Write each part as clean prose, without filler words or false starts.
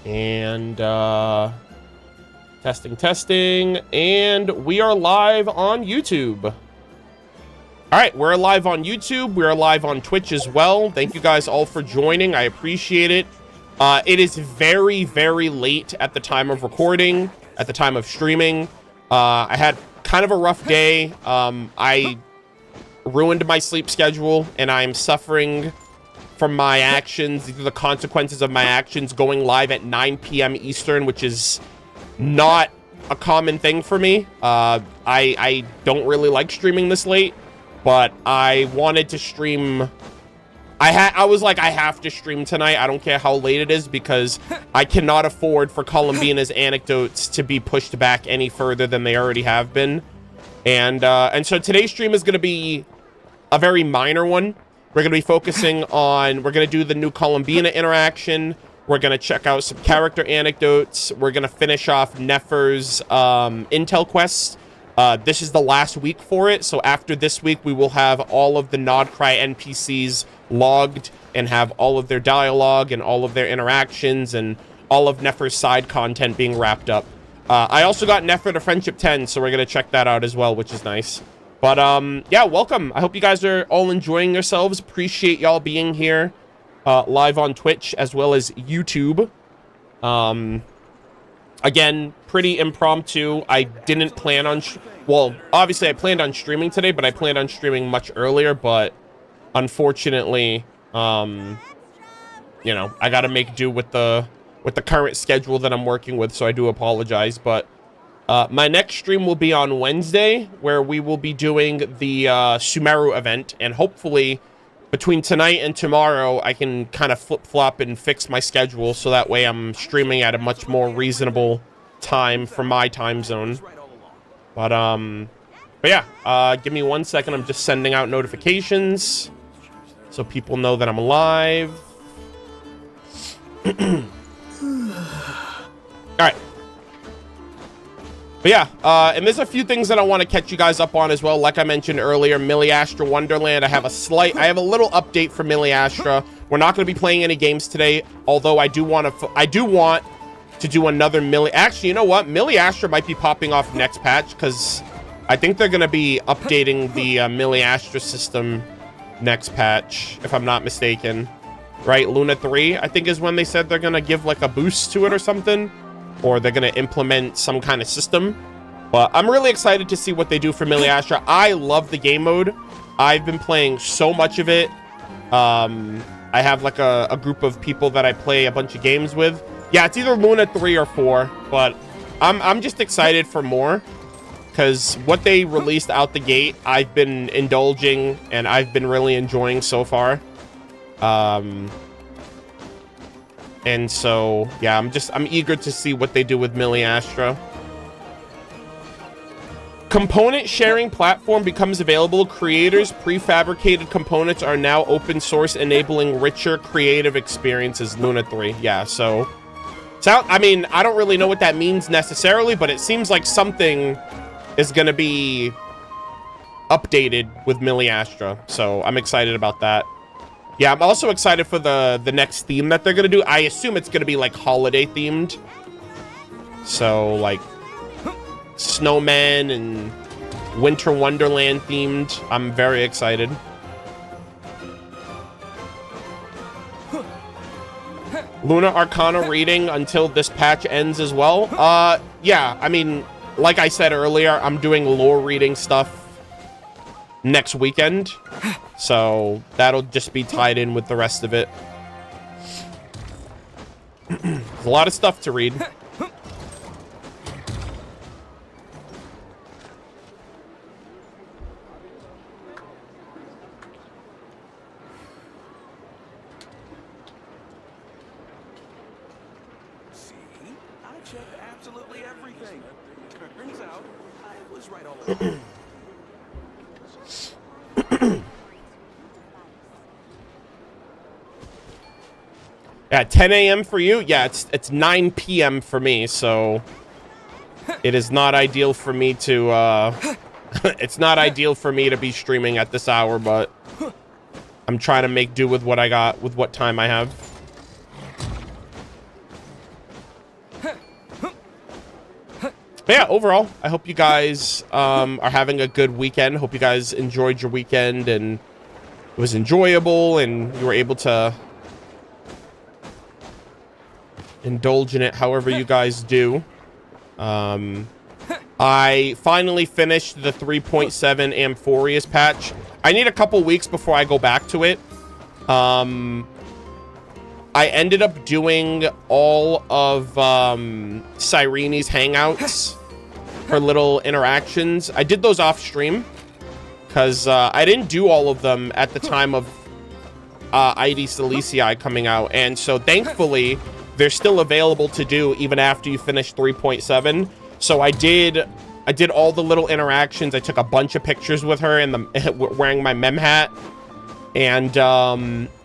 And testing, and we are live on YouTube. All right, we're live on YouTube. We're live on Twitch as well. Thank you guys all for joining. I appreciate it. It is very, very late at the time of recording, at the time of streaming. I had kind of a rough day. I ruined my sleep schedule, and I'm suffering from my actions. These are the consequences of my actions, going live at 9 p.m. Eastern, which is not a common thing for me. I don't really like streaming this late, but I wanted to stream. I was like, I have to stream tonight. I don't care how late it is, because I cannot afford for Colombina's anecdotes to be pushed back any further than they already have been. And so today's stream is going to be a very minor one. We're going to be focusing on, we're going to do the new Colombina interaction. We're going to check out some character anecdotes. We're going to finish off Nefer's Intel quest. This is the last week for it. So after this week, we will have all of the Nodcry NPCs logged and have all of their dialogue and all of their interactions and all of Nefer's side content being wrapped up. I also got Nefer to Friendship 10, so we're going to check that out as well, which is nice. But, yeah, welcome. I hope you guys are all enjoying yourselves. Appreciate y'all being here live on Twitch as well as YouTube. Again, pretty impromptu. I didn't plan on... well, obviously, I planned on streaming today, but I planned on streaming much earlier. But, unfortunately, you know, I got to make do with the current schedule that I'm working with, so I do apologize. But my next stream will be on Wednesday, where we will be doing the Sumeru event, and hopefully between tonight and tomorrow I can kind of flip-flop and fix my schedule, so that way I'm streaming at a much more reasonable time for my time zone. But yeah, give me 1 second. I'm just sending out notifications so people know that I'm live. All right. But yeah, and there's a few things that I want to catch you guys up on as well. Like I mentioned earlier, Miliastra Wonderland. I have a little update for Miliastra. We're not going to be playing any games today, although I do want to do another Actually, you know what? Miliastra might be popping off next patch, because I think they're going to be updating the Miliastra system next patch, if I'm not mistaken. Right? Luna 3, I think, is when they said they're going to give like a boost to it or something. Or they're going to implement some kind of system. But I'm really excited to see what they do for Miliastra. I love the game mode. I've been playing so much of it. I have like a group of people that I play a bunch of games with. Yeah, it's either Luna 3 or 4. But I'm just excited for more. Because what they released out the gate, I've been indulging. And I've been really enjoying so far. And so, yeah, I'm eager to see what they do with Miliastra. Component sharing platform becomes available. Creators' prefabricated components are now open source, enabling richer creative experiences. Luna 3. Yeah, so I mean, I don't really know what that means necessarily, but it seems like something is going to be updated with Miliastra. So I'm excited about that. Yeah, I'm also excited for the next theme that they're going to do. I assume it's going to be, like, holiday themed. So, like, snowmen and Winter Wonderland themed. I'm very excited. Luna Arcana reading until this patch ends as well. Yeah, I mean, like I said earlier, I'm doing lore reading stuff next weekend, so that'll just be tied in with the rest of it. There's a lot of stuff to read. See, I checked absolutely everything. Turns out I was right all along. Yeah, 10 a.m. for you? Yeah, it's 9 p.m. for me, so it is not ideal for me to it's not ideal for me to be streaming at this hour, but I'm trying to make do with what I got, with what time I have. But yeah, overall, I hope you guys are having a good weekend. Hope you guys enjoyed your weekend and it was enjoyable and you were able to indulge in it however you guys do. I finally finished the 3.7 Amphoreus patch. I need a couple weeks before I go back to it. I ended up doing all of Cyrene's hangouts for little interactions. I did those off stream because I didn't do all of them at the time of ID Silicii coming out. And so thankfully, they're still available to do even after you finish 3.7. So I did all the little interactions. I took a bunch of pictures with her in the wearing my mem hat. And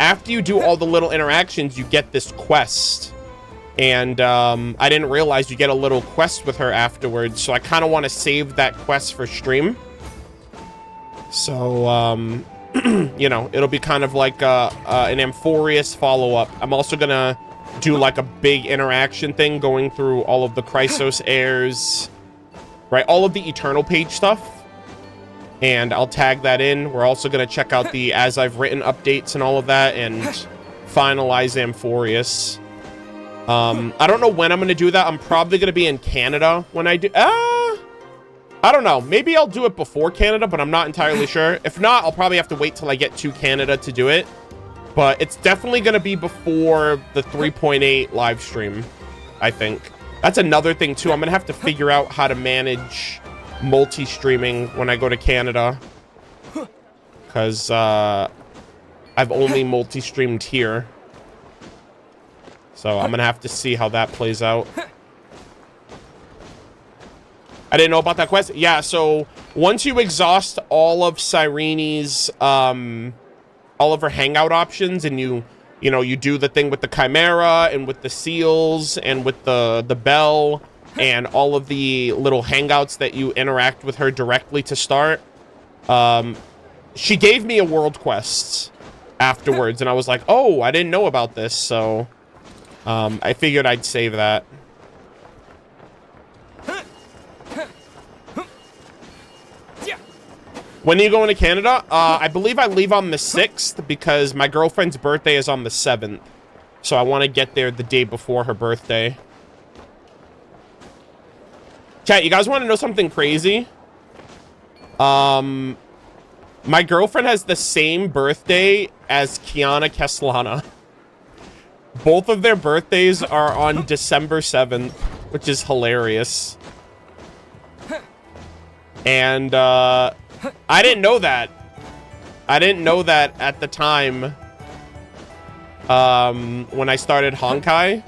after you do all the little interactions, you get this quest. And I didn't realize you get a little quest with her afterwards. So I kind of want to save that quest for stream. So, you know, it'll be kind of like an Amphoreus follow-up. I'm also going to do like a big interaction thing going through all of the Chrysos heirs, right? All of the Eternal page stuff. And I'll tag that in. We're also going to check out the As I've Written updates and all of that and finalize Amphoreus. I don't know when I'm going to do that. I'm probably going to be in Canada when I do. I don't know. Maybe I'll do it before Canada, but I'm not entirely sure. If not, I'll probably have to wait till I get to Canada to do it. But it's definitely going to be before the 3.8 live stream, I think. That's another thing, too. I'm going to have to figure out how to manage multi-streaming when I go to Canada. Because I've only multi-streamed here. So I'm going to have to see how that plays out. I didn't know about that quest. Yeah, so once you exhaust all of Cyrene's... all of her hangout options and you do the thing with the chimera and with the seals and with the bell and all of the little hangouts that you interact with her directly to start. She gave me a world quest afterwards and I was like, oh, I didn't know about this. So I figured I'd save that. When are you going to Canada? I believe I leave on the 6th because my girlfriend's birthday is on the 7th. So I want to get there the day before her birthday. Chat, you guys want to know something crazy? My girlfriend has the same birthday as Kiana Keslana. Both of their birthdays are on December 7th, which is hilarious. And, I didn't know that. I didn't know that at the time when I started Honkai.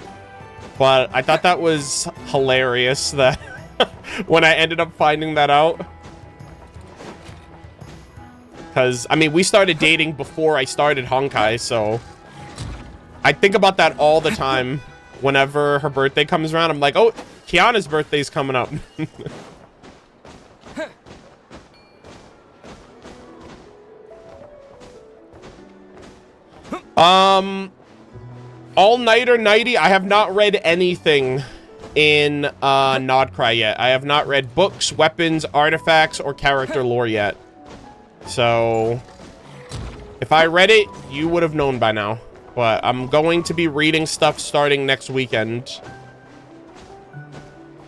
But I thought that was hilarious that when I ended up finding that out. Because, I mean, we started dating before I started Honkai, so I think about that all the time. Whenever her birthday comes around, I'm like, oh, Kiana's birthday's coming up. All-Nighter Nighty, I have not read anything in Nodcry yet. I have not read books, weapons, artifacts, or character lore yet. So, if I read it, you would have known by now. But I'm going to be reading stuff starting next weekend.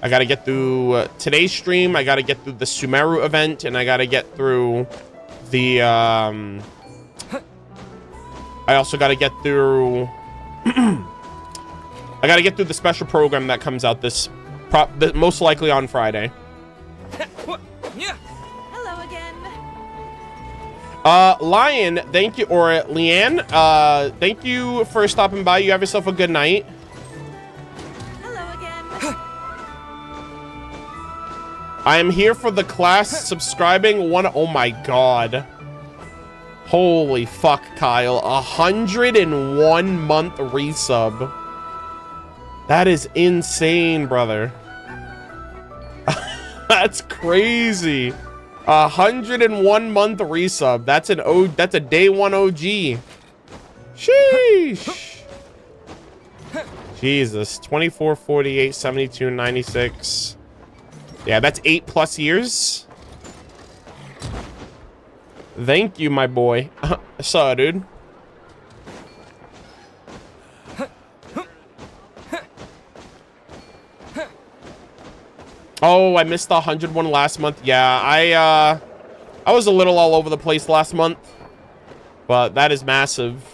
I gotta get through today's stream, I gotta get through the Sumeru event, and I gotta get through the, I also gotta get through... I gotta get through the special program that comes out most likely on Friday. Hello again. Lion, thank you, or Leanne, thank you for stopping by. You have yourself a good night. Hello again. I am here for the class subscribing one. Oh my god. Holy fuck, Kyle. 101 month resub. That is insane, brother. That's crazy. 101 month resub. That's that's a day one OG. Sheesh. Jesus. 24, 48, 72, 96. Yeah, that's 8+ years. Thank you, my boy. I saw it, dude. Oh, I missed the 101 last month. Yeah, I was a little all over the place last month, but that is massive.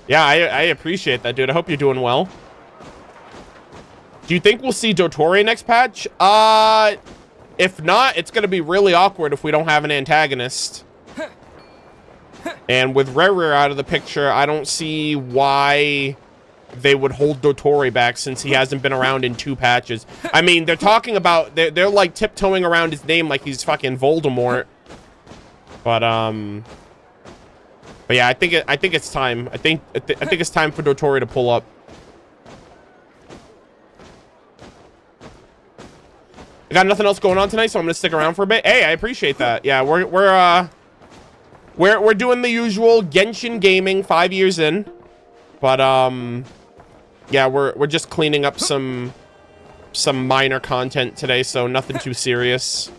Yeah, I appreciate that, dude. I hope you're doing well. Do you think we'll see Dottore next patch? If not, it's going to be really awkward if we don't have an antagonist. And with Rare out of the picture, I don't see why they would hold Dottore back since he hasn't been around in 2 patches. I mean, they're talking about... They're like tiptoeing around his name like he's fucking Voldemort. But yeah, I think it's time. I think it's time for Dottore to pull up. I got nothing else going on tonight, so I'm gonna stick around for a bit. Hey, I appreciate that. Yeah, we're doing the usual Genshin gaming, 5 years in, but yeah, we're just cleaning up some minor content today, so nothing too serious.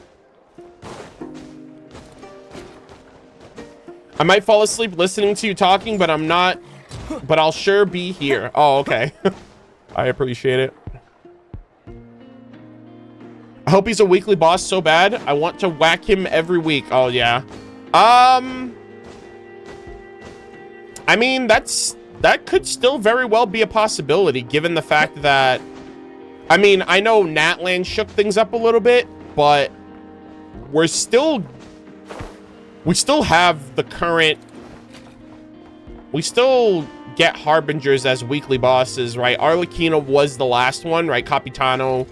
I might fall asleep listening to you talking, but I'm not. But I'll sure be here. Oh, okay. I appreciate it. I hope he's a weekly boss so bad. I want to whack him every week. Oh, yeah. I mean, that could still very well be a possibility, given the fact that... I mean, I know Natland shook things up a little bit, but we still have the current... We still get Harbingers as weekly bosses, right? Arlecchino was the last one, right? Capitano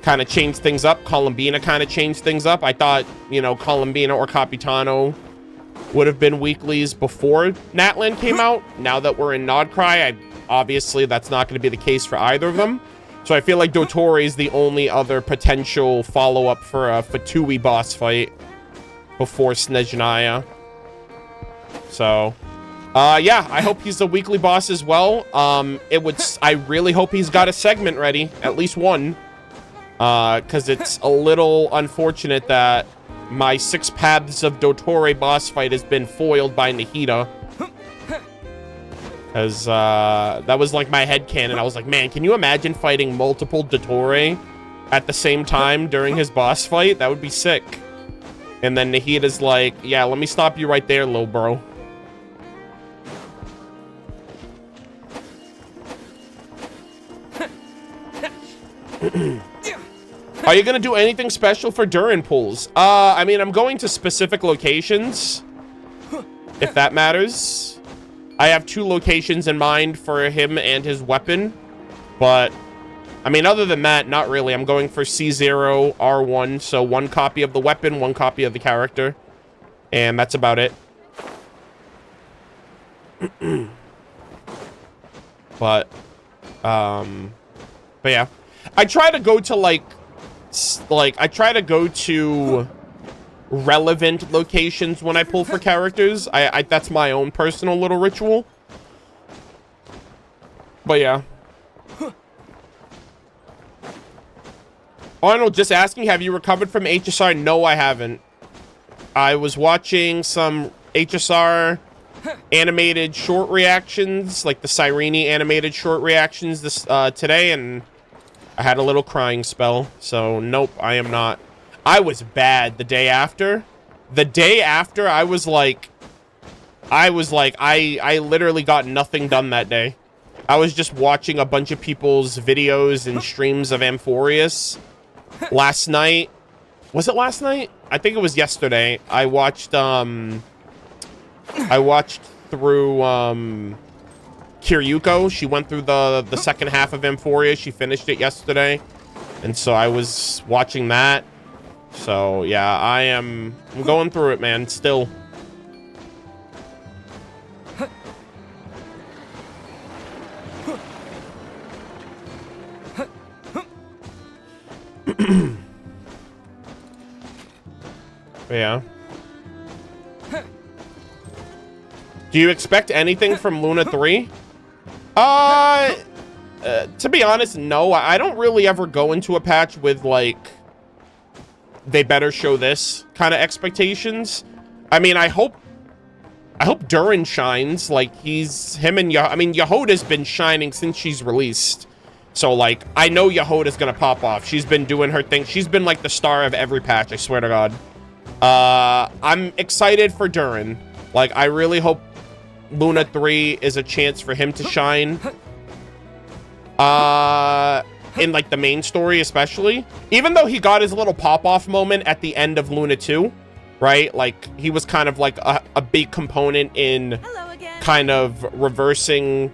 kind of changed things up. Colombina kind of changed things up. I thought, you know, Colombina or Capitano would have been weeklies before Natland came out. Now that we're in Nodcry, obviously that's not going to be the case for either of them. So I feel like Dottore is the only other potential follow-up for a Fatui boss fight before Snezhnaya. So, yeah, I hope he's a weekly boss as well. I really hope he's got a segment ready, at least one. Because it's a little unfortunate that my 6 Paths of Dottore boss fight has been foiled by Nahida. Because that was like my headcanon. I was like, man, can you imagine fighting multiple Dottore at the same time during his boss fight? That would be sick. And then Nahida's like, yeah, let me stop you right there, little bro. Are you gonna do anything special for Durin pulls? I mean, I'm going to specific locations, if that matters. I have 2 locations in mind for him and his weapon, but I mean, other than that, not really. I'm going for C0, R1, so 1 copy of the weapon, 1 copy of the character, and that's about it. But yeah, I try to go to I try to go to relevant locations when I pull for characters. That's my own personal little ritual. But yeah. Arnold, just asking, have you recovered from HSR? No, I haven't. I was watching some HSR animated short reactions, like the Cyrene animated short reactions today, and I had a little crying spell, so nope, I am not. I was bad the day after. The day after, I literally got nothing done that day. I was just watching a bunch of people's videos and streams of Amphorius last night. Was it last night? I think it was yesterday. I watched through Kiryuko. She went through the second half of Amphoria. She finished it yesterday. And so I was watching that. So yeah, I'm going through it, man, still. Yeah. Do you expect anything from Luna 3? To be honest, no. I don't really ever go into a patch with, like, they better show this kind of expectations. I mean, I hope Durin shines. Like, Yehoda's been shining since she's released. So, like, I know Yehoda's gonna pop off. She's been doing her thing. She's been, like, the star of every patch, I swear to God. I'm excited for Durin. Like, I really hope Luna 3 is a chance for him to shine. In, like, the main story, especially. Even though he got his little pop-off moment at the end of Luna 2, right? Like, he was kind of, like, a big component in kind of reversing,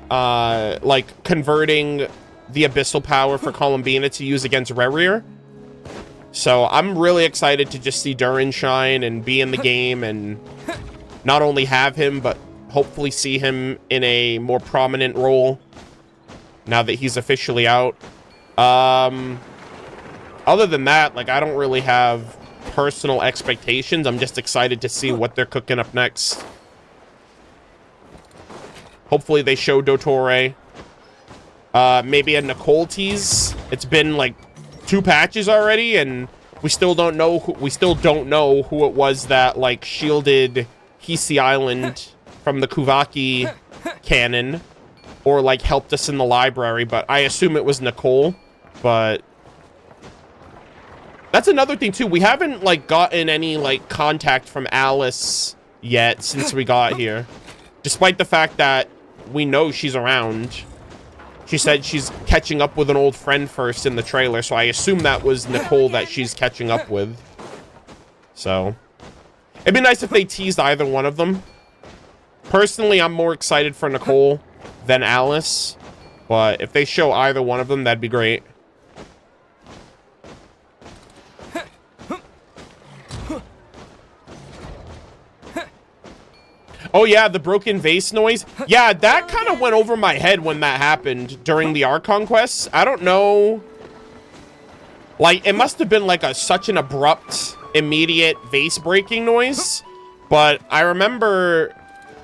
like, converting the abyssal power for Colombina to use against Rerir. So, I'm really excited to just see Durin shine and be in the game and not only have him, but hopefully see him in a more prominent role now that he's officially out. Other than that, like, I don't really have personal expectations. I'm just excited to see what they're cooking up next. Hopefully they show Dottore. Maybe a Nicole tease. It's been like 2 patches already, and we still don't know who it was that, like, shielded Hisi Island from the Kuvaki cannon, or, like, helped us in the library, but I assume it was Nicole. But that's another thing, too. We haven't, like, gotten any, like, contact from Alice yet since we got here, despite the fact that we know she's around. She said she's catching up with an old friend first in the trailer, so I assume that was Nicole that she's catching up with. So it'd be nice if they teased either one of them. Personally, I'm more excited for Nicole than Alice, but if they show either one of them, that'd be great. Oh yeah, the broken vase noise. Yeah, that kind of went over my head when that happened during the Archon quests. I don't know. Like, it must have been like such an abrupt, immediate vase breaking noise. But I remember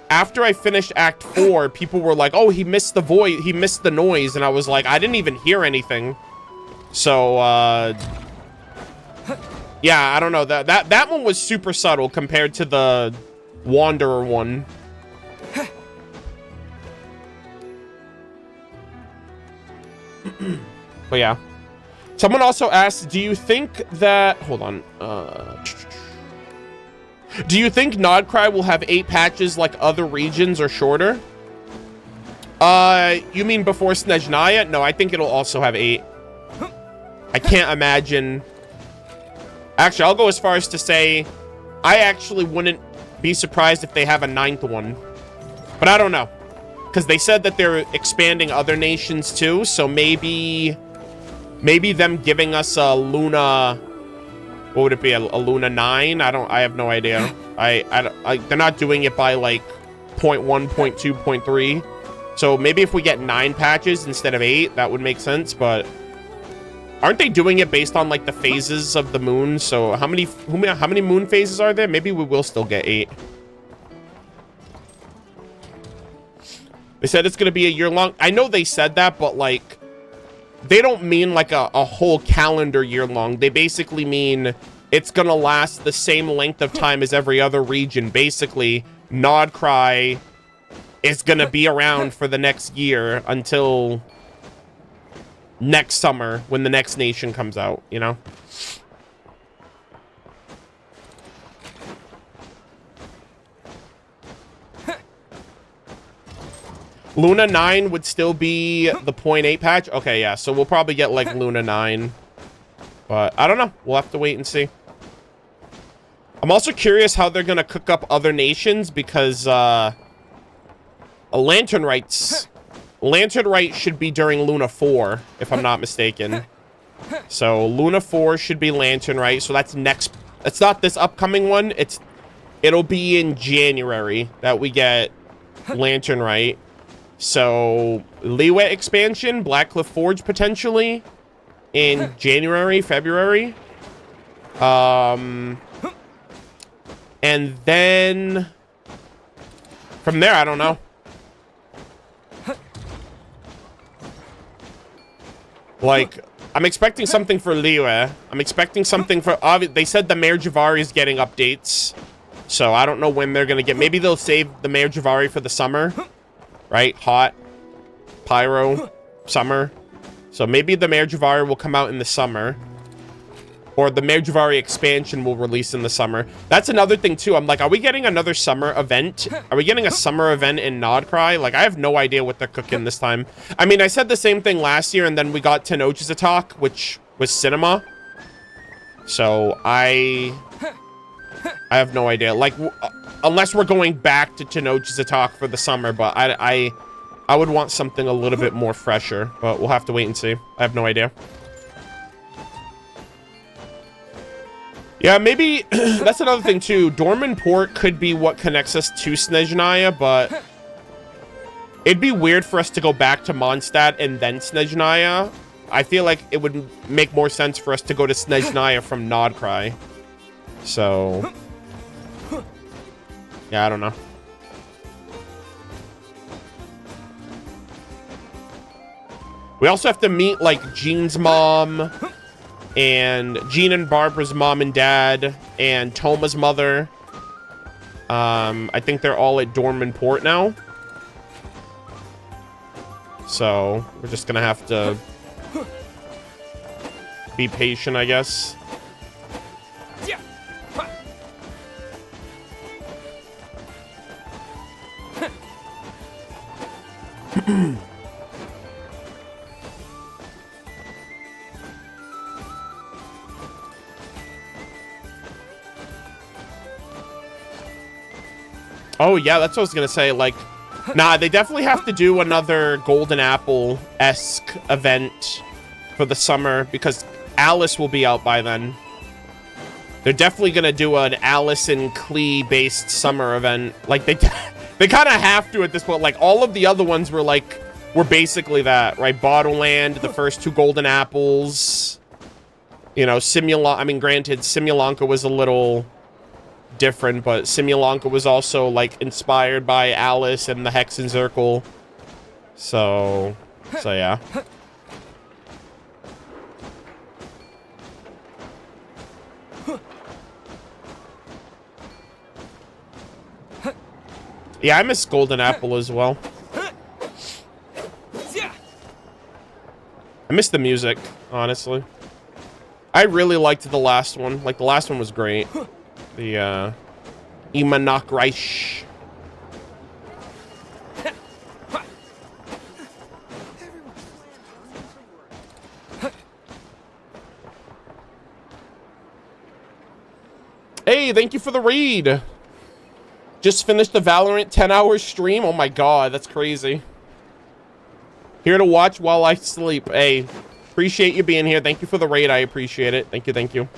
after I finished Act 4, people were like, oh, he missed the voice, he missed the noise. And I was like, I didn't even hear anything. So, yeah, I don't know. That one was super subtle compared to the Wanderer one. But yeah. Someone also asked, do you think that... Hold on. Do you think Nodcry will have 8 patches like other regions or shorter? You mean before Snezhnaya? No, I think it'll also have 8. I can't imagine... Actually, I'll go as far as to say I actually wouldn't be surprised if they have a 9th one. But I don't know. Because they said that they're expanding other nations too, so maybe them giving us a Luna... What would it be? A Luna 9? I have no idea. They're not doing it by like 0.1, 0.2, 0.3. So maybe if we get 9 patches instead of 8, that would make sense, but aren't they doing it based on like the phases of the moon? So how many moon phases are there? Maybe we will still get 8. They said it's going to be a year long. I know they said that, but like they don't mean like a whole calendar year long. They basically mean it's going to last the same length of time as every other region. Basically, Nodcry is going to be around for the next year until next summer when the next nation comes out, you know? Luna 9 would still be the 0.8 patch? Okay, yeah, so we'll probably get like Luna 9. But I don't know. We'll have to wait and see. I'm also curious how they're going to cook up other nations because Lantern Rite should be during Luna 4, if I'm not mistaken. So Luna 4 should be Lantern Rite. So that's next. It's not this upcoming one. It'll be in January that we get Lantern Rite. So Liyue expansion, Blackcliff Forge potentially in January, February. And then from there, I don't know. Like, I'm expecting something for Liyue. I'm expecting something for... They said the Mayor Javari is getting updates. So I don't know when they're going to get... Maybe they'll save the Mayor Javari for the summer. Right? Hot. Pyro. Summer. So maybe the Mayor Javari will come out in the summer. Or the Mayor Javari expansion will release in the summer. That's another thing, too. I'm like, are we getting another summer event? Are we getting a summer event in Nodcry? Like, I have no idea what they're cooking this time. I mean, I said the same thing last year, and then we got Tenochi's Attack, which was cinema. So, I have no idea. Like, unless we're going back to Tenochi's Attack for the summer, but I would want something a little bit more fresher. But we'll have to wait and see. I have no idea. Yeah, maybe that's another thing too. Dorman Port could be what connects us to Snezhnaya, but it'd be weird for us to go back to Mondstadt and then Snezhnaya. I feel like it would make more sense for us to go to Snezhnaya from Nodcry. So, yeah, I don't know. We also have to meet like Jean's mom. And Jean and Barbara's mom and dad, and Toma's mother. I think they're all at Dorman Port now. So, we're just gonna have to be patient, I guess. Oh, yeah, that's what I was going to say. Like, nah, they definitely have to do another Golden Apple-esque event for the summer because Alice will be out by then. They're definitely going to do an Alice and Klee-based summer event. Like, they kind of have to at this point. Like, all of the other ones were, like, were basically that, right? Bottleland, the first two Golden Apples. You know, I mean, granted, Simulanka was a little... different, but Simulanka was also like inspired by Alice and the Hexen Circle. So yeah. Yeah, I miss Golden Apple as well. I miss the music, honestly. I really liked the last one. Like, the last one was great. The, Imanak Reich. Hey, thank you for the read. Just finished the Valorant 10-hour stream. Oh my god, that's crazy. Here to watch while I sleep. Hey, appreciate you being here. Thank you for the raid. I appreciate it. Thank you, thank you.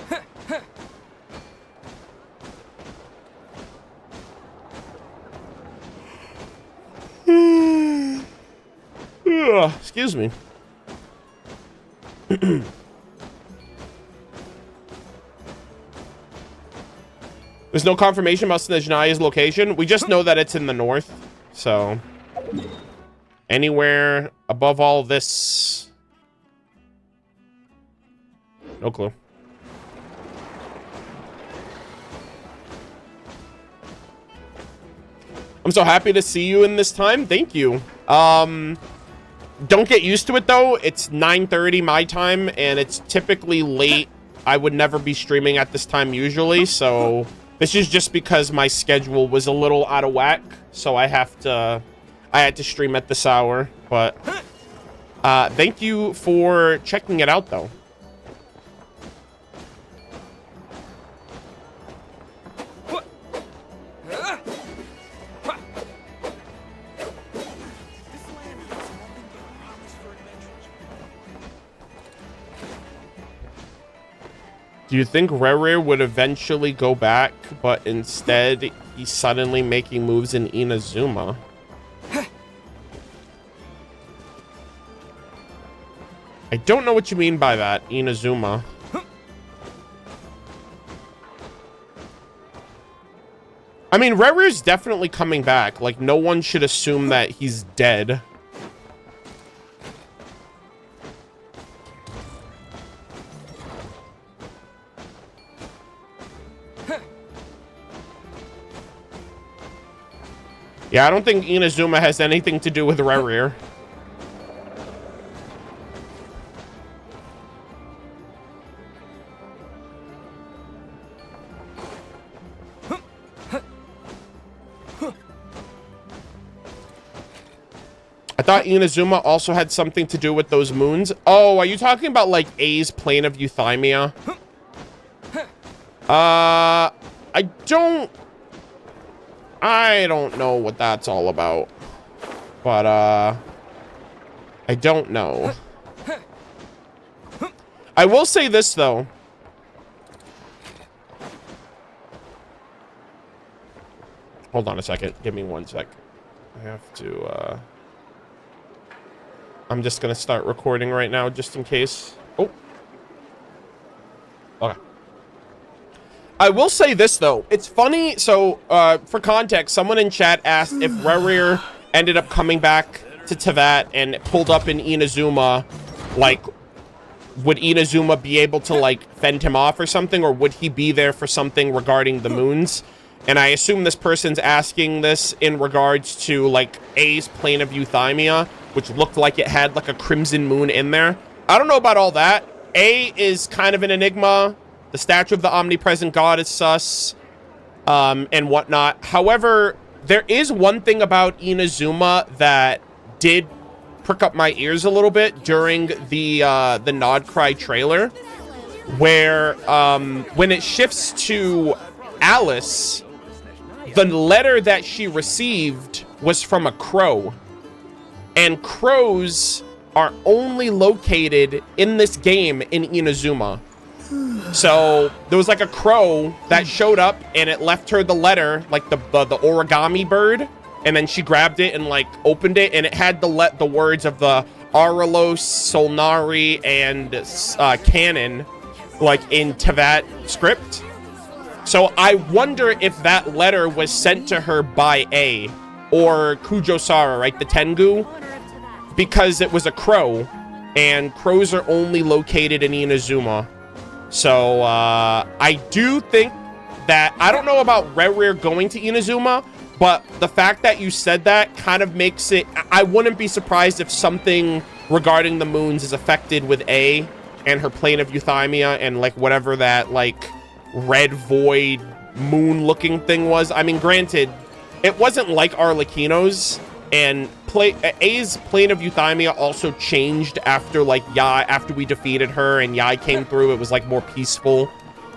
Excuse me. There's no confirmation about Snezhnaya's location. We just know that it's in the north. So, anywhere above all this. No clue. I'm so happy to see you in this time. Thank you. Don't get used to it, though. It's 9:30 my time, and it's typically late. I would never be streaming at this time usually, so this is just because my schedule was a little out of whack, so I had to stream at this hour. But thank you for checking it out, though. Do you think Rere would eventually go back, but instead he's suddenly making moves in Inazuma? I don't know what you mean by that, Inazuma. I mean, Rere's definitely coming back. Like, no one should assume that he's dead. Yeah, I don't think Inazuma has anything to do with Rerir. I thought Inazuma also had something to do with those moons. Oh, are you talking about like A's plane of Euthymia? I don't know what that's all about. But I don't know. I will say this though. Hold on a second. Give me 1 sec. I have to I'm just gonna start recording right now just in case. Oh. Okay. I will say this though. It's funny. So for context, someone in chat asked if Rerir ended up coming back to Teyvat and pulled up in Inazuma, like, would Inazuma be able to like fend him off or something, or would he be there for something regarding the moons? And I assume this person's asking this in regards to like A's plane of Euthymia, which looked like it had like a crimson moon in there. I don't know about all that. A is kind of an enigma. The statue of the omnipresent god is sus, and whatnot. However, there is one thing about Inazuma that did prick up my ears a little bit during the Nod Cry trailer, where when it shifts to Alice, the letter that she received was from a crow. And crows are only located in this game in Inazuma. So there was like a crow that showed up and it left her the letter, like the origami bird, and then she grabbed it and like opened it, and it had the words of the Aralos, Solnari, and Canon, like in Teyvat script. So I wonder if that letter was sent to her by A or Kujo-Sara, right, the Tengu, because it was a crow, and crows are only located in Inazuma. So I do think that, I don't know about Rerir going to Inazuma, but the fact that you said that kind of makes it, I wouldn't be surprised if something regarding the moons is affected with A and her plane of Euthymia and like whatever that like red void moon looking thing was. I mean, granted, it wasn't like Arlecchino's, and A's plane of Euthymia also changed after like Yai, after we defeated her and Yai came through. It was like more peaceful.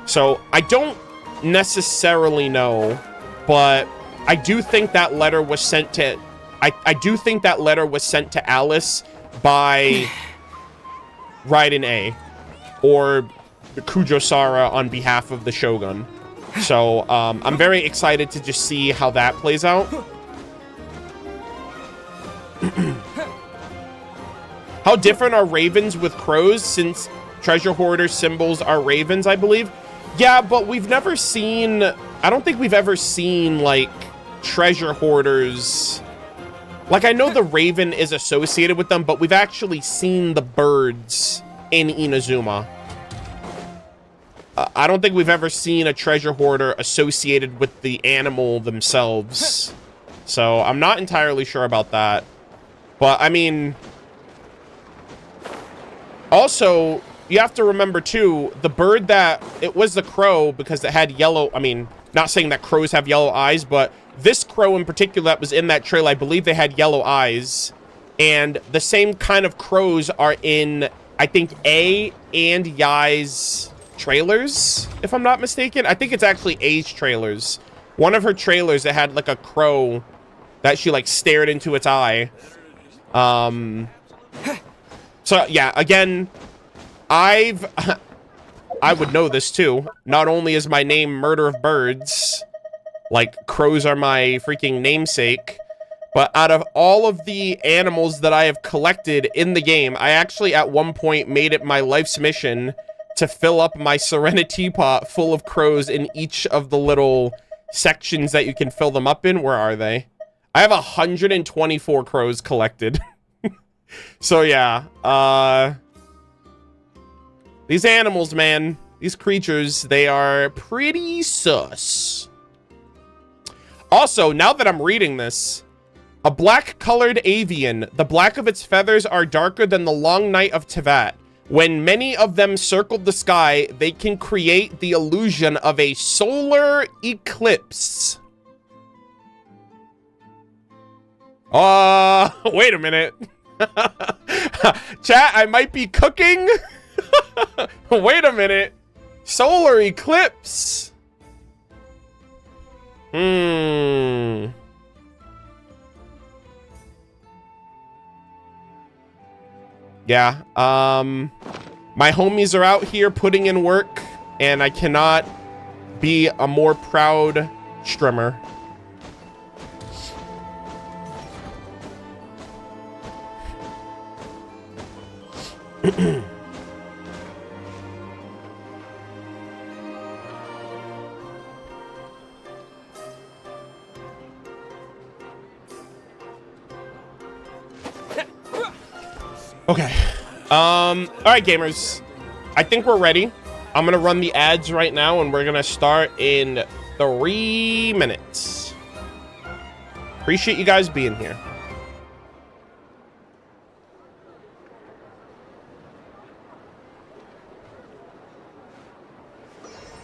So I don't necessarily know, but I do think that letter was sent to I do think that letter was sent to Alice by Raiden A or Kujo-Sara on behalf of the Shogun. So I'm very excited to just see how that plays out. How different are ravens with crows, since treasure hoarder symbols are ravens, I believe? Yeah, but we've never seen, I don't think we've ever seen like treasure hoarders. Like, I know the raven is associated with them, but we've actually seen the birds in Inazuma. I don't think we've ever seen a treasure hoarder associated with the animal themselves. So I'm not entirely sure about that. But I mean, also you have to remember too, the bird that, it was the crow because it had yellow, I mean, not saying that crows have yellow eyes, but this crow in particular that was in that trail, I believe they had yellow eyes. And the same kind of crows are in, I think, A and Yai's trailers, if I'm not mistaken. I think it's actually A's trailers. One of her trailers that had like a crow that she like stared into its eye. So yeah, again, I would know this too. Not only is my name MurderofBirds, like crows are my freaking namesake, but out of all of the animals that I have collected in the game, I actually at one point made it my life's mission to fill up my Serenity pot full of crows in each of the little sections that you can fill them up in. Where are they? I have 124 crows collected. So yeah, these animals, man, These creatures, they are pretty sus. Also, now that I'm reading this, a black-colored avian. The black of its feathers are darker than the long night of Tevat. When many of them circled the sky, they can create the illusion of a solar eclipse. Wait a minute. Chat, I might be cooking. Wait a minute. Solar eclipse. Yeah, my homies are out here putting in work, and I cannot be a more proud streamer. Okay. All right, gamers. I think we're ready. I'm gonna run the ads right now, and we're gonna start in 3 minutes. Appreciate you guys being here.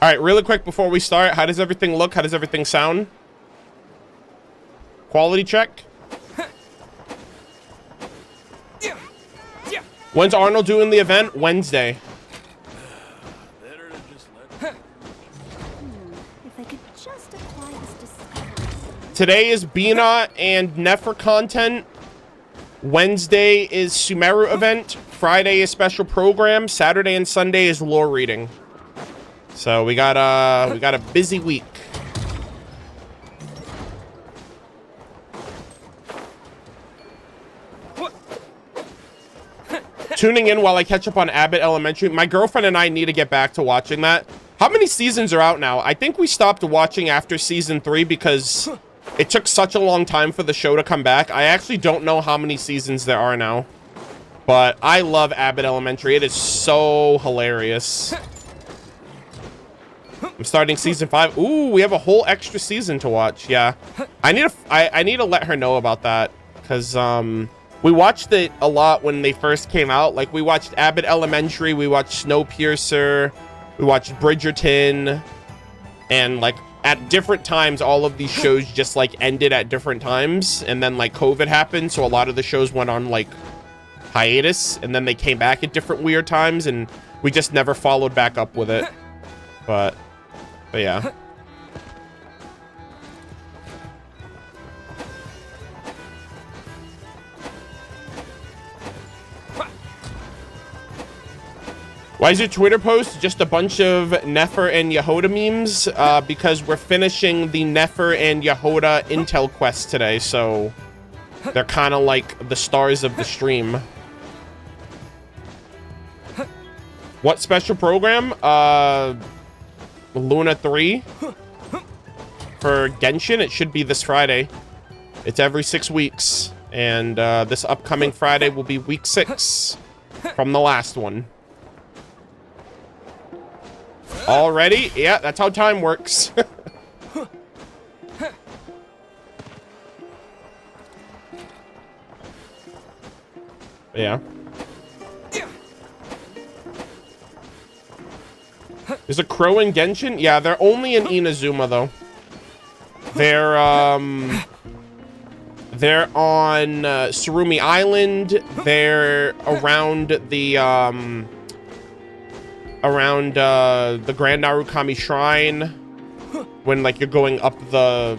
All right, really quick before we start, how does everything look? How does everything sound? Quality check. When's Arnold doing the event? Wednesday. If I could just apply this discovery. Today is Bina and Nefer content. Wednesday is Sumeru event. Friday is special program. Saturday and Sunday is lore reading. So we got a busy week. Tuning in while I catch up on Abbott Elementary. My girlfriend and I need to get back to watching that. How many seasons are out now? I think we stopped watching after season 3 because it took such a long time for the show to come back. I actually don't know how many seasons there are now. But I love Abbott Elementary. It is so hilarious. I'm starting season 5. Ooh, we have a whole extra season to watch. Yeah. I need to let her know about that. Because, we watched it a lot when they first came out. Like, we watched Abbott Elementary, we watched Snowpiercer, we watched Bridgerton, and, like, at different times, all of these shows just, like, ended at different times, and then, like, COVID happened, so a lot of the shows went on, like, hiatus, and then they came back at different weird times, and we just never followed back up with it. But yeah. Why is your Twitter post just a bunch of Nefer and Yehoda memes? Because we're finishing the Nefer and Yehoda Intel quest today, so they're kind of like the stars of the stream. What special program? Luna 3 for Genshin. It should be this Friday. It's every 6 weeks, and this upcoming Friday will be week 6 from the last one. Already? Yeah, that's how time works. Yeah. There's a crow in Genshin? Yeah, they're only in Inazuma, though. They're on Surumi Island. They're around the Grand Narukami Shrine, when like you're going up the,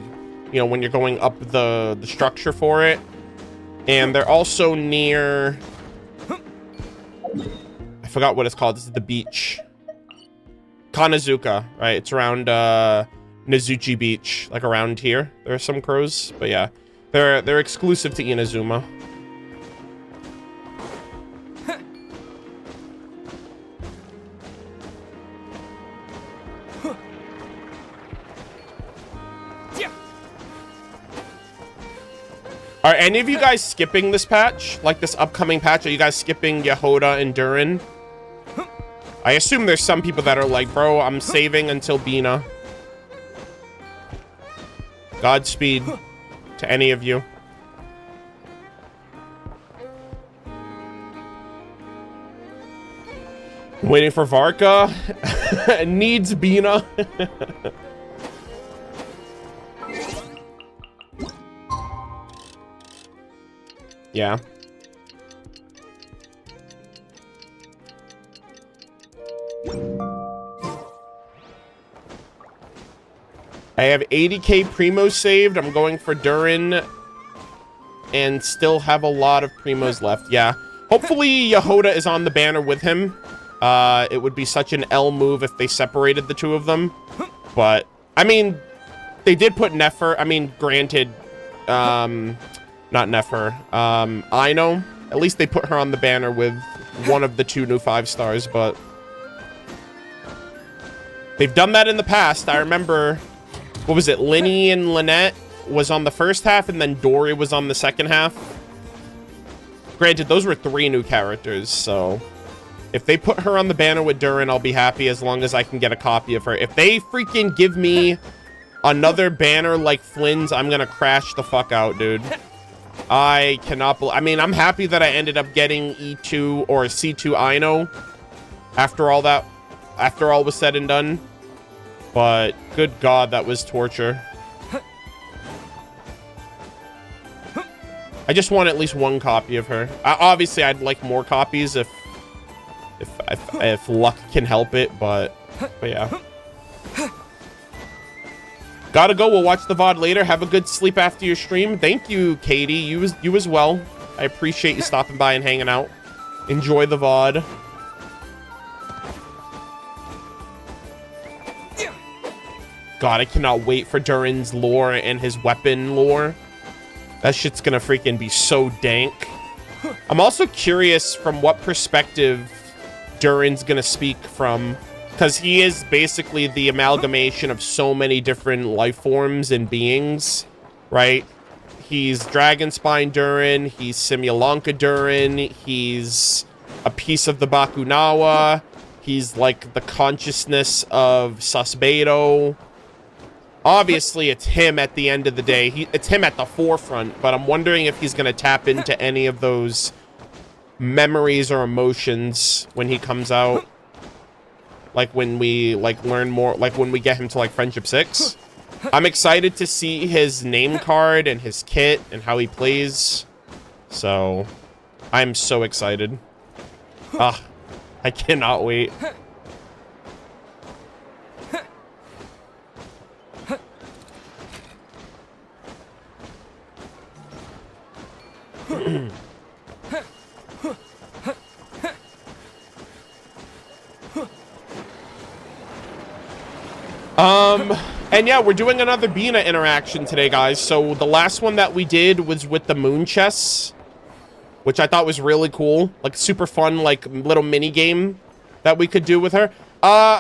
when you're going up the structure for it. And they're also near, I forgot what it's called. This is the beach, Kanazuka, right? It's around Nezuchi Beach, like around here. There are some crows, but yeah, they're exclusive to Inazuma. Are any of you guys skipping this patch? Like this upcoming patch? Are you guys skipping Yehoda and Durin? I assume there's some people that are like, bro, I'm saving until Bina. Godspeed to any of you. Waiting for Varka. Needs Bina. Yeah. I have 80k Primos saved. I'm going for Durin and still have a lot of Primos left. Yeah. Hopefully Yehoda is on the banner with him. It would be such an L move if they separated the two of them. But, I mean, they did put Nefer. I mean, granted, not Nefer. Ino. At least they put her on the banner with one of the two new 5 stars, but they've done that in the past. I remember, what was it? Linny and Lynette was on the first half, and then Dory was on the second half. Granted, those were 3 new characters, so if they put her on the banner with Durin, I'll be happy as long as I can get a copy of her. If they freaking give me another banner like Flynn's, I'm gonna crash the fuck out, dude. I cannot believe... I mean, I'm happy that I ended up getting E2 or C2 Ino after all that, after all was said and done. But good God, that was torture. I just want at least 1 copy of her. Obviously, I'd like more copies if luck can help it, but yeah. Gotta go. We'll watch the VOD later. Have a good sleep after your stream. Thank you, Katie. You as well. I appreciate you stopping by and hanging out. Enjoy the VOD. God, I cannot wait for Durin's lore and his weapon lore. That shit's gonna freaking be so dank. I'm also curious from what perspective Durin's gonna speak from, because he is basically the amalgamation of so many different life forms and beings, right? He's Dragonspine Durin, he's Simulanka Durin, he's a piece of the Bakunawa, he's like the consciousness of Susbedo. Obviously, it's him at the end of the day. It's him at the forefront, but I'm wondering if he's going to tap into any of those memories or emotions when he comes out. Like when we learn more, like when we get him to like Friendship 6. I'm excited to see his name card and his kit and how he plays. So, I'm so excited. Ah, I cannot wait. And yeah, we're doing another Bina interaction today, guys. So the last one that we did was with the moon chests, which I thought was really cool. Like super fun, like little mini game that we could do with her.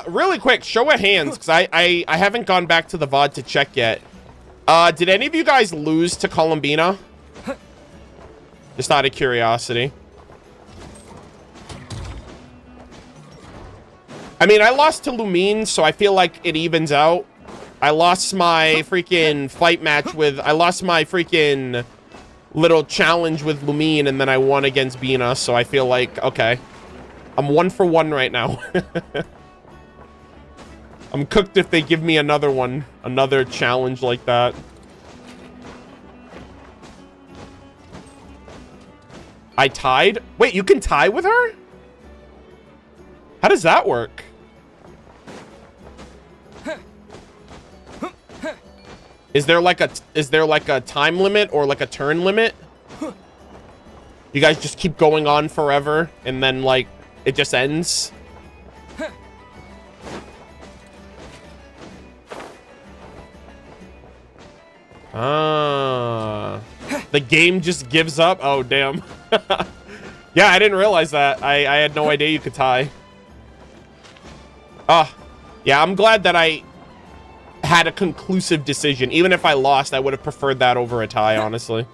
Really quick, show of hands, because I haven't gone back to the VOD to check yet. Did any of you guys lose to Colombina? Just out of curiosity. I mean, I lost to Lumine, so I feel like it evens out. I lost my freaking fight match with... I lost my freaking little challenge with Lumine, and then I won against Bina, so I feel like, okay. I'm 1 for 1 right now. I'm cooked if they give me another one. Another challenge like that. I tied? Wait, you can tie with her? How does that work? Is there like a time limit or like a turn limit? You guys just keep going on forever and then like it just ends? Ah. The game just gives up? Oh, damn. Yeah, I didn't realize that. I had no idea you could tie. Ah. Yeah, I'm glad that I had a conclusive decision. Even if I lost, I would have preferred that over a tie, honestly.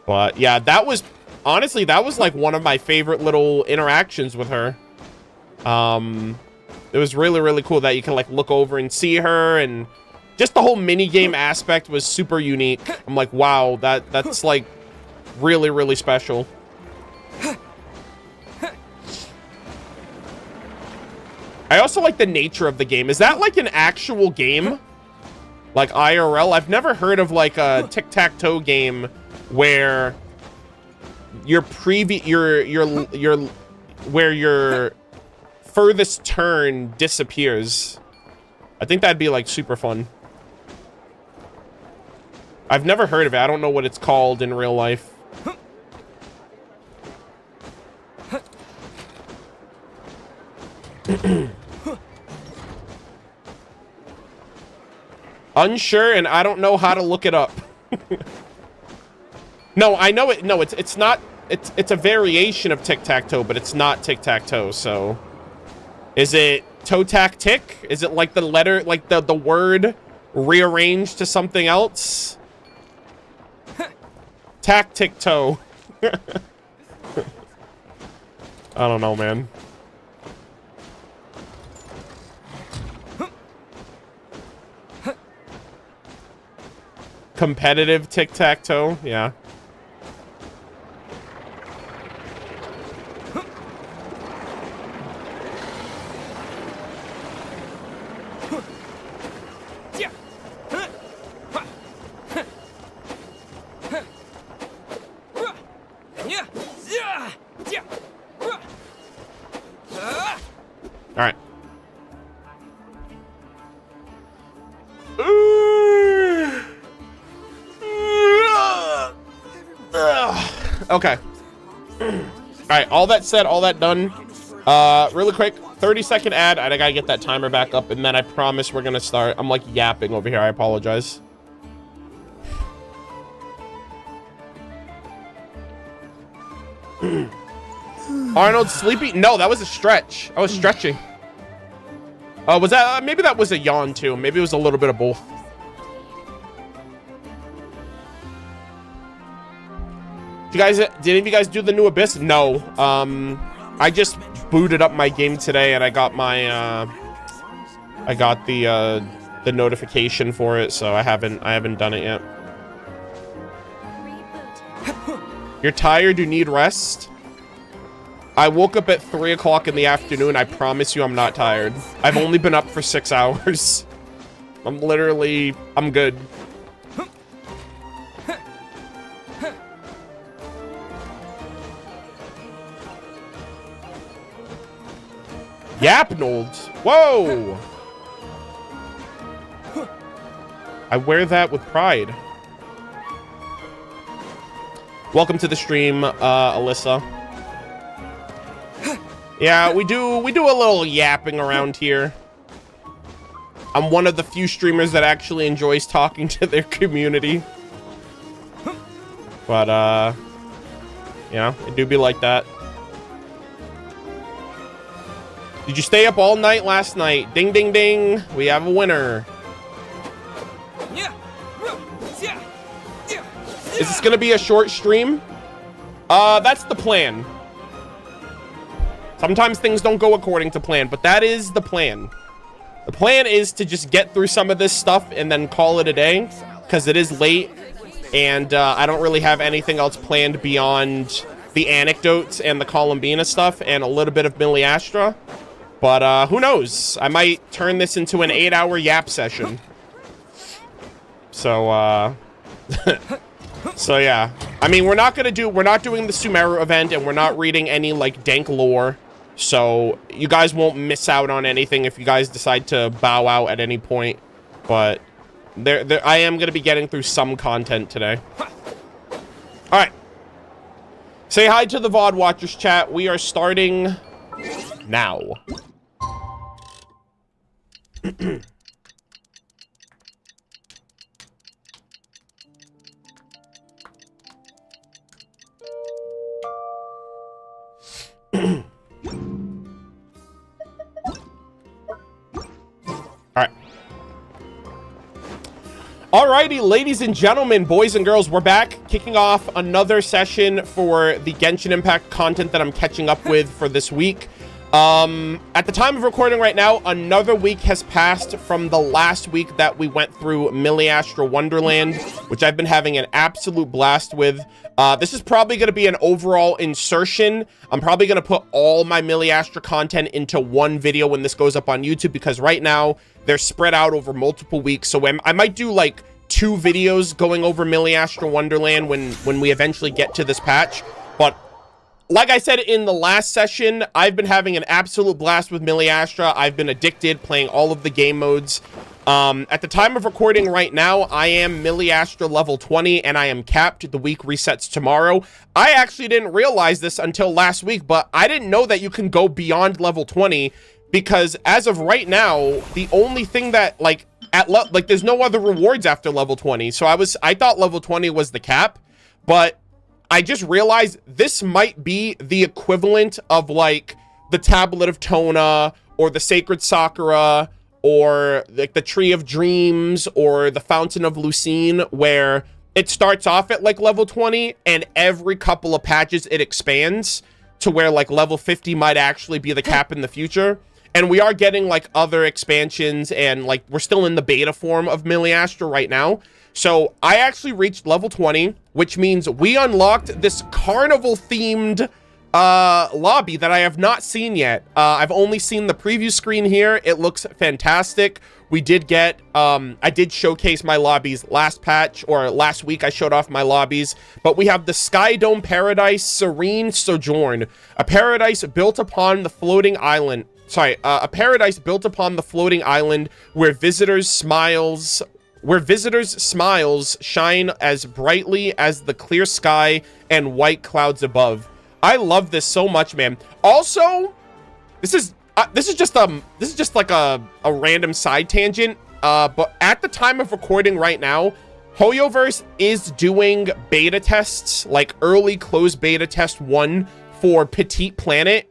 But yeah, that was... Honestly, that was like one of my favorite little interactions with her. It was really, really cool that you can like look over and see her, and just the whole mini game aspect was super unique. I'm like, wow, that's like really, really special. I also like the nature of the game. Is that like an actual game? Like IRL? I've never heard of like a tic-tac-toe game where your furthest turn disappears. I think that'd be like super fun. I've never heard of it. I don't know what it's called in real life. Unsure, and I don't know how to look it up. No, I know it. No, it's not. It's a variation of tic-tac-toe, but it's not tic-tac-toe. So, is it toe-tac-tick? Is it like the letter, like the word rearranged to something else? Tac-tic-toe. I don't know, man. Competitive tic-tac-toe, yeah. All right. Okay. All right, all that said, all that done. Really quick, 30-second ad. I gotta get that timer back up, and then I promise we're gonna start. I'm like yapping over here. I apologize. Arnold sleepy? No, that was a stretch. I was stretching. Was that maybe that was a yawn too? Maybe it was a little bit of both. Did any of you guys do the new Abyss? No. I just booted up my game today, and I got my the notification for it, so I haven't done it yet. You're tired? You need rest? I woke up at 3 o'clock in the afternoon. I promise you I'm not tired. I've only been up for 6 hours. I'm good. Yapnold. Whoa. I wear that with pride. Welcome to the stream, Alyssa. Yeah, we do a little yapping around here. I'm one of the few streamers that actually enjoys talking to their community. But yeah, it do be like that. Did you stay up all night last night? Ding, ding, ding. We have a winner. Is this going to be a short stream? That's the plan. Sometimes things don't go according to plan, but that is the plan. The plan is to just get through some of this stuff and then call it a day, because it is late, and I don't really have anything else planned beyond the anecdotes and the Colombina stuff and a little bit of Miliastra. But who knows? I might turn this into an 8-hour yap session. So, so yeah. I mean, we're not doing the Sumeru event, and we're not reading any, like, dank lore. So, you guys won't miss out on anything if you guys decide to bow out at any point. But, I am going to be getting through some content today. Alright. Say hi to the VOD watchers, chat. We are starting now. Alrighty, ladies and gentlemen, boys and girls, we're back, kicking off another session for the Genshin Impact content that I'm catching up with for this week. At the time of recording right now, another week has passed from the last week that we went through Miliastra Wonderland, which I've been having an absolute blast with. This is probably going to be an overall insertion. I'm probably going to put all my Miliastra content into one video when this goes up on YouTube, because right now they're spread out over multiple weeks. So I might do like 2 videos going over Miliastra Wonderland when we eventually get to this patch. But like I said in the last session, I've been having an absolute blast with Miliastra. I've been addicted, playing all of the game modes. At the time of recording right now, I am Miliastra level 20, and I am capped. The week resets tomorrow. I actually didn't realize this until last week, but I didn't know that you can go beyond level 20, because as of right now, the only thing that, like, there's no other rewards after level 20. So I thought level 20 was the cap, but I just realized this might be the equivalent of like the Tablet of Tona or the Sacred Sakura or like the Tree of Dreams or the Fountain of Lucine, where it starts off at like level 20 and every couple of patches it expands to where like level 50 might actually be the cap in the future. And we are getting like other expansions, and like we're still in the beta form of Miliastra right now. So I actually reached level 20, which means we unlocked this carnival-themed lobby that I have not seen yet. I've only seen the preview screen here. It looks fantastic. We did get, I did showcase my lobbies last patch, or last week I showed off my lobbies. But we have the Sky Dome Paradise Serene Sojourn, a paradise built upon the floating island. A paradise built upon the floating island where visitors' smiles shine as brightly as the clear sky and white clouds above. I love this so much, man. Also, this is just like a random side tangent. But at the time of recording right now, Hoyoverse is doing beta tests, like early closed beta test 1 for Petite Planet.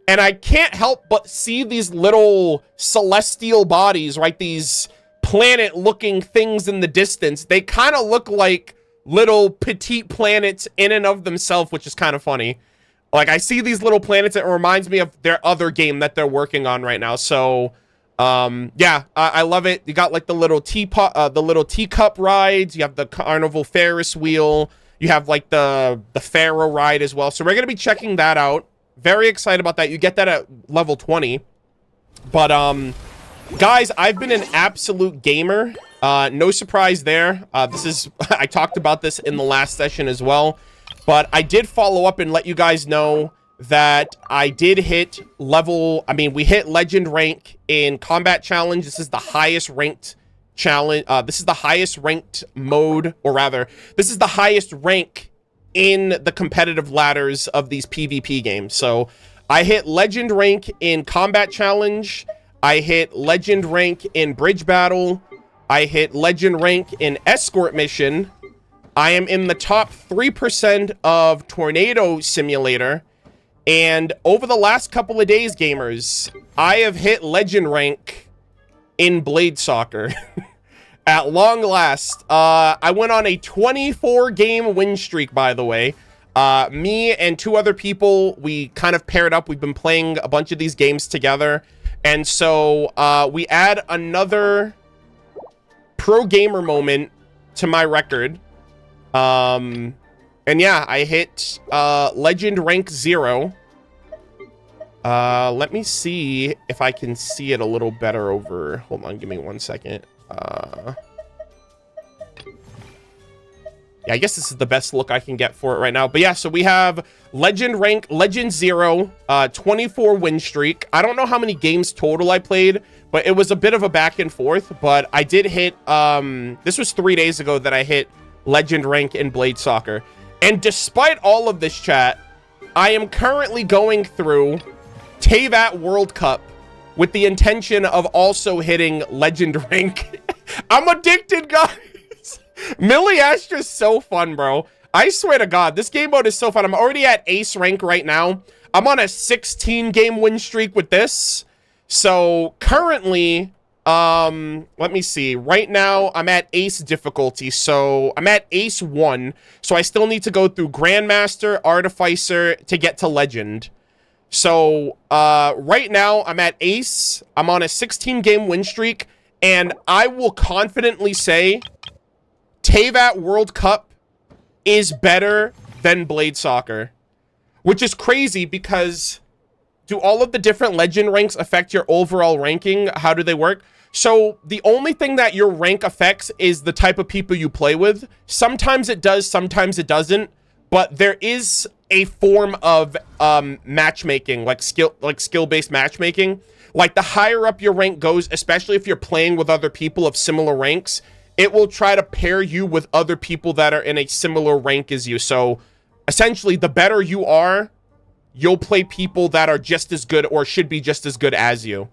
And I can't help but see these little celestial bodies, right? These planet-looking things in the distance. They kind of look like little petite planets in and of themselves, which is kind of funny. Like, I see these little planets, it reminds me of their other game that they're working on right now. So, yeah, I love it. You got, like, the little teacup rides. You have the Carnival Ferris wheel. You have, like, the Pharaoh ride as well. So we're going to be checking that out. Very excited about that. You get that at level 20. But, guys, I've been an absolute gamer. No surprise there. I talked about this in the last session as well. But I did follow up and let you guys know that I did hit we hit legend rank in combat challenge. This is the highest ranked challenge. This is the highest ranked mode, or rather, this is the highest rank in the competitive ladders of these PvP games. So I hit legend rank in combat challenge. I hit legend rank in bridge battle. I hit legend rank in escort mission. I am in the top 3% of tornado simulator. And over the last couple of days, gamers, I have hit legend rank in blade soccer. At long last, I went on a 24-game win streak, by the way. Me and 2 other people, we kind of paired up. We've been playing a bunch of these games together. And so we add another pro gamer moment to my record. And yeah, I hit legend rank 0. Let me see if I can see it a little better over. Hold on, give me 1 second. Yeah, I guess this is the best look I can get for it right now. But yeah, so we have legend rank, legend 0, 24 win streak. I don't know how many games total I played, but it was a bit of a back and forth. But I did hit, this was 3 days ago that I hit legend rank in blade soccer. And despite all of this, chat, I am currently going through Teyvat World Cup with the intention of also hitting legend rank. I'm addicted, guys. Miliastra is so fun, bro. I swear to God, this game mode is so fun. I'm already at ace rank right now. I'm on a 16-game win streak with this. So currently, let me see. Right now, I'm at ace difficulty. So I'm at ace 1. So I still need to go through Grandmaster, Artificer to get to legend. So right now I'm at ace. I'm on a 16-game win streak, and I will confidently say Teyvat World Cup is better than Blade Soccer, which is crazy because do all of the different legend ranks affect your overall ranking? How do they work? So the only thing that your rank affects is the type of people you play with. Sometimes it does, sometimes it doesn't. But there is a form of matchmaking, like skill-based matchmaking. Like the higher up your rank goes, especially if you're playing with other people of similar ranks, it will try to pair you with other people that are in a similar rank as you. So essentially, the better you are, you'll play people that are just as good or should be just as good as you.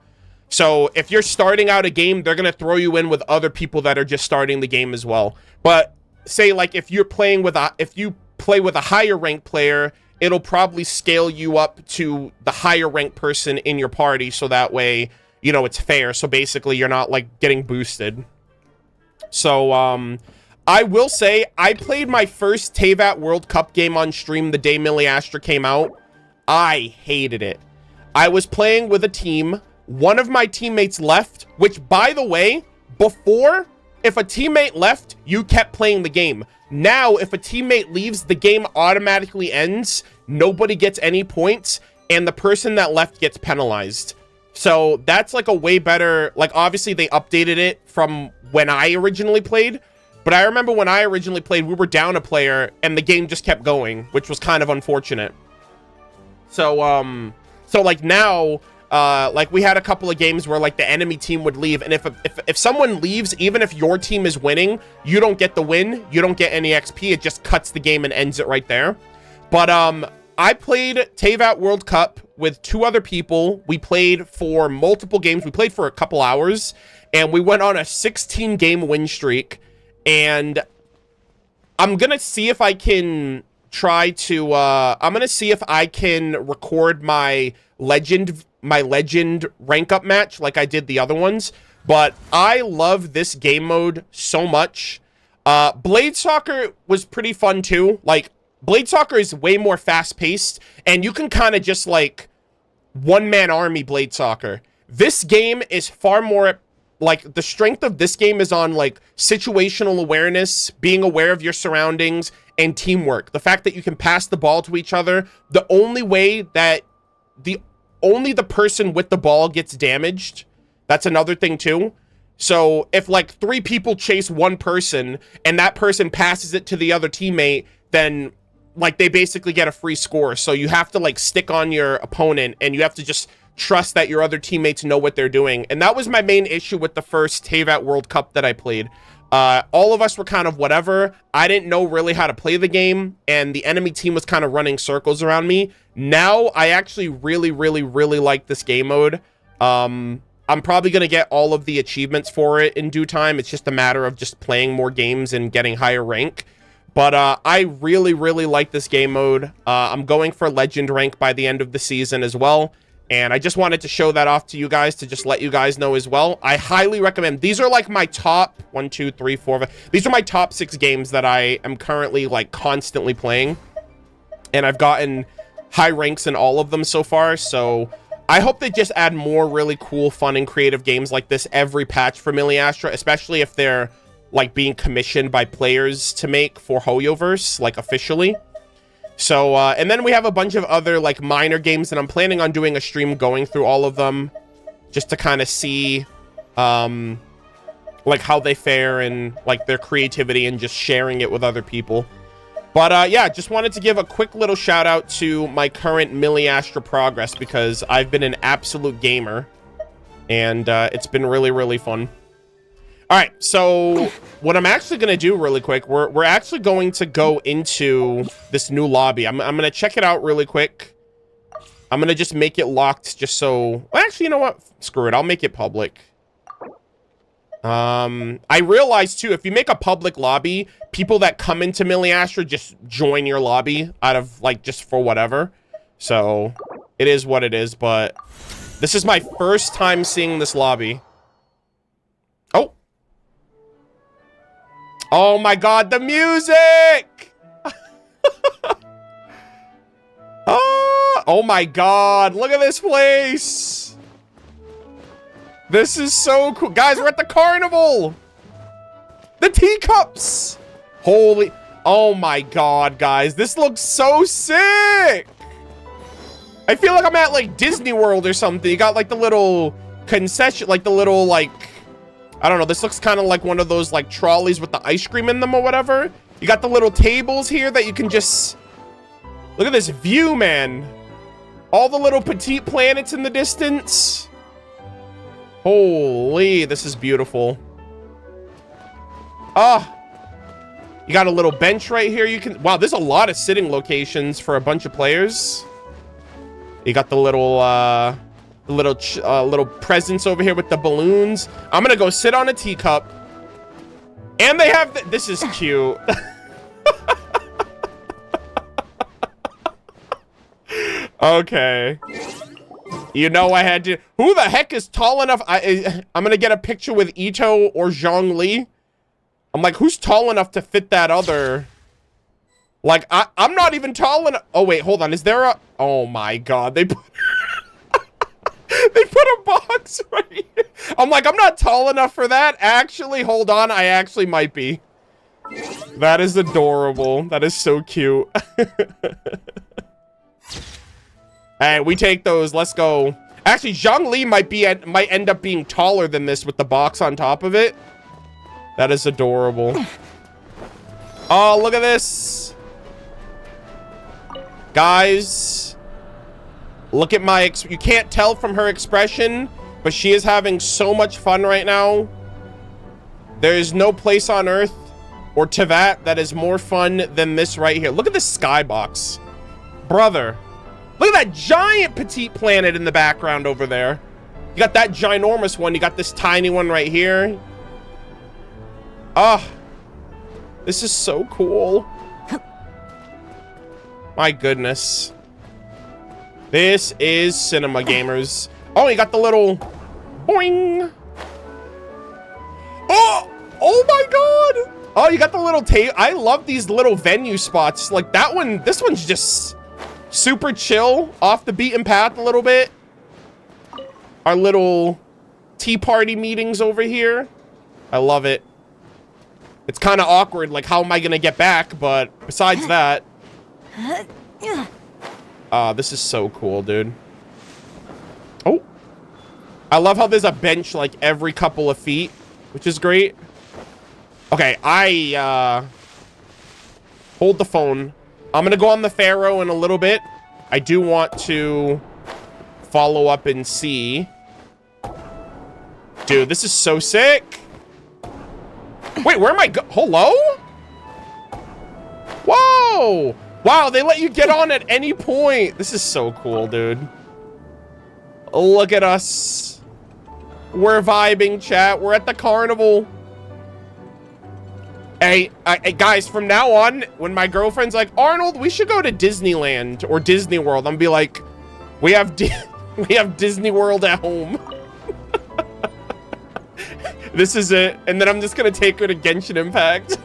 So if you're starting out a game, they're going to throw you in with other people that are just starting the game as well. But say like if you're playing with if you play with a higher ranked player, it'll probably scale you up to the higher ranked person in your party. So that way, you know, it's fair. So basically you're not like getting boosted. So, I will say I played my first Teyvat World Cup game on stream the day Miliastra came out. I hated it. I was playing with a team. One of my teammates left, which, by the way, before, if a teammate left, you kept playing the game. Now, if a teammate leaves, the game automatically ends. Nobody gets any points, and the person that left gets penalized. So that's like a way better, like obviously they updated it from when I originally played. But I remember when I originally played, we were down a player, and the game just kept going, which was kind of unfortunate. So, so like now, like we had a couple of games where like the enemy team would leave, and if someone leaves, even if your team is winning, you don't get the win, you don't get any XP, it just cuts the game and ends it right there. But I played Teyvat World Cup with 2 other people. We played for multiple games. We played for a couple hours, and we went on a 16-game win streak. And I'm gonna see if I can try to I'm gonna see if I can record my legend rank up match like I did the other ones. But I love this game mode so much. Blade Soccer was pretty fun too. Like Blade Soccer is way more fast-paced, and you can kind of just like one-man army Blade Soccer. This game is far more, like, the strength of this game is on like situational awareness, being aware of your surroundings, and teamwork. The fact that you can pass the ball to each other. The only way that only the person with the ball gets damaged. That's another thing too. So if like 3 people chase one person and that person passes it to the other teammate, then like they basically get a free score. So you have to like stick on your opponent, and you have to just trust that your other teammates know what they're doing. And that was my main issue with the first Teyvat World Cup that I played. All of us were kind of whatever. I didn't know really how to play the game, and the enemy team was kind of running circles around me. Now I actually really like this game mode. I'm probably going to get all of the achievements for it in due time. It's just a matter of just playing more games and getting higher rank. But I really like this game mode. I'm going for legend rank by the end of the season as well. And I just wanted to show that off to you guys to just let you guys know as well. I highly recommend. These are like my top 1, 2, 3, 4, 5. These are my top 6 games that I am currently like constantly playing. And I've gotten high ranks in all of them so far. So I hope they just add more really cool, fun, and creative games like this every patch for Miliastra, especially if they're like being commissioned by players to make for Hoyoverse, like officially. So, and then we have a bunch of other like minor games that I'm planning on doing a stream going through all of them just to kind of see like how they fare and like their creativity and just sharing it with other people. But yeah, just wanted to give a quick little shout out to my current Miliastra progress because I've been an absolute gamer and it's been really fun. All right, so what I'm actually going to do really quick, we're actually going to go into this new lobby. I'm going to check it out really quick. I'm going to just make it locked just so... Well, actually, you know what? Screw it. I'll make it public. I realized, too, if you make a public lobby, people that come into Miliastra just join your lobby out of, like, just for whatever. So, it is what it is, but this is my first time seeing this lobby. Oh. Oh my god, the music! Oh my God, look at this place. This is so cool. Guys, we're at the carnival. The teacups. Holy, oh my God, guys. This looks so sick. I feel like I'm at like Disney World or something. You got like the little concession, like the little like, I don't know. This looks kind of like one of those like trolleys with the ice cream in them or whatever. You got the little tables here that you can just, look at this view, man. All the little petite planets in the distance. Holy, this is beautiful. Ah. You got a little bench right here. You can, wow, there's a lot of sitting locations for a bunch of players. You got the little, little presents over here with the balloons. I'm gonna go sit on a teacup. And they have, this is cute. Okay. You know I had to, who the heck is tall enough? I'm gonna get a picture with Ito or Zhongli. I'm like, who's tall enough to fit that other? Like, I'm not even tall enough. Oh, wait, hold on. Is there a... Oh, my God. They put... they put a box right here. I'm like, I'm not tall enough for that. Actually, hold on. I actually might be. That is adorable. That is so cute. Hey, we take those. Let's go. Actually, Zhongli might end up being taller than this with the box on top of it. That is adorable. Oh, look at this. Guys, look at my, you can't tell from her expression, but she is having so much fun right now. There is no place on Earth or Tevat that is more fun than this right here. Look at this skybox. Brother, look at that giant petite planet in the background over there. You got that ginormous one. You got this tiny one right here. Ah, this is so cool. My goodness. This is cinema, gamers. Oh, you got the little boing. Oh, oh my God. Oh, you got the little tape. I love these little venue spots. Like that one, this one's just super chill, off the beaten path a little bit. Our little tea party meetings over here. I love it. It's kind of awkward, like how am I gonna get back? But besides that, this is so cool, dude. Oh, I love how there's a bench like every couple of feet, which is great. Okay, hold the phone. I'm gonna go on the Pharaoh in a little bit. I do want to follow up and see. Dude, this is so sick. Wait, where am I hello? Whoa! Wow, they let you get on at any point. This is so cool, dude. Look at us. We're vibing, chat. We're at the carnival. Hey, guys, from now on, when my girlfriend's like, Arnold, we should go to Disneyland or Disney World, I'm gonna be like, we have Disney World at home. This is it. And then I'm just gonna take her to Genshin Impact.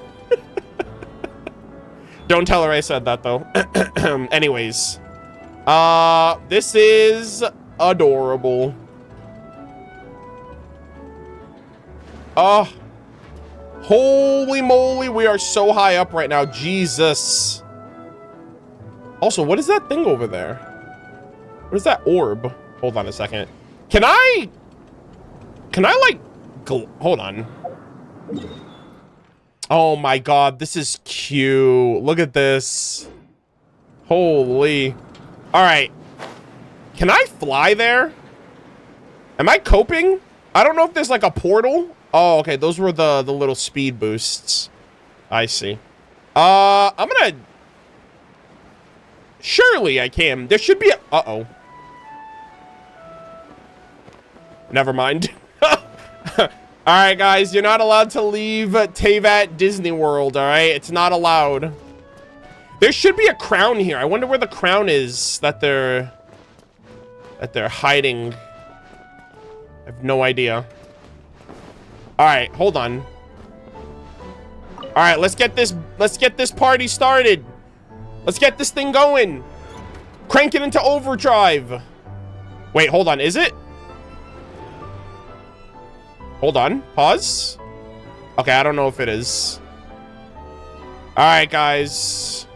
Don't tell her I said that, though. Anyways. This is adorable. Oh. Holy moly, we are so high up right now. Jesus. Also, what is that thing over there? What is that orb? Hold on a second. Can I like... Hold on. Oh my God, this is cute. Look at this. Holy. All right. Can I fly there? Am I coping? I don't know if there's like a portal. Oh, okay. Those were the little speed boosts. I see. I'm gonna... Surely I can. There should be a... Uh-oh. Never mind. All right, guys, you're not allowed to leave Tevat Disney World, all right? It's not allowed. There should be a crown here. I wonder where the crown is that they're hiding. I have no idea. All right, hold on. All right, let's get this party started. Let's get this thing going. Crank it into overdrive. Wait, hold on. Is it? Hold on. Pause. Okay, I don't know if it is. All right, guys.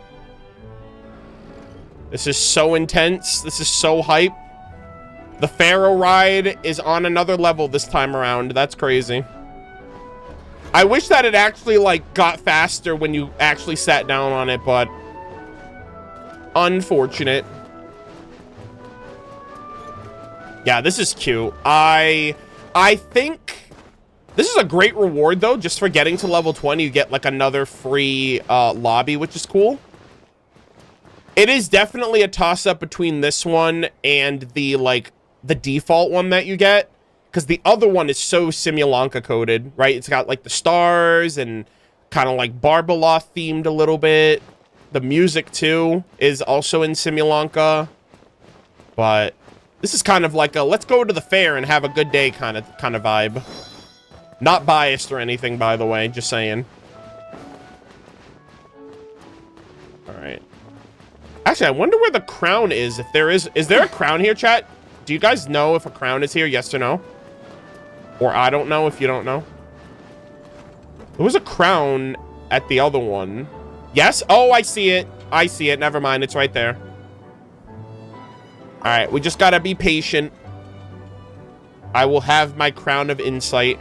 This is so intense. This is so hype. The Pharaoh ride is on another level this time around. That's crazy. I wish that it actually, like, got faster when you actually sat down on it, but unfortunate. Yeah, this is cute. I think this is a great reward, though, just for getting to level 20. You get, like, another free lobby, which is cool. It is definitely a toss-up between this one and the, like, the default one that you get, because the other one is so Simulanka coded, right? It's got like the stars and kind of like Barbaloth themed a little bit. The music too is also in Simulanka, but this is kind of like a let's go to the fair and have a good day kind of vibe. Not biased or anything, by the way, just saying. All right. Actually, I wonder where the crown is. If there is there a crown here, chat? Do you guys know if a crown is here? Yes or no? Or I don't know if you don't know. There was a crown at the other one. Yes? Oh, I see it. I see it. Never mind. It's right there. All right. We just got to be patient. I will have my crown of insight.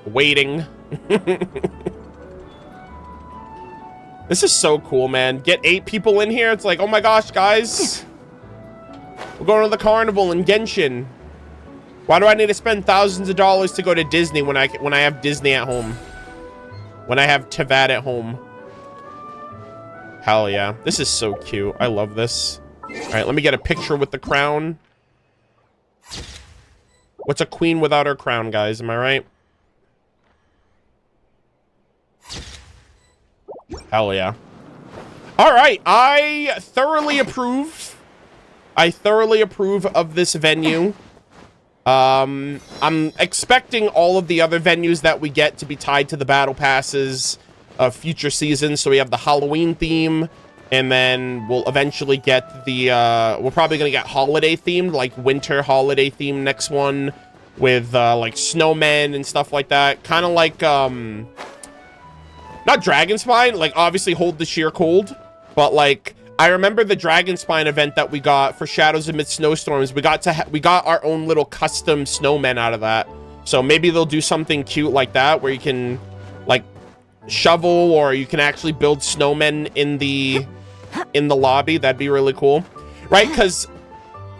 Waiting. This is so cool, man. Get 8 people in here. It's like, oh my gosh, guys. We're going to the carnival in Genshin. Why do I need to spend thousands of dollars to go to Disney when I have Disney at home? When I have Tevat at home? Hell yeah. This is so cute. I love this. All right, let me get a picture with the crown. What's a queen without her crown, guys? Am I right? Hell yeah. All right, I thoroughly approve of this venue. I'm expecting all of the other venues that we get to be tied to the battle passes of future seasons. So we have the Halloween theme, and then we'll eventually get the we're probably gonna get holiday themed, like winter holiday theme next one, with like snowmen and stuff like that. Kind of like not Dragon Spine, like obviously Hold the Sheer Cold, but like I remember the Dragon Spine event that we got for Shadows Amid Snowstorms. We got our own little custom snowmen out of that. So maybe they'll do something cute like that where you can like shovel, or you can actually build snowmen in the lobby. That'd be really cool, right? Because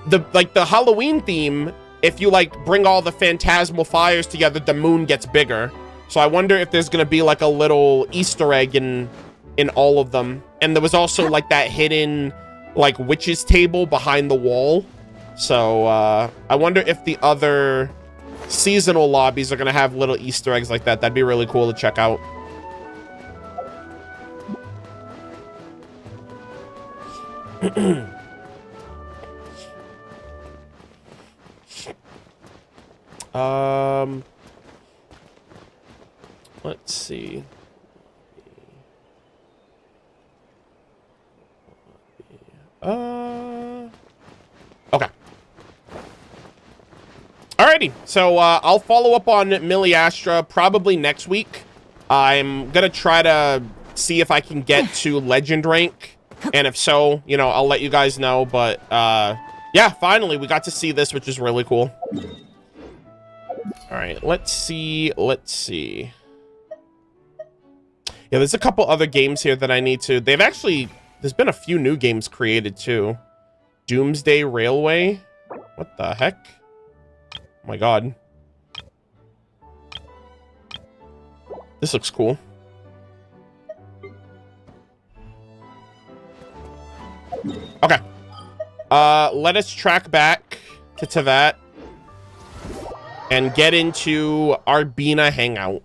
the Halloween theme, if you like bring all the phantasmal fires together, the moon gets bigger. So I wonder if there's gonna be like a little Easter egg in all of them. And there was also like that hidden like witch's table behind the wall. So I wonder if the other seasonal lobbies are gonna have little Easter eggs like that. That'd be really cool to check out. Let's see. Okay. Alrighty, so I'll follow up on Miliastra probably next week. I'm gonna try to see if I can get to legend rank, and if so, you know, I'll let you guys know. But yeah, finally we got to see this, which is really cool. All right, let's see. Yeah, there's a couple other games here that I need to... There's been a few new games created, too. Doomsday Railway? What the heck? Oh, my God. This looks cool. Okay. Let us track back to Tevat and get into our Bina hangout.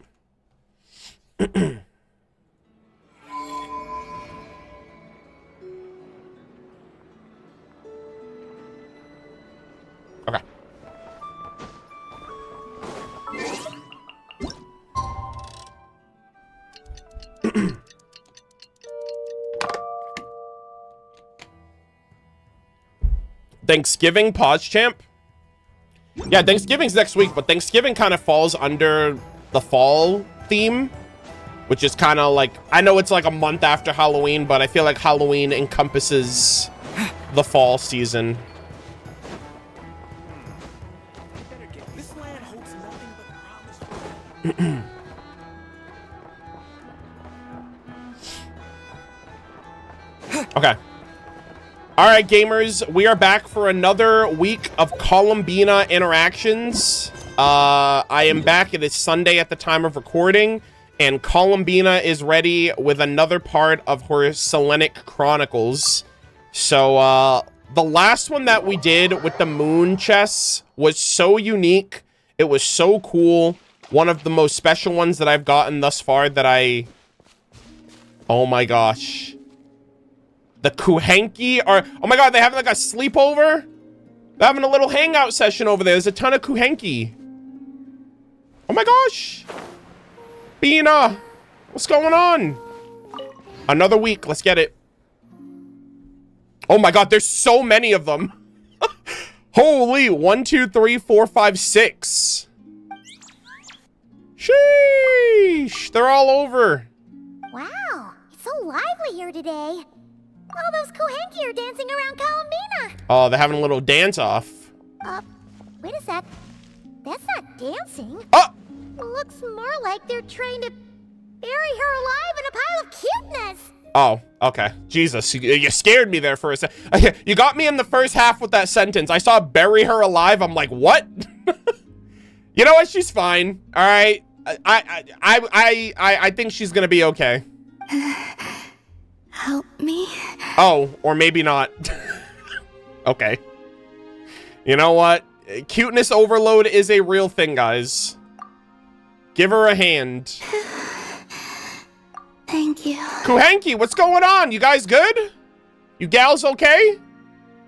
Okay. Thanksgiving, pause champ. Yeah, Thanksgiving's next week, but Thanksgiving kind of falls under the fall theme, which is kind of like, I know it's like a month after Halloween, but I feel like Halloween encompasses the fall season. This land holds nothing but promise. Okay. All right, gamers, we are back for another week of Colombina interactions. I am back. It is Sunday at the time of recording, and Colombina is ready with another part of her Selenic Chronicles. So, the last one that we did with the moon chests was so unique. It was so cool. One of the most special ones that I've gotten thus far that I... Oh my gosh. The Kuhenki are... Oh my god, they having like a sleepover? They're having a little hangout session over there. There's a ton of Kuhenki. Oh my gosh. Bina, what's going on? Another week. Let's get it. Oh my god, there's so many of them. Holy, 1, 2, 3, 4, 5, 6. Sheesh, they're all over. Wow, it's so lively here today. All those Kuhenki are dancing around Colombina. Oh, they're having a little dance off. Wait a sec. That's not dancing. Oh! Looks more like they're trying to bury her alive in a pile of cuteness. Oh, okay. Jesus, you scared me there for a second. You got me in the first half with that sentence. I saw bury her alive. I'm like, what? You know what? She's fine. All right. I think she's gonna be okay. Help me. Oh, or maybe not. Okay. You know what? Cuteness overload is a real thing, guys. Give her a hand. Thank you. Kuhenki, what's going on? You guys good? You gals okay?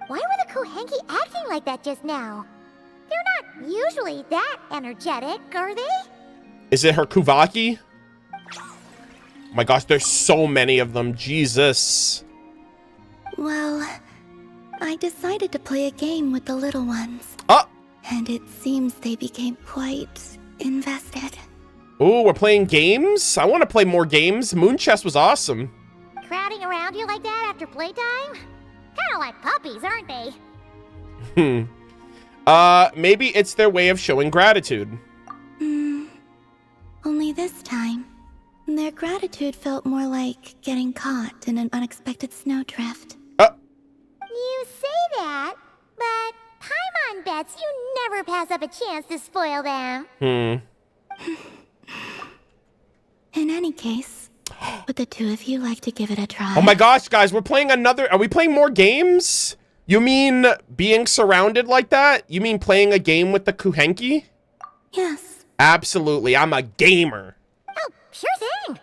Why were the Kuhenki acting like that just now? They're not usually that energetic, are they? Is it her Kuvaki? Oh my gosh, there's so many of them. Jesus. Well, I decided to play a game with the little ones. Oh! And it seems they became quite invested. Ooh, we're playing games? I want to play more games. Moon Chess was awesome. Crowding around you like that after playtime? Kinda like puppies, aren't they? Maybe it's their way of showing gratitude. Only this time, their gratitude felt more like getting caught in an unexpected snowdrift. You say that, but Paimon bets you never pass up a chance to spoil them. In any case, would the two of you like to give it a try? Oh my gosh, guys, we're playing another... Are we playing more games? You mean being surrounded like that? You mean playing a game with the Kuhenki? Yes. Absolutely, I'm a gamer. Oh, sure thing.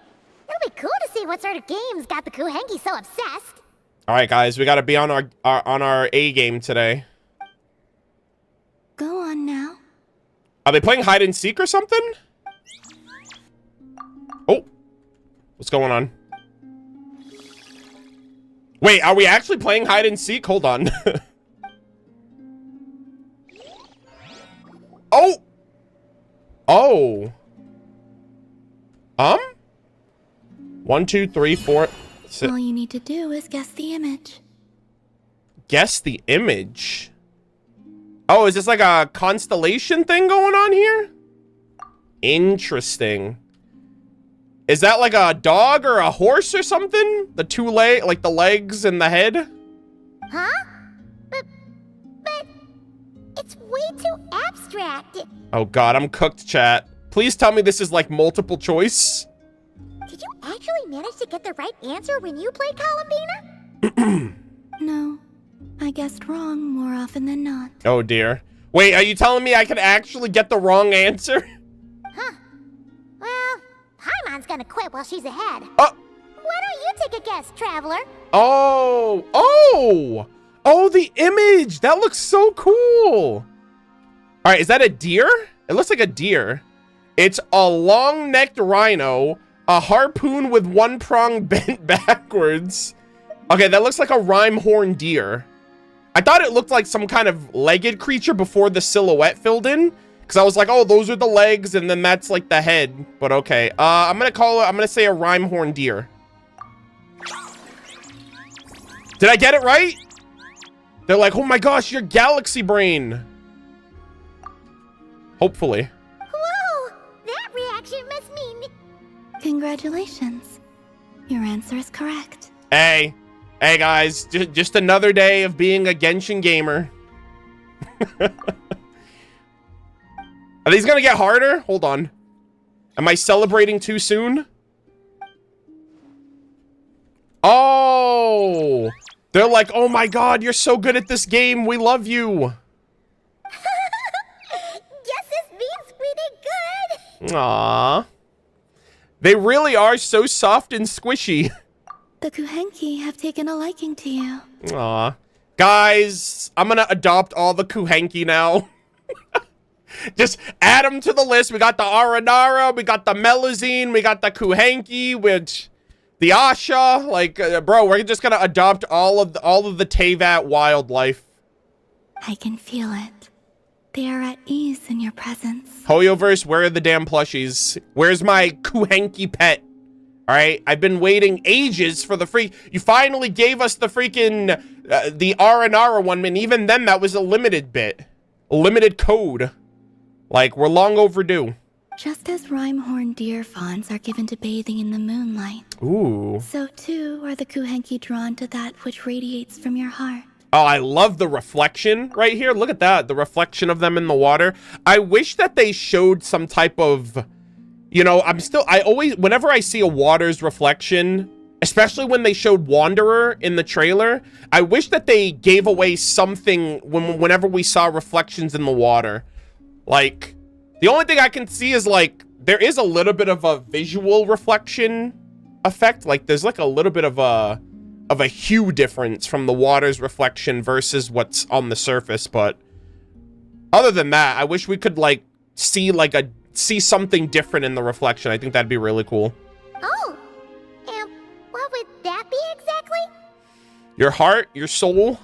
It'll be cool to see what sort of games got the Kuhenki so obsessed. All right, guys, we got to be on our A game today. Go on now. Are they playing hide and seek or something? Oh, what's going on? Wait, are we actually playing hide and seek? Hold on. Oh. Oh. 1, 2, 3, 4. All you need to do is guess the image. Guess the image. Oh, is this like a constellation thing going on here? Interesting. Is that like a dog or a horse or something? The two leg, like the legs and the head? Huh? But it's way too abstract. Oh god, I'm cooked, chat. Please tell me this is like multiple choice. Did you actually manage to get the right answer when you played Colombina? No, I guessed wrong more often than not. Oh dear. Wait, are you telling me I could actually get the wrong answer? Huh. Well, Paimon's gonna quit while she's ahead. Oh. Why don't you take a guess, traveler? Oh. Oh. Oh, the image. That looks so cool. All right, is that a deer? It looks like a deer. It's a long-necked rhino, a harpoon with one prong bent backwards. Okay, that looks like a rhyme horn deer. I thought it looked like some kind of legged creature before the silhouette filled in. Because I was like, oh, those are the legs, and then that's like the head. But okay. I'm gonna say a rhyme-horn deer. Did I get it right? They're like, oh my gosh, you're galaxy brain. Hopefully. Whoa! That reaction must mean... Congratulations. Your answer is correct. Hey. Hey, guys. Just another day of being a Genshin gamer. Are these gonna get harder? Hold on. Am I celebrating too soon? Oh! They're like, oh my god, you're so good at this game. We love you. Guess this means we did good. Aww. They really are so soft and squishy. The Kuhenki have taken a liking to you. Aw. Guys, I'm gonna adopt all the Kuhenki now. Just add them to the list. We got the Aranara, we got the Melazine, we got the Kuhenki, which... The Asha, like, bro, we're just gonna adopt all of the Teyvat wildlife. I can feel it. They are at ease in your presence. Hoyoverse, where are the damn plushies? Where's my Kuhenki pet? All right, I've been waiting ages for the you finally gave us the freaking, the Aranara one, and even then that was a limited bit. A limited code. Like, we're long overdue. Just as rhyme-horn deer fawns are given to bathing in the moonlight, ooh, so too are the Kuhenki drawn to that which radiates from your heart. Oh, I love the reflection right here. Look at that, the reflection of them in the water. I wish that they showed some type of, you know, whenever I see a water's reflection, especially when they showed Wanderer in the trailer, I wish that they gave away something whenever we saw reflections in the water. Like, the only thing I can see is, like, there is a little bit of a visual reflection effect. Like, there's, like, a little bit of a hue difference from the water's reflection versus what's on the surface. But other than that, I wish we could, like, see something different in the reflection. I think that'd be really cool. Oh, and what would that be exactly? Your heart, your soul.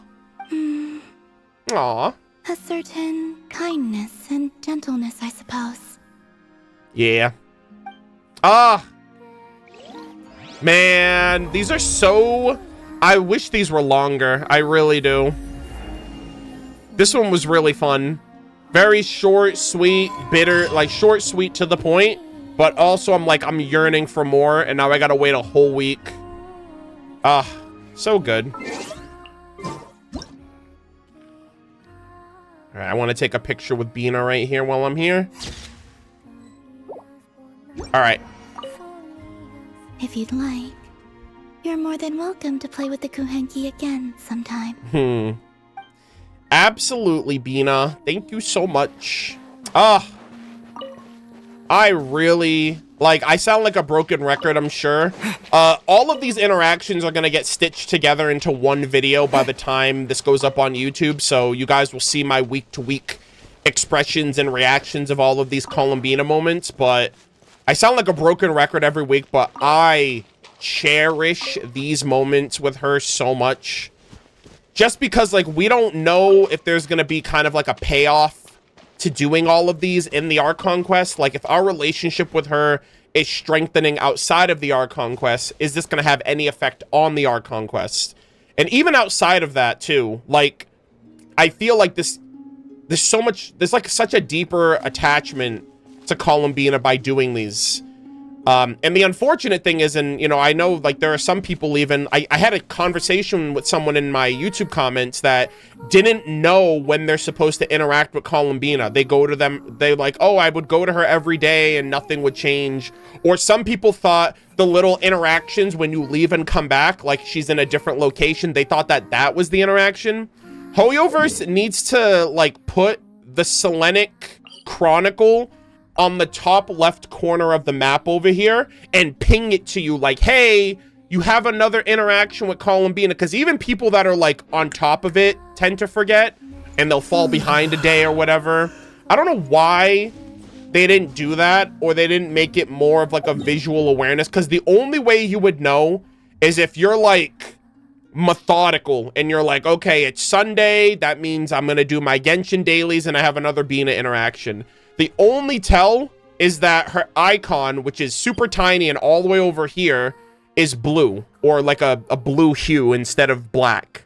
Aw. A certain kindness and gentleness, I suppose. Yeah. Ah. Man, these are so... I wish these were longer. I really do. This one was really fun. Very short, sweet, bitter, like short, sweet, to the point. But also I'm yearning for more, and now I gotta wait a whole week. Ah, so good. All right, I want to take a picture with Bina right here while I'm here. All right. If you'd like, you're more than welcome to play with the Kuhenki again sometime. Absolutely, Bina. Thank you so much. Ah. I really... Like, I sound like a broken record, I'm sure. All of these interactions are going to get stitched together into one video by the time this goes up on YouTube, so you guys will see my week-to-week expressions and reactions of all of these Colombina moments, but I sound like a broken record every week, but I cherish these moments with her so much. Just because, like, we don't know if there's going to be kind of like a payoff to doing all of these in the Archon quest. Like, if our relationship with her is strengthening outside of the Archon quest, is this going to have any effect on the Archon quest? And even outside of that too, like, I feel like there's like such a deeper attachment to Colombina by doing these. And the unfortunate thing is, and you know, I know like there are some people even, I had a conversation with someone in my YouTube comments that didn't know when they're supposed to interact with Colombina. They go to them, they like, oh, I would go to her every day and nothing would change. Or some people thought the little interactions when you leave and come back, like she's in a different location, they thought that that was the interaction. Hoyoverse needs to like put the Selenic Chronicle on the top left corner of the map over here and ping it to you like, hey, you have another interaction with Colombina, because even people that are like on top of it tend to forget and they'll fall behind a day or whatever. I don't know why they didn't do that, or they didn't make it more of like a visual awareness, because the only way you would know is if you're like methodical, and you're like, okay, it's Sunday, that means I'm gonna do my Genshin dailies, and I have another Bina interaction. The only tell is that her icon, which is super tiny and all the way over here, is blue, or like a blue hue instead of black.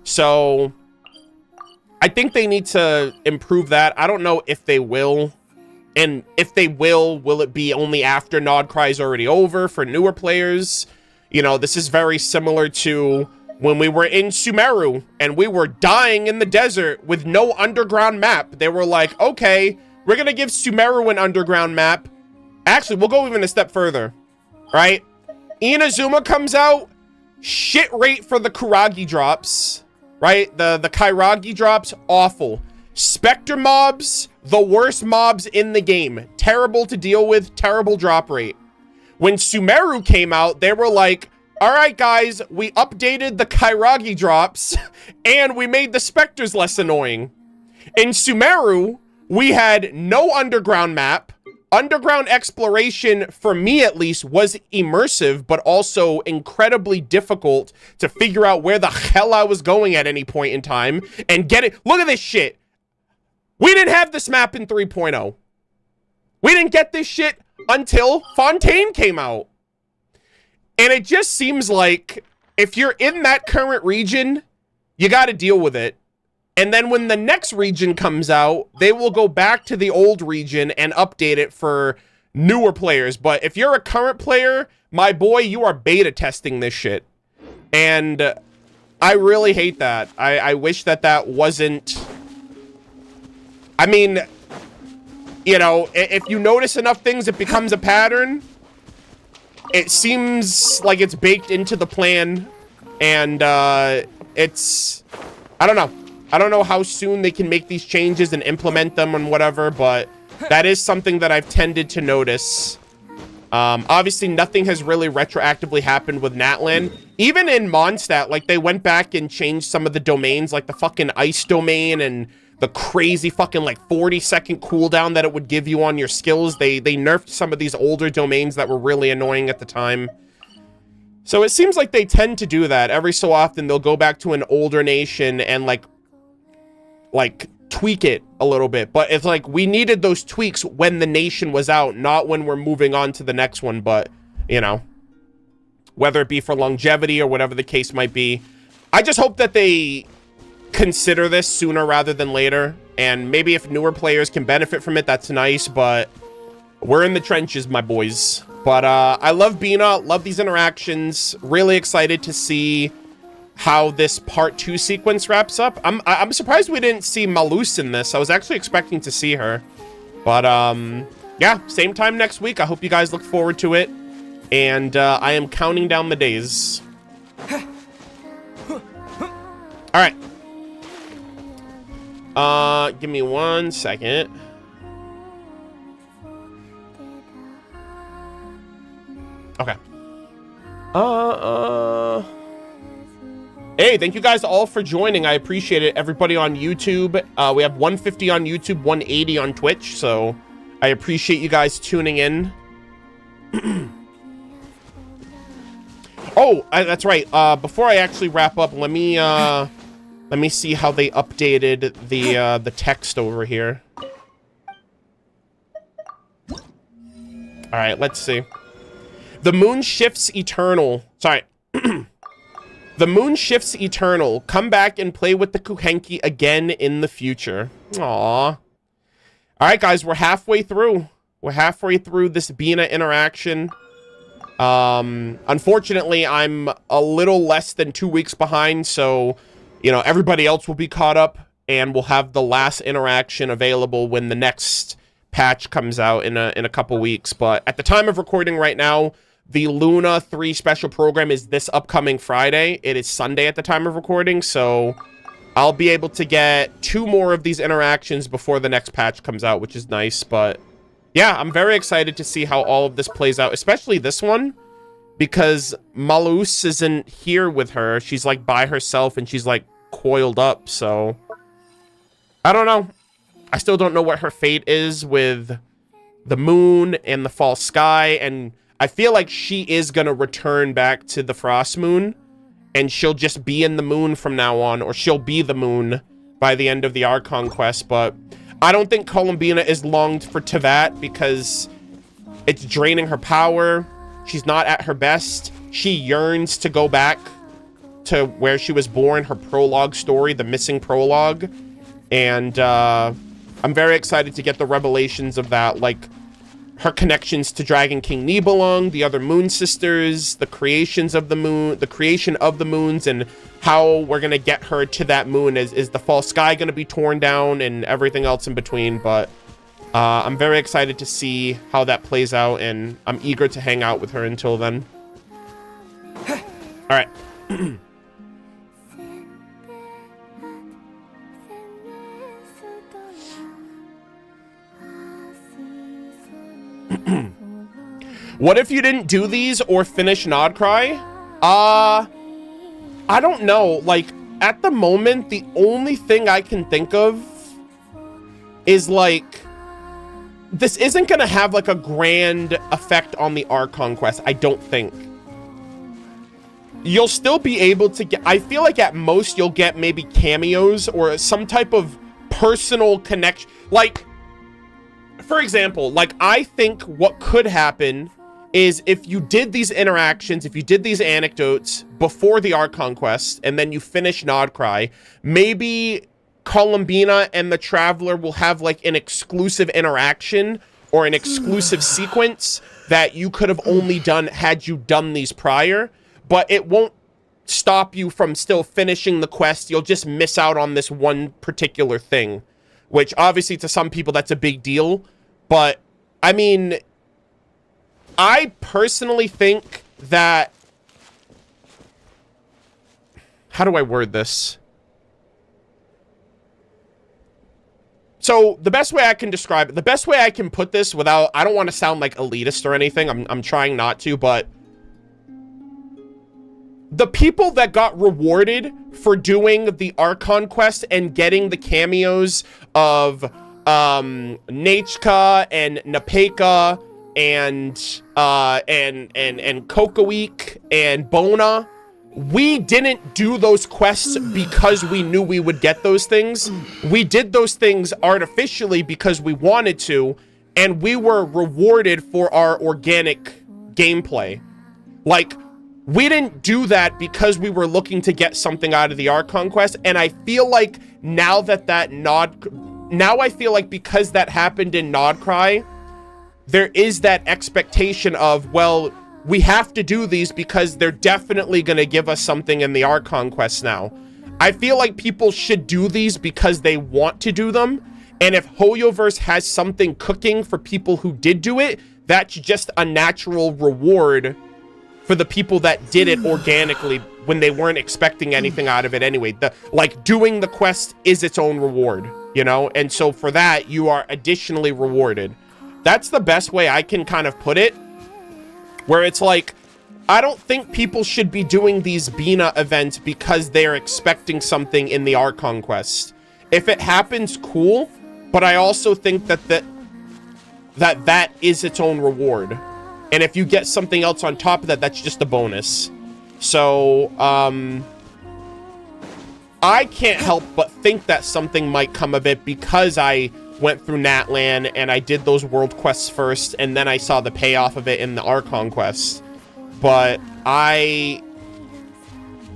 So I think they need to improve that. I don't know if they will. And if they will it be only after Nod Cry is already over for newer players? You know, this is very similar to when we were in Sumeru and we were dying in the desert with no underground map. They were like, okay, we're going to give Sumeru an underground map. Actually, we'll go even a step further, right? Inazuma comes out, shit rate for the Kuragi drops, right? The Kairagi drops, awful. Spectre mobs, the worst mobs in the game. Terrible to deal with, terrible drop rate. When Sumeru came out, they were like, all right, guys, we updated the Kairagi drops, and we made the Spectres less annoying. In Sumeru, we had no underground map. Underground exploration, for me at least, was immersive, but also incredibly difficult to figure out where the hell I was going at any point in time and get it. Look at this shit. We didn't have this map in 3.0. We didn't get this shit until Fontaine came out. And it just seems like if you're in that current region, you got to deal with it. And then when the next region comes out, they will go back to the old region and update it for newer players. But if you're a current player, my boy, you are beta testing this shit. And I really hate that. I wish that that wasn't... I mean, you know, if you notice enough things, it becomes a pattern. It seems like it's baked into the plan. And it's... I don't know. I don't know how soon they can make these changes and implement them and whatever, but that is something that I've tended to notice. Obviously, nothing has really retroactively happened with Natlan. Even in Mondstadt, like, they went back and changed some of the domains, like the fucking ice domain and the crazy fucking, like, 40-second cooldown that it would give you on your skills. They nerfed some of these older domains that were really annoying at the time. So it seems like they tend to do that. Every so often, they'll go back to an older nation and, like, tweak it a little bit. But it's like we needed those tweaks when the nation was out, not when we're moving on to the next one. But, you know, whether it be for longevity or whatever the case might be, I just hope that they consider this sooner rather than later. And maybe if newer players can benefit from it, that's nice. But we're in the trenches, my boys. But I love Bina, love these interactions. Really excited to see how this part 2 sequence wraps up. I'm surprised we didn't see Malus in this. I was actually expecting to see her. But yeah, same time next week. I hope you guys look forward to it. And I am counting down the days. Alright. Give me 1 second. Okay. Hey, thank you guys all for joining. I appreciate it. Everybody on YouTube. We have 150 on YouTube, 180 on Twitch. So I appreciate you guys tuning in. Oh, that's right. Before I actually wrap up, let me see how they updated the text over here. All right, let's see. The moon shifts eternal. Sorry. The moon shifts eternal. Come back and play with the Kuhenki again in the future. Aww. All right, guys, we're halfway through. We're halfway through this Bina interaction. Unfortunately, I'm a little less than 2 weeks behind, so, you know, everybody else will be caught up, and we'll have the last interaction available when the next patch comes out in a couple weeks. But at the time of recording right now, the Luna 3 special program is this upcoming Friday. It is Sunday at the time of recording, so I'll be able to get 2 more of these interactions before the next patch comes out, which is nice. But yeah, I'm very excited to see how all of this plays out, especially this one, because Malus isn't here with her. She's like by herself and she's like coiled up, so I don't know. I still don't know what her fate is with the moon and the false sky, and I feel like she is going to return back to the Frost Moon and she'll just be in the moon from now on, or she'll be the moon by the end of the Archon quest. But I don't think Colombina is longed for Teyvat because it's draining her power. She's not at her best. She yearns to go back to where she was born, her prologue story, the missing prologue. And I'm very excited to get the revelations of that, like her connections to Dragon King Nibelung, the other Moon Sisters, the creations of the moon, the creation of the moons, and how we're gonna get her to that moon. Is the false sky gonna be torn down and everything else in between? But I'm very excited to see how that plays out, and I'm eager to hang out with her until then. All right. What if you didn't do these or finish Nodcry? I don't know. Like, at the moment, the only thing I can think of is, like, this isn't gonna have, like, a grand effect on the Archon quest, I don't think. You'll still be able to get... I feel like at most you'll get maybe cameos or some type of personal connection. Like, for example, like, I think what could happen is if you did these interactions, if you did these anecdotes before the Archon quest, and then you finish Nodcry, maybe Colombina and the Traveler will have, like, an exclusive interaction or an exclusive sequence that you could have only done had you done these prior, but it won't stop you from still finishing the quest. You'll just miss out on this one particular thing, which obviously to some people that's a big deal. But, I mean, I personally think that... How do I word this? So, the best way I can describe it, the best way I can put this without... I don't want to sound like elitist or anything. I'm trying not to, but... The people that got rewarded for doing the Archon quest and getting the cameos of Nechka and Napeka and Kokoweek and Bona, we didn't do those quests because we knew we would get those things. We did those things artificially because we wanted to, and we were rewarded for our organic gameplay. Like, we didn't do that because we were looking to get something out of the Archon quest, and I feel like now that I feel like because that happened in Nodcry, there is that expectation of, well, we have to do these because they're definitely going to give us something in the Archon quest now. I feel like people should do these because they want to do them, and if Hoyoverse has something cooking for people who did do it, that's just a natural reward for the people that did it organically when they weren't expecting anything out of it anyway. Like, doing the quest is its own reward, you know? And so for that, you are additionally rewarded. That's the best way I can kind of put it, where it's like, I don't think people should be doing these Bina events because they're expecting something in the Archon quest. If it happens, cool, but I also think that is its own reward. And if you get something else on top of that, that's just a bonus. So, I can't help but think that something might come of it because I went through Natlan and I did those world quests first, and then I saw the payoff of it in the Archon quest. But I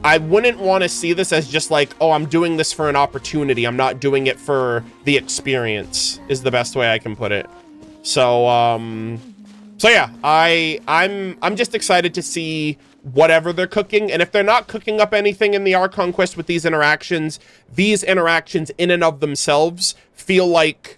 wouldn't want to see this as just like, oh, I'm doing this for an opportunity. I'm not doing it for the experience, is the best way I can put it. So, so yeah, I'm just excited to see whatever they're cooking. And if they're not cooking up anything in the Archon quest with these interactions in and of themselves feel like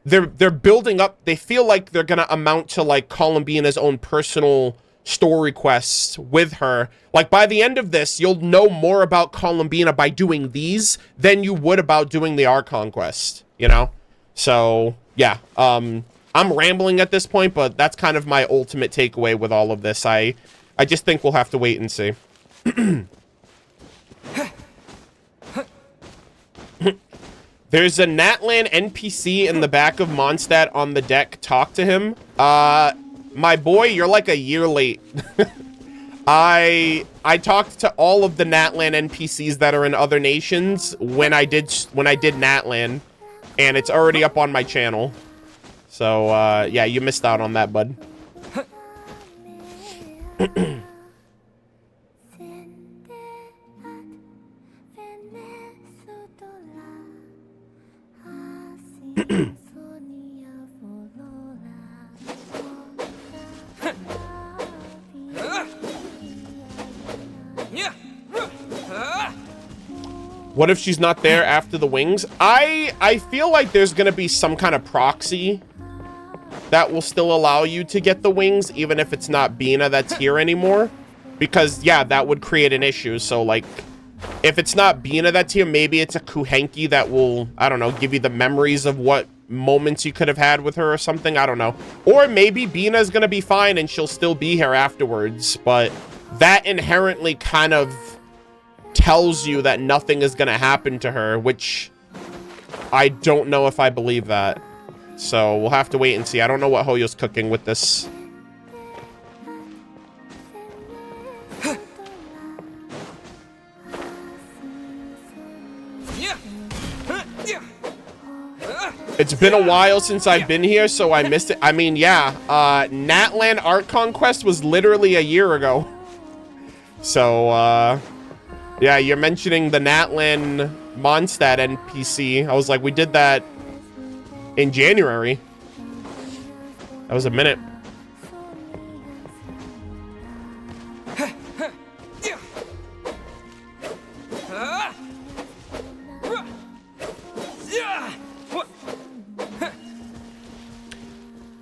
they're building up. They feel like they're going to amount to like Colombina's own personal story quests with her. Like, by the end of this, you'll know more about Colombina by doing these than you would about doing the Archon quest, you know? So, yeah, I'm rambling at this point, but that's kind of my ultimate takeaway with all of this. I just think we'll have to wait and see. There's a Natlan NPC in the back of Mondstadt on the deck. Talk to him. My boy, you're like a year late. I talked to all of the Natlan NPCs that are in other nations when I did Natlan, and it's already up on my channel. So yeah, you missed out on that, bud. What if she's not there after the wings? I feel like there's gonna be some kind of proxy that will still allow you to get the wings, even if it's not Bina that's here anymore. Because, yeah, that would create an issue. So, like, if it's not Bina that's here, maybe it's a Kuhenki that will, I don't know, give you the memories of what moments you could have had with her or something. I don't know. Or maybe Bina's gonna be fine and she'll still be here afterwards. But that inherently kind of tells you that nothing is gonna happen to her, which I don't know if I believe that. So we'll have to wait and see. I don't know what Hoyo's cooking with this. It's been a while since I've been here, so I missed it. I mean, yeah, Natlan Art Conquest was literally a year ago. So, yeah, you're mentioning the Natlan Mondstadt NPC. I was like, we did that in January. That was a minute.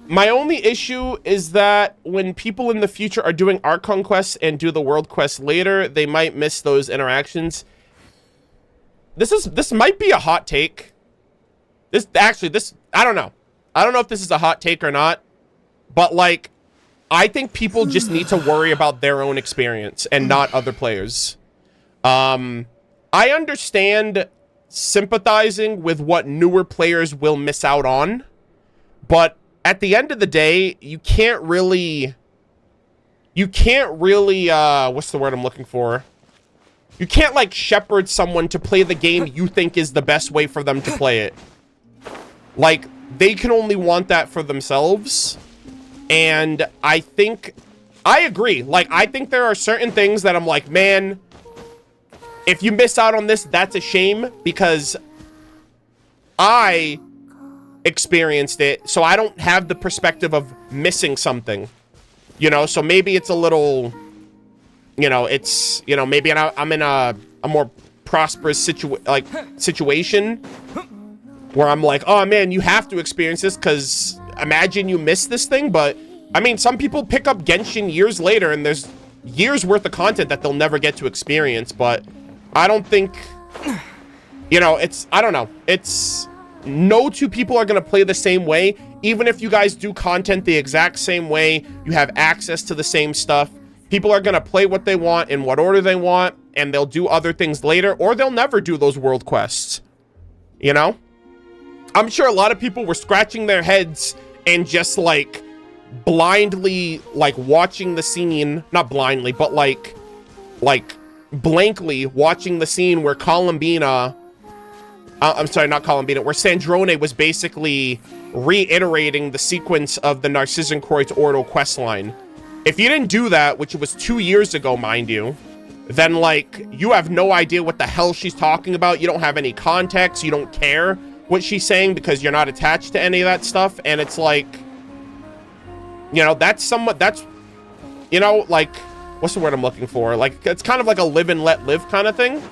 My only issue is that when people in the future are doing art conquests and do the world quest later, they might miss those interactions. This might be a hot take. I don't know. I don't know if this is a hot take or not, but like, I think people just need to worry about their own experience and not other players. I understand sympathizing with what newer players will miss out on, but at the end of the day, you can't really, what's the word I'm looking for? You can't, like, shepherd someone to play the game you think is the best way for them to play it. Like, they can only want that for themselves. And I agree. Like, I think there are certain things that I'm like, man, if you miss out on this, that's a shame, because I experienced it, so I don't have the perspective of missing something, you know. So maybe it's a little, you know, it's, you know, maybe I'm in a more prosperous situation where I'm like, oh man, you have to experience this, because imagine you miss this thing. But I mean, some people pick up Genshin years later and there's years worth of content that they'll never get to experience. But I don't think, you know, I don't know, no two people are going to play the same way. Even if you guys do content the exact same way, you have access to the same stuff, people are going to play what they want in what order they want, and they'll do other things later, or they'll never do those world quests, you know. I'm sure a lot of people were scratching their heads and just like blindly like watching the scene, not blindly, but like blankly watching the scene where Colombina, I'm sorry, not Colombina, where Sandrone was basically reiterating the sequence of the Narcissenkreuz Ordo questline. If you didn't do that, which was 2 years ago, mind you, then, like, you have no idea what the hell she's talking about. You don't have any context. You don't care what she's saying because you're not attached to any of that stuff. And it's like, you know, that's, you know, like, what's the word I'm looking for? Like, it's kind of like a live and let live kind of thing.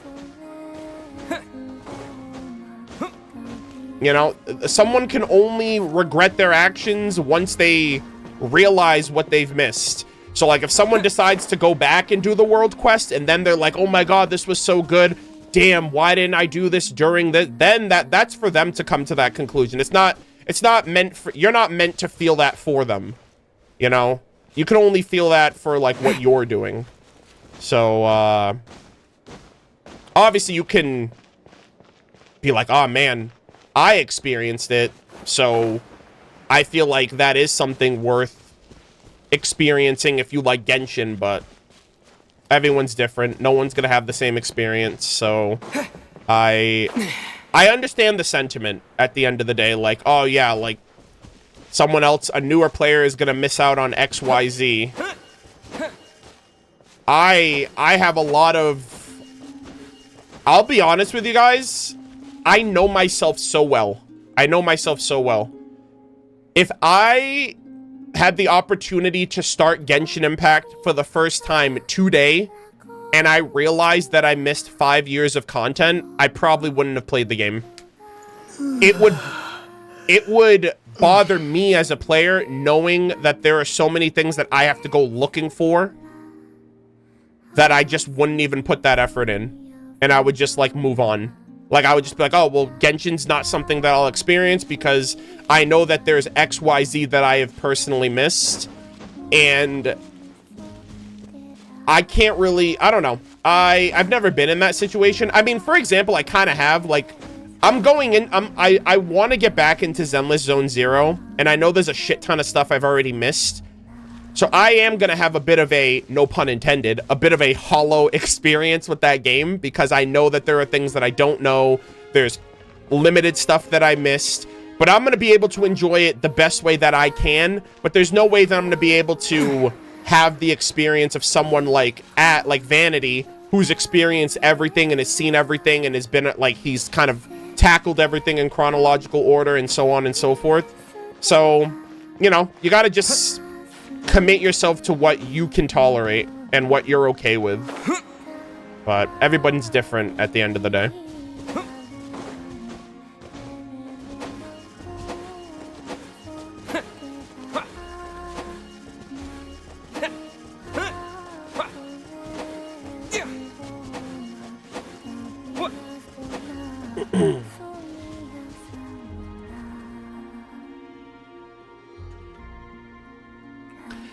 You know, someone can only regret their actions once they realize what they've missed. So, like, if someone decides to go back and do the world quest, and then they're like, oh my god, this was so good, damn, why didn't I do this during the, then that's for them to come to that conclusion. It's not meant for, you're not meant to feel that for them, you know? You can only feel that for, like, what you're doing. So, obviously you can be like, oh man, I experienced it, so I feel like that is something worth experiencing if you like Genshin, but Everyone's different. No one's gonna have the same experience. So I understand the sentiment at the end of the day. Like, oh yeah, like someone else, a newer player is gonna miss out on XYZ. I have a lot of, I'll be honest with you guys, I know myself so well. I know myself so well. If I had the opportunity to start Genshin Impact for the first time today, and I realized that I missed 5 years of content, I probably wouldn't have played the game. It would bother me as a player knowing that there are so many things that I have to go looking for that I just wouldn't even put that effort in. And I would just, like, move on. Like, I would just be like, oh, well, Genshin's not something that I'll experience because I know that there's XYZ that I have personally missed. And I can't really, I don't know. I've never been in that situation. I mean, for example, I kind of have, like, I'm going in, I want to get back into Zenless Zone Zero, and I know there's a shit ton of stuff I've already missed. So I am going to have a bit of a, no pun intended, a bit of a hollow experience with that game because I know that there are things that I don't know. There's limited stuff that I missed, but I'm going to be able to enjoy it the best way that I can. But there's no way that I'm going to be able to have the experience of someone like Vanity, who's experienced everything and has seen everything and has been like, he's kind of tackled everything in chronological order and so on and so forth. So, you know, you got to just commit yourself to what you can tolerate and what you're okay with. But everybody's different at the end of the day.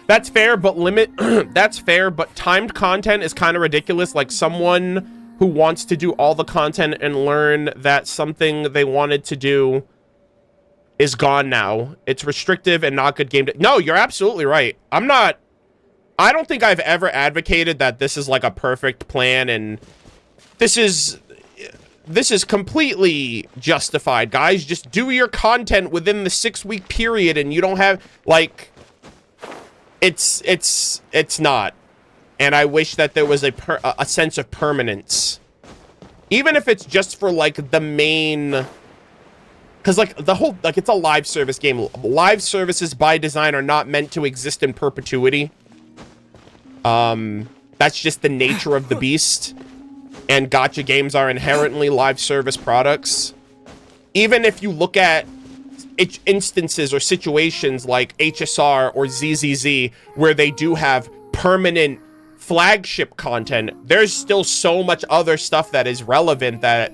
That's fair, but that's fair, but timed content is kind of ridiculous. Like someone who wants to do all the content and learn that something they wanted to do is gone now. It's restrictive and not good game. No, you're absolutely right. I don't think I've ever advocated that this is like a perfect plan and this is completely justified, guys. Just do your content within the 6-week period and you don't have, like, it's not. And I wish that there was a sense of permanence. Even if it's just for, like, the main... Because, like, the whole... Like, it's a live service game. Live services, by design, are not meant to exist in perpetuity. That's just the nature of the beast. And gacha games are inherently live service products. Even if you look at instances or situations like HSR or ZZZ, where they do have permanent flagship content, there's still so much other stuff that is relevant that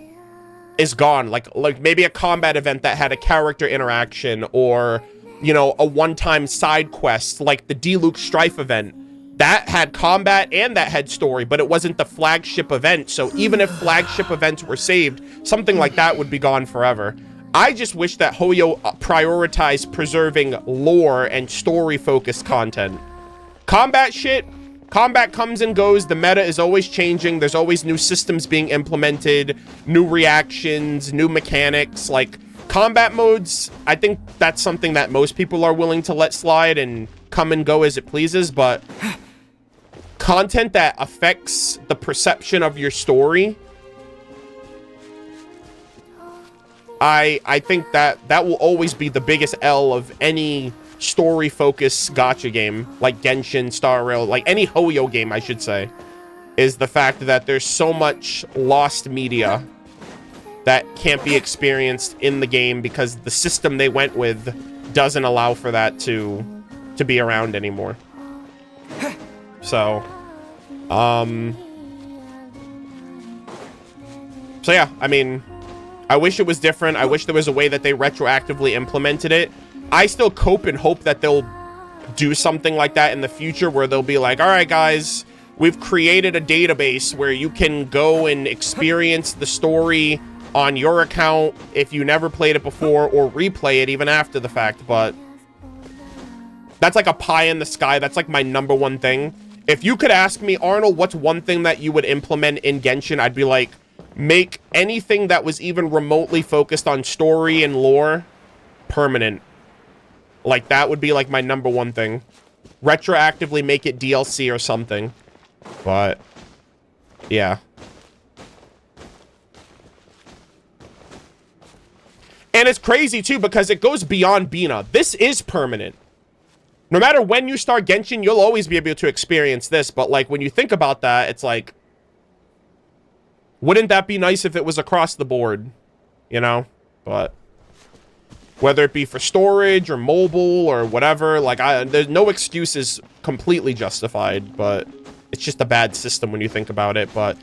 is gone. Like maybe a combat event that had a character interaction, or, you know, a one-time side quest like the D-Luke Strife event. That had combat and that had story, but it wasn't the flagship event. So even if flagship events were saved, something like that would be gone forever. I just wish that Hoyo prioritized preserving lore and story-focused content. Combat shit, combat comes and goes. The meta is always changing. There's always new systems being implemented, new reactions, new mechanics. Like, combat modes, I think that's something that most people are willing to let slide and come and go as it pleases, but content that affects the perception of your story, I think that will always be the biggest L of any story-focused gacha game, like Genshin, Star Rail, like any Hoyo game, I should say, is the fact that there's so much lost media that can't be experienced in the game because the system they went with doesn't allow for that to be around anymore. So, yeah, I mean, I wish it was different. I wish there was a way that they retroactively implemented it. I still cope and hope that they'll do something like that in the future where they'll be like, all right, guys, we've created a database where you can go and experience the story on your account if you never played it before, or replay it even after the fact. But that's like a pie in the sky. That's like my #1 thing. If you could ask me, Arnold, what's one thing that you would implement in Genshin, I'd be like, make anything that was even remotely focused on story and lore permanent. Like, that would be like my #1 thing. Retroactively make it DLC or something. But yeah. And it's crazy too because it goes beyond Bina. This is permanent. No matter when you start Genshin, you'll always be able to experience this. But like when you think about that, it's like, wouldn't that be nice if it was across the board? You know? But whether it be for storage or mobile or whatever, like there's no excuses completely justified, but it's just a bad system when you think about it. But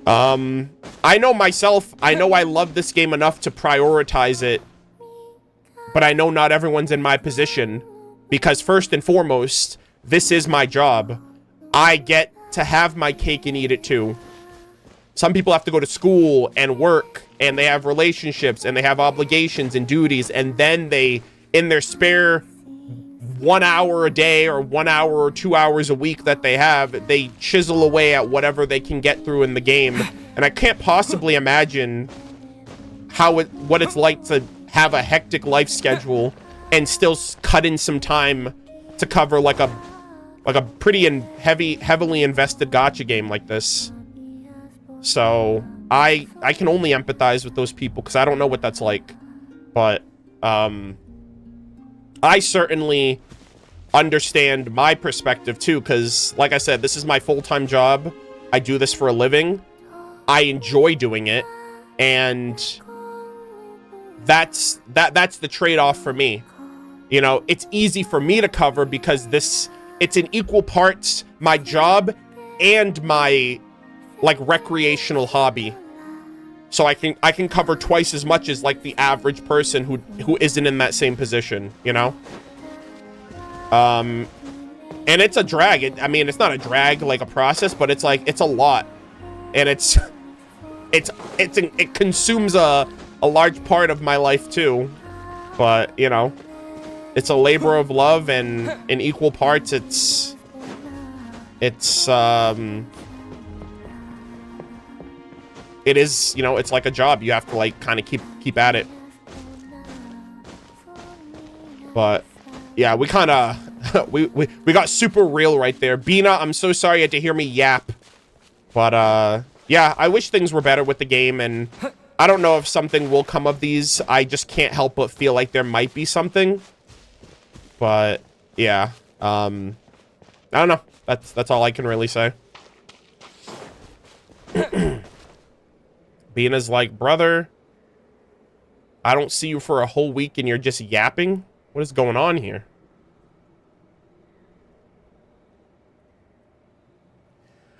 I know myself, I know I love this game enough to prioritize it, but I know not everyone's in my position because first and foremost, this is my job. I get to have my cake and eat it too. Some people have to go to school and work, and they have relationships, and they have obligations and duties, and then they, in their spare 1 hour a day or 1 hour or 2 hours a week that they have, they chisel away at whatever they can get through in the game. And I can't possibly imagine what it's like to have a hectic life schedule and still cut in some time to cover like a pretty and heavily invested gacha game like this. So I can only empathize with those people because I don't know what that's like. But I certainly understand my perspective too, because like I said, this is my full-time job. I do this for a living. I enjoy doing it, and that's the trade-off for me. You know, it's easy for me to cover because it's in equal parts my job and my like recreational hobby. So I can cover twice as much as like the average person who isn't in that same position, you know? And it's a drag. I mean, it's not a drag like a process, but it's like it's a lot. And it consumes a large part of my life too. But, you know, it's a labor of love, and in equal parts it's it is, you know, it's like a job. You have to like kind of keep at it. But yeah, we kind of we got super real right there. Bina, I'm so sorry you had to hear me yap. But yeah, I wish things were better with the game, and I don't know if something will come of these. I just can't help but feel like there might be something. But yeah, I don't know. That's all I can really say. Bina's like, brother, I don't see you for a whole week and you're just yapping. What is going on here?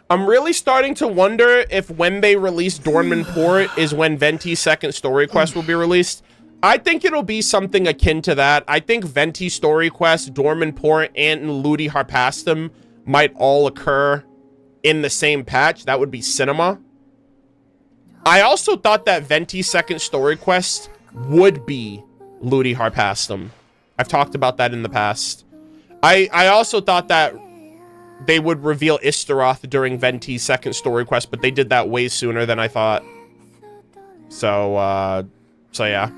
I'm really starting to wonder if when they release Dornman Port is when Venti's second story quest will be released. I think it'll be something akin to that. I think Venti's story quest, Dornman Port, and Ludi Harpastum might all occur in the same patch. That would be cinema. I also thought that Venti's second story quest would be Ludi Harpastum. I've talked about that in the past. I also thought that they would reveal Istaroth during Venti's second story quest, but they did that way sooner than I thought. So yeah.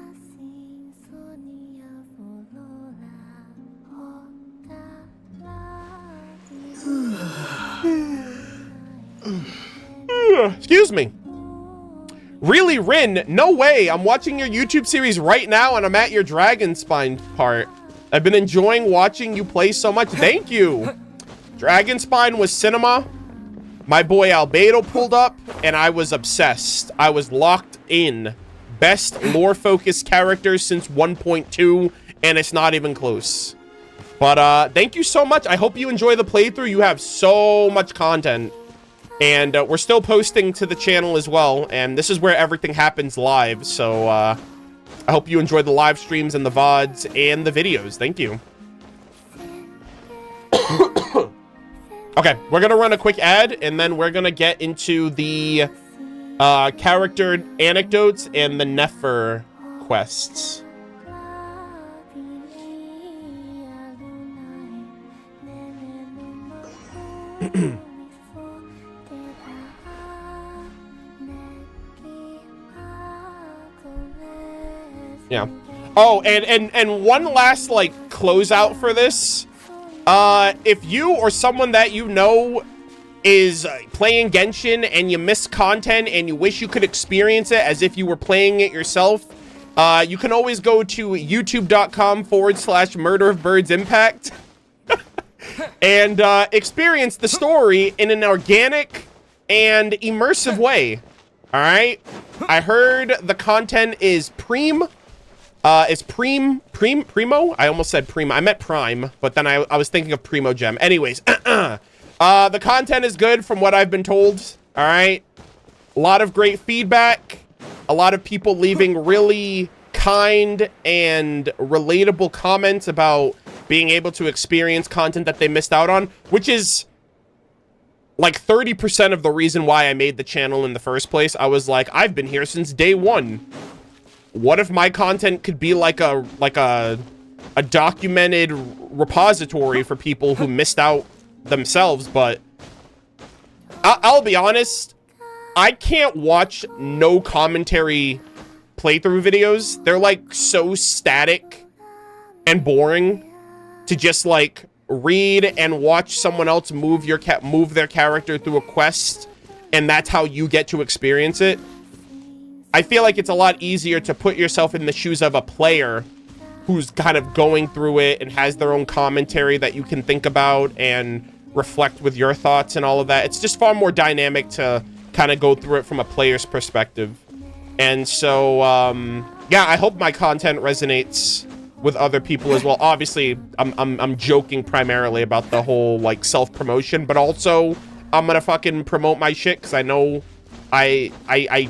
Excuse me. Really, Rin? No way. I'm watching your YouTube series right now, and I'm at your Dragon Spine part. I've been enjoying watching you play so much. Thank you. Dragon Spine was cinema. My boy Albedo pulled up, and I was obsessed. I was locked in. Best lore-focused characters since 1.2, and it's not even close. But thank you so much. I hope you enjoy the playthrough. You have so much content. And we're still posting to the channel as well, and this is where everything happens live, so I hope you enjoy the live streams and the VODs and the videos. Thank you. Okay, we're gonna run a quick ad, and then we're gonna get into the character anecdotes and the Nefer quests. Yeah. Oh, and one last like closeout for this. If you or someone that you know is playing Genshin and you miss content and you wish you could experience it as if you were playing it yourself, you can always go to youtube.com/MurderofBirds Impact and experience the story in an organic and immersive way. All right. I heard the content is primo. I almost said primo. I meant prime, but then I was thinking of primo gem. Anyways, the content is good from what I've been told. All right. A lot of great feedback. A lot of people leaving really kind and relatable comments about being able to experience content that they missed out on, which is like 30% of the reason why I made the channel in the first place. I was like, I've been here since day one. What if my content could be like a documented repository for people who missed out themselves? But I'll be honest, I can't watch no commentary playthrough videos. They're like so static and boring to just like read and watch someone else move their character through a quest, and that's how you get to experience it. I feel like it's a lot easier to put yourself in the shoes of a player who's kind of going through it and has their own commentary that you can think about and reflect with your thoughts and all of that. It's just far more dynamic to kind of go through it from a player's perspective. And so, yeah, I hope my content resonates with other people as well. Obviously, I'm joking primarily about the whole like self-promotion, but also I'm gonna fucking promote my shit because I know I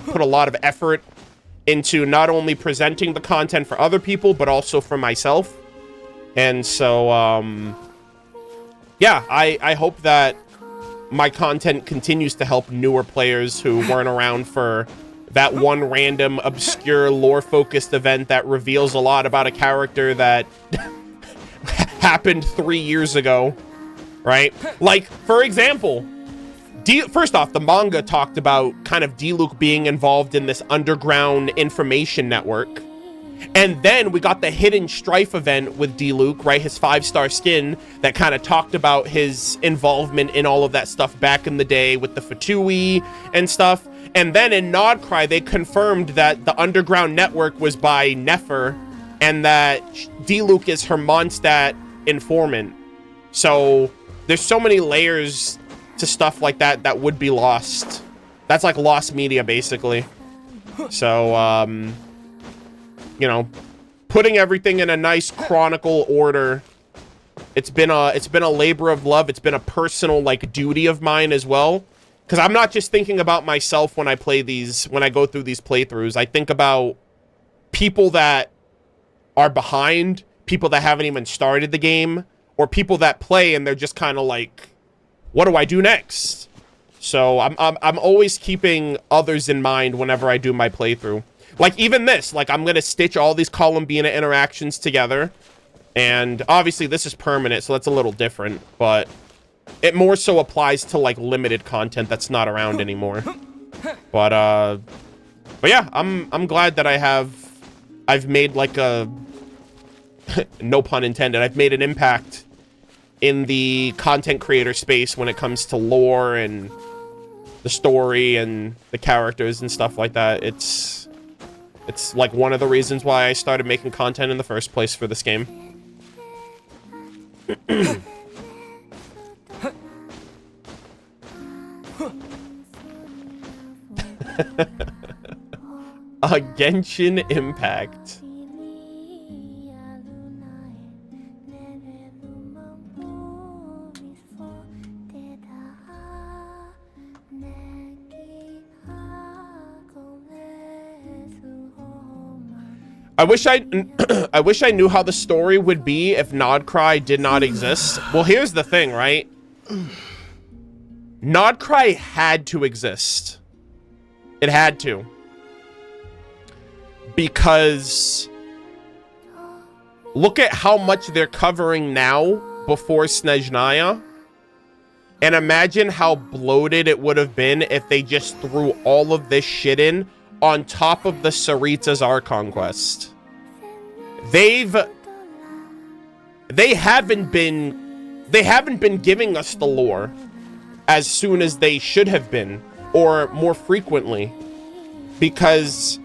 put a lot of effort into not only presenting the content for other people, but also for myself. And so, yeah, I hope that my content continues to help newer players who weren't around for that one random, obscure, lore-focused event that reveals a lot about a character that happened 3 years ago, right? Like, for example, first off, the manga talked about kind of Diluc being involved in this underground information network. And then we got the Hidden Strife event with Diluc, right? His 5-star skin that kind of talked about his involvement in all of that stuff back in the day with the Fatui and stuff. And then in Nodcry, they confirmed that the underground network was by Nefer and that Diluc is her Mondstadt informant. So there's so many layers to stuff like that that would be lost. That's like lost media, basically. So, you know, putting everything in a nice chronicle order. It's been a labor of love. It's been a personal like duty of mine as well. Because I'm not just thinking about myself when I play these, when I go through these playthroughs. I think about people that are behind, people that haven't even started the game, or people that play and they're just kind of like, what do I do next? So I'm always keeping others in mind whenever I do my playthrough. Like even this, like I'm gonna stitch all these Colombina interactions together, and obviously this is permanent, so that's a little different, but it more so applies to like limited content that's not around anymore. But yeah, I'm glad that I've made like a no pun intended, I've made an impact in the content creator space when it comes to lore and the story and the characters and stuff like that. It's like one of the reasons why I started making content in the first place for this game. Genshin Impact. I wish I knew how the story would be if Nodcry did not exist. Well, here's the thing, right? Nodcry had to exist. It had to. Because look at how much they're covering now before Snezhnaya. And imagine how bloated it would have been if they just threw all of this shit in on top of the Saritsa's Archon quest. They haven't been giving us the lore as soon as they should have been, or more frequently, because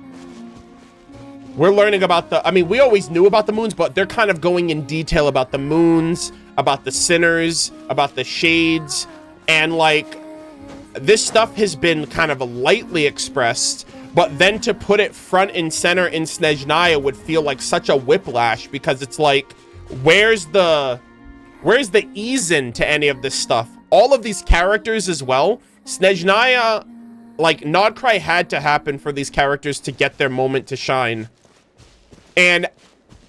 we're learning about the, I mean, we always knew about the moons, but they're kind of going in detail about the moons, about the sinners, about the shades, and like, this stuff has been kind of lightly expressed, but then to put it front and center in Snezhnaya would feel like such a whiplash, because it's like, where's the ease into any of this stuff? All of these characters as well. Snezhnaya, like, Nodcry had to happen for these characters to get their moment to shine. And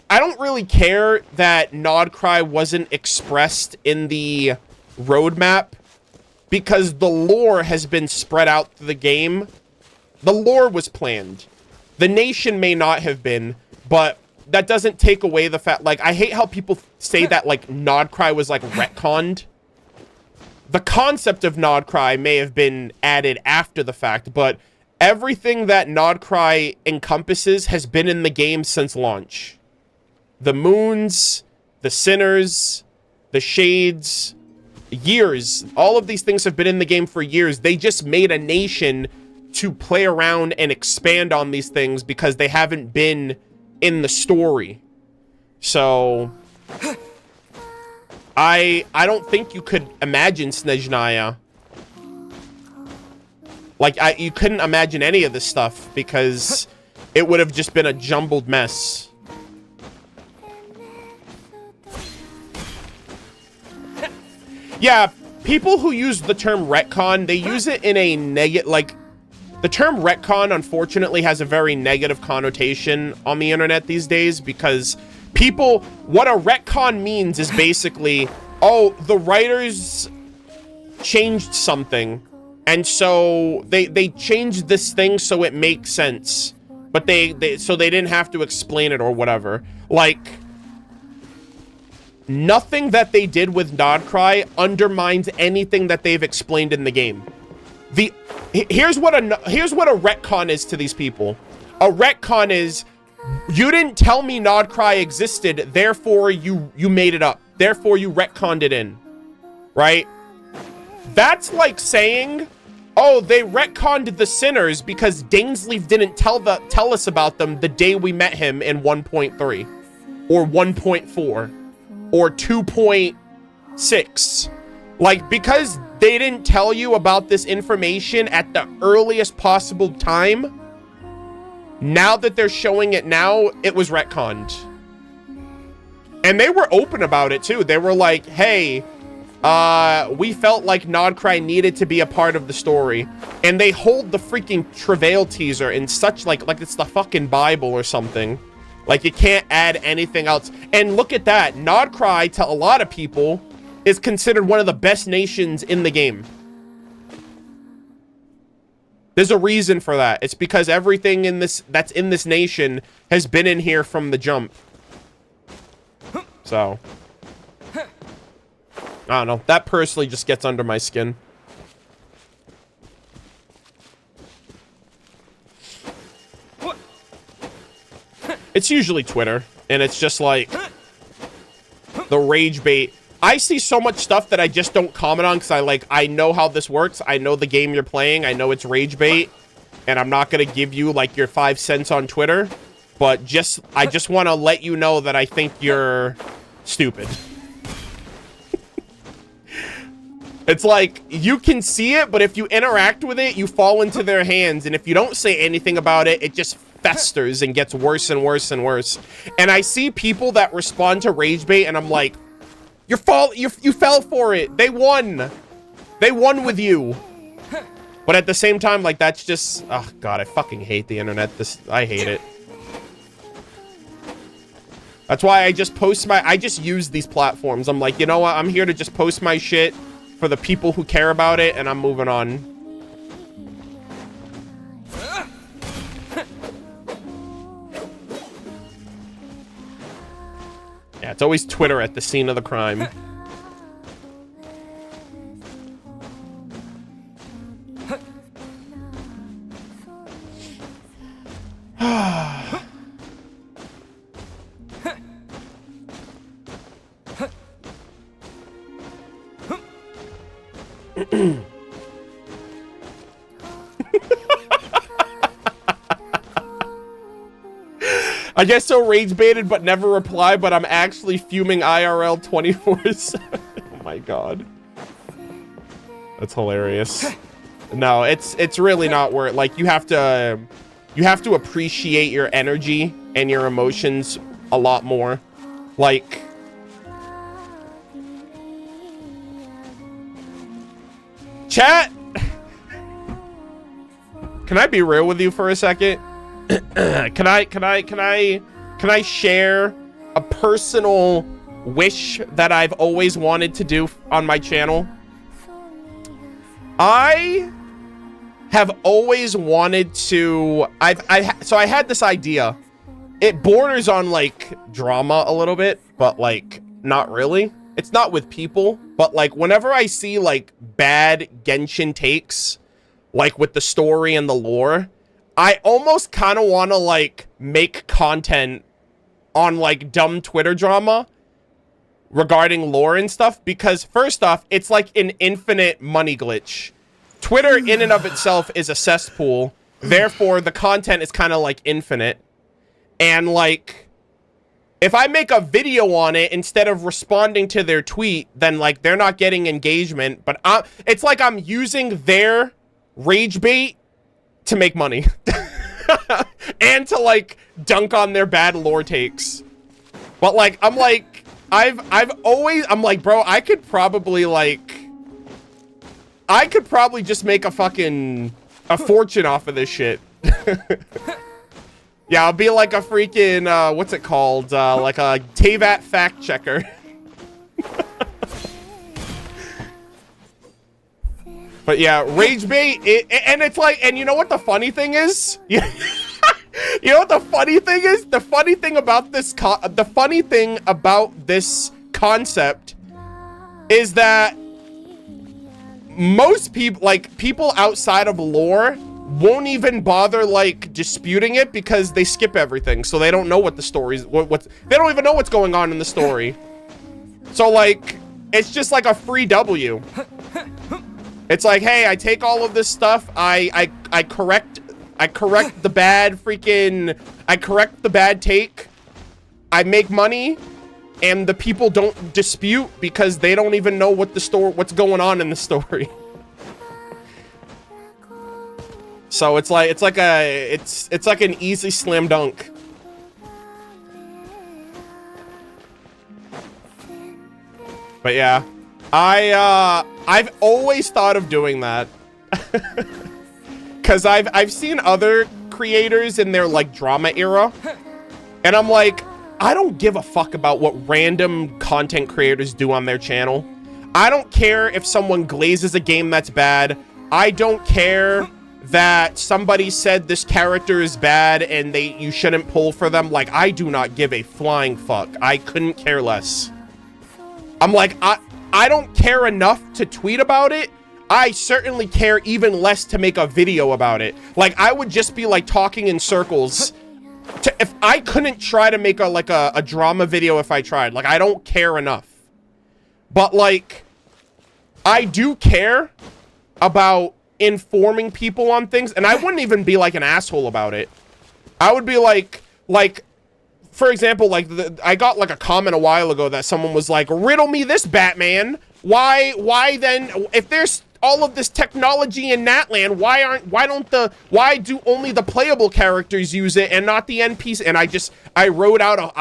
I don't really care that Nodcry wasn't expressed in the roadmap, because the lore has been spread out through the game. The lore was planned. The nation may not have been, but that doesn't take away the fact, like, I hate how people say that, like, Nodcry was, like, retconned. The concept of Nodcry may have been added after the fact, but everything that Nodcry encompasses has been in the game since launch. The moons, the sinners, the shades, years. All of these things have been in the game for years. They just made a nation to play around and expand on these things because they haven't been in the story. So I don't think you could imagine Snezhnaya. Like, you couldn't imagine any of this stuff because it would have just been a jumbled mess. Yeah, people who use the term retcon, they use it in a negative, like, the term retcon, unfortunately, has a very negative connotation on the internet these days, because people, what a retcon means is basically, oh, the writers changed something, and so they changed this thing so it makes sense, but so they didn't have to explain it or whatever. Like, nothing that they did with Nodcry undermines anything that they've explained in the game. Here's what a retcon is to these people. A retcon is, you didn't tell me Nodcry existed, therefore you made it up. Therefore you retconned it in. Right? That's like saying, oh, they retconned the sinners because Dainsleif didn't tell us about them the day we met him in 1.3 or 1.4 or 2.6. Like, because they didn't tell you about this information at the earliest possible time, now that they're showing it now, it was retconned. And they were open about it too. They were like, hey, we felt like Nodcry needed to be a part of the story. And they hold the freaking Travail teaser in such, like it's the fucking Bible or something. Like, you can't add anything else. And look at that. Nodcry, to a lot of people, is considered one of the best nations in the game. There's a reason for that. It's because everything in this that's in this nation has been in here from the jump. So, I don't know. That personally just gets under my skin. It's usually Twitter, and it's just like the rage bait. I see so much stuff that I just don't comment on because I know how this works. I know the game you're playing. I know it's rage bait, and I'm not gonna give you like your 5 cents on Twitter, but I just want to let you know that I think you're stupid. It's like, you can see it, but if you interact with it, you fall into their hands, and if you don't say anything about it, it just festers and gets worse and worse and worse. And I see people that respond to rage bait, and I'm like, you fell for it. They won. They won with you. But at the same time, like, that's just, oh god, I fucking hate the internet. I hate it. That's why I just I just use these platforms. I'm like, you know what? I'm here to just post my shit for the people who care about it, and I'm moving on. Yeah, it's always Twitter at the scene of the crime. I get so rage baited but never reply, but I'm actually fuming IRL 24/7. Oh my god. That's hilarious. No, it's really not worth. Like, you have to appreciate your energy and your emotions a lot more. Like, chat. Can I be real with you for a second? Can I share a personal wish that I've always wanted to do on my channel? I have always wanted to. So I had this idea. It borders on like drama a little bit, but like not really. It's not with people, but like whenever I see like bad Genshin takes, like with the story and the lore, I almost kind of want to like make content on like dumb Twitter drama regarding lore and stuff, because first off, it's like an infinite money glitch. Twitter in and of itself is a cesspool, therefore the content is kind of like infinite. And like, if I make a video on it instead of responding to their tweet, then like they're not getting engagement, but it's like I'm using their rage bait to make money. And to like dunk on their bad lore takes. But like, I'm like, I'm like, bro, I could probably just make a fortune off of this shit. Yeah, I'll be like a freaking, what's it called? Like a Teyvat fact checker. But yeah, rage bait, and it's like, and you know what the funny thing is? You know what the funny thing is? The funny thing about this concept is that most people, like people outside of lore, won't even bother like disputing it because they skip everything, so they don't know what the story's they don't even know what's going on in the story. So like, it's just like a free W. It's like, hey, I take all of this stuff, I correct the bad take, I make money, and the people don't dispute because they don't even know what's going on in the story. So it's like an easy slam dunk. But yeah, I've always thought of doing that. Cause I've seen other creators in their like drama era, and I'm like, I don't give a fuck about what random content creators do on their channel. I don't care if someone glazes a game that's bad. I don't care that somebody said this character is bad and you shouldn't pull for them. Like, I do not give a flying fuck. I couldn't care less. I'm like, I don't care enough to tweet about it. I certainly care even less to make a video about it. Like, I would just be like talking in circles. If I couldn't try to make a drama video if I tried. Like, I don't care enough. But like, I do care about informing people on things, and I wouldn't even be like an asshole about it. I would be like, for example, like I got like a comment a while ago that someone was like, riddle me this, Batman. Why then, if there's all of this technology in Natland, why do only the playable characters use it and not the NPCs? And I wrote out,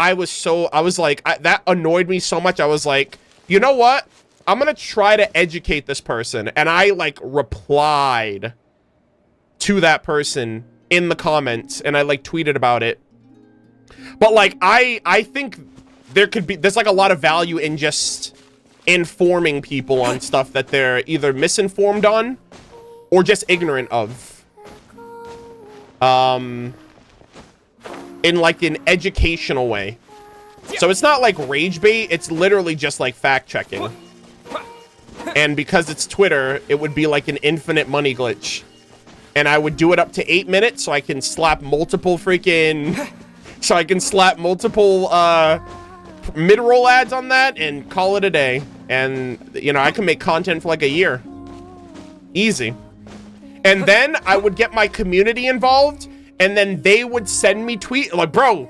that annoyed me so much. I was like, you know what? I'm gonna try to educate this person. And I like replied to that person in the comments, and I like tweeted about it. But like, I think there's like a lot of value in just informing people on stuff that they're either misinformed on or just ignorant of. In like an educational way. So it's not like rage bait, it's literally just like fact checking. And because it's Twitter, it would be like an infinite money glitch. And I would do it up to 8 minutes so I can slap multiple mid-roll ads on that and call it a day. And, you know, I can make content for like a year. Easy. And then I would get my community involved, and then they would send me like, bro,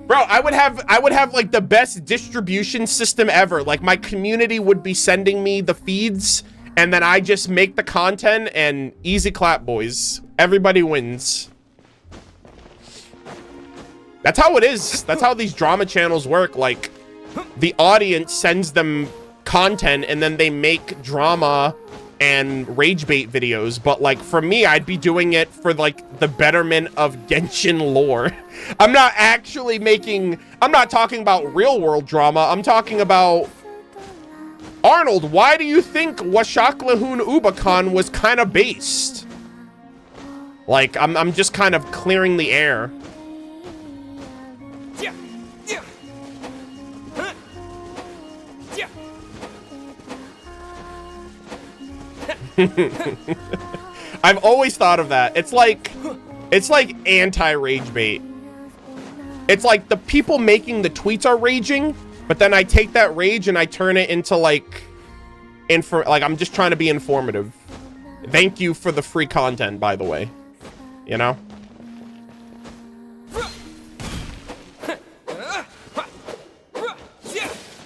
I would have like the best distribution system ever. Like, my community would be sending me the feeds, and then I just make the content, and easy clap, boys. Everybody wins. That's how it is. That's how these drama channels work. Like, the audience sends them content, and then they make drama and rage bait videos. But like, for me, I'd be doing it for like the betterment of Genshin lore. I'm not actually I'm not talking about real world drama. I'm talking about, Arnold, why do you think Washaklahun Ubakan was kind of based? Like, I'm just kind of clearing the air. I've always thought of that. It's like anti-rage bait. It's like the people making the tweets are raging, but then I take that rage and I turn it into like I'm just trying to be informative. Thank you for the free content, by the way. You know?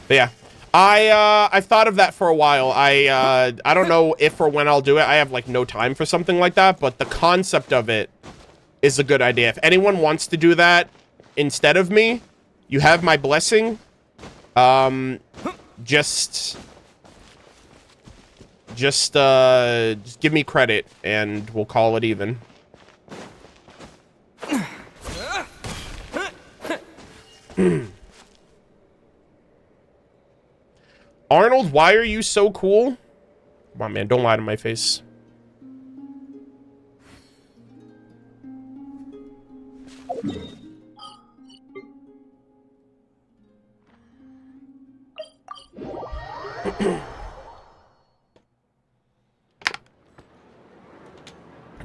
But yeah. I've thought of that for a while. I don't know if or when I'll do it. I have like no time for something like that, but the concept of it is a good idea. If anyone wants to do that instead of me, you have my blessing. Just give me credit and we'll call it even. Arnold, why are you so cool? Come on, man, don't lie to my face.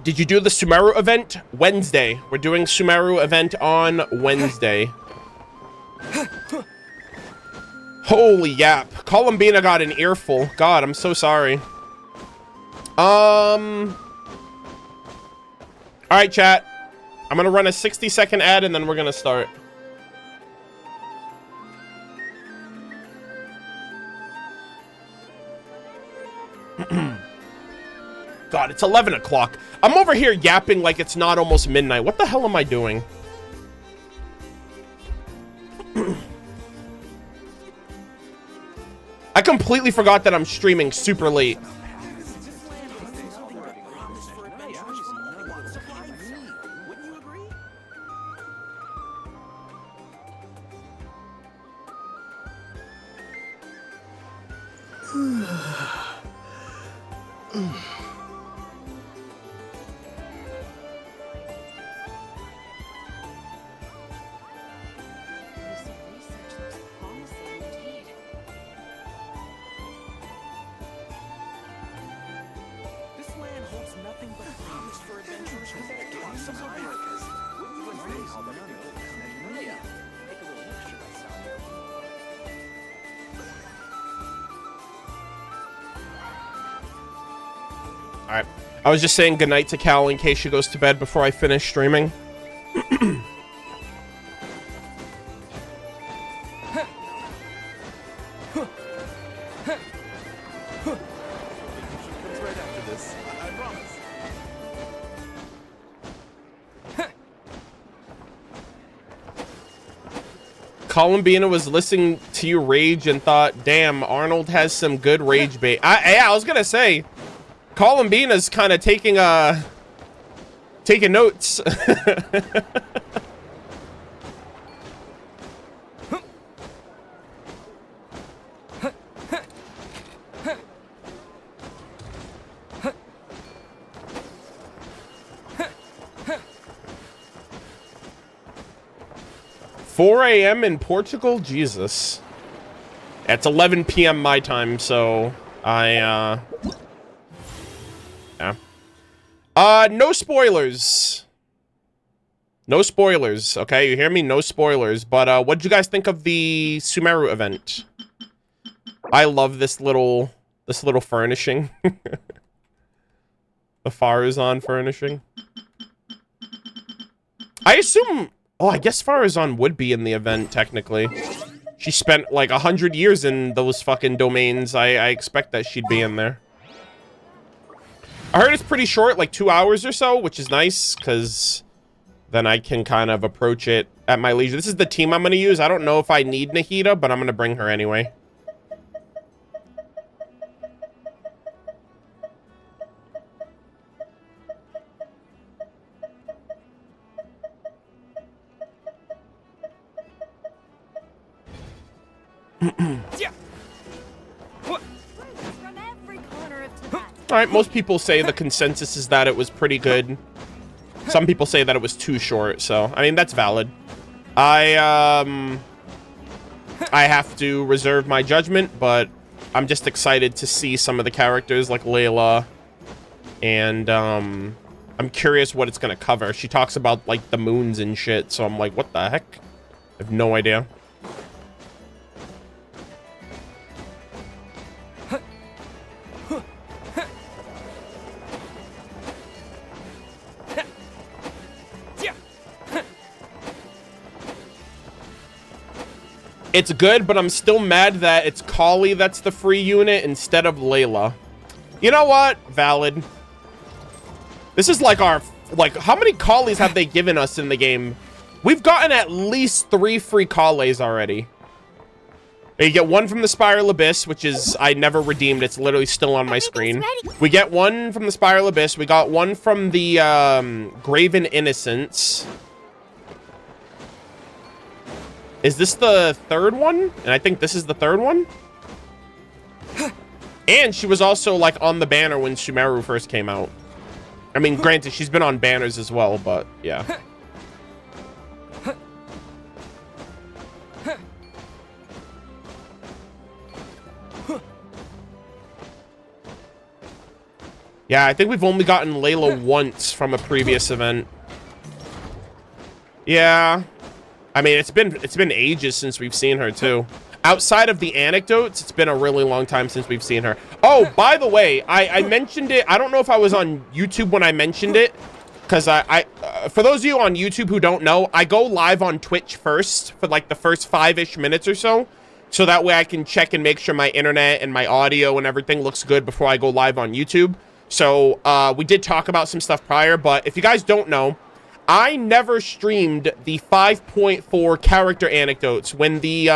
Did you do the Sumeru event? Wednesday. We're doing Sumeru event on Wednesday. Holy yap. Colombina got an earful. God, I'm so sorry. Alright, chat. I'm gonna run a 60-second ad and then we're gonna start. God, it's 11 o'clock. I'm over here yapping like it's not almost midnight. What the hell am I doing? I completely forgot that I'm streaming super late. Alright. I was just saying goodnight to Cal in case she goes to bed before I finish streaming. Colombina was listening to you rage and thought, damn, Arnold has some good rage bait. Yeah, I was gonna say, Colombina's kind of taking notes. $4 a.m. in Portugal? Jesus. It's 11 p.m. my time, so yeah. No spoilers. No spoilers, okay? You hear me? No spoilers. But what did you guys think of the Sumeru event? I love this little furnishing. The Farazan furnishing. I assume... Oh, I guess Farazan would be in the event, technically. She spent, like, 100 years in those fucking domains. I expect that she'd be in there. I heard it's pretty short, like 2 hours or so, which is nice, because then I can kind of approach it at my leisure. This is the team I'm going to use. I don't know if I need Nahida, but I'm going to bring her anyway. All right, most people say the consensus is that it was pretty good. Some people say that it was too short, so I mean that's valid. I have to reserve my judgment, but I'm just excited to see some of the characters like Layla, and I'm curious what it's gonna cover. She talks about like the moons and shit, so I'm like, what the heck? I have no idea. It's good, but I'm still mad that it's Kali that's the free unit instead of Layla. You know what? Valid. This is like our... Like, how many Kalis have they given us in the game? We've gotten at least 3 free Kalis already. You get one from the Spiral Abyss, which is... I never redeemed. It's literally still on my screen. We get one from the Spiral Abyss. We got one from the Graven Innocence. Is this the 3rd one? And I think this is the 3rd one. And she was also, like, on the banner when Sumeru first came out. I mean, granted, she's been on banners as well, but, yeah. Yeah, I think we've only gotten Layla once from a previous event. Yeah. I mean, it's been ages since we've seen her, too. Outside of the anecdotes, it's been a really long time since we've seen her. Oh, by the way, I mentioned it. I don't know if I was on YouTube when I mentioned it. Because for those of you on YouTube who don't know, I go live on Twitch first for, like, the first 5-ish minutes or so. So that way I can check and make sure my internet and my audio and everything looks good before I go live on YouTube. So, we did talk about some stuff prior. But if you guys don't know... I never streamed the 5.4 character anecdotes when the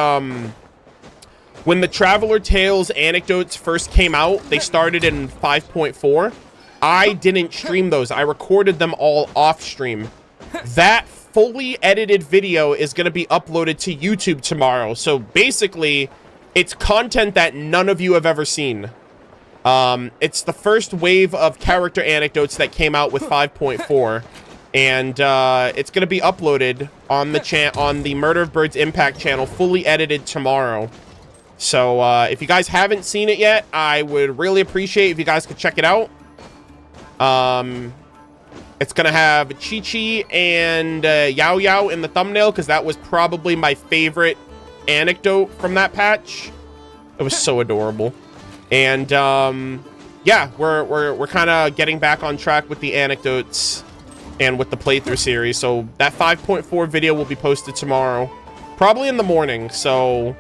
Traveler Tales anecdotes first came out. They started in 5.4. I didn't stream those. I recorded them all off stream. That fully edited video is going to be uploaded to YouTube tomorrow. So basically, it's content that none of you have ever seen. It's the first wave of character anecdotes that came out with 5.4. And it's going to be uploaded on the Murder of Birds Impact channel, fully edited tomorrow. So if you guys haven't seen it yet, I would really appreciate if you guys could check it out. It's going to have Chi-Chi and Yao Yao in the thumbnail, because that was probably my favorite anecdote from that patch. It was so adorable. And yeah, we're kind of getting back on track with the anecdotes and with the playthrough series. So that 5.4 video will be posted tomorrow, probably in the morning. So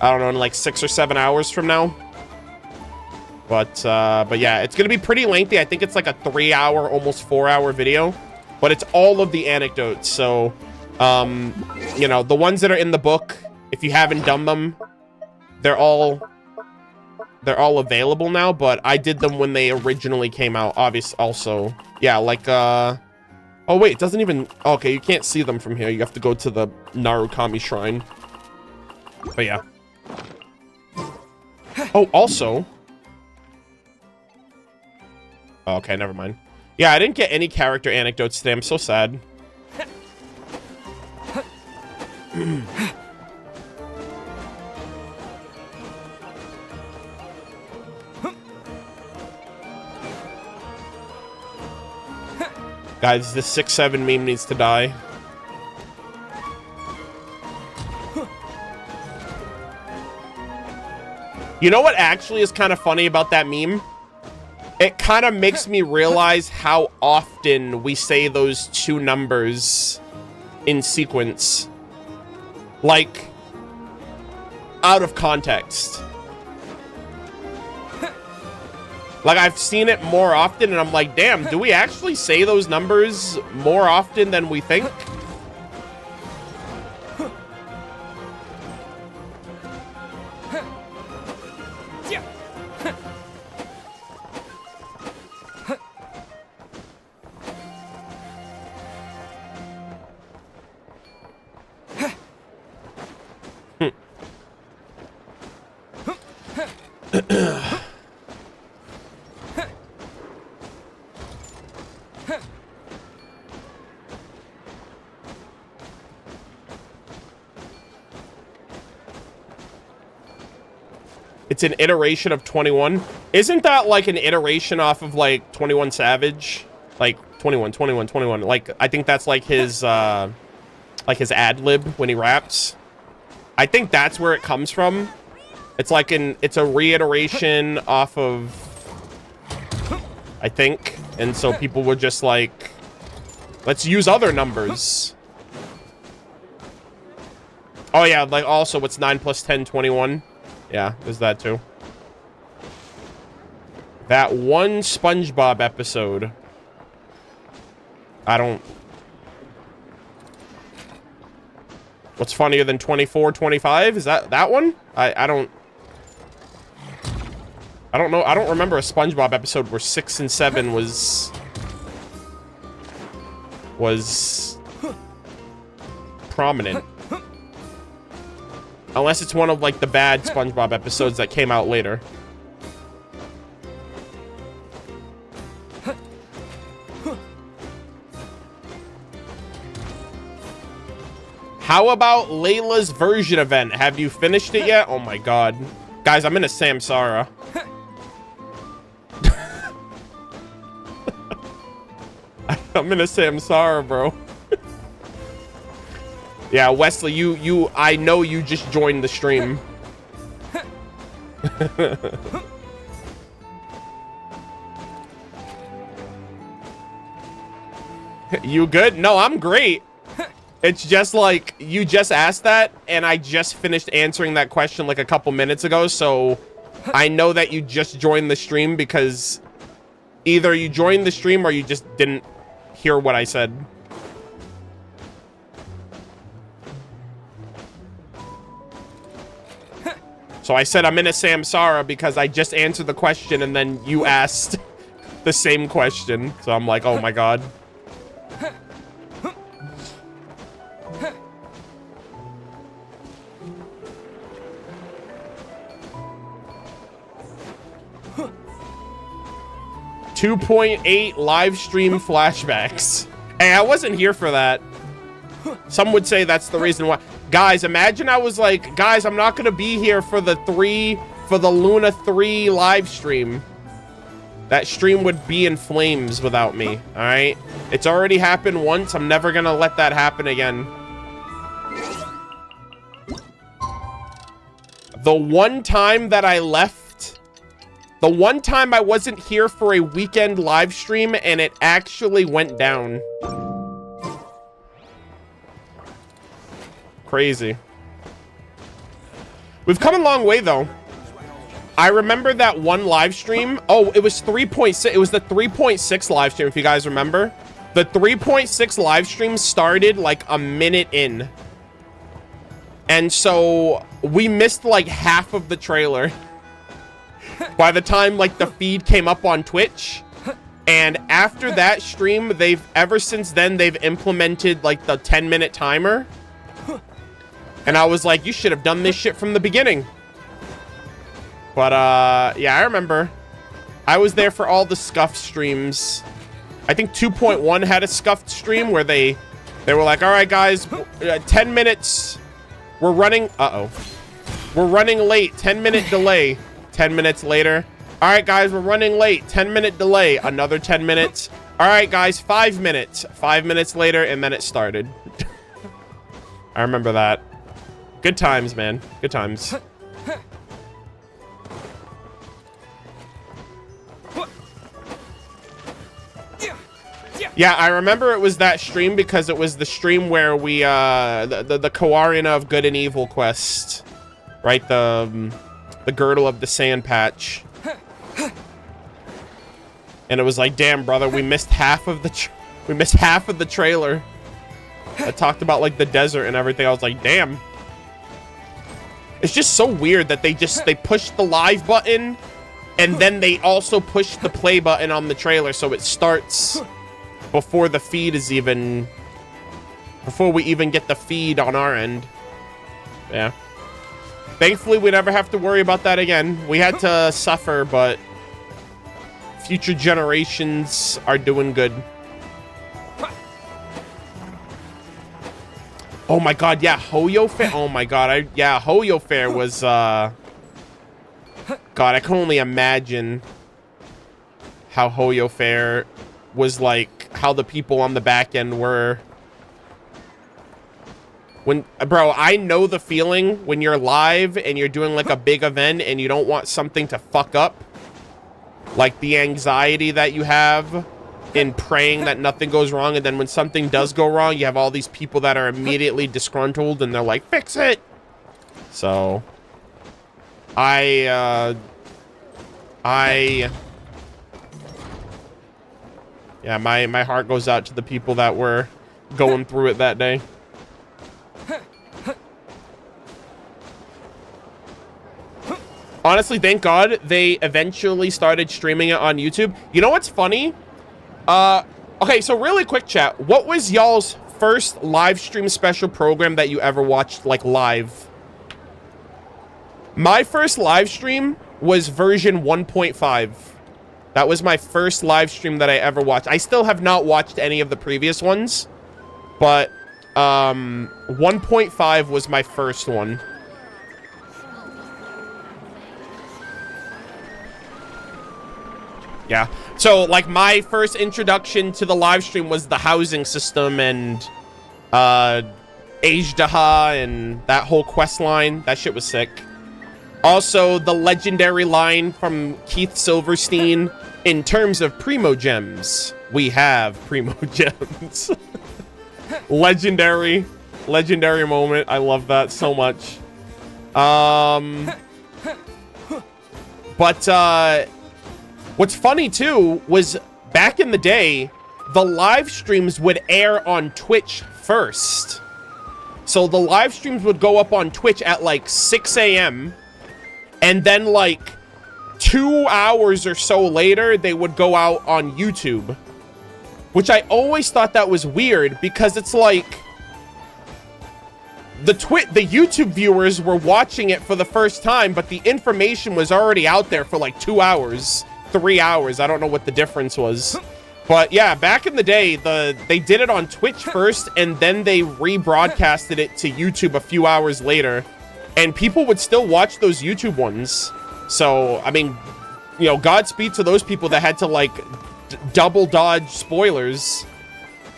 I don't know, in like 6 or 7 hours from now. But yeah, it's gonna be pretty lengthy. I think it's like a 3-hour, almost 4-hour video, but it's all of the anecdotes. So you know, the ones that are in the book, if you haven't done them, they're all available now, but I did them when they originally came out. Obviously, also, yeah, like oh wait, it doesn't even... Okay, you can't see them from here. You have to go to the Narukami Shrine. But yeah. Oh, also... Okay, never mind. Yeah, I didn't get any character anecdotes today. I'm so sad. Guys, this 6-7 meme needs to die. You know what actually is kind of funny about that meme? It kind of makes me realize how often we say those two numbers in sequence. Like, out of context. Like, I've seen it more often, and I'm like, damn, do we actually say those numbers more often than we think? It's an iteration of 21. Isn't that like an iteration off of like 21 Savage? Like 21. Like, I think that's like his ad lib when he raps. I think that's where it comes from. It's like it's a reiteration off of, I think. And so people were just like, let's use other numbers. Oh yeah, like also what's 9 plus 10, 21? Yeah, there's that too. That one SpongeBob episode. What's funnier than 24, 25? Is that one? I don't know. I don't remember a SpongeBob episode where 6 and 7 was prominent. Unless it's one of like the bad SpongeBob episodes that came out later. How about Layla's version event? Have you finished it yet? Oh my god. Guys, I'm in a Samsara. I'm in a Samsara, bro. Yeah, Wesley, I know you just joined the stream. You good? No, I'm great. It's just like, you just asked that, and I just finished answering that question like a couple minutes ago, so I know that you just joined the stream because either you joined the stream or you just didn't hear what I said. So I said I'm in a Samsara because I just answered the question and then you asked the same question. So I'm like, oh my god. .8 live stream flashbacks. Hey, I wasn't here for that. Some would say that's the reason why. Guys, imagine I was like, guys, I'm not gonna be here for the Luna 3 live stream. That stream would be in flames without me, all right? It's already happened once. I'm never gonna let that happen again. The one time that I left, the one time I wasn't here for a weekend live stream and it actually went down. Crazy. We've come a long way though. I remember that one live stream. Oh, it was 3.6. It was the 3.6 live stream, if you guys remember. The 3.6 live stream started like a minute in. And so we missed like half of the trailer. By the time like the feed came up on Twitch. And after that stream, ever since then, they've implemented like the 10-minute timer. And I was like, you should have done this shit from the beginning. But, yeah, I remember. I was there for all the scuffed streams. I think 2.1 had a scuffed stream where they were like, all right, guys, 10 minutes. We're running. Uh-oh. We're running late. 10-minute delay. 10 minutes later. All right, guys, we're running late. 10-minute delay. Another 10 minutes. All right, guys, 5 minutes. 5 minutes later, and then it started. I remember that. Good times, man. Good times. Yeah, I remember it was that stream because it was the stream where we, the Kawarina of Good and Evil quest. Right, the girdle of the sand patch. And it was like, damn, brother, we missed half of the trailer. I talked about, like, the desert and everything. I was like, damn. It's just so weird that they pushed the live button and then they also pushed the play button on the trailer so it starts before the feed is even... Before we even get the feed on our end. Yeah. Thankfully, we never have to worry about that again. We had to suffer, but future generations are doing good. Oh my god, yeah, Hoyo Fair. Oh my god, yeah, Hoyo Fair was, God, I can only imagine how Hoyo Fair was like, how the people on the back end were. When, bro, I know the feeling when you're live and you're doing like a big event and you don't want something to fuck up. Like the anxiety that you have in praying that nothing goes wrong, and then when something does go wrong, you have all these people that are immediately disgruntled and they're like, fix it. So yeah, my heart goes out to the people that were going through it that day. Honestly, thank God they eventually started streaming it on YouTube. You know what's funny? Okay, so really quick chat. What was y'all's first live stream special program that you ever watched, like, live? My first live stream was version 1.5. That was my first live stream that I ever watched. I still have not watched any of the previous ones, but 1.5 was my first one. Yeah. So, like, my first introduction to the live stream was the housing system and Ajdaha and that whole quest line. That shit was sick. Also, the legendary line from Keith Silverstein, in terms of Primo Gems, we have Primo Gems. Legendary moment. I love that so much. What's funny, too, was back in the day, the live streams would air on Twitch first. So the live streams would go up on Twitch at, like, 6 a.m. And then, like, 2 hours or so later, they would go out on YouTube. Which I always thought that was weird, because it's like... The YouTube viewers were watching it for the first time, but the information was already out there for, like, 2 hours. 3 hours. I don't know what the difference was. But yeah, back in the day, they did it on Twitch first, and then they rebroadcasted it to YouTube a few hours later. And people would still watch those YouTube ones. So, I mean, you know, Godspeed to those people that had to, like, double dodge spoilers.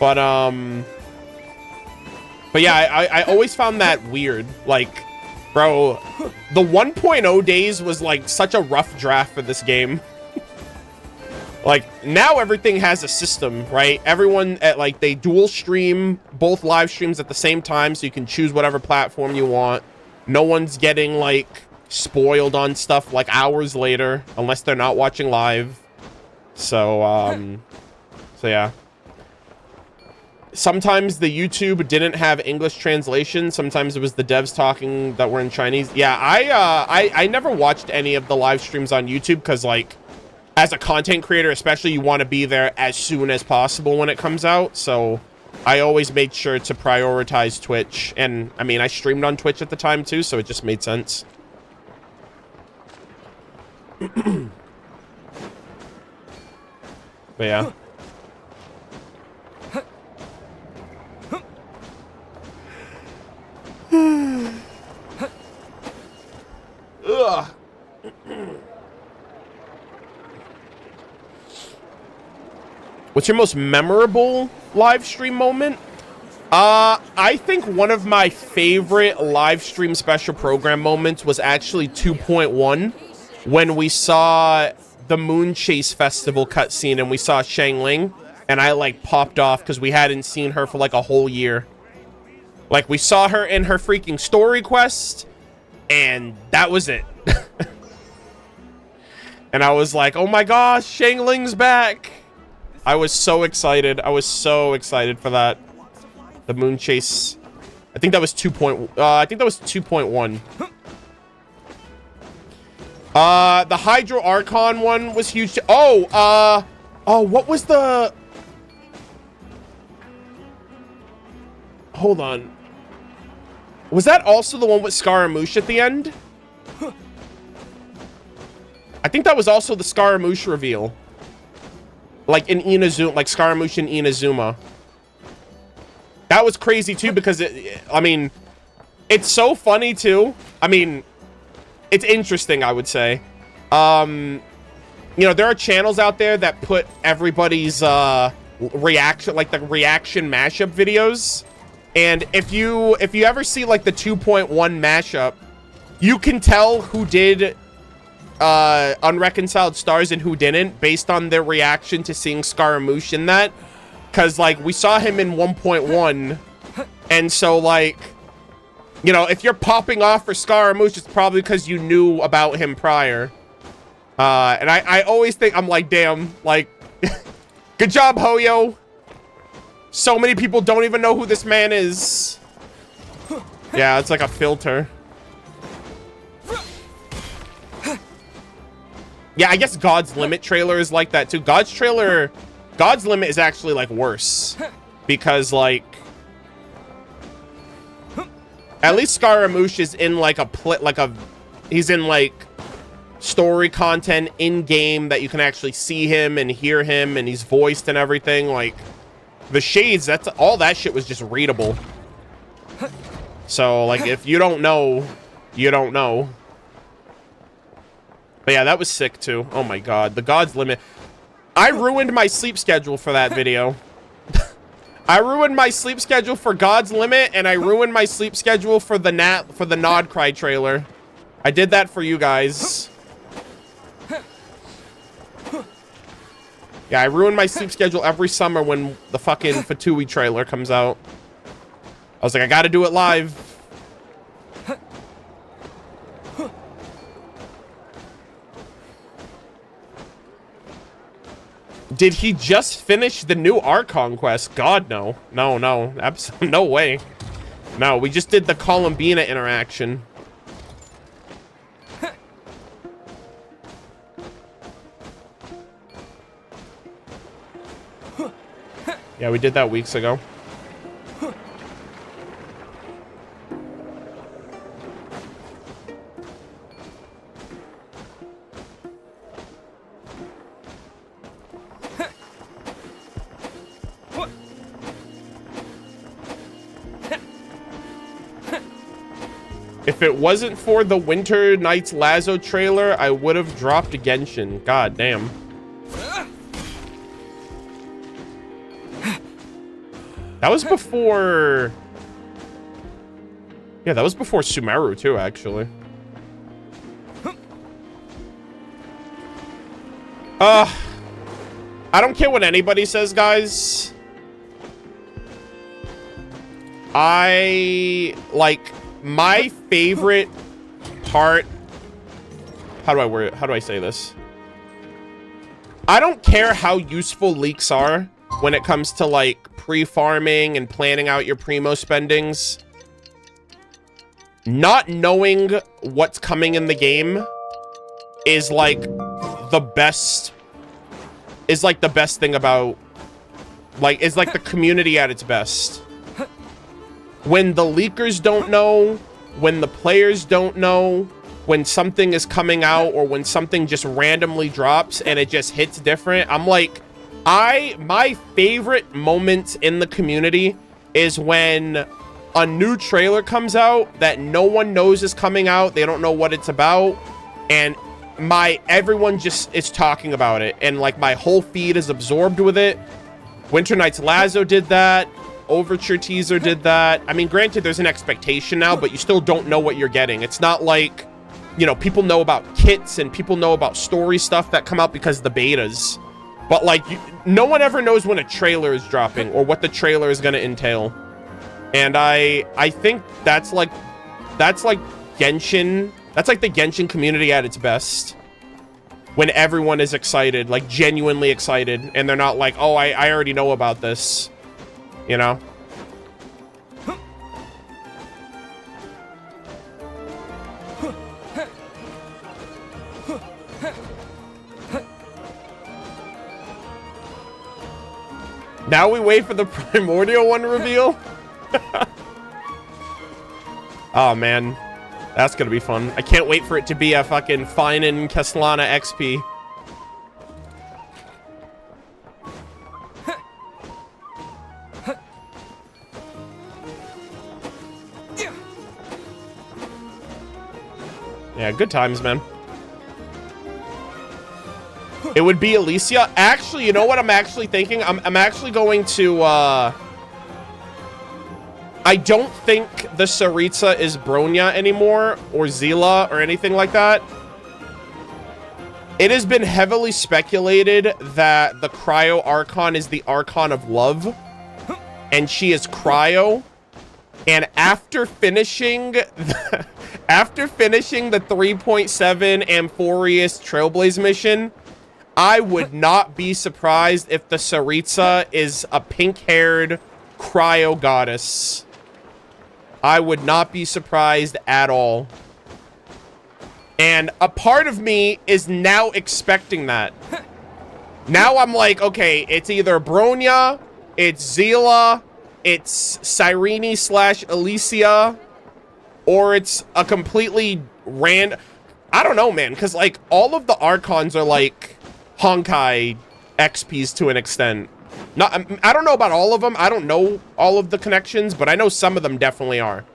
But yeah, I always found that weird. Like, bro, the 1.0 days was, like, such a rough draft for this game. Like, now everything has a system, right? Everyone, they dual stream both live streams at the same time, so you can choose whatever platform you want. No one's getting, like, spoiled on stuff, like, hours later, unless they're not watching live. So yeah. Sometimes the YouTube didn't have English translation. Sometimes it was the devs talking that were in Chinese. Yeah, I never watched any of the live streams on YouTube, because, like, as a content creator, especially, you want to be there as soon as possible when it comes out. So I always made sure to prioritize Twitch. And, I mean, I streamed on Twitch at the time, too, so it just made sense. But, yeah. Ugh. What's your most memorable live stream moment? I think one of my favorite live stream special program moments was actually 2.1, when we saw the Moon Chase Festival cutscene and we saw Shang Ling, and I like popped off because we hadn't seen her for like a whole year. Like, we saw her in her freaking story quest, and that was it. And I was like, oh my gosh, Xiangling's back. I was so excited. I was so excited for that. The Moon Chase. I think that was 2.1. The Hydro Archon one was huge. Oh, what was the... Hold on. Was that also the one with Scaramouche at the end? I think that was also the Scaramouche reveal. Like in Inazuma, like Scaramouche and Inazuma. That was crazy too because I mean, it's so funny too. I mean, it's interesting, I would say. You know, there are channels out there that put everybody's reaction, like the reaction mashup videos. And if you ever see like the 2.1 mashup, you can tell who did Unreconciled Stars and who didn't based on their reaction to seeing Scaramouche in that. Because like we saw him in 1.1, and so like, you know, if you're popping off for Scaramouche, it's probably because you knew about him prior. And I always think, I'm like, damn, like, good job, Hoyo. So many people don't even know who this man is. Yeah, it's like a filter. Yeah, I guess God's Limit trailer is like that too. God's Limit is actually like worse because like at least Scaramouche is in like he's in like story content in game that you can actually see him and hear him and he's voiced and everything. Like the Shades, that's all that shit was just readable. So like if you don't know, you don't know. But yeah, that was sick too. Oh my god, the God's Limit. I ruined my sleep schedule for that video. I ruined my sleep schedule for God's Limit, and I ruined my sleep schedule for the Nod Cry trailer. I did that for you guys. Yeah, I ruined my sleep schedule every summer when the fucking Fatui trailer comes out. I was like, I gotta do it live. Did he just finish the new Archon quest? God, no. No. Absolutely no way. No, we just did the Colombina interaction. Yeah, we did that weeks ago. If it wasn't for the Winter Nights Lazo trailer, I would have dropped Genshin. God damn. That was before... Yeah, that was before Sumeru too, actually. I don't care what anybody says, guys. I like... My favorite part... How do I word it? How do I say this? I don't care how useful leaks are when it comes to, like, pre-farming and planning out your primo spendings. Not knowing what's coming in the game is, like, the best... Is, like, the best thing about... Like, is, like, the community at its best. When the leakers don't know, when the players don't know, when something is coming out or when something just randomly drops and it just hits different, I'm like, my favorite moment in the community is when a new trailer comes out that no one knows is coming out, they don't know what it's about, and everyone just is talking about it, and like my whole feed is absorbed with it. Winter Nights Lazo did that. Overture teaser did that. I mean, granted, there's an expectation now, but you still don't know what you're getting. It's not like, you know, people know about kits and people know about story stuff that come out because of the betas. But like, no one ever knows when a trailer is dropping or what the trailer is going to entail. And I think that's like Genshin. That's like the Genshin community at its best. When everyone is excited, like genuinely excited, and they're not like, oh, I already know about this, you know? Now we wait for the primordial one reveal. Oh man, that's gonna be fun. I can't wait for it to be a fucking Finin Castellana XP. Yeah, good times, man. It would be Alicia. Actually, you know what I'm actually thinking? I'm actually going to, I don't think the Tsaritsa is Bronya anymore, or Zila, or anything like that. It has been heavily speculated that the Cryo Archon is the Archon of Love, and she is Cryo. And after finishing the 3.7 Amphoreus Trailblaze mission, I would not be surprised if the Tsaritsa is a pink-haired cryo goddess. I would not be surprised at all. And a part of me is now expecting that. Now I'm like, okay, it's either Bronya, it's Zila, it's Cyrene / Alicia, or it's a completely random... I don't know, man, because, like, all of the Archons are, like, Honkai XPs to an extent. I don't know about all of them. I don't know all of the connections, but I know some of them definitely are.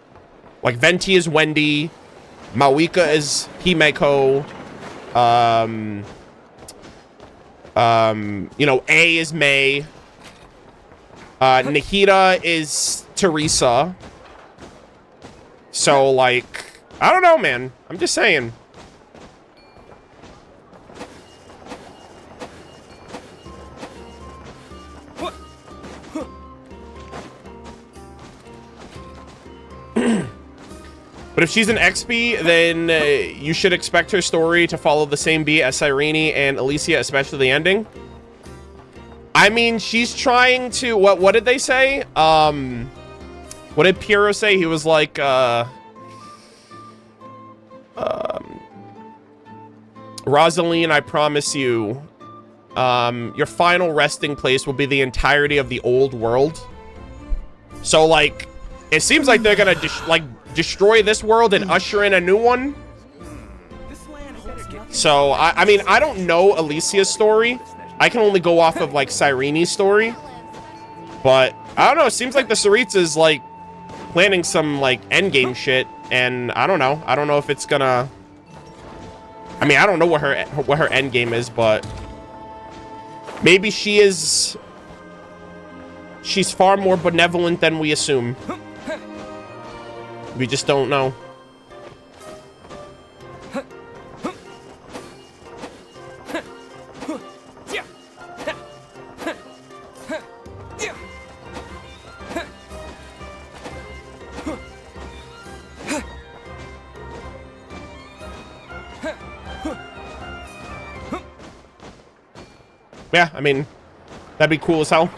Like, Venti is Wendy. Mawika is Himeko. You know, A is May. Nahida is Teresa. So, like, I don't know, man. I'm just saying. But if she's an XP, then you should expect her story to follow the same beat as Cyrene and Alicia, especially the ending. I mean, she's trying to... What did they say? What did Piero say? He was like... Rosaline, I promise you, your final resting place will be the entirety of the old world. So, like, it seems like they're gonna, destroy this world and usher in a new one. So, I mean, I don't know Alicia's story. I can only go off of, like, Cyrene's story. But, I don't know. It seems like the Tsaritsa's, like, planning some, like, endgame shit. And I don't know. I don't know if it's gonna... I mean, I don't know what her endgame is, but... Maybe she is... She's far more benevolent than we assume. We just don't know. Yeah, I mean, that'd be cool as hell.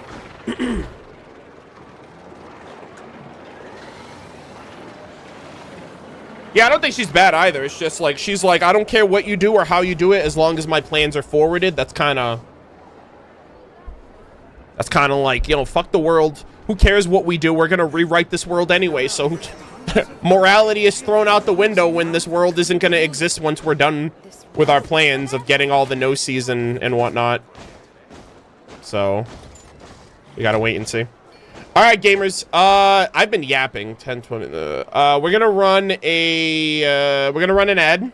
Yeah, I don't think she's bad either. It's just like, she's like, I don't care what you do or how you do it, as long as my plans are forwarded. That's kind of like, you know, fuck the world. Who cares what we do? We're going to rewrite this world anyway. So morality is thrown out the window when this world isn't going to exist once we're done with our plans of getting all the no-seas and whatnot. So we got to wait and see. All right, gamers. I've been yapping. 10:20. We're gonna run an ad,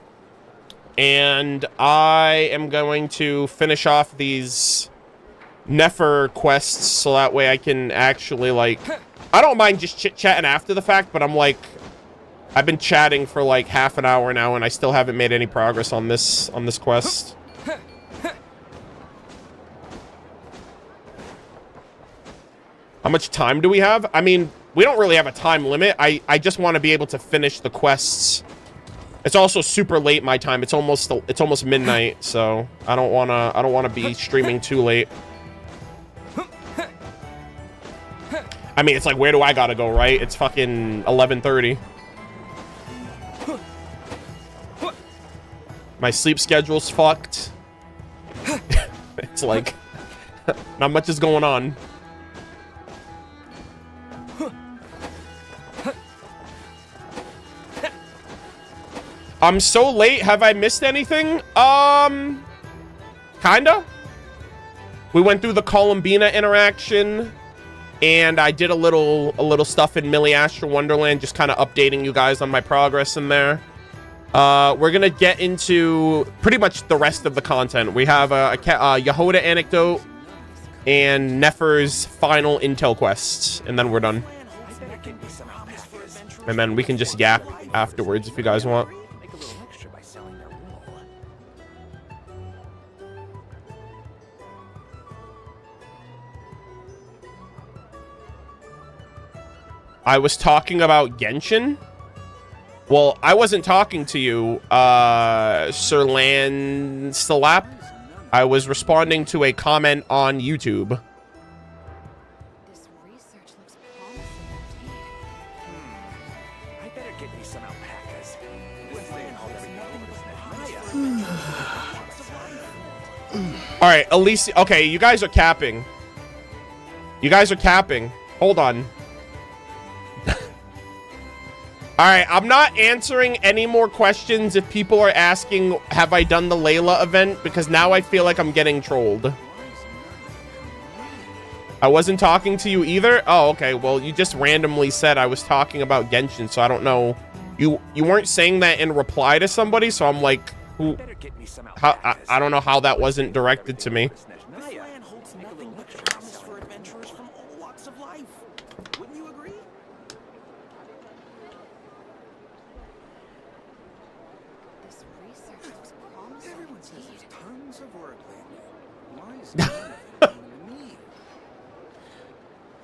and I am going to finish off these Nefer quests so that way I can actually, like, I don't mind just chit-chatting after the fact, but I'm like, I've been chatting for like half an hour now, and I still haven't made any progress on this quest. How much time do we have? I mean, we don't really have a time limit. I just want to be able to finish the quests. It's also super late my time. It's almost midnight, so I don't wanna be streaming too late. I mean, it's like, where do I gotta go, right? It's fucking 11:30. My sleep schedule's fucked. It's like, not much is going on. I'm so late. Have I missed anything? Kinda. We went through the Colombina interaction, and I did a little stuff in Miliastra Wonderland, just kind of updating you guys on my progress in there. We're gonna get into pretty much the rest of the content. We have a Yehoda anecdote and Nefer's final intel quests, and then we're done. And then we can just yap afterwards if you guys want. I was talking about Genshin. Well, I wasn't talking to you, Sir Lancelap. I was responding to a comment on YouTube. This research looks promising indeed. I better get me some alpacas. This land holds nothing but promise. All right, Alicia. Okay, you guys are capping. You guys are capping. Hold on. All right, I'm not answering any more questions if people are asking, have I done the Layla event? Because now I feel like I'm getting trolled. I wasn't talking to you either? Oh, okay. Well, you just randomly said I was talking about Genshin, so I don't know. You weren't saying that in reply to somebody, so I'm like, who? How, I don't know how that wasn't directed to me. This land holds nothing but promise for adventurers from all walks of life. Wouldn't you agree? This research looks promising Everyone says indeed. there's tons of work lately. Why is none of it coming to me?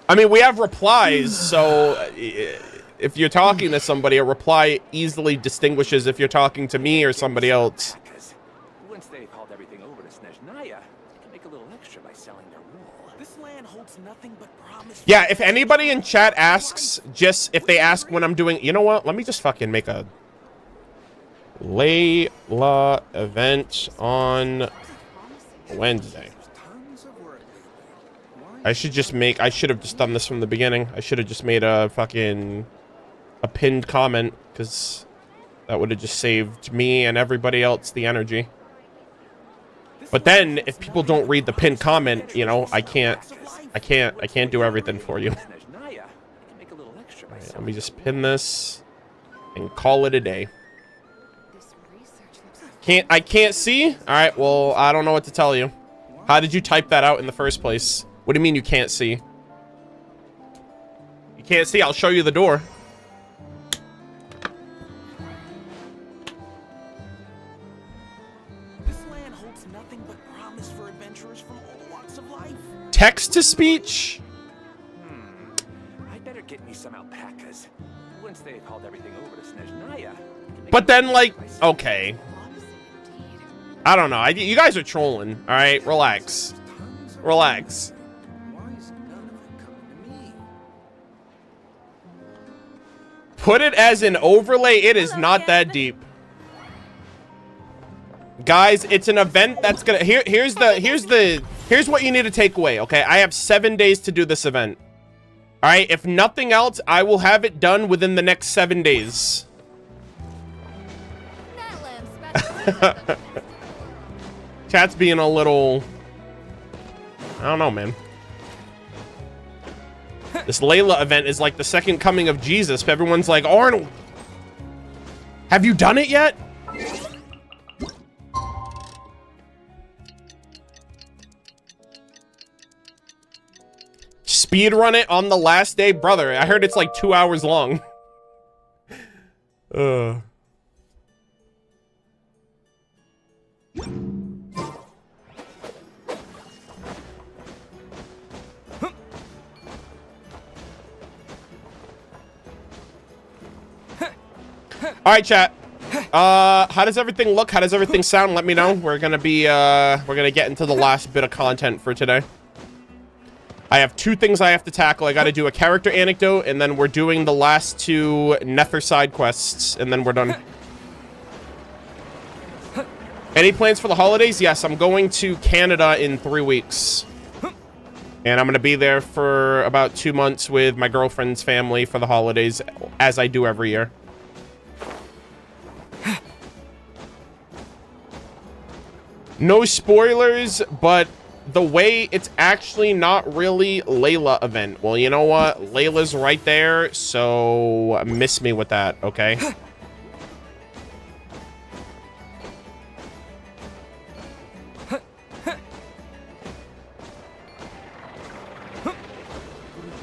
I mean, we have replies, so if you're talking to somebody, a reply easily distinguishes if you're talking to me or somebody else. Once they've hauled everything over to Snezhnaya, they can make a little extra by selling their wool. This land holds nothing but promise. Yeah, if anybody in chat asks, just if they ask when I'm doing, you know what? Let me just fucking make a Layla event on Wednesday. Tons of work lately. I should have just done this from the beginning. I should have just made a pinned comment, because that would have just saved me and everybody else the energy. But then if people don't read the pinned comment, you know, I can't do everything for you. Snezhnaya can make a little extra by Let me just pin this and call it a day. This research looks I can't see? All right, well, I don't know what to tell you. How did you type that out in the first place? What do you mean you can't see? You can't see? I'll show you the door. This land holds nothing but promise for adventurers from all walks of life. Text to speech? I better get me some alpacas. Once they've hauled everything over to Snezhnaya, they can make But a then, little like, extra by selling okay. promising indeed. I don't know. You guys are trolling. All right, relax. tons of Relax. Why is none of it coming to me? Put it as an overlay. It is not that deep. Guys, it's an event that's gonna here's what you need to take away, okay? I have 7 days to do this event. All right, if nothing else, I will have it done within the next 7 days. Chat's being a little, I don't know, man. This Layla event is like the second coming of Jesus. Everyone's like, Arnold, have you done it yet? Speed run it on the last day, brother. I heard it's like 2 hours long. All right, chat. How does everything look? How does everything sound? Let me know. We're gonna get into the last bit of content for today. I have 2 things I have to tackle. I got to do a character anecdote, and then we're doing the last 2 Nefer side quests, and then we're done. Any plans for the holidays? Yes, I'm going to Canada in 3 weeks. And I'm going to be there for about 2 months with my girlfriend's family for the holidays, as I do every year. No spoilers, but the way it's actually not really Layla event. Well, you know what? Layla's right there, so miss me with that, okay?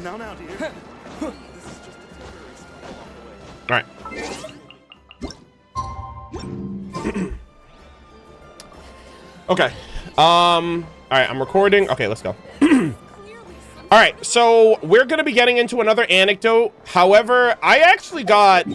Now, dear. This is just a temporary All right. Okay. All right, I'm recording. Okay, let's go. All right, so we're going to be getting into another anecdote. However, I actually got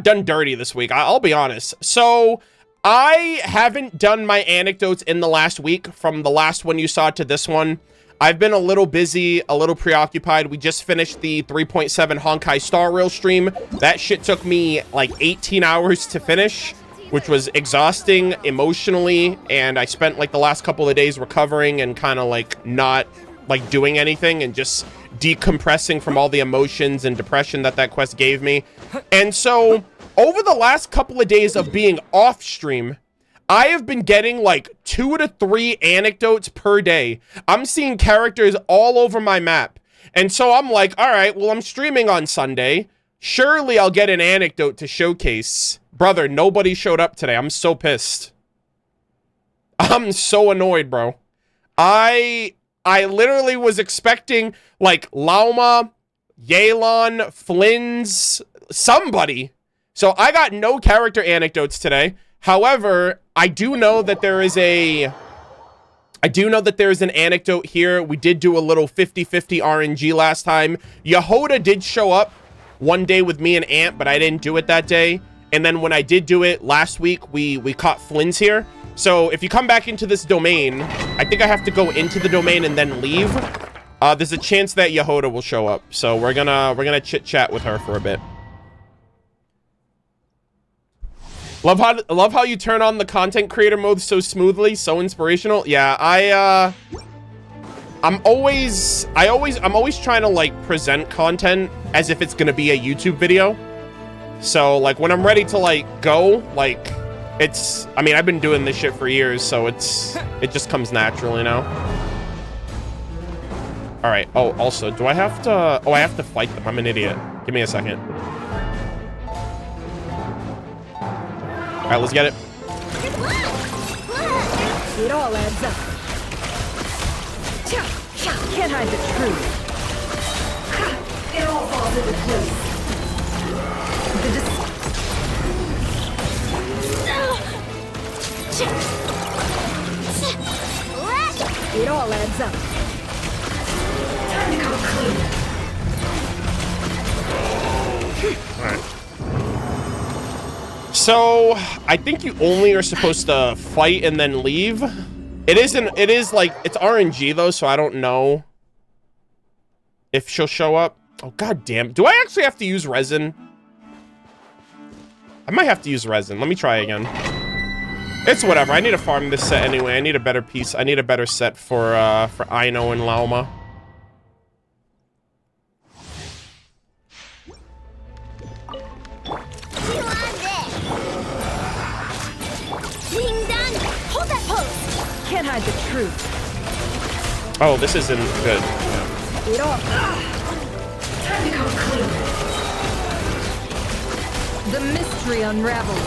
done dirty this week. I'll be honest. So I haven't done my anecdotes in the last week from the last one you saw to this one. I've been a little busy, a little preoccupied. We just finished the 3.7 Honkai Star Rail stream. That shit took me like 18 hours to finish, which was exhausting emotionally, and I spent like the last couple of days recovering and kind of like not like doing anything and just decompressing from all the emotions and depression that quest gave me. And so over the last couple of days of being off stream, I have been getting like 2 to 3 anecdotes per day. I'm seeing characters all over my map. And so I'm like, all right, well, I'm streaming on Sunday. Surely I'll get an anecdote to showcase. Brother, nobody showed up today. I'm so pissed. I'm so annoyed, bro. I literally was expecting like Lauma, Yelan, Flynn's, somebody. So I got no character anecdotes today. However, I do know that there is an anecdote here. We did do a little 50-50 RNG last time. Yehoda did show up one day with me and Ant, but I didn't do it that day. And then when I did do it last week, we caught Flynn's here. So if you come back into this domain, I think I have to go into the domain and then leave. There's a chance that Yehoda will show up. So we're gonna chit chat with her for a bit. Love how you turn on the content creator mode so smoothly, so inspirational. Yeah, I'm always trying to like present content as if it's gonna be a YouTube video. So like when I'm ready to like go, like I mean, I've been doing this shit for years, so it just comes naturally now. All right. Oh, also, do I have to? Oh, I have to fight them. I'm an idiot. Give me a second. All right, let's get it. It all adds up. Can't hide the truth. It all falls into place. It all adds up. Time to come clean. All right. So I think you only are supposed to fight and then leave. It is like, it's RNG though, so I don't know if she'll show up. Oh, god damn. Do I actually have to use resin? I might have to use resin. Let me try again. It's whatever. I need to farm this set anyway. I need a better piece. I need a better set for Aino and Lauma. Hold that pose. Can't hide the truth. Oh, this isn't good. It all. Time to come clean. The mystery unravels.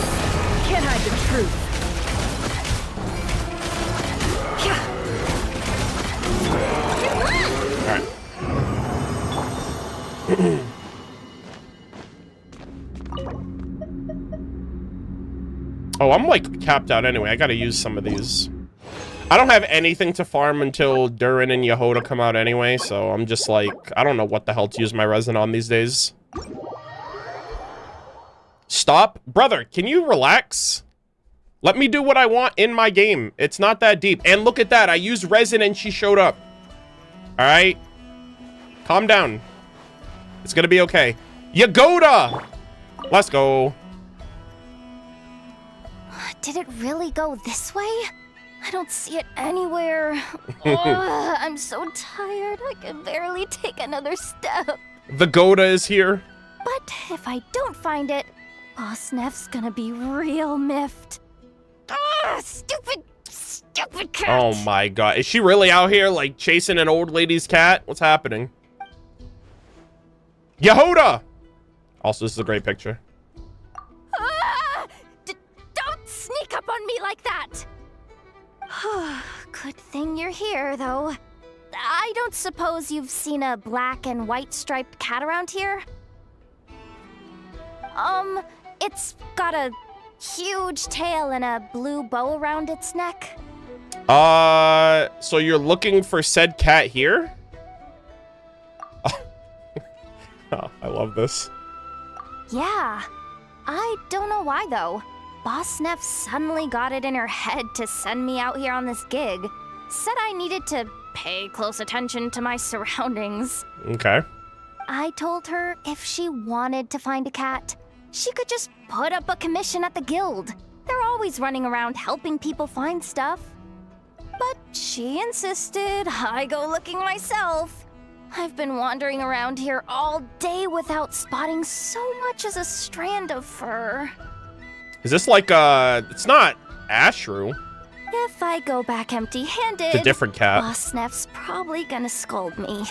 Can't hide the truth. All right. Oh, I'm like capped out anyway. I gotta use some of these. I don't have anything to farm until Durin and Yehoda come out anyway, so I'm just like, I don't know what the hell to use my resin on these days. stop? Brother, can you relax? Let me do what I want in my game. It's not that deep. And look at that. I used resin and she showed up. All right. Calm down. It's going to be okay. Yagoda! Let's go. Did it really go this way? I don't see it anywhere. Ugh, I'm so tired. I can barely take another step. The Goda is here. But if I don't find it, Boss Neff's gonna be real miffed. Ugh, stupid cat. Oh my god. Is she really out here, like, chasing an old lady's cat? What's happening? Yehoda! Also, this is a great picture. Don't sneak up on me like that! Good thing you're here, though. I don't suppose you've seen a black and white striped cat around here? It's got a huge tail and a blue bow around its neck. So you're looking for said cat here? Oh, I love this. Yeah. I don't know why, though. Boss Neff suddenly got it in her head to send me out here on this gig. Said I needed to pay close attention to my surroundings. Okay. I told her if she wanted to find a cat, she could just put up a commission at the guild. They're always running around helping people find stuff. But she insisted I go looking myself. I've been wandering around here all day without spotting so much as a strand of fur. Is this like, it's not Ashru. If I go back empty-handed, It's a different cat. Boss Neff's probably gonna scold me.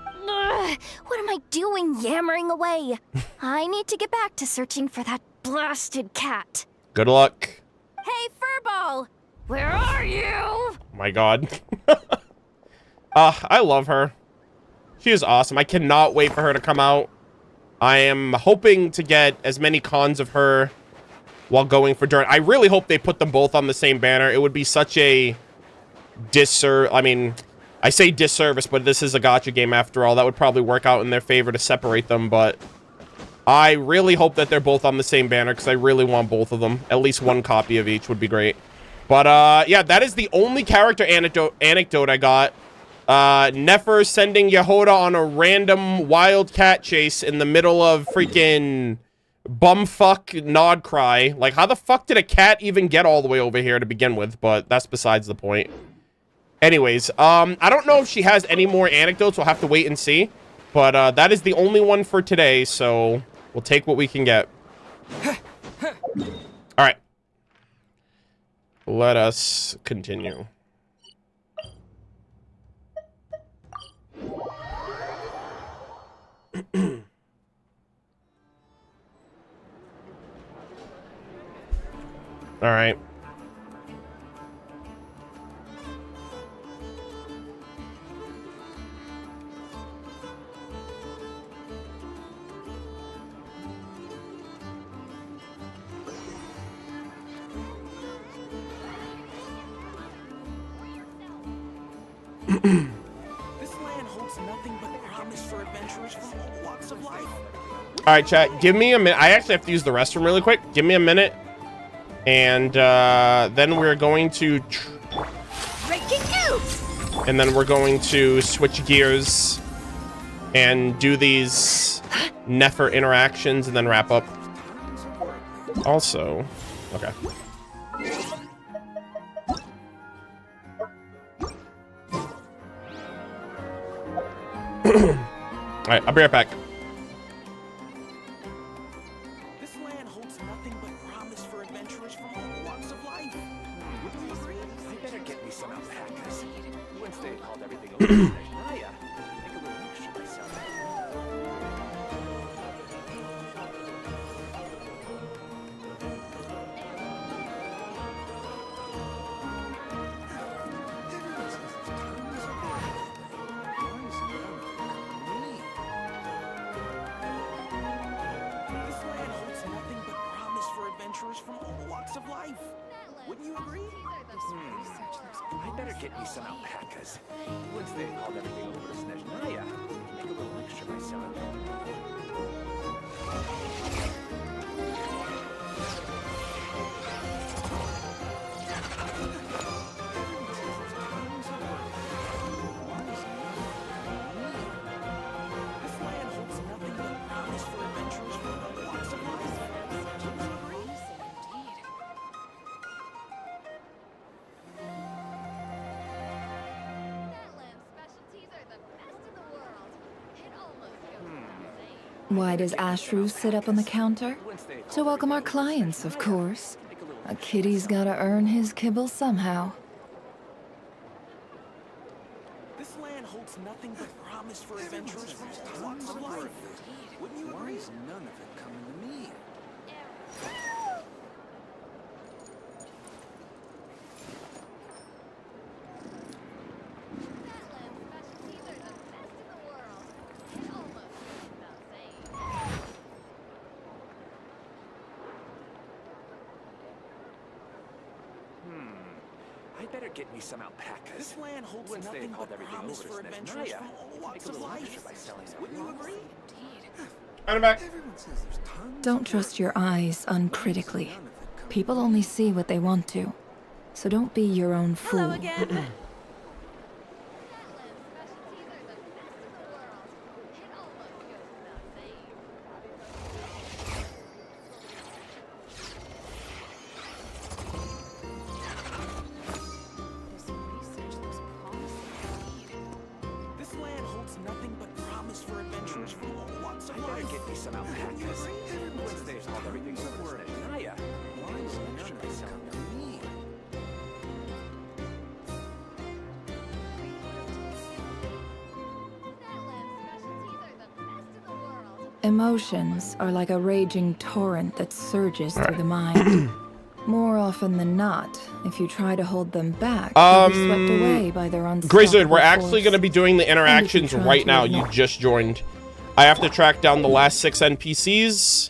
Ugh, what am I doing yammering away? I need to get back to searching for that blasted cat. Good luck. Hey, Furball! Where are you? Oh my god. I love her. She is awesome. I cannot wait for her to come out. I am hoping to get as many cons of her while going for Dirt. I really hope they put them both on the same banner. It would be such a disservice. I mean, I say disservice, but this is a gacha game after all. That would probably work out in their favor to separate them, but I really hope that they're both on the same banner because I really want both of them. At least one copy of each would be great. But, yeah, that is the only character anecdote I got. Nefer sending Yehoda on a random wild cat chase in the middle of freaking bumfuck nod cry. Like, how the fuck did a cat even get all the way over here to begin with? But that's besides the point. Anyways, I don't know if she has any more anecdotes. We'll have to wait and see. But that is the only one for today, so we'll take what we can get. All right. Let us continue. All right. This land holds nothing but promise for adventurers from all walks of life. All right, chat. Give me a minute. I actually have to use the restroom really quick. Give me a minute. And then we're going to... Breaking news! And then we're going to switch gears and do these Nefer interactions and then wrap up. Also... Okay. All right, I'll be right back. This land holds nothing but promise for adventurers from all walks of life. Wouldn't you agree? I better get me some alpacas. Once they've hauled everything over to Snezhnaya, make a little extra myself. This land holds nothing but promise for adventurers from all walks of life. Wouldn't you agree? I better get me some alpacas. Once they've hauled everything over to Snezhnaya, make a little extra myself. Why does Ashru sit up on the counter? To welcome our clients, of course. A kitty's gotta earn his kibble somehow. This land holds nothing but promise for adventurers from all walks of life. Wouldn't you agree? Why is none of it coming to me? I better get me some alpacas. This land holds nothing but promise for adventurers from all walks of life. Wouldn't you agree? I'm back. Don't trust your eyes uncritically. People only see what they want to. So don't be your own fool. Hello again. This land holds nothing but promise for adventurers from all walks of life. I better get me some alpacas. Wednesday's called everything over in Naya. Why is none of this coming to me? Emotions are like a raging torrent that surges through the mind. More often than not, if you try to hold them back, they'll be swept away by their unstoppable Grizzard, we're actually force. going to be doing the interactions try right to now. ignore. You just joined. I have to track down the last 6 NPCs.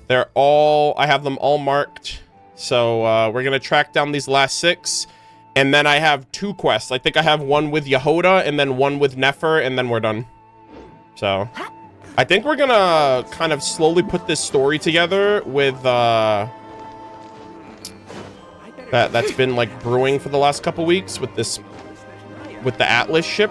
They're all, I have them all marked. So we're going to track down these last 6. And then I have 2 quests. I think I have one with Yehoda and then one with Nefer, and then we're done. So I think we're going to kind of slowly put this story together with that's been like brewing for the last couple weeks with this, with the Atlas ship.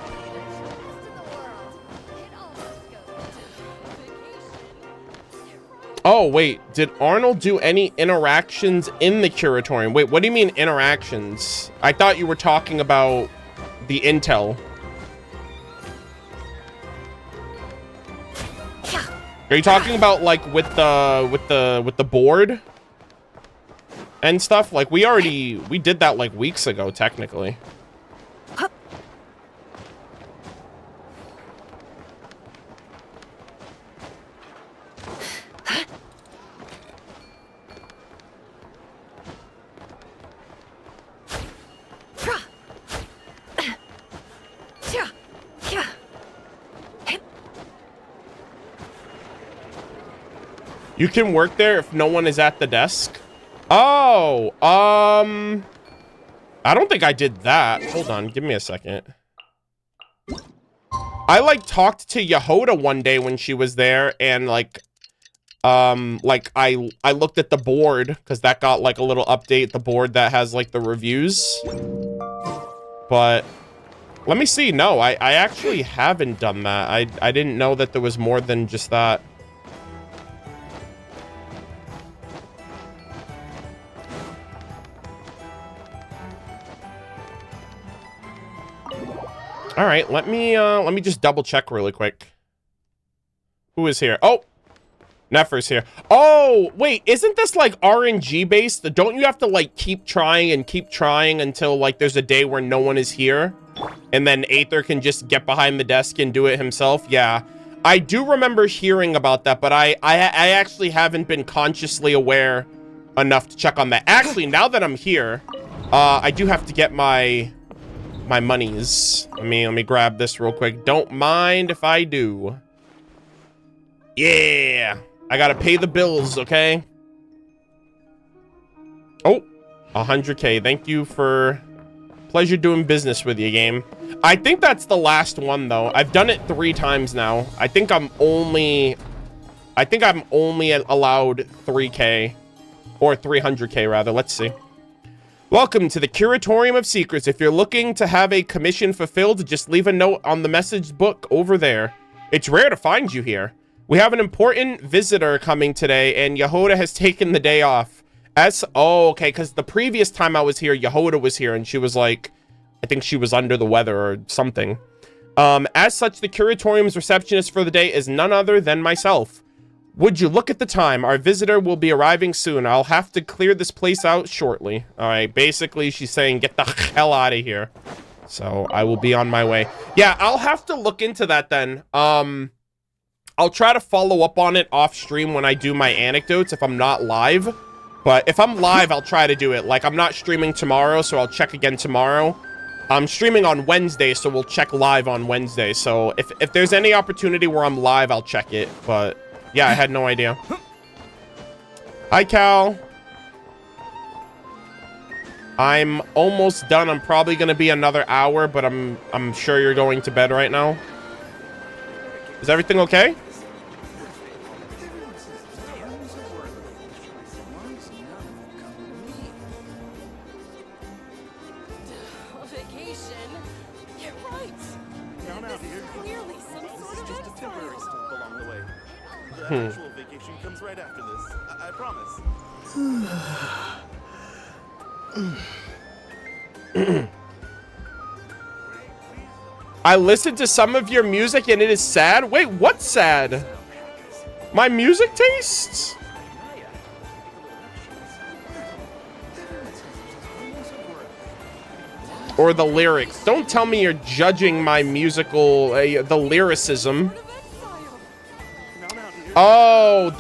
Oh, wait. Did Arnold do any interactions in the curatorium? Wait, what do you mean interactions? I thought you were talking about the intel. Are you talking about like with the board and stuff? Like we did that like weeks ago, technically. You can work there if no one is at the desk. Oh, I don't think I did that. Hold on, give me a second. I like talked to Yehoda one day when she was there, and like I looked at the board because that got like a little update, the board that has like the reviews. But let me see. No, I actually haven't done that. I didn't know that there was more than just that. All right, let me just double check really quick. Who is here? Oh, Nefer's here. Oh, wait, isn't this like RNG based? Don't you have to like keep trying until like there's a day where no one is here, and then Aether can just get behind the desk and do it himself? Yeah, I do remember hearing about that, but I actually haven't been consciously aware enough to check on that. Actually, now that I'm here, I do have to get my monies. Let me grab this real quick. Don't mind if I do. Yeah, I gotta pay the bills, okay? Oh, 100K. Thank you for pleasure doing business with you, game. I think that's the last one though. I've done it 3 times now. I think I'm only allowed 3K or 300K rather. Let's see. Welcome to the Curatorium of Secrets. If you're looking to have a commission fulfilled, just leave a note on the message book over there. It's rare to find you here. We have an important visitor coming today, and Yehoda has taken the day off. Oh, okay, because the previous time I was here, Yehoda was here, and she was like, I think she was under the weather or something. As such, the curatorium's receptionist for the day is none other than myself. Would you look at the time? Our visitor will be arriving soon. I'll have to clear this place out shortly. All right, basically she's saying get the hell out of here. So I will be on my way. Yeah, I'll have to look into that then. I'll try to follow up on it off stream when I do my anecdotes if I'm not live. But if I'm live, I'll try to do it. Like, I'm not streaming tomorrow, so I'll check again tomorrow. I'm streaming on Wednesday, so we'll check live on Wednesday. So if there's any opportunity where I'm live, I'll check it. But yeah, I had no idea. Hi, Cal. I'm almost done. I'm probably going to be another hour, but I'm sure you're going to bed right now. Is everything okay? Actual vacation comes right after this. I promise. I listened to some of your music and it is sad. Wait, what's sad? My music tastes? Or the lyrics? Don't tell me you're judging my musical, the lyricism. Oh,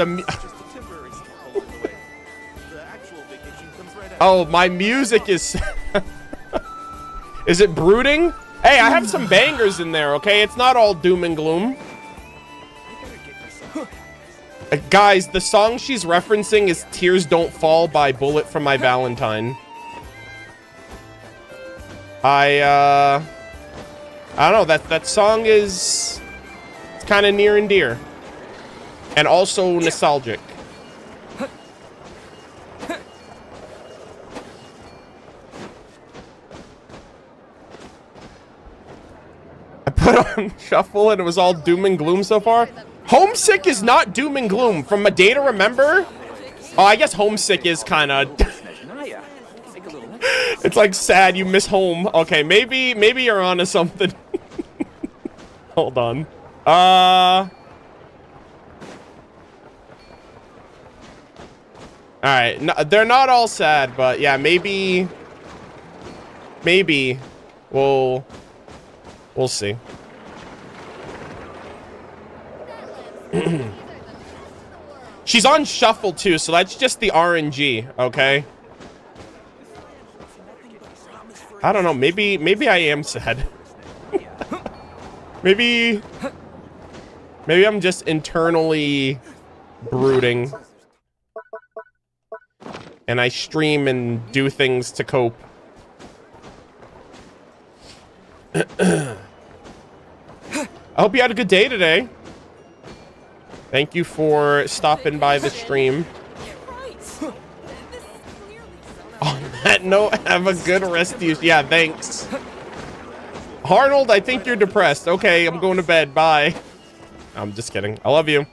oh, my music is... Is it brooding? Hey, I have some bangers in there, okay? It's not all doom and gloom. Guys, the song she's referencing is Tears Don't Fall by Bullet for My Valentine. I don't know, that song is... It's kind of near and dear. And also nostalgic. I put on shuffle and it was all doom and gloom so far. Homesick is not doom and gloom. From a day to remember? Oh, I guess homesick is kind of... It's like sad you miss home. Okay, maybe you're onto something. Hold on. Alright, no, they're not all sad, but yeah, maybe we'll see. She's on shuffle too, so that's just the RNG, okay? I don't know, maybe I am sad. maybe I'm just internally brooding. And I stream and do things to cope. I hope you had a good day today. Thank you for stopping by the stream. On that note, have a good rest of you. Yeah, thanks. Arnold, I think you're depressed. Okay, I'm going to bed. Bye. I'm just kidding. I love you.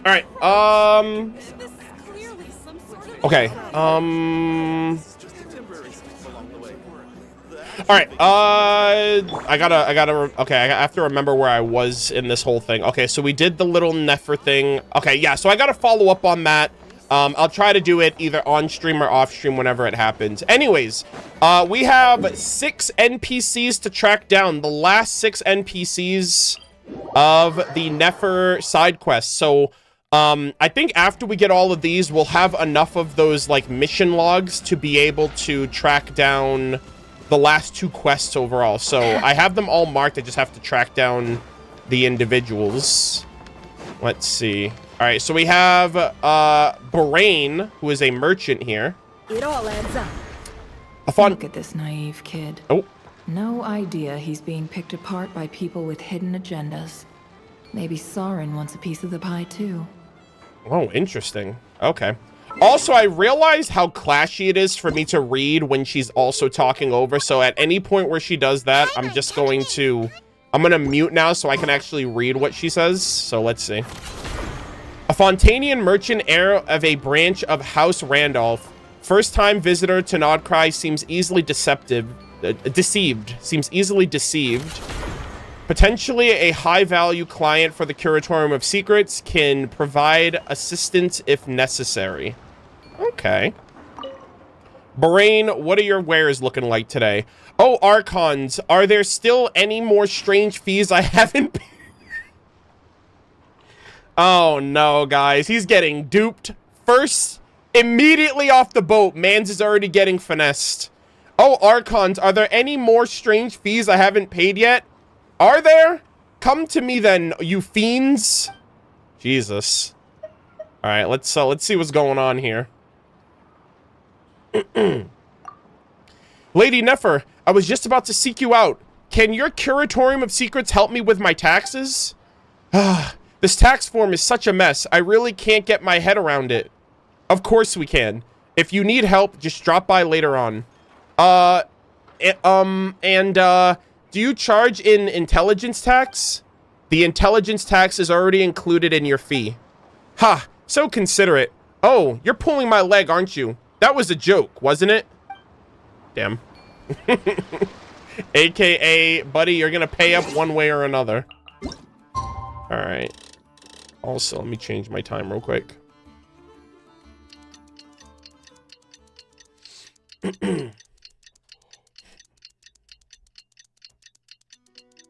All right. Okay. All right. I gotta. Okay, I have to remember where I was in this whole thing. Okay, so we did the little Nefer thing. Okay, yeah. So I gotta follow up on that. I'll try to do it either on stream or off stream whenever it happens. Anyways, we have 6 NPCs to track down. The last 6 NPCs of the Nefer side quest. So I think after we get all of these, we'll have enough of those like mission logs to be able to track down the last 2 quests overall. So I have them all marked. I just have to track down the individuals. Let's see. All right, so we have Bahrain, who is a merchant here. It all adds up. Look at this naive kid. Oh. No idea he's being picked apart by people with hidden agendas. Maybe Soren wants a piece of the pie too. Oh, interesting. Okay. Also, I realized how clashy it is for me to read when she's also talking over. So at any point where she does that, I'm just going to I'm gonna mute now so I can actually read what she says. So let's see. A Fontanian merchant, heir of a branch of House Randolph. First-time visitor to Nodcry seems easily deceived. Potentially a high-value client for the Curatorium of Secrets, can provide assistance if necessary. Okay. Bahrain, what are your wares looking like today? Oh, Archons, are there still any more strange fees I haven't paid? Oh, no, guys. He's getting duped. First, immediately off the boat, Mans is already getting finessed. Oh, Archons, are there any more strange fees I haven't paid yet? Are there? Come to me then, you fiends. Jesus. All right, let's see what's going on here. Lady Nefer, I was just about to seek you out. Can your Curatorium of Secrets help me with my taxes? This tax form is such a mess. I really can't get my head around it. Of course we can. If you need help, just drop by later on. Do you charge in intelligence tax? The intelligence tax is already included in your fee. Ha, so considerate. Oh, you're pulling my leg, aren't you? That was a joke, wasn't it? Damn. AKA, buddy, you're gonna pay up one way or another. All right. Also, let me change my time real quick.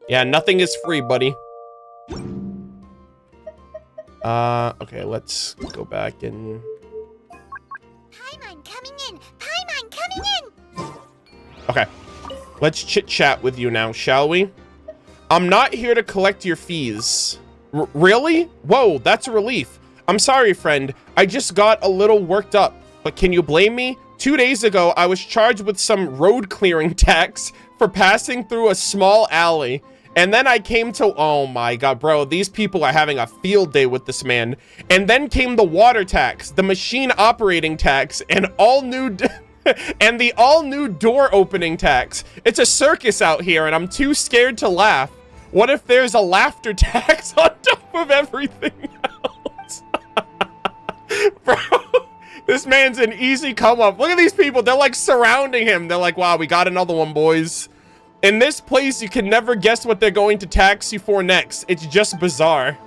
Yeah, nothing is free, buddy. Okay, let's go back and... Paimon coming in! Paimon coming in! Okay, let's chit-chat with you now, shall we? I'm not here to collect your fees. Really? Whoa, that's a relief. I'm sorry, friend. I just got a little worked up. But can you blame me? 2 days ago, I was charged with some road clearing tax for passing through a small alley. And then I came to... Oh my god, bro. These people are having a field day with this man. And then came the water tax, the machine operating tax, and and the all-new door opening tax. It's a circus out here, and I'm too scared to laugh. What if there's a laughter tax on top of everything else? Bro, this man's an easy come-up. Look at these people. They're, like, surrounding him. They're like, wow, we got another one, boys. In this place, you can never guess what they're going to tax you for next. It's just bizarre.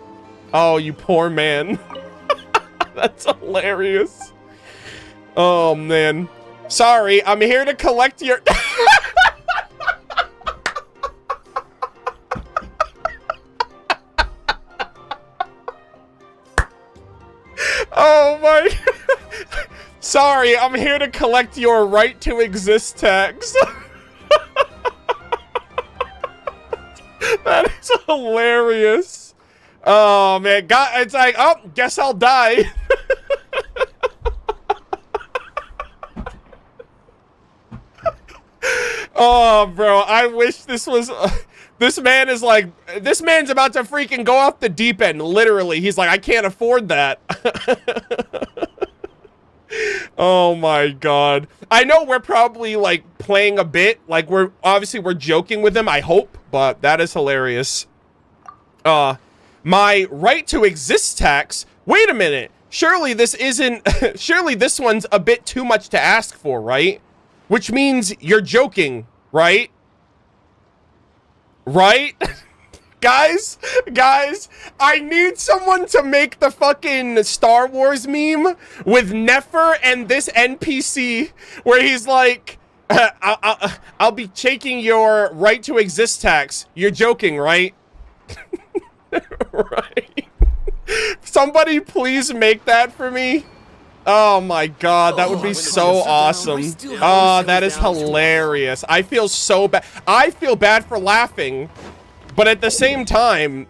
Oh, you poor man. That's hilarious. Oh, man. Sorry, I'm here to collect your... Oh my... Sorry, I'm here to collect your right to exist tax. That is hilarious. Oh man, God, it's like, oh, guess I'll die. Oh, bro, I wish this was... this man is like... This man's about to freaking go off the deep end, literally. He's like, I can't afford that. Oh, my God. I know we're probably, like, playing a bit. Like, we're joking with him, I hope. But that is hilarious. My right to exist tax? Wait a minute. Surely this isn't... surely this one's a bit too much to ask for, right? Which means you're joking, right? Right? Guys, I need someone to make the fucking Star Wars meme with Nefer and this NPC where he's like, I'll be taking your right to exist tax. You're joking, right? Right. Somebody please make that for me. Oh my god, that would be so awesome. Oh, that is hilarious. I feel so bad. I feel bad for laughing, but at the same time,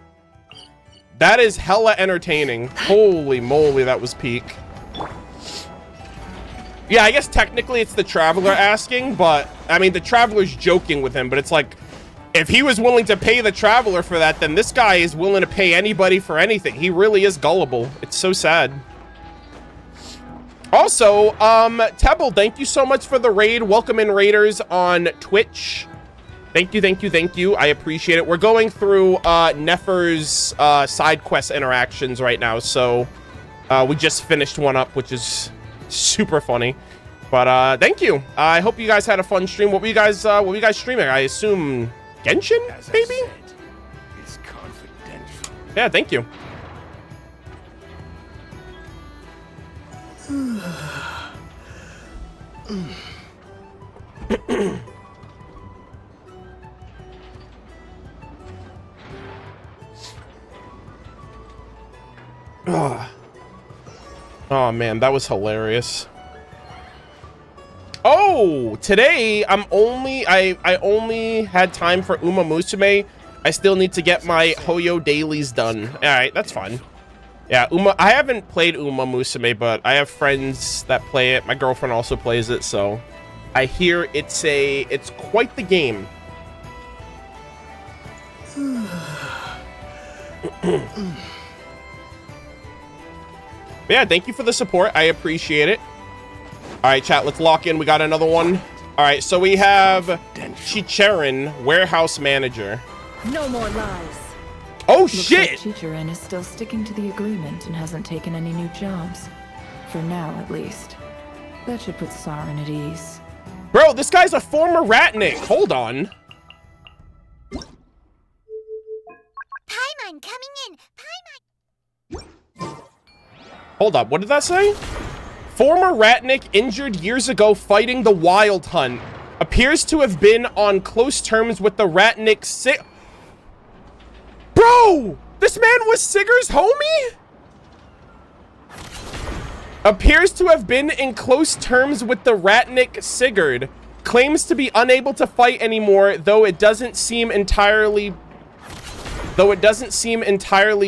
that is hella entertaining. Holy moly, that was peak. Yeah, I guess technically it's the Traveler asking, but I mean, the Traveler's joking with him, but it's like, if he was willing to pay the Traveler for that, then this guy is willing to pay anybody for anything. He really is gullible. It's so sad. Also, Tebble, thank you so much for the raid. Welcome in raiders on Twitch. Thank you, thank you, thank you. I appreciate it. We're going through Nefer's side quest interactions right now, so we just finished one up, which is super funny. But thank you. I hope you guys had a fun stream. What were you guys streaming? I assume Genshin, As I maybe? said, it's confidential. Yeah, thank you. Oh man, that was hilarious. Oh, today I only had time for Uma Musume. I still need to get my Hoyo dailies done. All right, that's fine. Yeah, I haven't played Uma Musume, but I have friends that play it. My girlfriend also plays it, so I hear it's quite the game. Yeah, thank you for the support. I appreciate it. All right, chat, let's lock in. We got another one. All right, so we have Chicherin, warehouse manager. No more lies. Oh, Looks shit! like Chicherin is still sticking to the agreement and hasn't taken any new jobs. For now, at least. That should put Saren at ease. Bro, this guy's a former ratnik. Hold on. Paimon coming in. Paimon. Hold up, what did that say? Former ratnik injured years ago fighting the Wild Hunt. Appears to have been on close terms with the ratnik Bro! This man was Sigurd's homie? Appears to have been in close terms with the ratnik Sigurd. Claims to be unable to fight anymore, though it doesn't seem entirely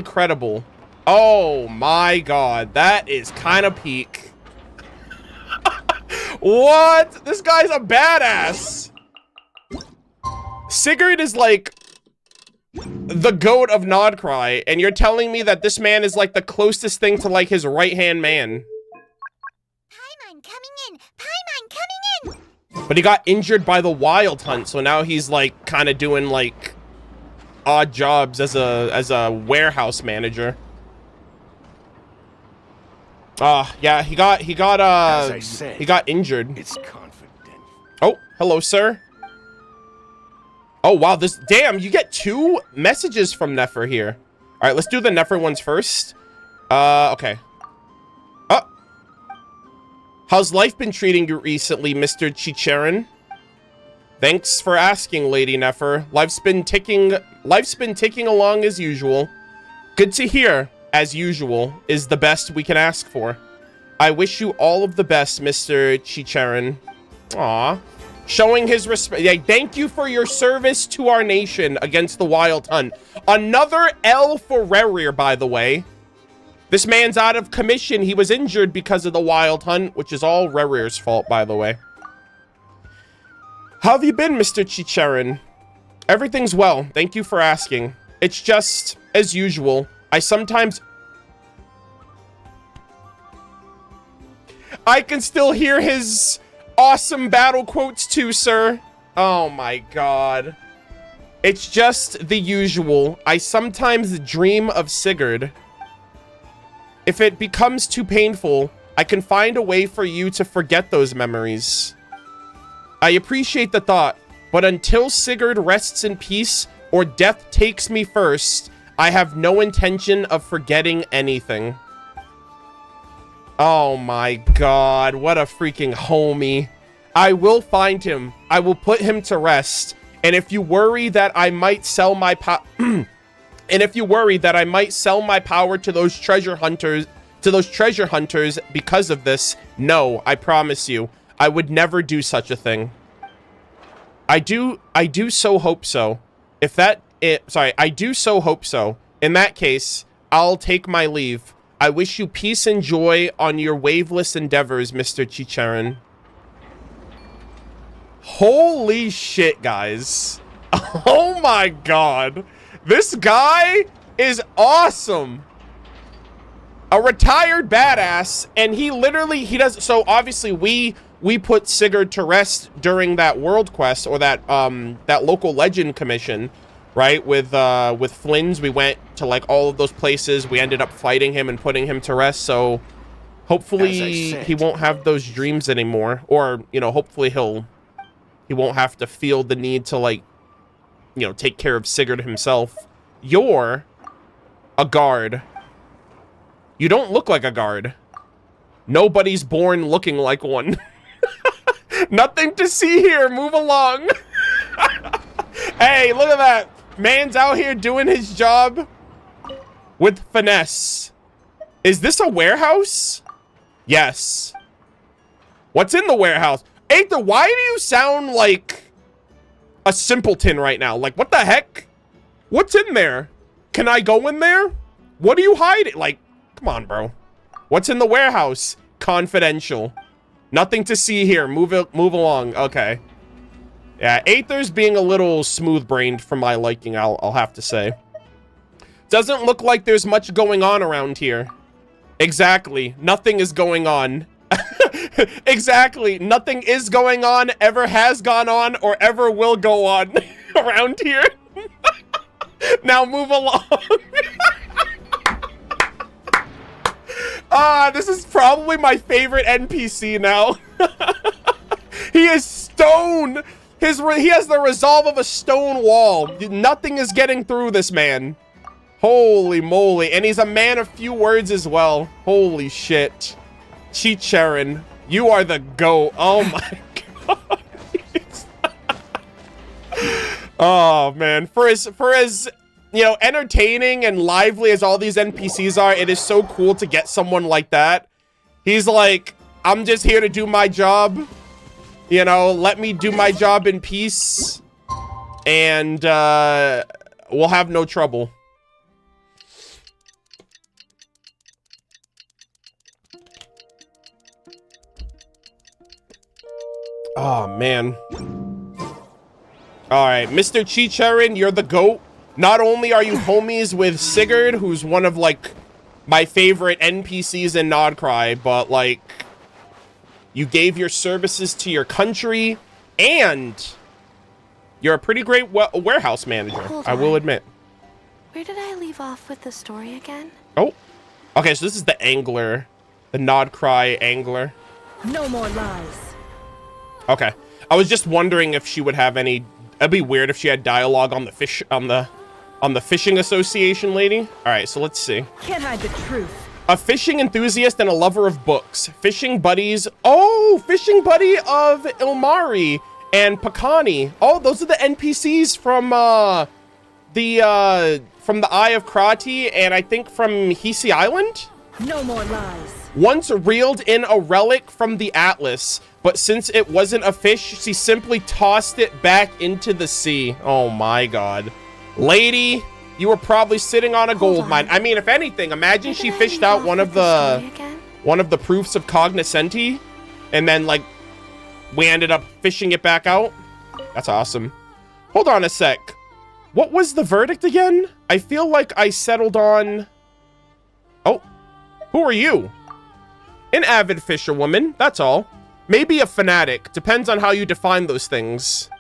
credible. Oh my god, that is kind of peak. What? This guy's a badass. Sigurd is like the goat of Nodcry, and you're telling me that this man is like the closest thing to like his right-hand man. Paimon coming in. Paimon coming in. But he got injured by the Wild Hunt, so now he's like kind of doing like odd jobs as a warehouse manager. Yeah, he got As I said, he got injured. It's confidential. Oh, hello, sir. Oh, wow, damn, you get 2 messages from Nefer here. All right, let's do the Nefer ones first. Okay. Oh. How's life been treating you recently, Mr. Chicherin? Thanks for asking, Lady Nefer. Life's been ticking along as usual. Good to hear, as usual, is the best we can ask for. I wish you all of the best, Mr. Chicherin. Aw. Showing his respect. Yeah, thank you for your service to our nation against the Wild Hunt. Another L for Rerir, by the way. This man's out of commission. He was injured because of the Wild Hunt, which is all Rerir's fault, by the way. How have you been, Mr. Chicherin? Everything's well. Thank you for asking. It's just, as usual, I can still hear his awesome battle quotes too, sir. Oh my god. It's just the usual. I sometimes dream of Sigurd. If it becomes too painful, I can find a way for you to forget those memories. I appreciate the thought, but until Sigurd rests in peace or death takes me first, I have no intention of forgetting anything. Oh my god, what a freaking homie. I will find him. I will put him to rest. And if you worry that I might sell my power to those treasure hunters because of this, no, I promise you, I would never do such a thing. I do so hope so. I do so hope so. In that case, I'll take my leave. I wish you peace and joy on your waveless endeavors, Mr. Chicherin. Holy shit, guys. Oh my god. This guy is awesome. A retired badass, and he literally, he does, so obviously we put Sigurd to rest during that world quest, or that that local legend commission, right? With Flynn's, we went to like all of those places. We ended up fighting him and putting him to rest, so hopefully he won't have those dreams anymore, or, you know, hopefully he won't have to feel the need to, like, you know, take care of Sigurd himself. You're a guard. You don't look like a guard. Nobody's born looking like one. Nothing to see here. Move along. Hey, look at that. Man's out here doing his job with finesse. Is this a warehouse? Yes. What's in the warehouse? Aether, why do you sound like a simpleton right now? Like, what the heck? What's in there? Can I go in there? What are you hiding? Like, come on, bro. What's in the warehouse? Confidential. Nothing to see here. Move along. Okay. Yeah, Aether's being a little smooth-brained for my liking, I'll have to say. Doesn't look like there's much going on around here. Exactly. Nothing is going on. Exactly. Nothing is going on, ever has gone on, or ever will go on around here. Now move along. This is probably my favorite NPC now. He is stone. He has the resolve of a stone wall. Nothing is getting through this man. Holy moly. And he's a man of few words as well. Holy shit. Chicharin, you are the GOAT. Oh my god. Oh man. For as you know, entertaining and lively as all these NPCs are, it is so cool to get someone like that. He's like, I'm just here to do my job. You know, let me do my job in peace. And we'll have no trouble. Oh, man. All right, Mr. Chicharin, you're the GOAT. Not only are you homies with Sigurd, who's one of, like, my favorite NPCs in Nodcry, but, like, you gave your services to your country, and you're a pretty great warehouse manager, I will admit. Where did I leave off with the story again? Oh, okay, so this is the angler, the Nodcry angler. No more lies. Okay, I was just wondering if she would have any. It'd be weird if she had dialogue on the fish on the fishing association lady. All right, so let's see. Can't hide the truth. A fishing enthusiast and a lover of books. Fishing buddies. Oh, fishing buddy of Ilmari and Pakani. Oh, those are the NPCs from the Eye of Krati, and I think from Hisi Island. No more lies. Once reeled in a relic from the Atlas, but since it wasn't a fish, she simply tossed it back into the sea. Oh my god. Lady, you were probably sitting on a gold mine. I mean, if anything, imagine she fished out one of the proofs of cognoscenti, and then, like, we ended up fishing it back out. That's awesome. Hold on a sec. What was the verdict again? I feel like I settled on... Oh, who are you? An avid fisherwoman, that's all. Maybe a fanatic. Depends on how you define those things.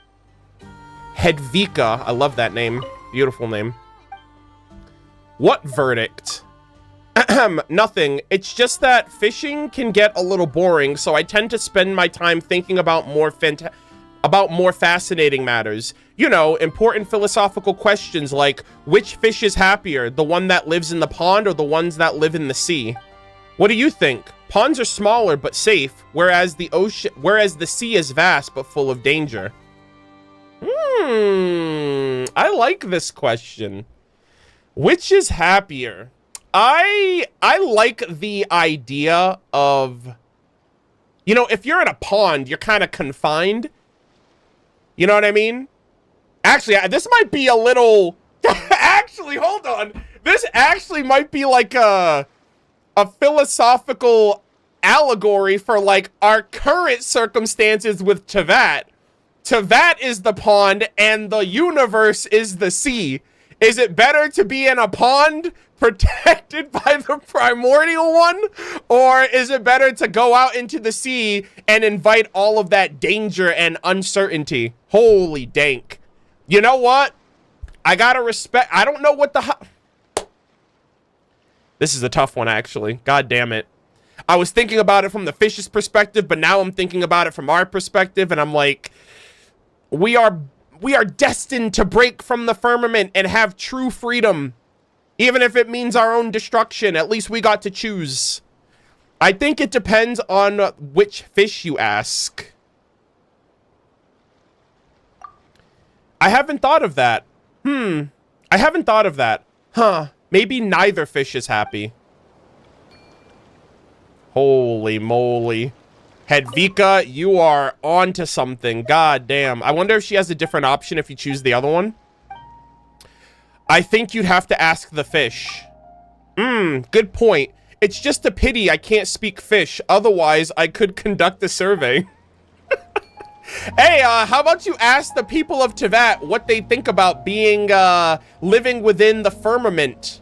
Hedvika. I love that name. Beautiful name. What verdict? Nothing. It's just that fishing can get a little boring, so I tend to spend my time thinking about more fascinating matters. You know, important philosophical questions like, which fish is happier, the one that lives in the pond or the ones that live in the sea? What do you think? Ponds are smaller but safe, whereas the sea is vast but full of danger. I like this question. Which is happier? I like the idea of, you know, if you're in a pond, you're kind of confined. You know what I mean? Actually, this might be a little... Actually, hold on. This actually might be like a philosophical allegory for, like, our current circumstances with Tevat. Tevat is the pond and the universe is the sea. Is it better to be in a pond protected by the primordial one? Or is it better to go out into the sea and invite all of that danger and uncertainty? Holy dank. You know what? I gotta respect. I don't know what the... This is a tough one, actually. God damn it. I was thinking about it from the fish's perspective, but now I'm thinking about it from our perspective, and I'm like, we are destined to break from the firmament and have true freedom. Even if it means our own destruction, at least we got to choose. I think it depends on which fish you ask. I haven't thought of that. I haven't thought of that. Huh. Maybe neither fish is happy. Holy moly. Hedvika, you are on to something. God damn. I wonder if she has a different option if you choose the other one. I think you'd have to ask the fish. Good point. It's just a pity I can't speak fish. Otherwise, I could conduct a survey. Hey, how about you ask the people of Teyvat what they think about being, living within the firmament?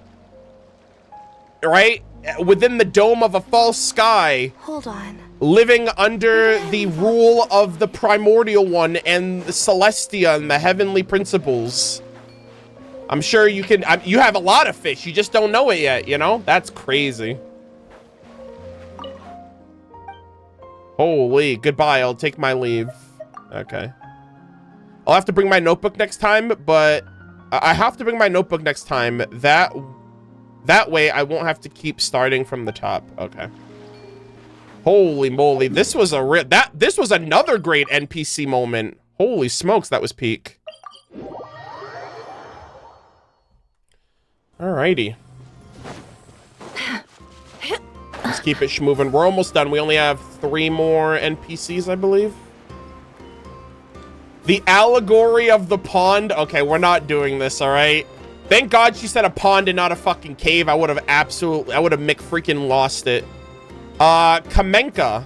Right? Within the dome of a false sky. Hold on. Living under the rule of the primordial one and the Celestia and the heavenly principles. I'm sure you can... you have a lot of fish. You just don't know it yet, you know? That's crazy. Holy, goodbye. I'll take my leave. Okay. I'll have to bring my notebook next time, but... I have to bring my notebook next time. That way, I won't have to keep starting from the top. Okay. Holy moly. This was a this was another great NPC moment. Holy smokes, that was peak. Alrighty. Let's keep it moving. We're almost done. We only have 3 more NPCs, I believe. The allegory of the pond. Okay, we're not doing this, all right? Thank God she said a pond and not a fucking cave. I would have McFreaking lost it. Kamenka.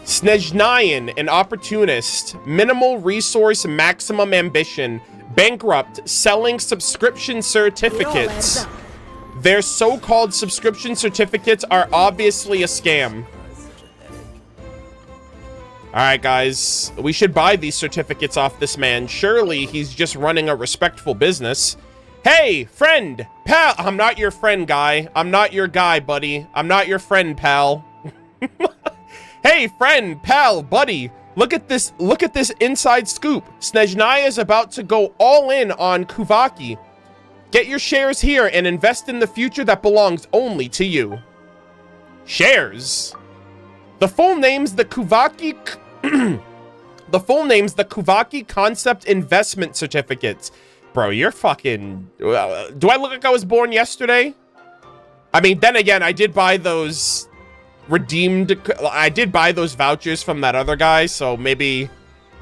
Snezhnayan, an opportunist. Minimal resource, maximum ambition. Bankrupt, selling subscription certificates. Their so-called subscription certificates are obviously a scam. Alright, guys. We should buy these certificates off this man. Surely he's just running a respectful business. Hey, friend, pal. I'm not your friend, guy. I'm not your guy, buddy. I'm not your friend, pal. Hey, friend, pal, buddy. Look at this inside scoop. Snezhnaya is about to go all in on Kuvaki. Get your shares here and invest in the future that belongs only to you. Shares. The full name's the Kuvaki... the full name's the Kuvaki Concept Investment Certificates. Bro, you're fucking... do I look like I was born yesterday? I mean, then again, I did buy those I did buy those vouchers from that other guy, so maybe...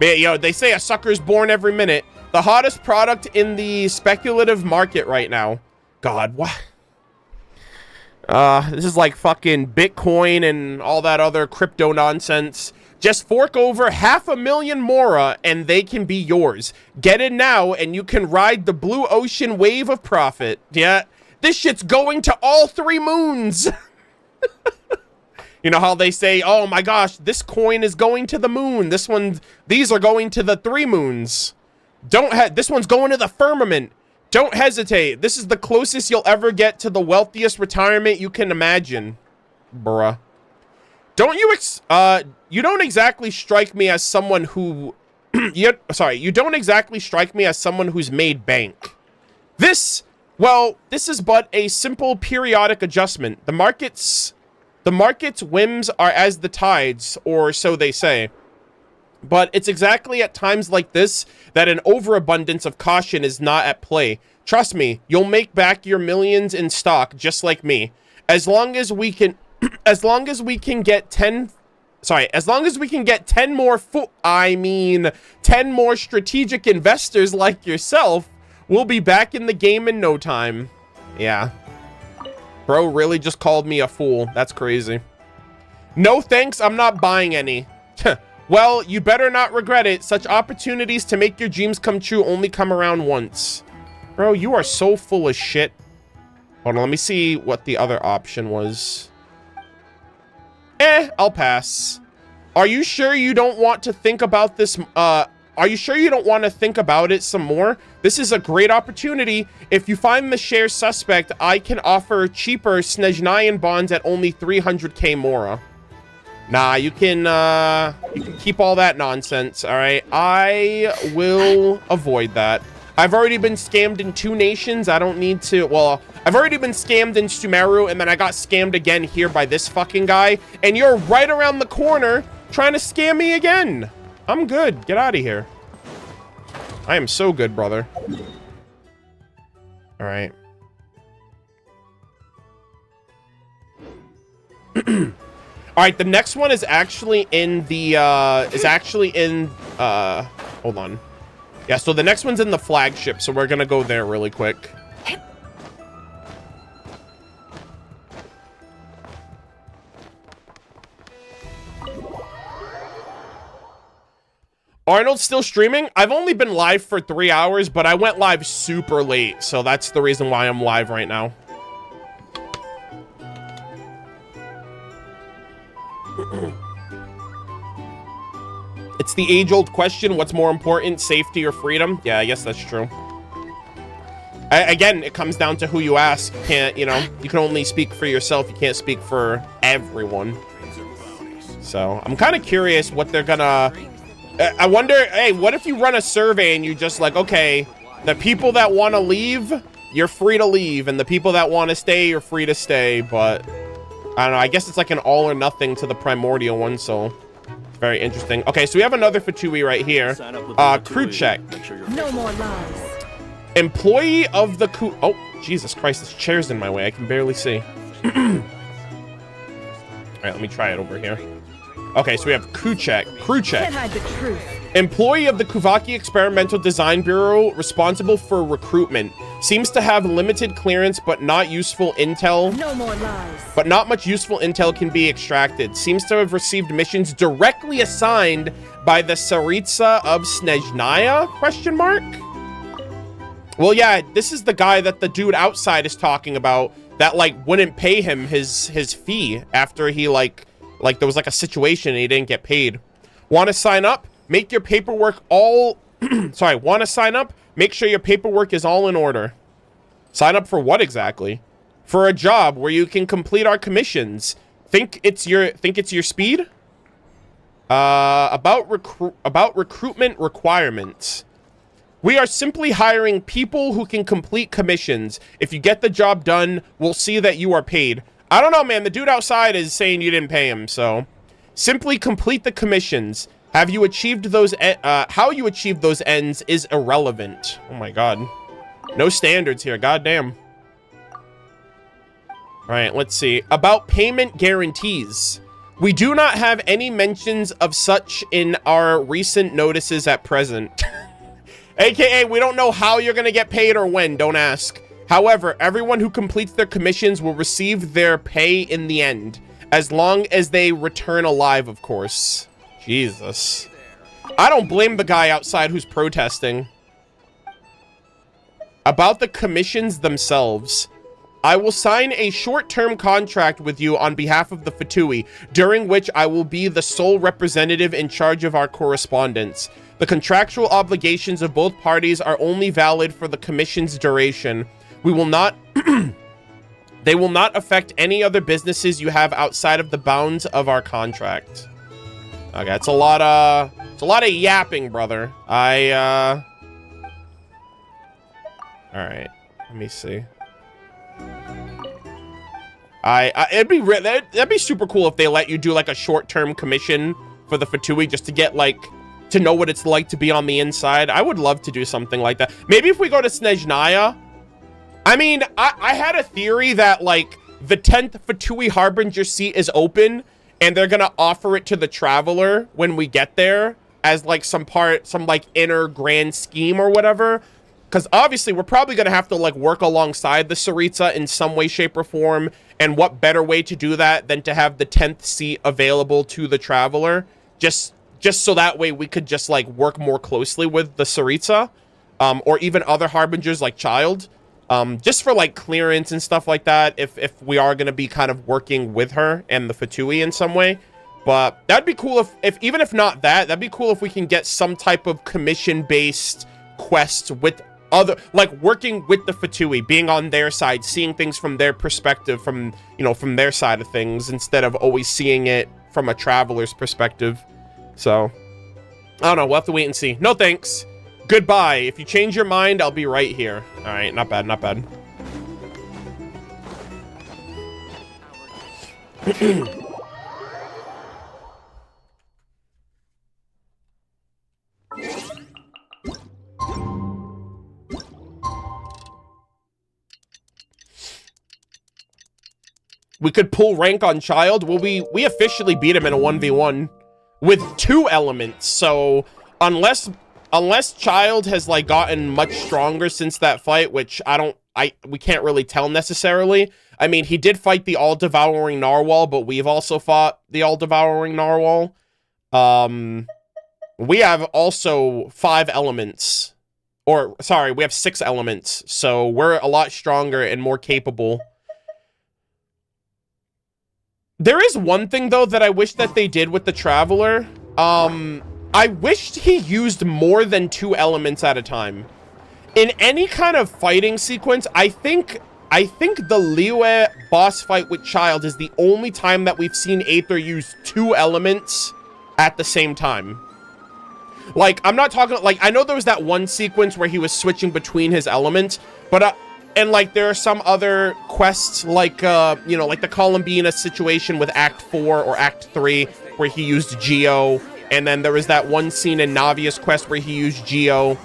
You know, they say a sucker's born every minute. The hottest product in the speculative market right now. God, what? This is like fucking Bitcoin and all that other crypto nonsense. Just fork over 500,000 Mora and they can be yours. Get in now and you can ride the blue ocean wave of profit. Yeah, this shit's going to all 3 moons. You know how they say, oh my gosh, this coin is going to the moon. These are going to the 3 moons. This one's going to the firmament. Don't hesitate. This is the closest you'll ever get to the wealthiest retirement you can imagine. Bruh. You don't exactly strike me as someone who... you don't exactly strike me as someone who's made bank. This is but a simple periodic adjustment. The market's whims are as the tides, or so they say. But it's exactly at times like this that an overabundance of caution is not at play. Trust me, you'll make back your millions in stock just like me. As long as we can get 10 more strategic investors like yourself, we'll be back in the game in no time. Yeah. Bro really just called me a fool. That's crazy. No thanks, I'm not buying any. Well, you better not regret it. Such opportunities to make your dreams come true only come around once. Bro, you are so full of shit. Hold on, let me see what the other option was. I'll pass. Are you sure you don't want to think about this? Are you sure you don't want to think about it some more? This is a great opportunity. If you find the share suspect, I can offer cheaper Snezhnayan bonds at only 300k Mora. Nah, you can keep all that nonsense, all right? I will avoid that. I've already been scammed in 2 nations. I don't need to... Well, I've already been scammed in Sumeru, and then I got scammed again here by this fucking guy. And you're right around the corner trying to scam me again. I'm good. Get out of here. I am so good, brother. All right. All right, the next one is actually in the, hold on. Yeah, so the next one's in the flagship, so we're gonna go there really quick. Arnold's still streaming? I've only been live for 3 hours, but I went live super late, so that's the reason why I'm live right now. It's the age-old question, what's more important, safety or freedom? Yeah, I guess that's true. Again, it comes down to who you ask. You can't, you know, you can only speak for yourself. You can't speak for everyone. So, I'm kind of curious what they're gonna... I wonder, hey, what if you run a survey and you just like, okay, the people that want to leave, you're free to leave, and the people that want to stay, you're free to stay, but... I don't know, I guess it's like an all or nothing to the primordial one, so it's very interesting. Okay, so we have another Fatui right here. Crew check. No more lies. Employee of the Oh, Jesus Christ, this chair's in my way. I can barely see. All right, let me try it over here. Okay, so we have crew check. Can't hide the truth. Employee of the Kuvaki Experimental Design Bureau responsible for recruitment. Seems to have limited clearance, but not useful intel. No more lies. But not much useful intel can be extracted. Seems to have received missions directly assigned by the Tsaritsa of Snezhnaya? Question mark? Well, yeah, this is the guy that the dude outside is talking about that, like, wouldn't pay him his fee after he, like there was, like, a situation and he didn't get paid. Want to sign up? Make your paperwork all... Sorry, want to sign up? Make sure your paperwork is all in order. Sign up for what exactly? For a job where you can complete our commissions. Think it's your speed? About recruitment requirements. We are simply hiring people who can complete commissions. If you get the job done, we'll see that you are paid. I don't know, man. The dude outside is saying you didn't pay him, so... Simply complete the commissions. Have you achieved those... how you achieve those ends is irrelevant. Oh my god. No standards here. Goddamn. Alright, let's see. About payment guarantees. We do not have any mentions of such in our recent notices at present. AKA, we don't know how you're gonna get paid or when. Don't ask. However, everyone who completes their commissions will receive their pay in the end. As long as they return alive, of course. Jesus. I don't blame the guy outside who's protesting. About the commissions themselves. I will sign a short-term contract with you on behalf of the Fatui, during which I will be the sole representative in charge of our correspondence. The contractual obligations of both parties are only valid for the commission's duration. We will not... They will not affect any other businesses you have outside of the bounds of our contract. Okay, it's a lot of yapping, brother. All right, let me see. That'd be super cool if they let you do like a short-term commission for the Fatui just to get like to know what it's like to be on the inside. I would love to do something like that. Maybe if we go to Snezhnaya. I mean, I had a theory that like the 10th Fatui Harbinger seat is open and they're gonna offer it to the Traveler when we get there as like some like inner grand scheme or whatever. Because obviously we're probably gonna have to like work alongside the Tsaritsa in some way, shape, or form. And what better way to do that than to have the 10th seat available to the Traveler? Just just so that way we could just like work more closely with the Saritsa, or even other harbingers like Child, just for like clearance and stuff like that, if we are going to be kind of working with her and the Fatui in some way. But that'd be cool if even if not that, that'd be cool if we can get some type of commission-based quest with other, like working with the Fatui, being on their side, seeing things from their perspective, from, you know, from their side of things, instead of always seeing it from a traveler's perspective. So, I don't know, we'll have to wait and see. No thanks. Goodbye. If you change your mind, I'll be right here. All right, not bad, not bad. We could pull rank on Child. Well, we officially beat him in a 1v1 with 2 elements. So unless Child has like gotten much stronger since that fight, which we can't really tell necessarily. I mean, he did fight the all-devouring narwhal, but we've also fought the all-devouring narwhal. We have also 5 elements. Or sorry, we have 6 elements. So we're a lot stronger and more capable. There is one thing, though, that I wish that they did with the Traveler. I wished he used more than 2 elements at a time. In any kind of fighting sequence, I think the Liyue boss fight with Child is the only time that we've seen Aether use 2 elements at the same time. Like, I'm not talking, like, I know there was that one sequence where he was switching between his elements, but, and, like, there are some other quests, like, you know, like the Colombina situation with Act 4 or Act 3, where he used Geo, and then there was that one scene in Navia's quest where he used Geo.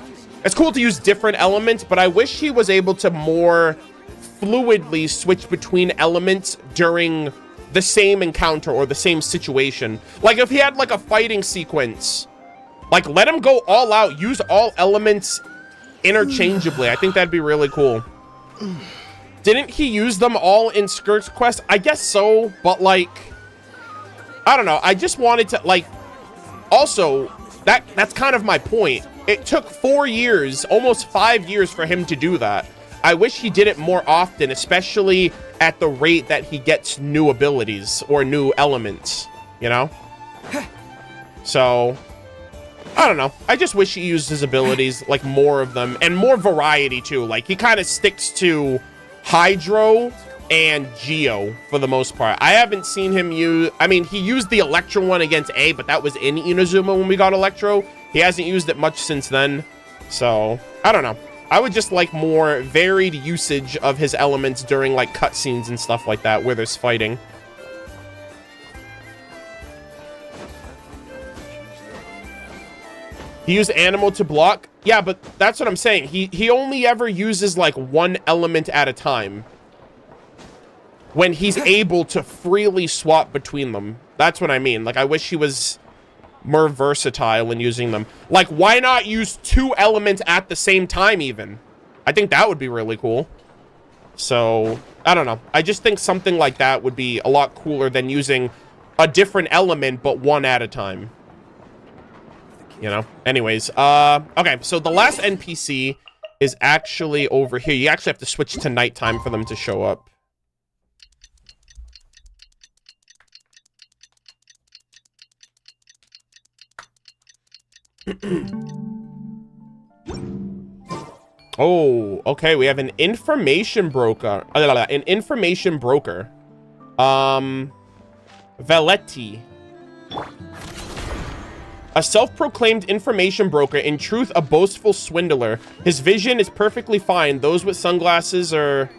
It's cool to use different elements, but I wish he was able to more fluidly switch between elements during the same encounter or the same situation. Like, if he had, like, a fighting sequence, like, let him go all out, use all elements interchangeably. I think that'd be really cool. Didn't he use them all in Skirt's quest? I guess so, but, like, I don't know. I just wanted to, like, also, that's kind of my point. It took 4 years, almost 5 years for him to do that. I wish he did it more often, especially at the rate that he gets new abilities or new elements, you know? So, I don't know. I just wish he used his abilities, like, more of them, and more variety, too. Like, he kind of sticks to Hydro and Geo for the most part. I haven't seen him use... I mean, he used the Electro one against A, but that was in Inazuma when we got Electro. He hasn't used it much since then. So, I don't know. I would just like more varied usage of his elements during, like, cutscenes and stuff like that, where there's fighting. He used Animal to block? Yeah, but that's what I'm saying. He only ever uses, like, 1 element at a time. When he's able to freely swap between them. That's what I mean. Like, I wish he was more versatile in using them. Like, why not use 2 elements at the same time, even? I think that would be really cool. So, I don't know. I just think something like that would be a lot cooler than using a different element, but 1 at a time. You know? Anyways, okay, so the last NPC is actually over here. You actually have to switch to nighttime for them to show up. Oh, okay, we have an information broker. An information broker. Valetti. A self-proclaimed information broker, in truth, a boastful swindler. His vision is perfectly fine. Those with sunglasses are...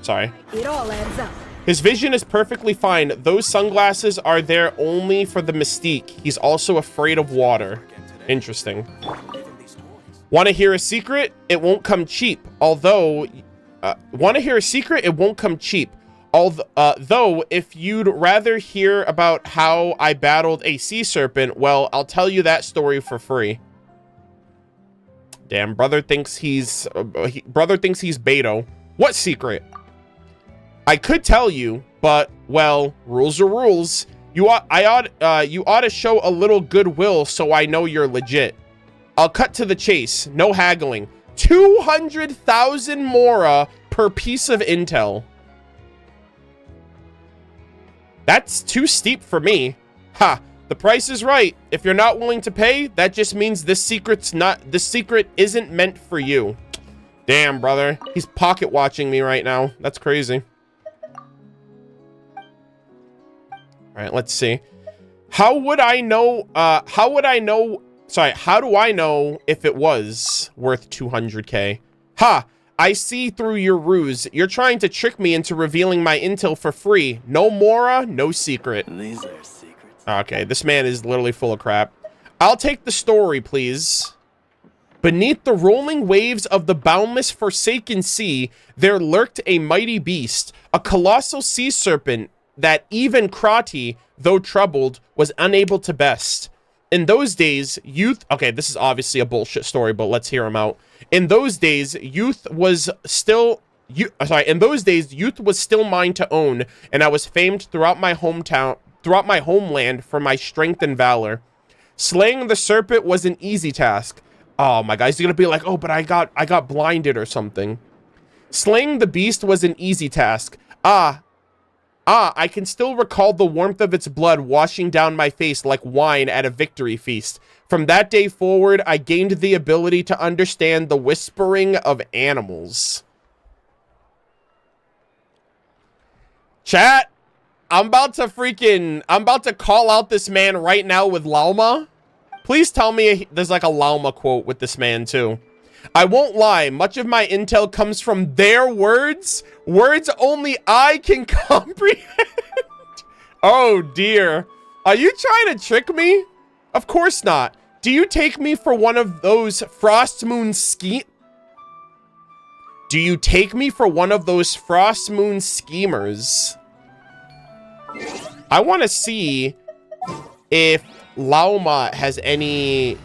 Sorry. It all adds up. His vision is perfectly fine. Those sunglasses are there only for the mystique. He's also afraid of water. Interesting. Want to hear a secret? It won't come cheap. Although... want to hear a secret? It won't come cheap. Though, if you'd rather hear about how I battled a sea serpent, well, I'll tell you that story for free. Damn, brother thinks he's Beto. What secret? I could tell you, but, well, rules are rules. You ought to show a little goodwill so I know you're legit. I'll cut to the chase. No haggling. 200,000 mora per piece of intel. That's too steep for me. Ha. The price is right. If you're not willing to pay, that just means this secret isn't meant for you. Damn, brother. He's pocket watching me right now. That's crazy. All right, let's see. How do I know if it was worth 200K? Ha! I see through your ruse. You're trying to trick me into revealing my intel for free. No mora, no secret. These are secrets. Okay, this man is literally full of crap. I'll take the story, please. Beneath the rolling waves of the boundless forsaken sea, there lurked a mighty beast, a colossal sea serpent that even Krati, though troubled, was unable to best. In those days, youth... Okay, this is obviously a bullshit story, but let's hear him out. In those days, youth was still mine to own, and I was famed throughout my homeland for my strength and valor. Slaying the serpent was an easy task. Oh my God, he's gonna be like, oh, but I got blinded or something. Slaying the beast was an easy task. I can still recall the warmth of its blood washing down my face like wine at a victory feast. From that day forward, I gained the ability to understand the whispering of animals. Chat, I'm about to call out this man right now with Lauma. Please tell me there's like a Lauma quote with this man too. I won't lie, much of my intel comes from their words. Words only I can comprehend. Oh dear. Are you trying to trick me? Of course not. Do you take me for one of those Frost Moon schemers? I want to see if Lauma has any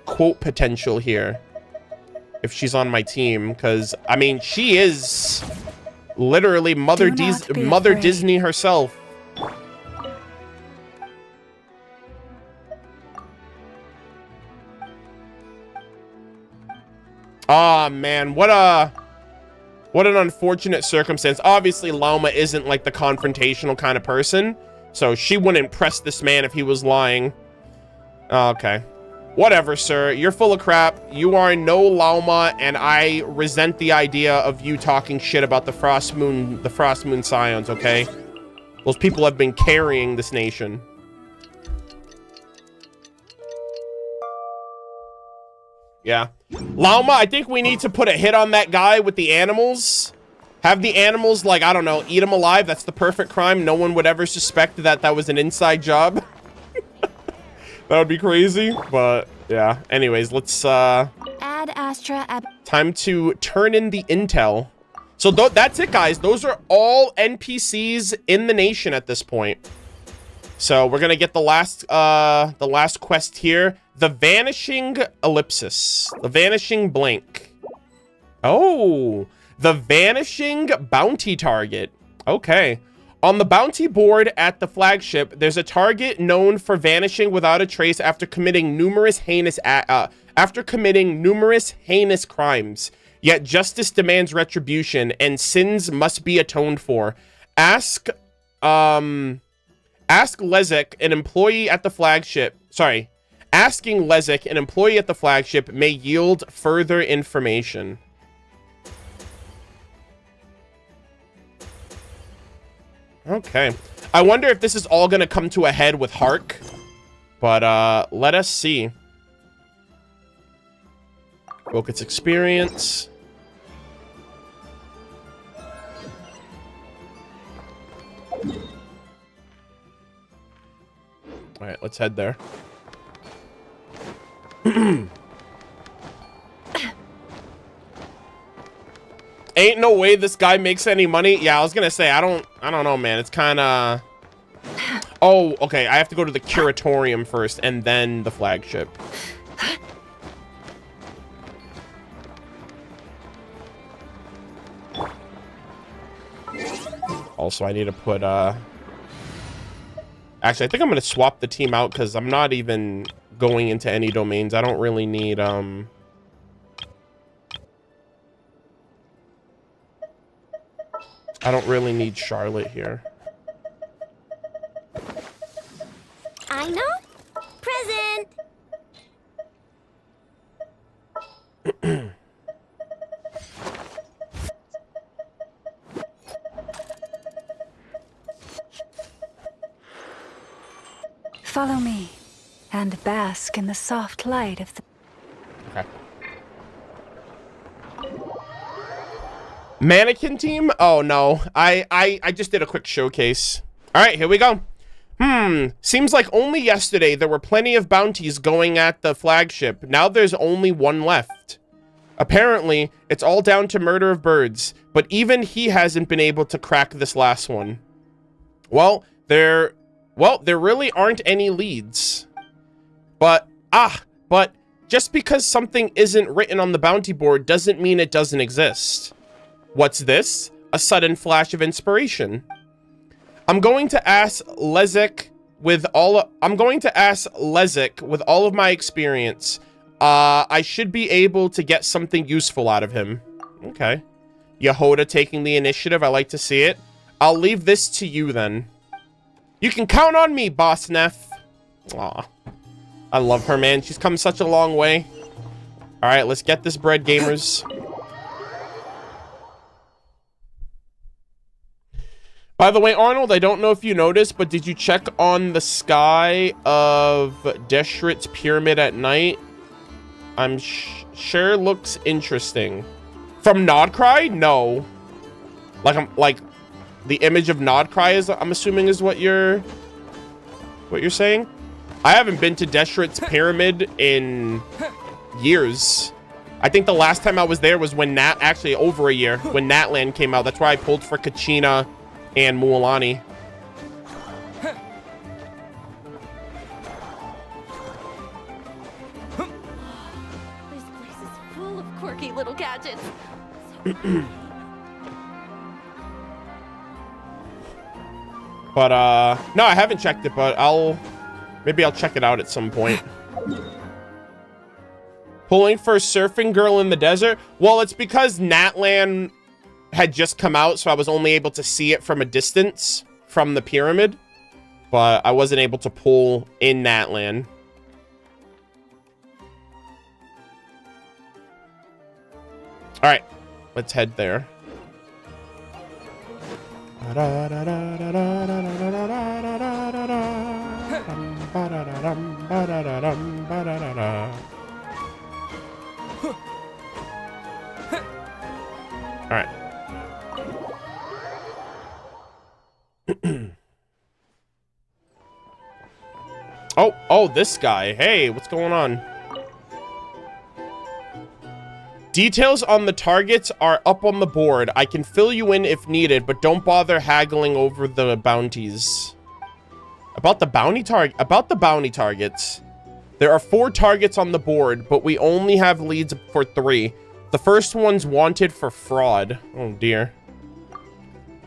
quote potential here. If she's on my team, because I mean, she is literally Mother Disney herself. Ah, man, what an unfortunate circumstance. Obviously, Lauma isn't like the confrontational kind of person, so she wouldn't press this man if he was lying. Okay. Whatever, sir. You're full of crap. You are no Lauma, and I resent the idea of you talking shit about the Frost Moon Scions, okay? Those people have been carrying this nation. Yeah. Lauma, I think we need to put a hit on that guy with the animals. Have the animals, like, I don't know, eat him alive. That's the perfect crime. No one would ever suspect that that was an inside job. That would be crazy, but yeah. Anyways, let's Add Astra. time to turn in the intel. So that's it, guys. Those are all NPCs in the nation at this point. So we're gonna get the last quest here. The Vanishing Ellipsis. The Vanishing Blank. Oh, the Vanishing Bounty Target. Okay. On the bounty board at the flagship, there's a target known for vanishing without a trace after committing numerous heinous crimes. Yet justice demands retribution, and sins must be atoned for. Ask Lezek, an employee at the flagship. Sorry, asking Lezek, an employee at the flagship, may yield further information. Okay. I wonder if this is all going to come to a head with Hark. But, let us see. Focus experience. Alright, let's head there. Ain't no way this guy makes any money. Yeah, I was gonna say, I don't know, man. It's kind of... Oh, okay. I have to go to the curatorium first and then the flagship. Also, I need to put, Actually, I think I'm going to swap the team out because I'm not even going into any domains. I don't really need, I don't really need Charlotte here. I know. Present. Follow me, and bask in the soft light of the... Okay. Mannequin team? Oh, no. I just did a quick showcase. All right, here we go. Seems like only yesterday there were plenty of bounties going at the flagship. Now there's only one left. Apparently, it's all down to Murder of Birds, but even he hasn't been able to crack this last one. Well, there really aren't any leads. But just because something isn't written on the bounty board doesn't mean it doesn't exist. What's this? A sudden flash of inspiration. I'm going to ask Lezek with all of my experience. I should be able to get something useful out of him. Okay. Yehoda taking the initiative. I like to see it. I'll leave this to you then. You can count on me, Boss Neff. Aw. I love her, man. She's come such a long way. All right, let's get this bread, gamers. By the way, Arnold, I don't know if you noticed, but did you check on the sky of Deshret's pyramid at night? I'm sure looks interesting. From Nodcry? No. Like the image of Nodcry is, I'm assuming, is what you're saying? I haven't been to Deshret's pyramid in years. I think the last time I was there was when actually over a year, when Natland came out. That's why I pulled for Kachina and Mualani. This place is full of quirky little gadgets. But no, I haven't checked it, but maybe I'll check it out at some point. Pulling for Surfing Girl in the Desert? Well, it's because Natland had just come out, so I was only able to see it from a distance from the pyramid, but I wasn't able to pull in Natland. All right, let's head there. All right. Oh, this guy. Hey, what's going on? Details on the targets are up on the board. I can fill you in if needed, but don't bother haggling over the bounties. About the bounty targets. There are 4 targets on the board, but we only have leads for 3. The first one's wanted for fraud. Oh dear.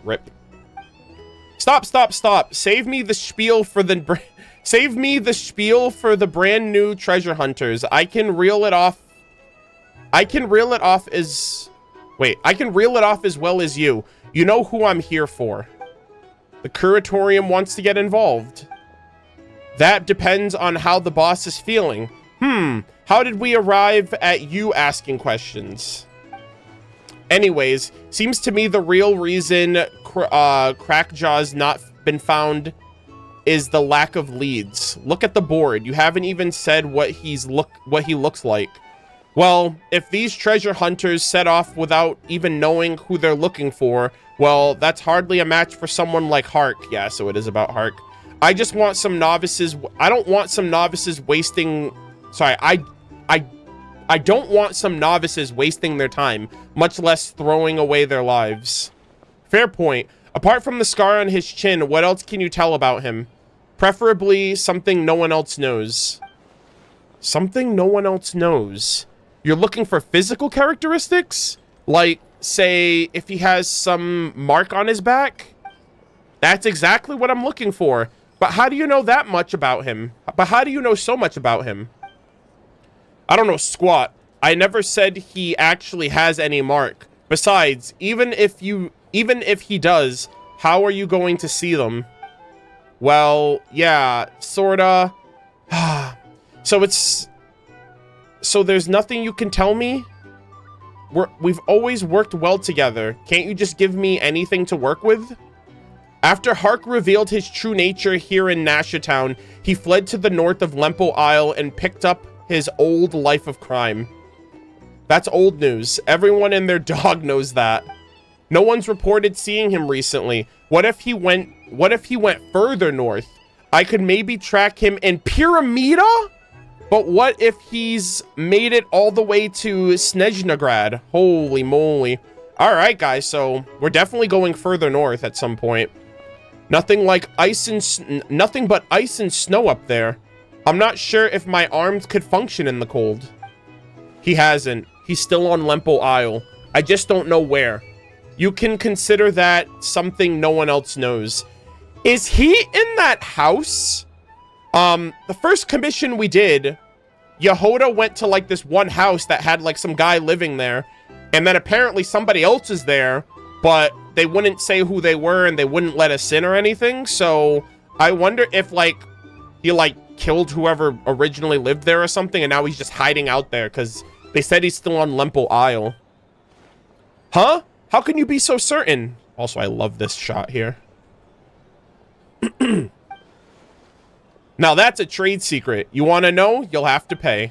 Rip. Stop. Save me the spiel for the brand new treasure hunters. I can reel it off as well as you. You know who I'm here for. The curatorium wants to get involved. That depends on how the boss is feeling. How did we arrive at you asking questions? Anyways, seems to me the real reason Crackjaw's not been found is the lack of leads. Look at the board. You haven't even said what he looks like. Well, if these treasure hunters set off without even knowing who they're looking for, well, that's hardly a match for someone like Hark. Yeah, so it is about Hark. I just want some novices. I don't want some novices wasting... Sorry, I don't want some novices wasting their time, much less throwing away their lives. Fair point. Apart from the scar on his chin, what else can you tell about him? Preferably something no one else knows. Something no one else knows. You're looking for physical characteristics? Like, say, if he has some mark on his back? That's exactly what I'm looking for. But how do you know that much about him? But how do you know so much about him? I don't know squat. I never said he actually has any mark. Besides, even if he does, how are you going to see them? Well, yeah, sorta. So there's nothing you can tell me? We've always worked well together. Can't you just give me anything to work with? After Hark revealed his true nature here in Nashatown, he fled to the north of Lempo Isle and picked up his old life of crime. That's old news. Everyone and their dog knows that. No one's reported seeing him recently. What if he went further north? I could maybe track him in Pyramida? But what if he's made it all the way to Snezhnograd? Holy moly. All right, guys, so we're definitely going further north at some point. Nothing but ice and snow up there. I'm not sure if my arms could function in the cold. He hasn't. He's still on Lempo Isle. I just don't know where. You can consider that something no one else knows. Is he in that house? The first commission we did, Yehoda went to like this one house that had like some guy living there. And then apparently somebody else is there, but they wouldn't say who they were and they wouldn't let us in or anything. So I wonder if like he like killed whoever originally lived there or something. And now he's just hiding out there because they said he's still on Lempo Isle. Huh? How can you be so certain? Also, I love this shot here. Now that's a trade secret. You want to know? You'll have to pay.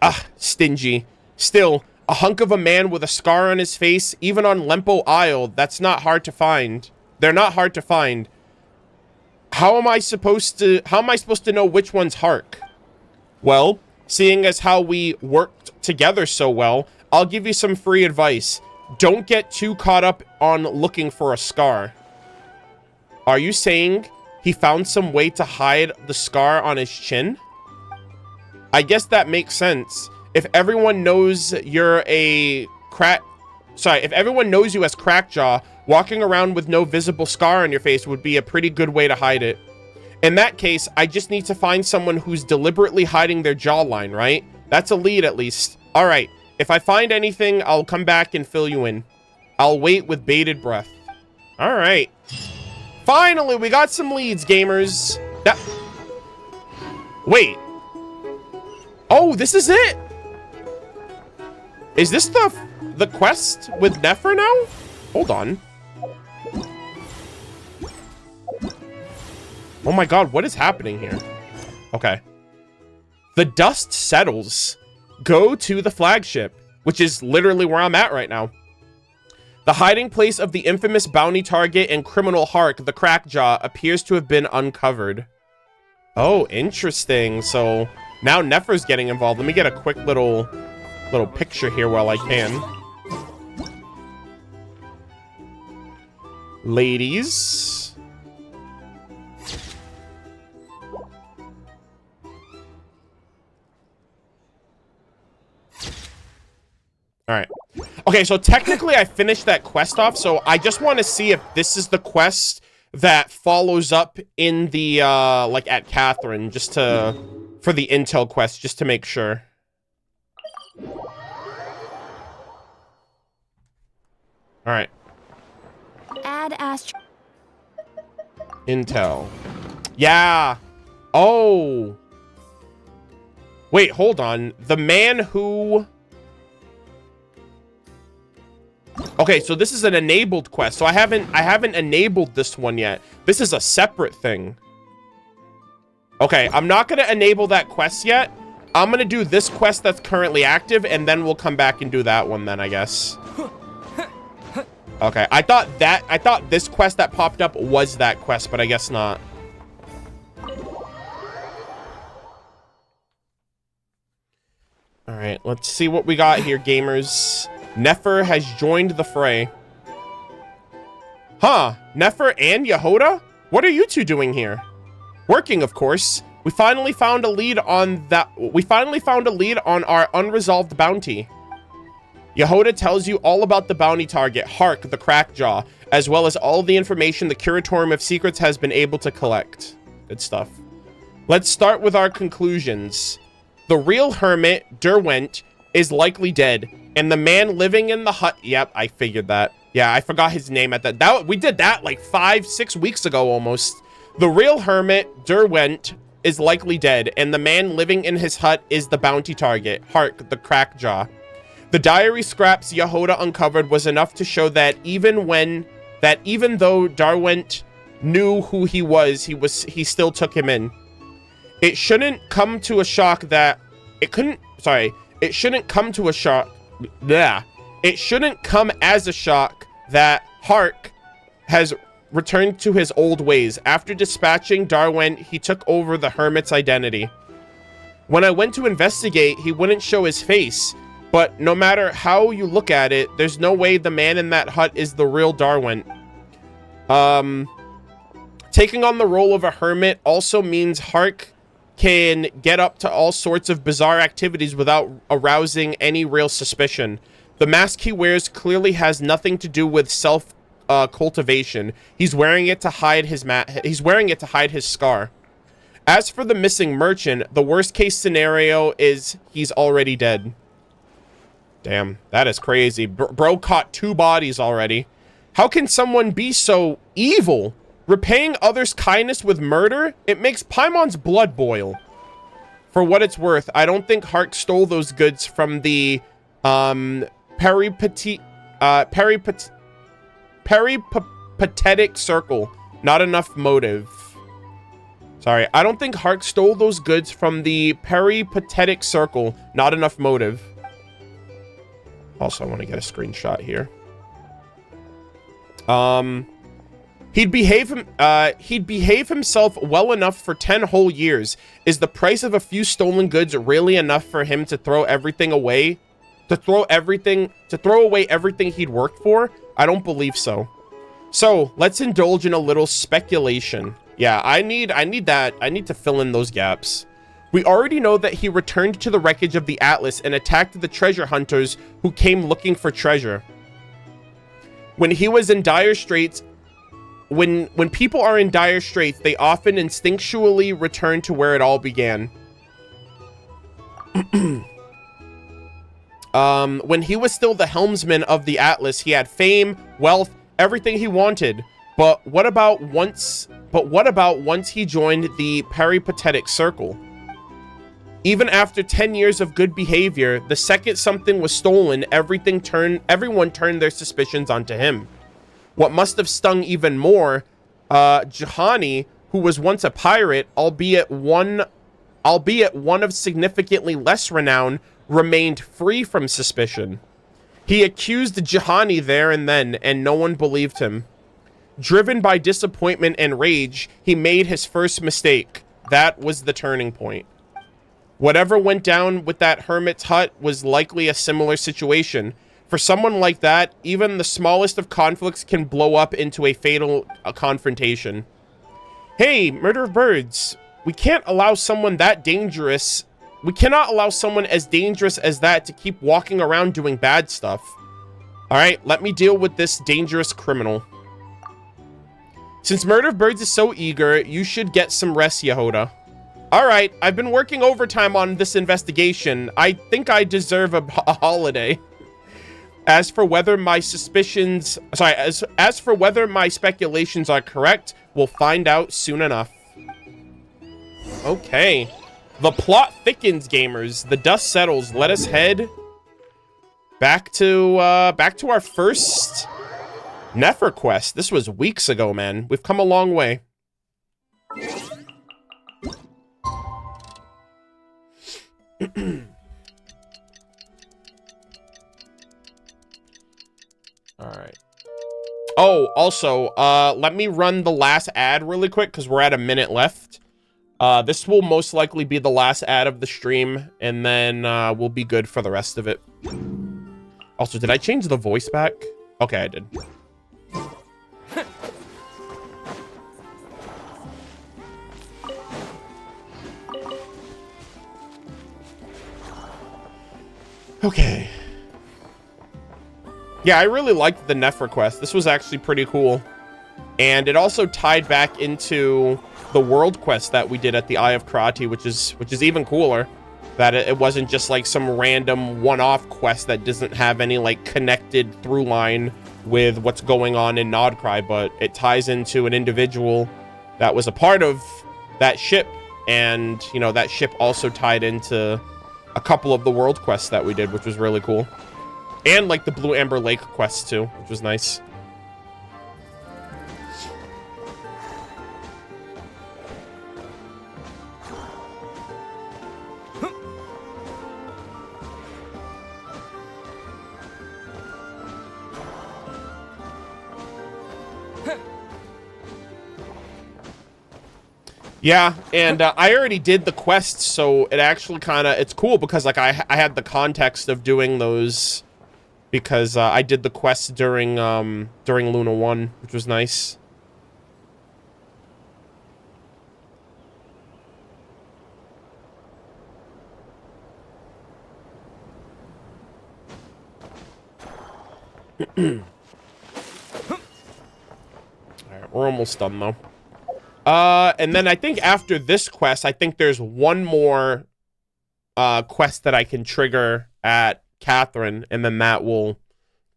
Ah, stingy. Still, a hunk of a man with a scar on his face, even on Lempo Isle, that's not hard to find. They're not hard to find. How am I supposed to know which one's Hark? Well, seeing as how we worked together so well, I'll give you some free advice. Don't get too caught up on looking for a scar. Are you saying he found some way to hide the scar on his chin? I guess that makes sense. If everyone knows you're a if everyone knows you as Crackjaw, walking around with no visible scar on your face would be a pretty good way to hide it. In that case, I just need to find someone who's deliberately hiding their jawline, right? That's a lead at least. All right. If I find anything, I'll come back and fill you in. I'll wait with bated breath. All right. Finally, we got some leads, gamers. Wait. Oh, this is it. Is this the quest with Nefer now? Hold on. Oh my god, what is happening here? Okay. The dust settles. Go to the flagship, which is literally where I'm at right now. The hiding place of the infamous bounty target and criminal Hark, the Crackjaw, appears to have been uncovered. Oh, interesting. So now Nefer's getting involved. Let me get a quick little picture here while I can. Ladies. All right. Okay, so technically I finished that quest off, so I just want to see if this is the quest that follows up in the, like, at Catherine, just to, for the Intel quest, just to make sure. All right. Add Astro. Intel. Yeah. Oh. Wait, hold on. The man who... Okay, so this is an enabled quest. So I haven't enabled this one yet. This is a separate thing. Okay, I'm not going to enable that quest yet. I'm going to do this quest that's currently active, and then we'll come back and do that one then, I guess. Okay, I thought this quest that popped up was that quest, but I guess not. All right, let's see what we got here, gamers. Nefer has joined the fray. Huh? Nefer and Yehoda? What are you two doing here? Working, of course. We finally found a lead on our unresolved bounty. Yehoda tells you all about the bounty target, Hark, the Crackjaw, as well as all the information the Curatorium of Secrets has been able to collect. Good stuff. Let's start with our conclusions. The real hermit, Derwent, is likely dead, and the man living in the hut... Yep, I figured that. Yeah, I forgot his name at that. We did that like 5-6 weeks ago almost. The real hermit, Derwent, is likely dead, and the man living in his hut is the bounty target, Hark, the crackjaw. The diary scraps Yehuda uncovered was enough to show that even though Derwent knew who he was, he still took him in. It shouldn't come to a shock that it shouldn't come to a shock. Yeah. It shouldn't come as a shock that Hark has returned to his old ways. After dispatching Derwent, he took over the hermit's identity. When I went to investigate, he wouldn't show his face, but no matter how you look at it, there's no way the man in that hut is the real Derwent. Taking on the role of a hermit also means Hark can get up to all sorts of bizarre activities without arousing any real suspicion. The mask he wears clearly has nothing to do with cultivation. He's wearing it to hide his scar. As for the missing merchant, the worst case scenario is he's already dead. Damn, that is crazy. Bro caught 2 bodies already. How can someone be so evil? Repaying others' kindness with murder? It makes Paimon's blood boil. For what it's worth, I don't think Hark stole those goods from the peripatetic circle. Not enough motive. Sorry, I don't think Hark stole those goods from the peripatetic circle. Not enough motive. Also, I want to get a screenshot here. He'd behave himself well enough for 10 whole years. Is the price of a few stolen goods really enough for him to throw everything away? To throw away everything he'd worked for? I don't believe so. So, let's indulge in a little speculation. Yeah, I need to fill in those gaps. We already know that he returned to the wreckage of the Atlas and attacked the treasure hunters who came looking for treasure. When he was in dire straits, when people are in dire straits, they often instinctually return to where it all began. When he was still the helmsman of the Atlas, he had fame, wealth, everything he wanted. But what about once he joined the peripatetic circle? Even after 10 years of good behavior, the second something was stolen, everyone turned their suspicions onto him. What must have stung even more, Juhani, who was once a pirate, albeit one of significantly less renown, remained free from suspicion. He accused Juhani there and then, and no one believed him. Driven by disappointment and rage, he made his first mistake. That was the turning point. Whatever went down with that hermit's hut was likely a similar situation. For someone like that, even the smallest of conflicts can blow up into a fatal confrontation. Hey, Murder of Birds, we can't allow someone that dangerous. We cannot allow someone as dangerous as that to keep walking around doing bad stuff. All right, let me deal with this dangerous criminal. Since Murder of Birds is so eager, you should get some rest, Yehuda. All right, I've been working overtime on this investigation. I think I deserve a holiday. As for whether my speculations are correct, we'll find out soon enough. Okay. The plot thickens, gamers. The dust settles. Let us head back to our first Nefer quest. This was weeks ago, man. We've come a long way. All right. Oh, also, let me run the last ad really quick because we're at a minute left. This will most likely be the last ad of the stream, and then we'll be good for the rest of it. Also, did I change the voice back? Okay, I did. Okay. Yeah, I really liked the Nefer quest. This was actually pretty cool. And it also tied back into the world quest that we did at the Eye of Karate, which is even cooler. That it wasn't just like some random one-off quest that doesn't have any like connected through line with what's going on in Nodcry, but it ties into an individual that was a part of that ship, and you know, that ship also tied into a couple of the world quests that we did, which was really cool. And like the Blue Amber Lake quest too, which was nice. Yeah, and I already did the quests, so it actually kind of, it's cool because like I had the context of doing those because I did the quests during Luna 1, which was nice. All right, we're almost done though. And then I think after this quest, I think there's one more quest that I can trigger at Catherine, and then that will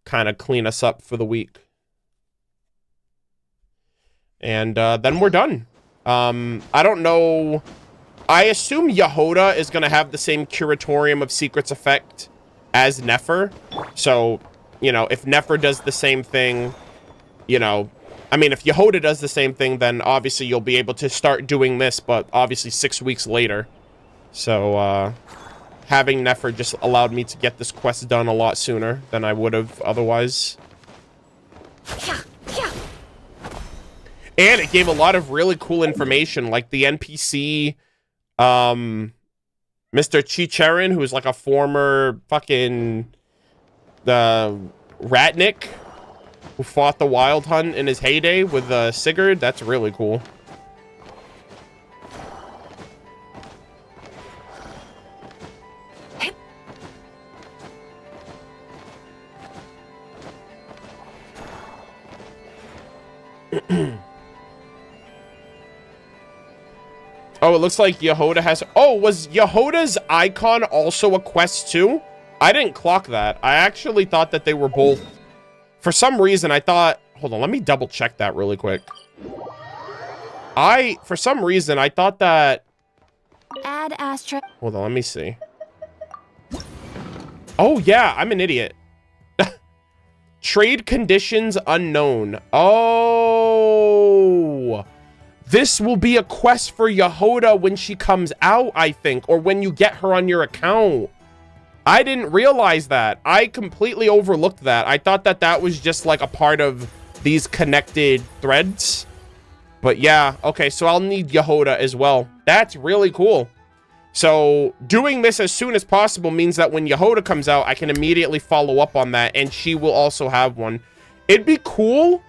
kind of clean us up for the week. And then we're done. I don't know. I assume Yehoda is going to have the same Curatorium of Secrets effect as Nefer. So, you know, if Nefer does the same thing, you know, I mean, if Yehoda does the same thing, then obviously you'll be able to start doing this, but obviously 6 weeks later. So, having Nefer just allowed me to get this quest done a lot sooner than I would have otherwise. And it gave a lot of really cool information, like the NPC, Mr. Chicherin, who's like a former fucking Ratnik, who fought the Wild Hunt in his heyday with Sigurd. That's really cool. Oh, it looks like Yehoda has... Oh, was Yehoda's icon also a quest too? I didn't clock that. I actually thought that they were both... For some reason, I thought... Hold on, let me double check that really quick. For some reason, I thought that... Add asterisk. Hold on, let me see. Oh, yeah, I'm an idiot. Trade conditions unknown. Oh... This will be a quest for Yehoda when she comes out, I think, or when you get her on your account. I didn't realize that. I completely overlooked that. I thought that that was just like a part of these connected threads. But yeah, okay, so I'll need Yehoda as well. That's really cool. So doing this as soon as possible means that when Yehoda comes out, I can immediately follow up on that, and she will also have one. It'd be cool.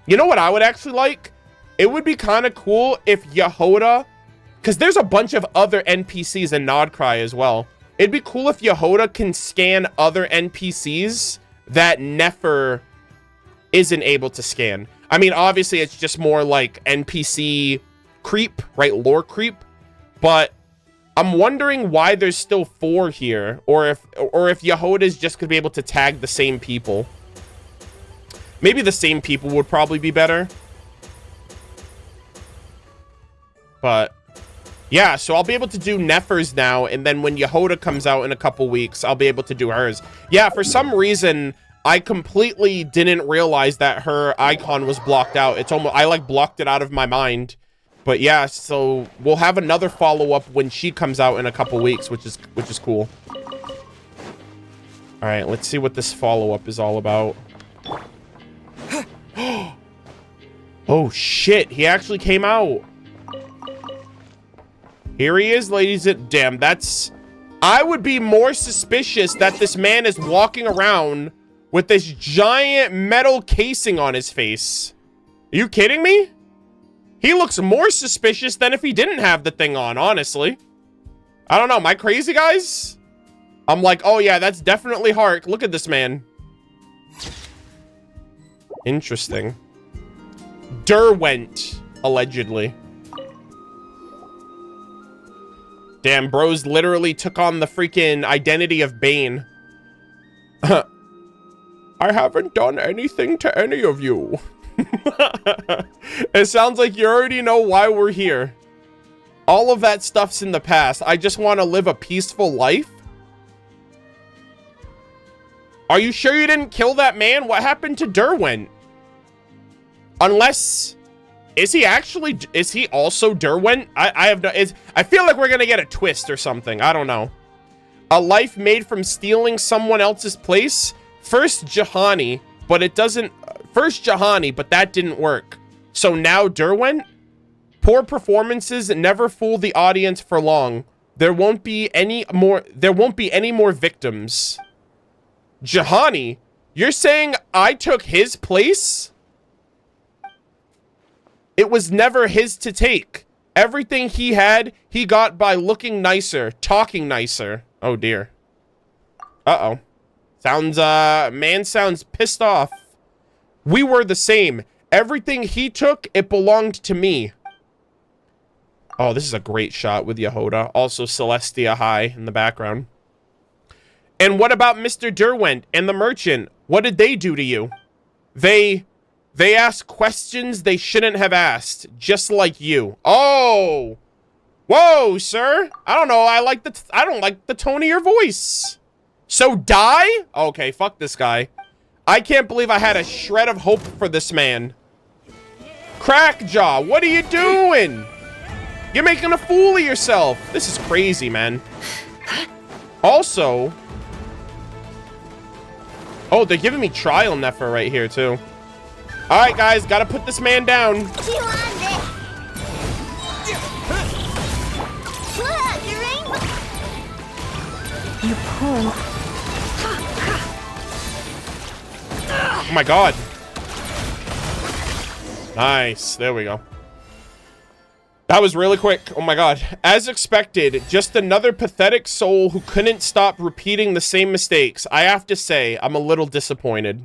You know what I would actually like? It would be kind of cool if Yehoda, because there's a bunch of other NPCs in Nodcry as well. It'd be cool if Yehoda can scan other NPCs that Nefer isn't able to scan. I mean, obviously, it's just more like NPC creep, right? Lore creep. But I'm wondering why there's still 4 here, or if Yehoda is just going to be able to tag the same people. Maybe the same people would probably be better. But yeah, so I'll be able to do Nefer's now, and then when Yehoda comes out in a couple weeks, I'll be able to do hers. Yeah, for some reason, I completely didn't realize that her icon was blocked out. It's almost, I like blocked it out of my mind. But yeah, so we'll have another follow-up when she comes out in a couple weeks, which is cool. All right, let's see what this follow-up is all about. Oh shit, he actually came out. Here he is, ladies. Damn, that's... I would be more suspicious that this man is walking around with this giant metal casing on his face. Are you kidding me? He looks more suspicious than if he didn't have the thing on, honestly. I don't know. Am I crazy, guys? I'm like, oh yeah, that's definitely Hark. Look at this man. Interesting. Derwent, allegedly. Damn, bros literally took on the freaking identity of Bane. I haven't done anything to any of you. It sounds like you already know why we're here. All of that stuff's in the past. I just want to live a peaceful life. Are you sure you didn't kill that man? What happened to Derwent? Unless... Is he also Derwent? I have no... I feel like we're gonna get a twist or something. I don't know. A life made from stealing someone else's place? First Jahani, but it doesn't... First Jahani, but that didn't work. So now Derwent? Poor performances never fool the audience for long. There won't be any more victims. Jahani, you're saying I took his place? It was never his to take. Everything he had, he got by looking nicer, talking nicer. Oh dear. Uh-oh. Man sounds pissed off. We were the same. Everything he took, it belonged to me. Oh, this is a great shot with Yehoda. Also Celestia High in the background. And what about Mr. Derwent and the merchant? What did they do to you? They asked questions they shouldn't have asked, just like you. Oh! Whoa, sir! I don't know, I don't like the tone of your voice. So die? Okay, fuck this guy. I can't believe I had a shred of hope for this man. Crackjaw, what are you doing? You're making a fool of yourself. This is crazy, man. Also... Oh, they're giving me trial Nefer right here, too. Alright, guys, gotta put this man down. You pull. Oh my god. Nice. There we go. That was really quick. Oh my god. As expected, just another pathetic soul who couldn't stop repeating the same mistakes. I have to say, I'm a little disappointed.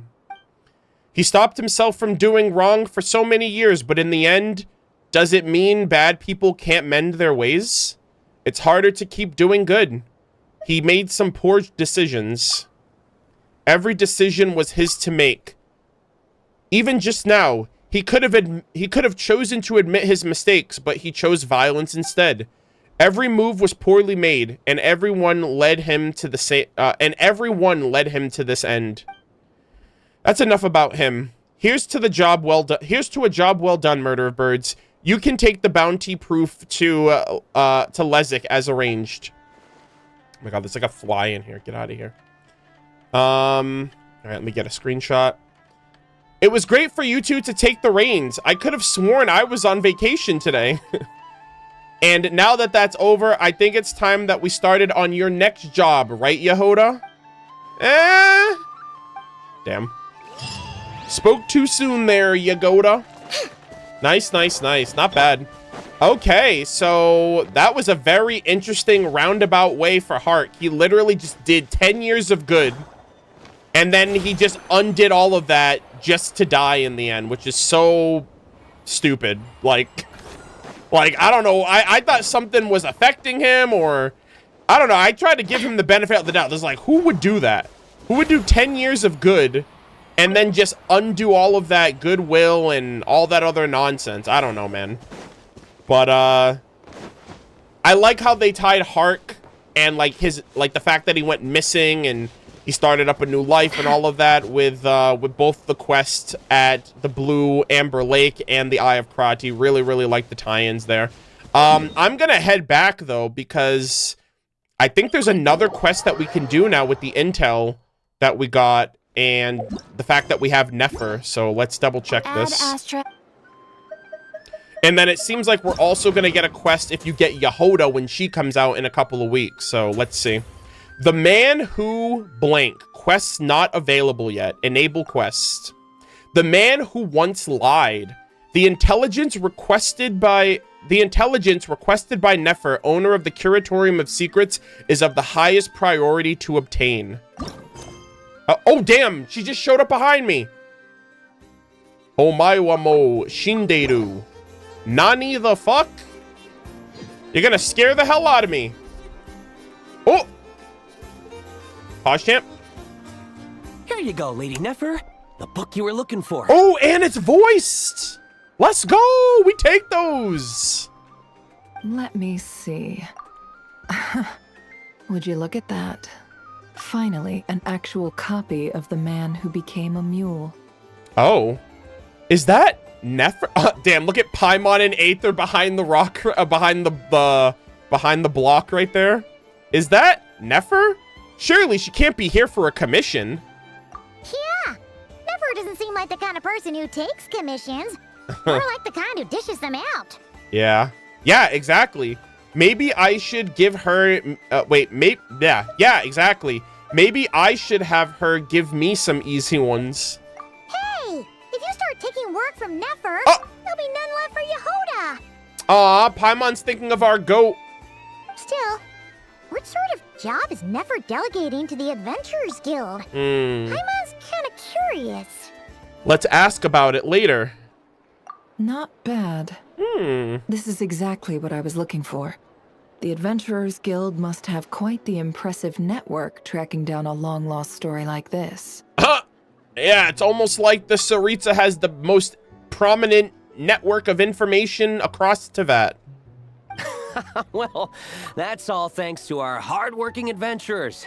He stopped himself from doing wrong for so many years, but in the end, does it mean bad people can't mend their ways? It's harder to keep doing good. He made some poor decisions. Every decision was his to make. Even just now, he could have chosen to admit his mistakes, but he chose violence instead. Every move was poorly made, and everyone led him to this end. That's enough about him. Here's to a job well done, Murder of Birds. You can take the bounty proof to Lezik as arranged. Oh my god, there's like a fly in here. Get out of here. All right, let me get a screenshot. It was great for you two to take the reins. I could have sworn I was on vacation today. And now that that's over, I think it's time that we started on your next job, right, Yehoda? Damn. Spoke too soon there, Yagoda. Nice, nice, nice. Not bad. Okay, so that was a very interesting roundabout way for Hark. He literally just did 10 years of good. And then he just undid all of that just to die in the end, which is so stupid. Like, I don't know. I thought something was affecting him, or I don't know. I tried to give him the benefit of the doubt. There's like, who would do that? Who would do 10 years of good and then just undo all of that goodwill and all that other nonsense? I don't know, man. But I like how they tied Hark and like the fact that he went missing and he started up a new life and all of that with both the quest at the Blue Amber Lake and the Eye of Krati. Really, really like the tie-ins there. I'm gonna head back though, because I think there's another quest that we can do now with the intel that we got and the fact that we have Nefer. So let's double check this. And then it seems like we're also gonna get a quest if you get Yehoda when she comes out in a couple of weeks. So let's see. The man who blank. Quests not available yet. Enable quest. The man who once lied. The intelligence requested by Nefer, owner of the Curatorium of Secrets, is of the highest priority to obtain. Oh damn! She just showed up behind me. Omaiwamo Shinderu. Nani the fuck? You're gonna scare the hell out of me. Pause champ. Here you go, Lady Nefer. The book you were looking for. Oh, and it's voiced. Let's go. We take those. Let me see. Would you look at that? Finally, an actual copy of The Man Who Became a Mule. Oh. Is that Nefer? Damn, look at Paimon and Aether behind the rock, behind the block right there. Is that Nefer? Surely she can't be here for a commission. Yeah, Nefer doesn't seem like the kind of person who takes commissions. More like the kind who dishes them out. Yeah. Yeah, exactly. Maybe I should give her... Yeah, exactly. Maybe I should have her give me some easy ones. Hey, if you start taking work from Nefer, Oh! there'll be none left for Yehuda. Aw, Paimon's thinking of our goat. Still, what sort of job is Nefer delegating to the Adventurers Guild? Hmm. Paimon's kind of curious. Let's ask about it later. Not bad. This is exactly what I was looking for. The Adventurers Guild must have quite the impressive network tracking down a long-lost story like this. Yeah, it's almost like the Saritsa has the most prominent network of information across Tevat. Well, that's all thanks to our hard-working adventurers.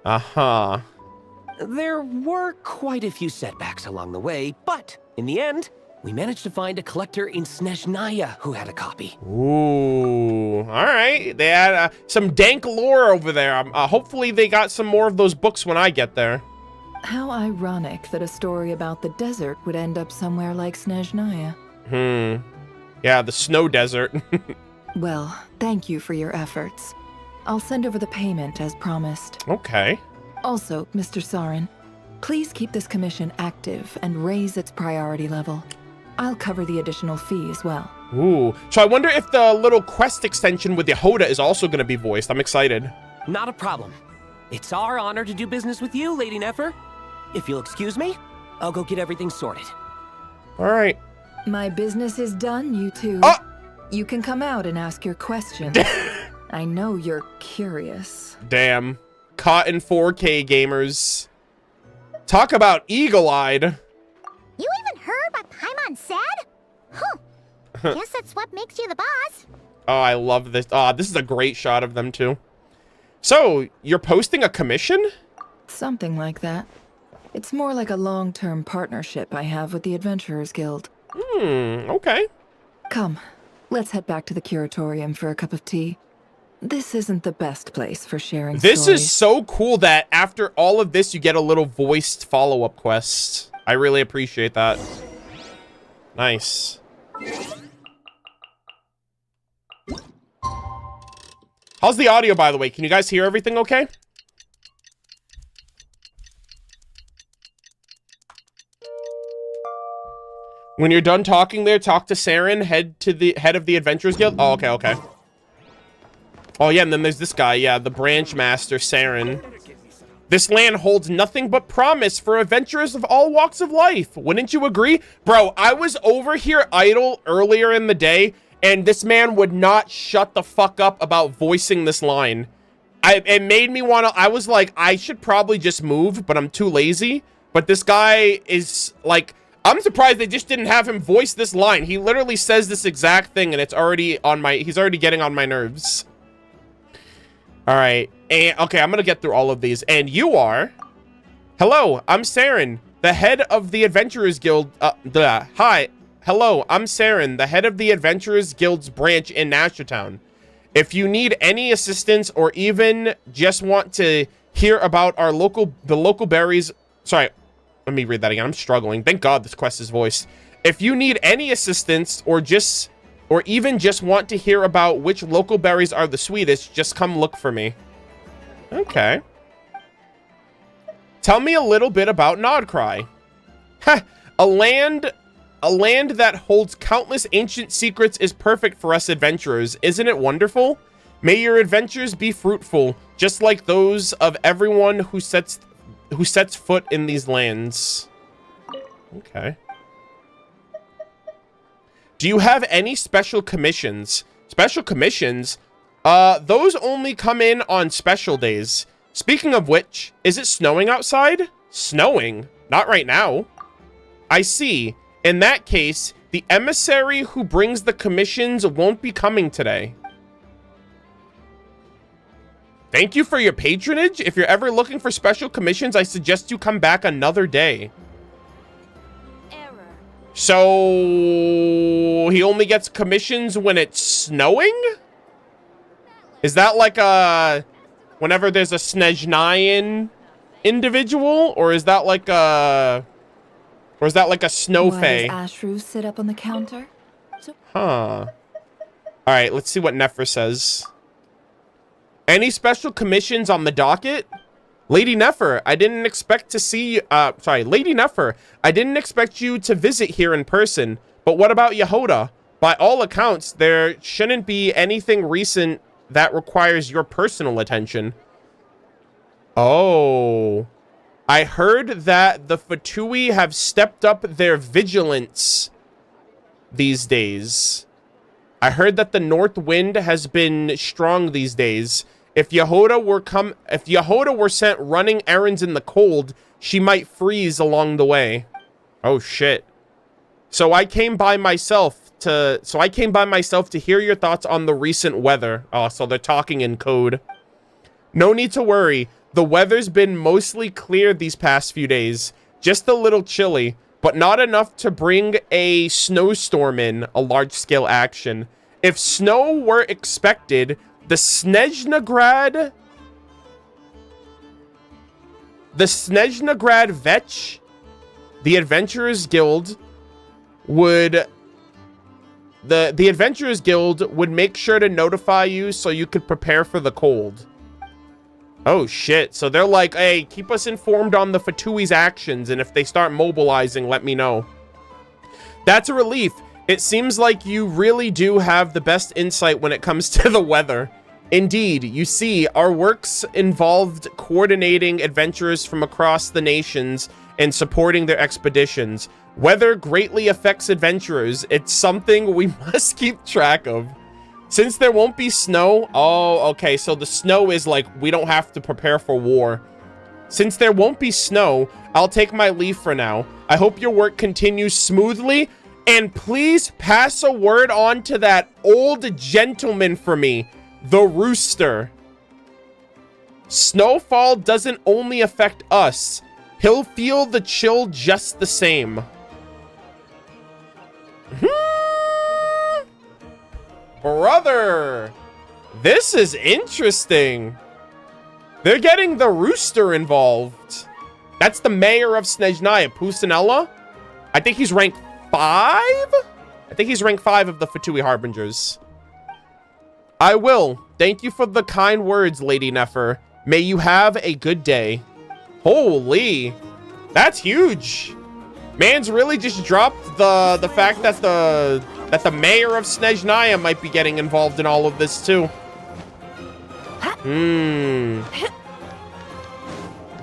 Uh-huh. There were quite a few setbacks along the way, but in the end, we managed to find a collector in Snezhnaya who had a copy. Ooh, all right. They had some dank lore over there. Hopefully they got some more of those books when I get there. How ironic that a story about the desert would end up somewhere like Snezhnaya. Yeah, the snow desert. Well, thank you for your efforts. I'll send over the payment as promised. Okay. Also, Mr. Sarin, please keep this commission active and raise its priority level. I'll cover the additional fee as well. Ooh. So I wonder if the little quest extension with Yehuda is also going to be voiced. I'm excited. Not a problem. It's our honor to do business with you, Lady Nefer. If you'll excuse me, I'll go get everything sorted. All right. My business is done, you two. Oh! You can come out and ask your questions. I know you're curious. Damn. Caught in 4K gamers. Talk about eagle-eyed. You even heard what Paimon said? Huh. Guess that's what makes you the boss. Oh, I love this. Oh, this is a great shot of them, too. So, you're posting a commission? Something like that. It's more like a long-term partnership I have with the Adventurers Guild. Okay. Come, let's head back to the curatorium for a cup of tea. This isn't the best place for sharing This stories. is so cool that after all of this, you get a little voiced follow-up quest. I really appreciate that. Nice. How's the audio, by the way? Can you guys hear everything okay? When you're done talking there, talk to Saren, head of the Adventurers Guild. Oh, okay, okay. Oh, yeah, and then there's this guy, yeah, the branch master, Saren. This land holds nothing but promise for adventurers of all walks of life. Wouldn't you agree? Bro, I was over here idle earlier in the day, and this man would not shut the fuck up about voicing this line. It made me want to... I was like, I should probably just move, but I'm too lazy. But this guy is, like... I'm surprised they just didn't have him voice this line. He literally says this exact thing, and it's already on my... He's already getting on my nerves. All right. And, okay, I'm going to get through all of these. And you are... Hello, I'm Saren, the head of the Adventurers Guild... Hi. Hello, I'm Saren, the head of the Adventurers Guild's branch in Nashertown. If you need any assistance or even just want to hear about our the local berries... Sorry, let me read that again. I'm struggling. Thank God this quest is voiced. If you need any assistance or even just want to hear about which local berries are the sweetest, just come look for me. Okay. Tell me a little bit about Nodcry. Heh, a land that holds countless ancient secrets is perfect for us adventurers. Isn't it wonderful? May your adventures be fruitful, just like those of everyone who sets foot in these lands. Okay. Do you have any special commissions? Special commissions? Those only come in on special days. Speaking of which, is it snowing outside? Snowing? Not right now. I see. In that case, the emissary who brings the commissions won't be coming today. Thank you for your patronage. If you're ever looking for special commissions, I suggest you come back another day. Error. So he only gets commissions when it's snowing? Is that like a whenever there's a Snezhnayan individual, or is that like a snow Why fae? does Ashru sit up on the counter? Huh. All right, let's see what Nefer says. Any special commissions on the docket? Lady Nefer, I didn't expect to see Lady Nefer, I didn't expect you to visit here in person. But what about Yehuda? By all accounts, there shouldn't be anything recent that requires your personal attention. Oh. I heard that the Fatui have stepped up their vigilance these days. I heard that the north wind has been strong these days. If Yehuda were sent running errands in the cold, she might freeze along the way. Oh shit. So I came by myself to hear your thoughts on the recent weather. Oh, so they're talking in code. No need to worry. The weather's been mostly clear these past few days. Just a little chilly, but not enough to bring a snowstorm in, a large-scale action. If snow were expected, the Snezhnagrad Vetch, the Adventurers Guild, would make sure to notify you so you could prepare for the cold. Oh shit. So they're like, hey, keep us informed on the Fatui's actions, and if they start mobilizing, let me know. That's a relief. It seems like you really do have the best insight when it comes to the weather. Indeed, you see, our works involved coordinating adventurers from across the nations and supporting their expeditions. Weather greatly affects adventurers. It's something we must keep track of. Since there won't be snow... Oh, okay, so the snow is like, we don't have to prepare for war. Since there won't be snow, I'll take my leave for now. I hope your work continues smoothly, and please pass a word on to that old gentleman for me, the rooster. Snowfall doesn't only affect us. He'll feel the chill just the same. Brother, this is interesting. They're getting the rooster involved. That's the mayor of Snezhnaya, Pusinella. I think he's rank 5? I think he's rank 5 of the Fatui Harbingers. I will. Thank you for the kind words, Lady Nefer. May you have a good day. Holy. That's huge. Man's really just dropped the fact that the mayor of Snezhnaya might be getting involved in all of this too.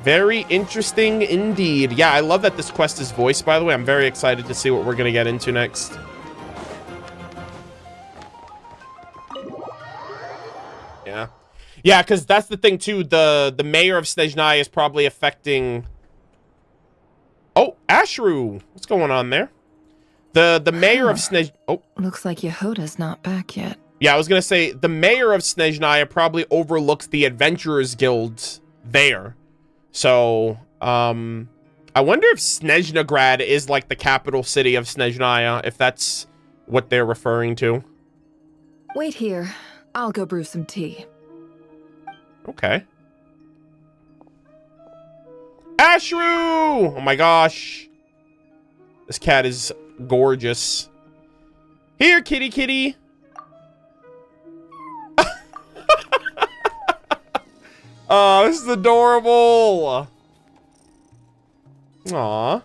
Very interesting indeed. Yeah, I love that this quest is voiced, by the way. I'm very excited to see what we're going to get into next. Yeah. Yeah, because that's the thing too. The mayor of Snezhnaya is probably affecting... Oh, Ashru. What's going on there? The mayor of Snezhnaya... Oh. Looks like Yehuda's not back yet. Yeah, I was going to say, the mayor of Snezhnaya probably overlooks the Adventurers Guild there. So, I wonder if Snezhnagrad is like the capital city of Snezhnaya, if that's what they're referring to. Wait here. I'll go brew some tea. Okay. Ashru! Oh my gosh. This cat is gorgeous. Here, kitty kitty. Oh, this is adorable. Aw.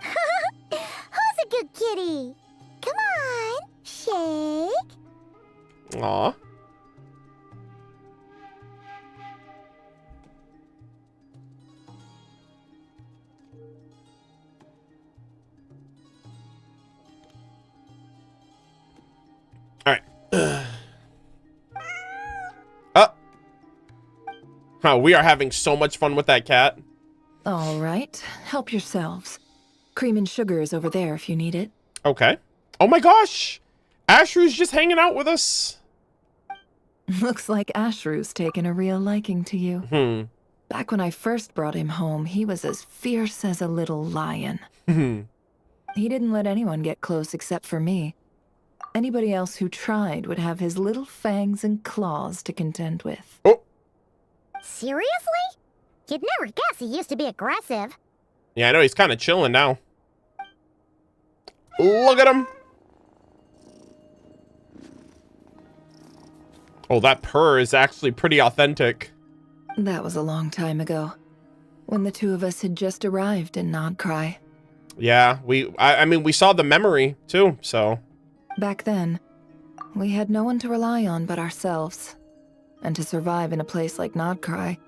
Who's a good kitty? Come on, shake. Aw. All right. Huh, we are having so much fun with that cat. All right, help yourselves. Cream and sugar is over there if you need it. Okay. Oh my gosh! Ashrew's just hanging out with us. Looks like Ashrew's taken a real liking to you. Back when I first brought him home, he was as fierce as a little lion. He didn't let anyone get close except for me. Anybody else who tried would have his little fangs and claws to contend with. Oh. Seriously? You'd never guess he used to be aggressive. Yeah, I know, he's kind of chilling now. Look at him. Oh, that purr is actually pretty authentic. That was a long time ago, when the two of us had just arrived in Nodcry. Yeah, I mean, we saw the memory, too, so... Back then, we had no one to rely on but ourselves. And to survive in a place like Nodcry,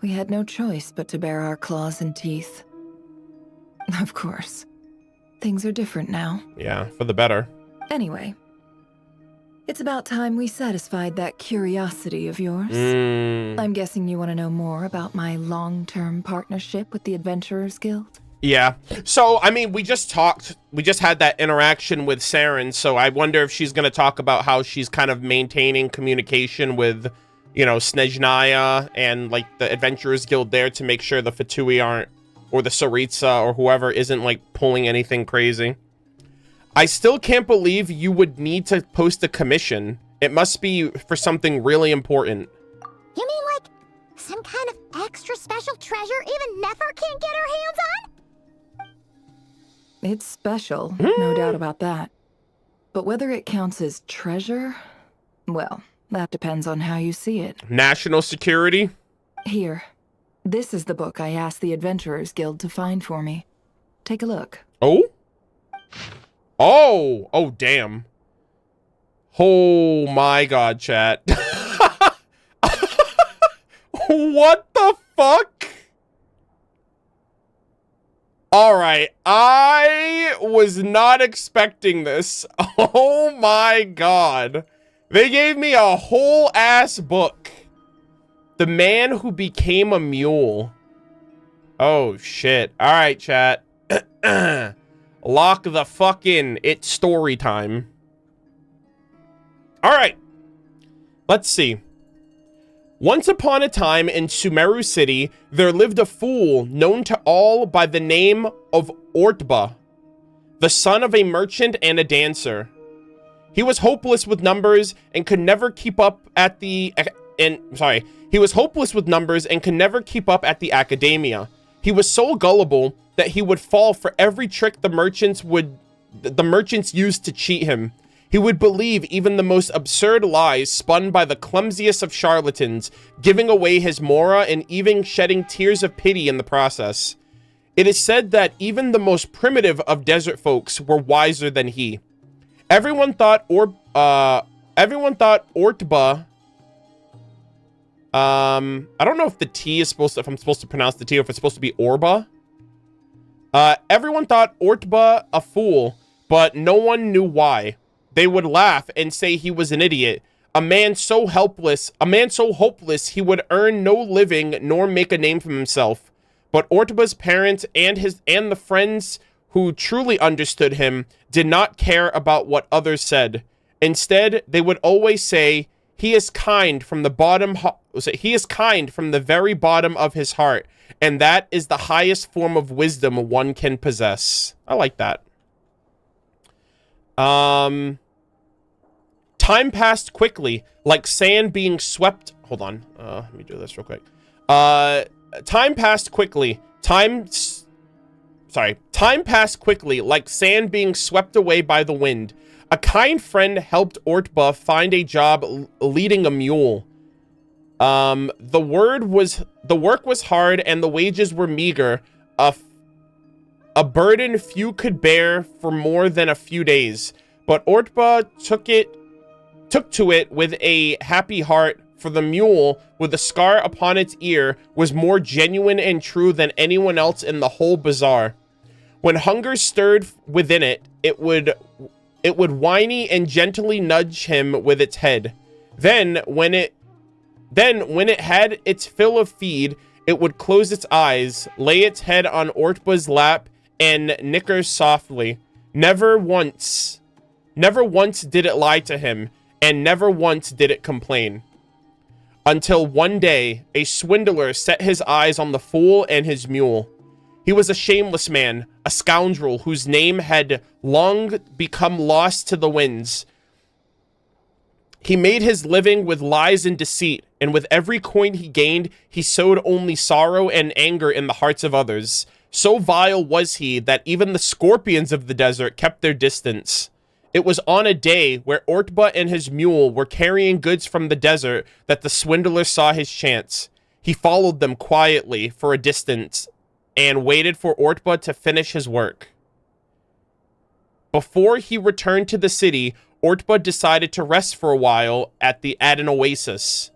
we had no choice but to bare our claws and teeth. Of course, things are different now. Yeah, for the better. Anyway, it's about time we satisfied that curiosity of yours. I'm guessing you want to know more about my long-term partnership with the Adventurers Guild? Yeah. So, I mean, we just had that interaction with Saren, so I wonder if she's going to talk about how she's kind of maintaining communication with, you know, Snezhnaya and, like, the Adventurers Guild there to make sure the Fatui aren't, or the Saritsa or whoever isn't, like, pulling anything crazy. I still can't believe you would need to post a commission. It must be for something really important. You mean like some kind of extra special treasure even Nefer can't get her hands on? It's special, no doubt about that. But whether it counts as treasure, well, that depends on how you see it. National security? Here, this is the book I asked the Adventurers Guild to find for me. Take a look. Oh? Oh! Oh, damn. Oh my god, chat. What the fuck? Alright, I was not expecting this. Oh my god. They gave me a whole ass book. The Man Who Became a Mule. Oh shit. Alright, chat. Lock the fuck in. It's story time. Alright. Let's see. Once upon a time in Sumeru City, there lived a fool known to all by the name of Ortba, the son of a merchant and a dancer. He was hopeless with numbers and could never keep up at the He was hopeless with numbers and could never keep up at the academia. He was so gullible that he would fall for every trick the merchants used to cheat him. He would believe even the most absurd lies spun by the clumsiest of charlatans, giving away his mora and even shedding tears of pity in the process. It is said that even the most primitive of desert folks were wiser than he. Everyone thought Ortba. I don't know if the T is supposed to, if I'm supposed to pronounce the T, or if it's supposed to be Orba. Everyone thought Ortba a fool, but no one knew why. They would laugh and say he was an idiot, a man so hopeless he would earn no living nor make a name for himself. But Ortba's parents and the friends who truly understood him did not care about what others said. Instead, they would always say, he is kind from the very bottom of his heart, and that is the highest form of wisdom one can possess. I like that. Time passed quickly, like sand being swept. Hold on. Let me do this real quick. Time passed quickly. Time passed quickly, like sand being swept away by the wind. A kind friend helped Ortba find a job leading a mule. The work was hard and the wages were meager. A burden few could bear for more than a few days. But Ortba took to it with a happy heart, for the mule, with a scar upon its ear, was more genuine and true than anyone else in the whole bazaar. When hunger stirred within it, it would whiny and gently nudge him with its head. Then, when Then, when it had its fill of feed, it would close its eyes, lay its head on Ortba's lap, and nicker softly. Never once did it lie to him, and never once did it complain. Until one day, a swindler set his eyes on the fool and his mule. He was a shameless man, a scoundrel whose name had long become lost to the winds. He made his living with lies and deceit, and with every coin he gained, he sowed only sorrow and anger in the hearts of others. So vile was he that even the scorpions of the desert kept their distance. It was on a day where Ortba and his mule were carrying goods from the desert that the swindler saw his chance. He followed them quietly for a distance and waited for Ortba to finish his work. Before he returned to the city, Ortba decided to rest for a while at an oasis.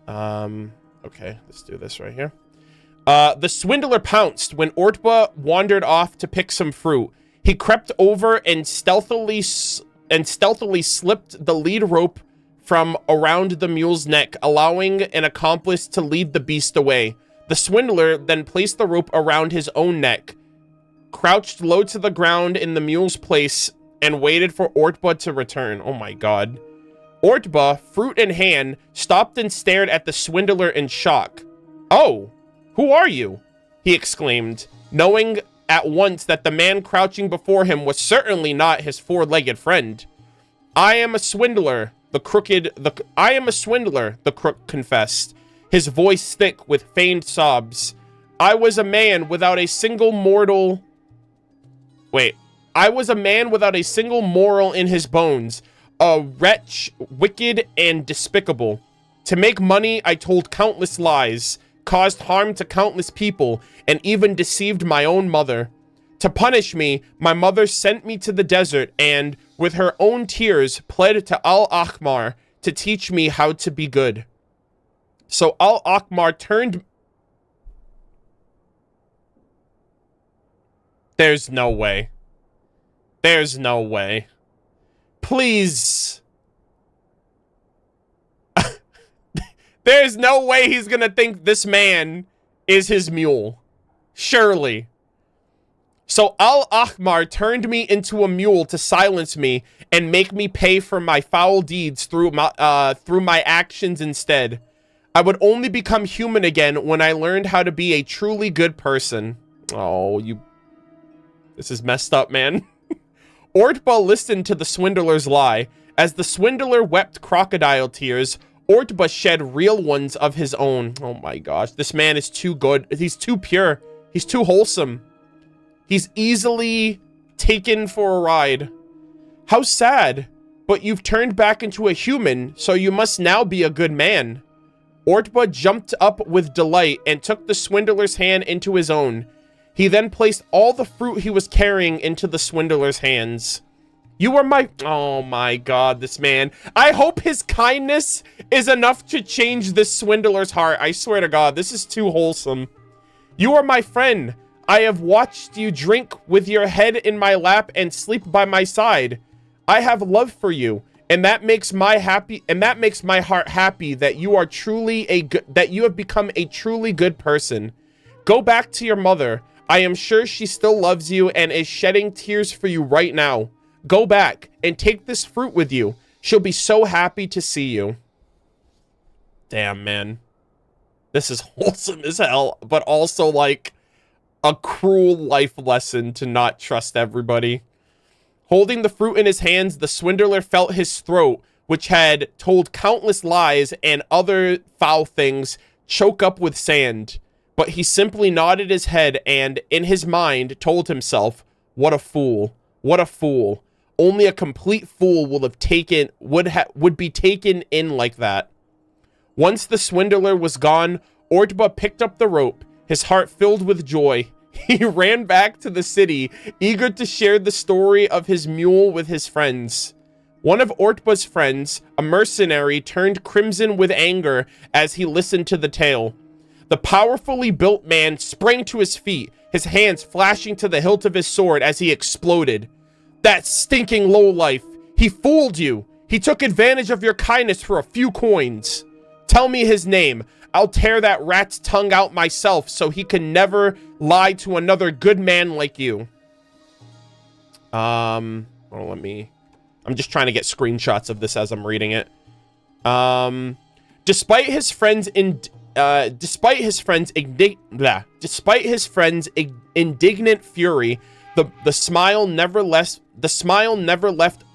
Okay, let's do this right here. The swindler pounced when Ortba wandered off to pick some fruit. He crept over and stealthily slipped the lead rope from around the mule's neck, allowing an accomplice to lead the beast away. The swindler then placed the rope around his own neck, crouched low to the ground in the mule's place, and waited for Ortba to return. Oh my god. Ortba, fruit in hand, stopped and stared at the swindler in shock. "Oh, who are you?" he exclaimed, knowing at once that the man crouching before him was certainly not his four-legged friend. I am a swindler, the crook confessed, his voice thick with feigned sobs. I was a man without a single moral in his bones, a wretch, wicked and despicable. To make money, I told countless lies, caused harm to countless people, and even deceived my own mother. To punish me, my mother sent me to the desert and, with her own tears, pled to Al-Akhmar to teach me how to be good. So Al-Akhmar turned... There's no way. There's no way. Please. There's no way he's gonna think this man is his mule. Surely. So Al-Akhmar turned me into a mule to silence me and make me pay for my foul deeds through my actions instead. I would only become human again when I learned how to be a truly good person. Oh, this is messed up, man. Ortba listened to the swindler's lie. As the swindler wept crocodile tears, Ortba shed real ones of his own. Oh my gosh, this man is too good. He's too pure. He's too wholesome. He's easily taken for a ride. How sad, but you've turned back into a human, so you must now be a good man. Ortba jumped up with delight and took the swindler's hand into his own. He then placed all the fruit he was carrying into the swindler's hands. You are my... Oh my god, this man. I hope his kindness is enough to change this swindler's heart. I swear to god, this is too wholesome. You are my friend. I have watched you drink with your head in my lap and sleep by my side. I have love for you, and that makes my heart happy that you are that you have become a truly good person. Go back to your mother. I am sure she still loves you and is shedding tears for you right now. Go back and take this fruit with you. She'll be so happy to see you. Damn, man. This is wholesome as hell, but also like a cruel life lesson to not trust everybody. Holding the fruit in his hands, the swindler felt his throat, which had told countless lies and other foul things, choke up with sand. But he simply nodded his head and, in his mind, told himself, what a fool. What a fool. Only a complete fool would be taken in like that. Once the swindler was gone, Ortba picked up the rope, his heart filled with joy. He ran back to the city, eager to share the story of his mule with his friends. One of Ortba's friends, a mercenary, turned crimson with anger as he listened to the tale. The powerfully built man sprang to his feet, his hands flashing to the hilt of his sword as he exploded. That stinking lowlife! He fooled you! He took advantage of your kindness for a few coins! Tell me his name. I'll tear that rat's tongue out myself so he can never lie to another good man like you. I'm just trying to get screenshots of this as I'm reading it. Despite his friend's indignant fury, the smile never left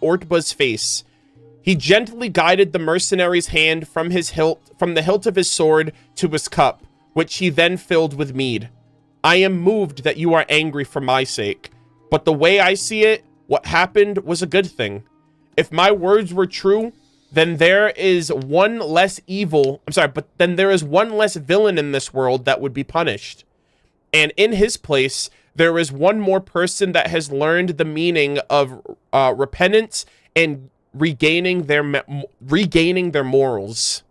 Ortba's face. He gently guided the mercenary's hand from the hilt of his sword to his cup, which he then filled with mead. I am moved that you are angry for my sake, but the way I see it, what happened was a good thing. If my words were true, then there is one less then there is one less villain in this world that would be punished. And in his place, there is one more person that has learned the meaning of repentance and regaining their morals.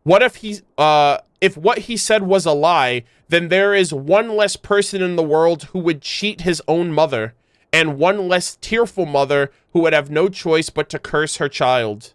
What if what he said was a lie, then there is one less person in the world who would cheat his own mother, and one less tearful mother who would have no choice but to curse her child.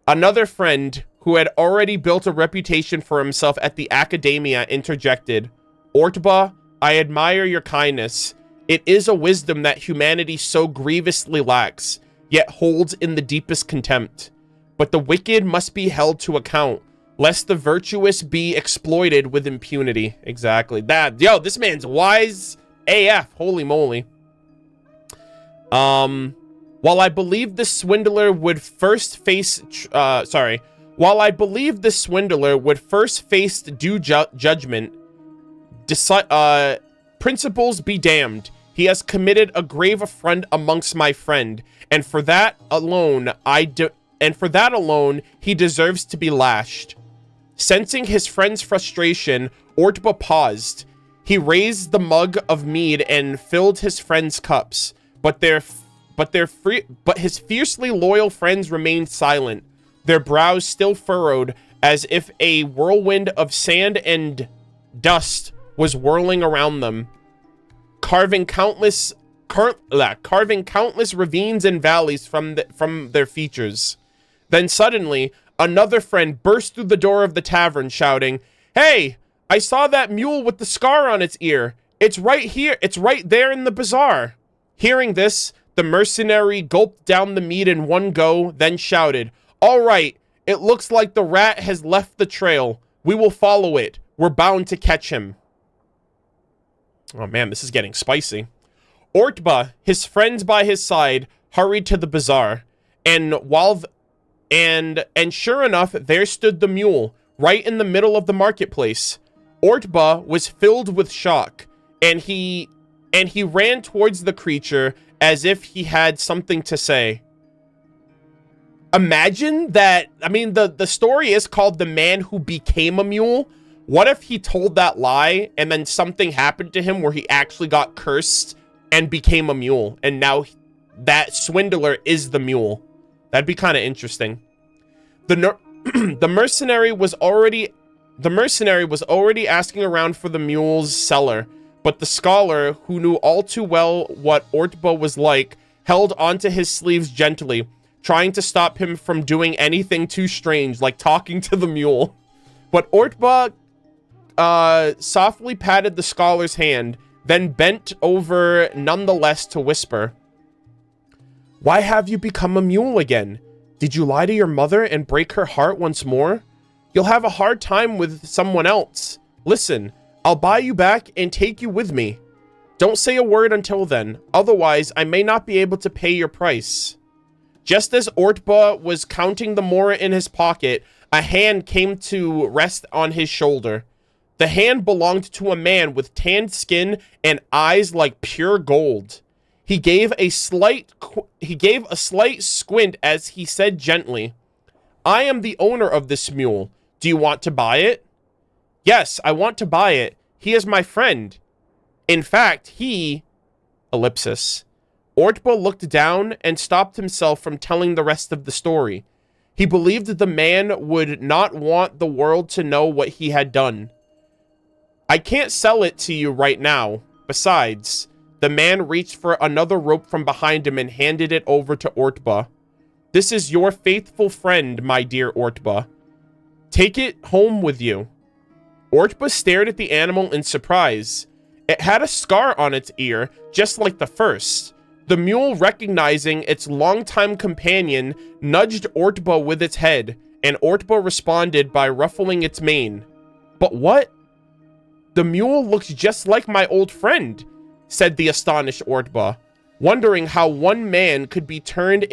Another friend who had already built a reputation for himself at the academia interjected, Ortba, I admire your kindness. It is a wisdom that humanity so grievously lacks, yet holds in the deepest contempt. But the wicked must be held to account, lest the virtuous be exploited with impunity. Exactly. This man's wise AF. Holy moly. While I believe this swindler would first face due judgment, principles be damned. He has committed a grave affront amongst my friend, and for that alone he deserves to be lashed. Sensing his friend's frustration, Ortba paused. He raised the mug of mead and filled his friend's cups, but his fiercely loyal friends remained silent, their brows still furrowed, as if a whirlwind of sand and dust was whirling around them, carving countless ravines and valleys from their features. Then suddenly, another friend burst through the door of the tavern, shouting, "Hey, I saw that mule with the scar on its ear. It's right here. It's right there in the bazaar." Hearing this, the mercenary gulped down the mead in one go, then shouted, "All right, it looks like the rat has left the trail. We will follow it. We're bound to catch him." Oh man, this is getting spicy. Ortba, his friends by his side, hurried to the bazaar, and sure enough, there stood the mule, right in the middle of the marketplace. Ortba was filled with shock, and he ran towards the creature as if he had something to say. Imagine that. I mean, the story is called The Man Who Became a Mule. What if he told that lie and then something happened to him where he actually got cursed and became a mule, and now that swindler is the mule? That'd be kind of interesting. The mercenary was already asking around for the mule's seller, but the scholar, who knew all too well what Ortba was like, held onto his sleeves gently, trying to stop him from doing anything too strange, like talking to the mule. But Ortba softly patted the scholar's hand, then bent over nonetheless to whisper, "Why have you become a mule again? Did you lie to your mother and break her heart once more? You'll have a hard time with someone else. Listen, I'll buy you back and take you with me. Don't say a word until then, otherwise I may not be able to pay your price." Just as Ortba was counting the mora in his pocket, a hand came to rest on his shoulder. The hand belonged to a man with tanned skin and eyes like pure gold. He gave a slight squint as he said gently, "I am the owner of this mule. Do you want to buy it?" "Yes, I want to buy it. He is my friend. In fact, he..." Ellipsis. Ortba looked down and stopped himself from telling the rest of the story. He believed the man would not want the world to know what he had done. "I can't sell it to you right now. Besides..." The man reached for another rope from behind him and handed it over to Ortba. This is your faithful friend, my dear Ortba. Take it home with you. Ortba stared at the animal in surprise. It had a scar on its ear, just like the first. The mule, recognizing its longtime companion, nudged Ortba with its head, and Ortba responded by ruffling its mane. But what? The mule looks just like my old friend, said the astonished Ortba, wondering how one man could have turned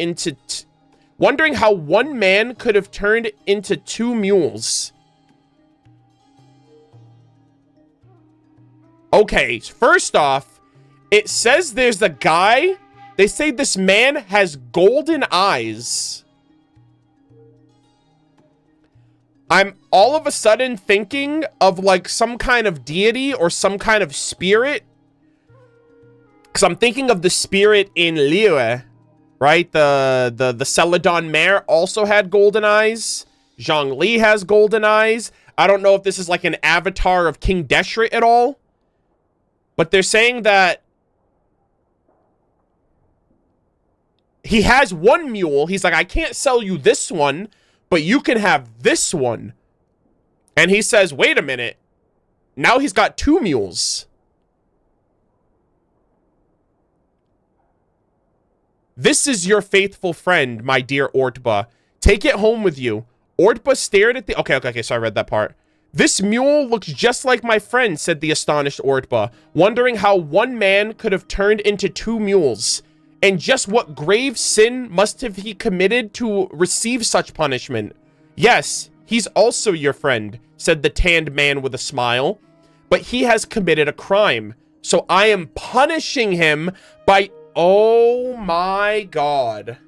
into two mules. Okay, first off, it says there's a guy. They say this man has golden eyes. I'm all of a sudden thinking of like some kind of deity or some kind of spirit. Because I'm thinking of the spirit in Liyue, right? The Celadon mare also had golden eyes. Zhongli has golden eyes. I don't know if this is like an avatar of King Deshret at all. But they're saying that he has one mule. He's like, I can't sell you this one, but you can have this one. And he says, wait a minute. Now he's got two mules. This is your faithful friend, my dear Ortba. Take it home with you. Ortba stared at the... Okay, so I read that part. This mule looks just like my friend, said the astonished Ortba, wondering how one man could have turned into two mules. And just what grave sin must have he committed to receive such punishment? Yes, he's also your friend, said the tanned man with a smile. But he has committed a crime, so I am punishing him by... Oh my god.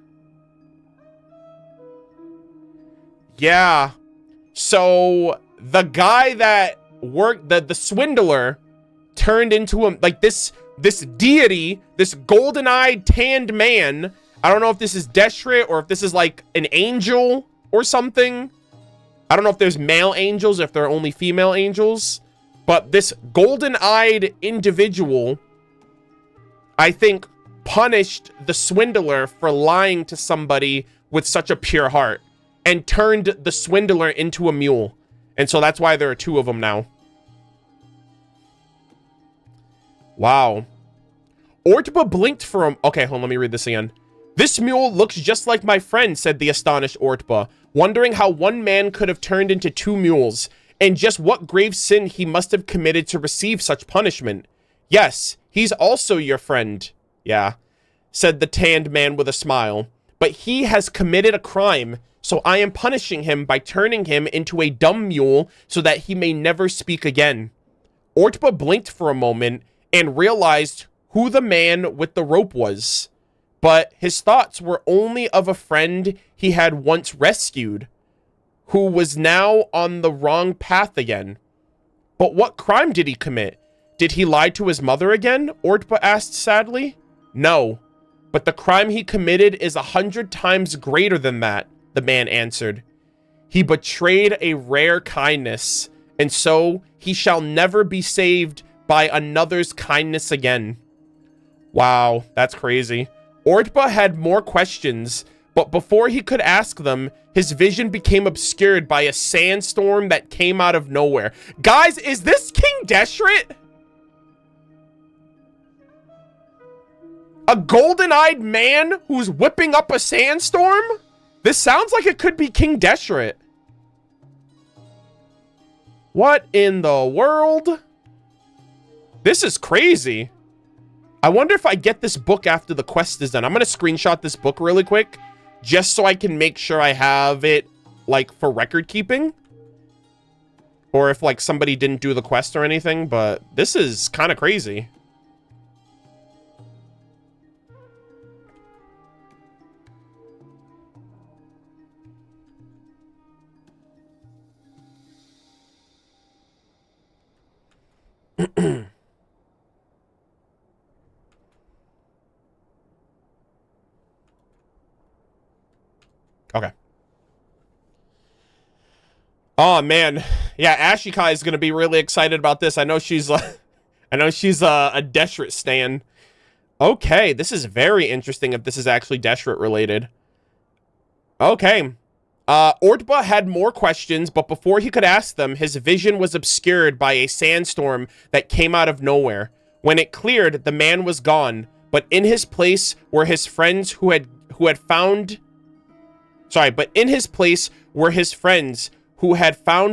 Yeah. So the guy that worked, the swindler, turned into him, like this deity, this golden-eyed tanned man. I don't know if this is Deshret or if this is like an angel or something. I don't know if there's male angels, if there are only female angels. But this golden-eyed individual, I think, punished the swindler for lying to somebody with such a pure heart and turned the swindler into a mule. And so that's why there are two of them now. Wow. Ortba blinked for him. Okay, hold on, let me read this again. This mule looks just like my friend, said the astonished Ortba, wondering how one man could have turned into two mules, and just what grave sin he must have committed to receive such punishment. Yes, he's also your friend. Yeah, said the tanned man with a smile. But he has committed a crime, so I am punishing him by turning him into a dumb mule so that he may never speak again. Ortba blinked for a moment and realized who the man with the rope was. But his thoughts were only of a friend he had once rescued, who was now on the wrong path again. But what crime did he commit? Did he lie to his mother again? Ortba asked sadly. No, but the crime he committed is 100 times greater than that, the man answered. He betrayed a rare kindness, and so he shall never be saved by another's kindness again. Wow, that's crazy. Ortba had more questions, but before he could ask them, his vision became obscured by a sandstorm that came out of nowhere. Guys, is this King Deshret? A golden-eyed man who's whipping up a sandstorm? This sounds like it could be King Deshret. What in the world? This is crazy. I wonder if I get this book after the quest is done. I'm going to screenshot this book really quick, just so I can make sure I have it, like, for record keeping. Or if, like, somebody didn't do the quest or anything, but this is kind of crazy. Okay. Oh man, yeah, Ashika is gonna be really excited about this. I know she's a Deshret stan. Okay, this is very interesting if this is actually Deshret related. Okay. Ortba had more questions, but before he could ask them, his vision was obscured by a sandstorm that came out of nowhere. When it cleared, the man was gone, but in his place were his friends who had found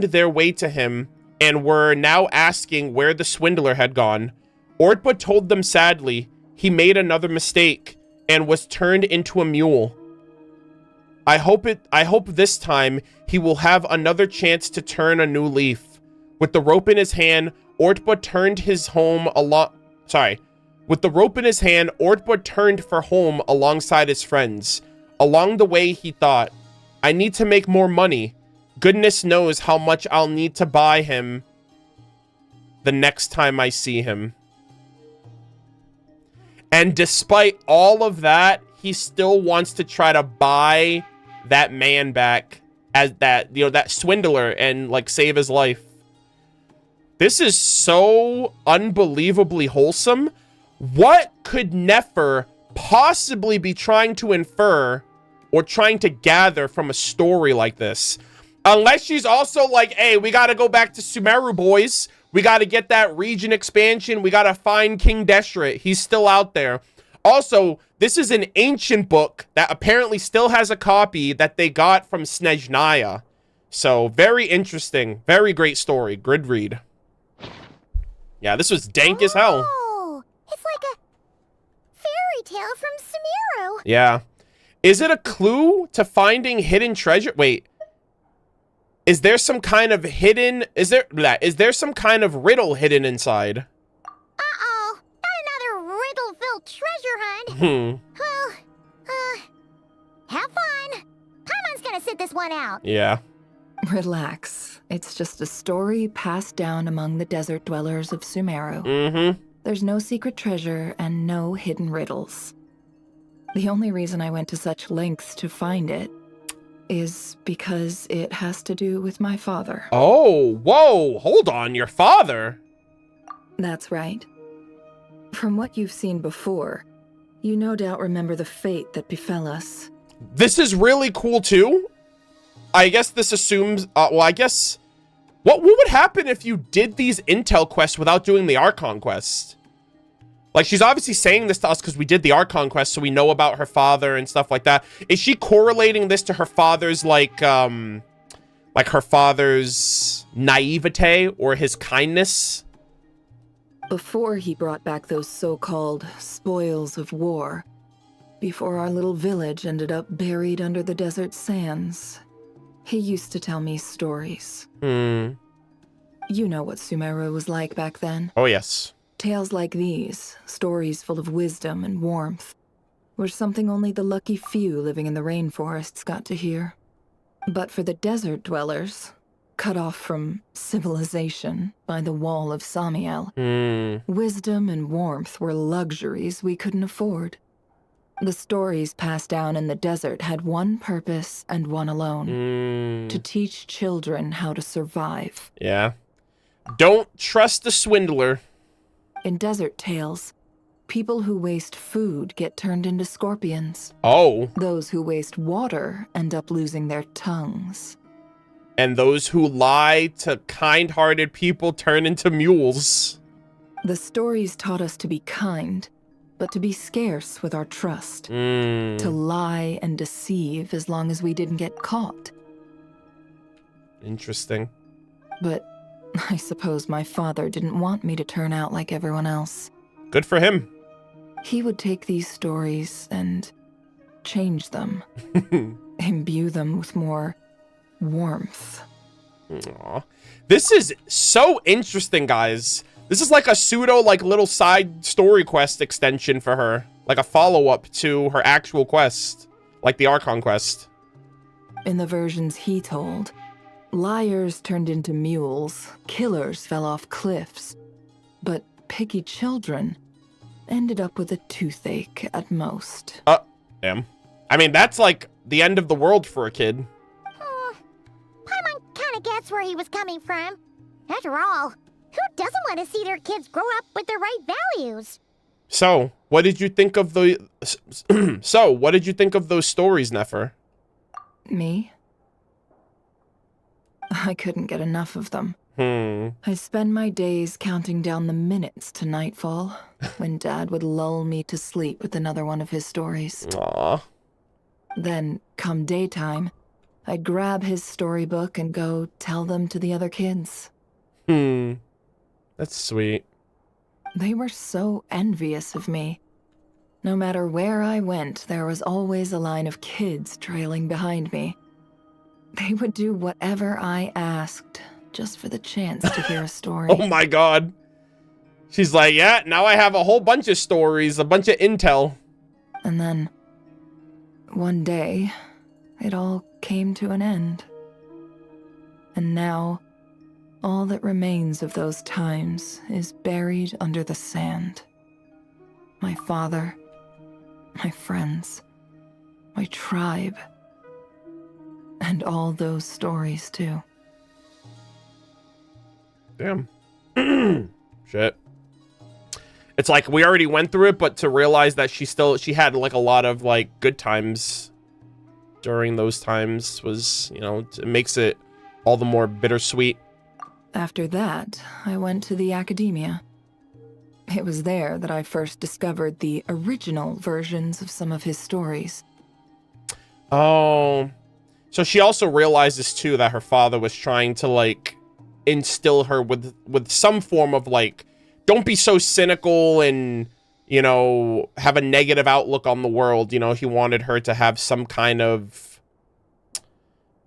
their way to him and were now asking where the swindler had gone. Ortba told them sadly he made another mistake and was turned into a mule. I hope this time he will have another chance to turn a new leaf. With the rope in his hand, Ortba turned for home alongside his friends. Along the way, he thought, I need to make more money. Goodness knows how much I'll need to buy him the next time I see him. And despite all of that, he still wants to try to buy that man back as that, you know, that swindler, and like save his life. This is so unbelievably wholesome. What could Nefer possibly be trying to infer or trying to gather from a story like this? Unless she's also like, hey, we got to go back to Sumeru, boys. We got to get that region expansion. We got to find King Deshret. He's still out there. Also, this is an ancient book that apparently still has a copy that they got from Snezhnaya. So, very interesting. Very great story. Good read. Yeah, this was dank as hell. Oh, it's like a fairy tale from Sumeru. Yeah. Is it a clue to finding hidden treasure? Wait. Is there some kind of hidden... Is there some kind of riddle hidden inside? Uh-oh. Not another riddle-filled treasure hunt. Well, have fun. Paimon's gonna sit this one out. Yeah. Relax. It's just a story passed down among the desert dwellers of Sumeru. Mm-hmm. There's no secret treasure and no hidden riddles. The only reason I went to such lengths to find it is because it has to do with my father. Oh, whoa, hold on, your father? That's right. From what you've seen before, you no doubt remember the fate that befell us. This is really cool, too. I guess this assumes, well, I guess, what would happen if you did these intel quests without doing the Archon quest? Like, she's obviously saying this to us because we did the Archon quest, so we know about her father and stuff like that. Is she correlating this to her father's, like her father's naivete or his kindness? Before he brought back those so-called spoils of war, before our little village ended up buried under the desert sands, he used to tell me stories. You know what Sumeru was like back then. Oh, yes. Tales like these, stories full of wisdom and warmth, were something only the lucky few living in the rainforests got to hear. But for the desert dwellers, cut off from civilization by the wall of Samiel, wisdom and warmth were luxuries we couldn't afford. The stories passed down in the desert had one purpose and one alone: to teach children how to survive. Yeah. Don't trust the swindler. In desert tales, people who waste food get turned into scorpions. Oh. Those who waste water end up losing their tongues. And those who lie to kind-hearted people turn into mules. The stories taught us to be kind, but to be scarce with our trust. To lie and deceive as long as we didn't get caught. Interesting. But I suppose my father didn't want me to turn out like everyone else. Good for him. He would take these stories and change them. Imbue them with more warmth. Aww. This is so interesting, guys. This is like a pseudo, like, little side story quest extension for her. Like a follow-up to her actual quest. Like the Archon quest. In the versions he told, liars turned into mules, killers fell off cliffs, but picky children ended up with a toothache at most. Damn. I mean, that's like the end of the world for a kid. Paimon kinda gets where he was coming from. After all, who doesn't want to see their kids grow up with the right values? So, what did you think of the... what did you think of those stories, Nefer? Me? I couldn't get enough of them. I'd spend my days counting down the minutes to nightfall, when Dad would lull me to sleep with another one of his stories. Aw. Then, come daytime, I'd grab his storybook and go tell them to the other kids. That's sweet. They were so envious of me. No matter where I went, there was always a line of kids trailing behind me. They would do whatever I asked, just for the chance to hear a story. Oh my god. She's like, yeah, now I have a whole bunch of stories, a bunch of intel. And then, one day, it all came to an end. And now, all that remains of those times is buried under the sand. My father, my friends, my tribe, and all those stories too. Damn. Shit. It's like we already went through it, but to realize that she had like a lot of like good times during those times was, you know, it makes it all the more bittersweet. After that, I went to the academia. It was there that I first discovered the original versions of some of his stories. Oh. So she also realizes too that her father was trying to like instill her with some form of like, don't be so cynical and, you know, have a negative outlook on the world. You know, he wanted her to have some kind of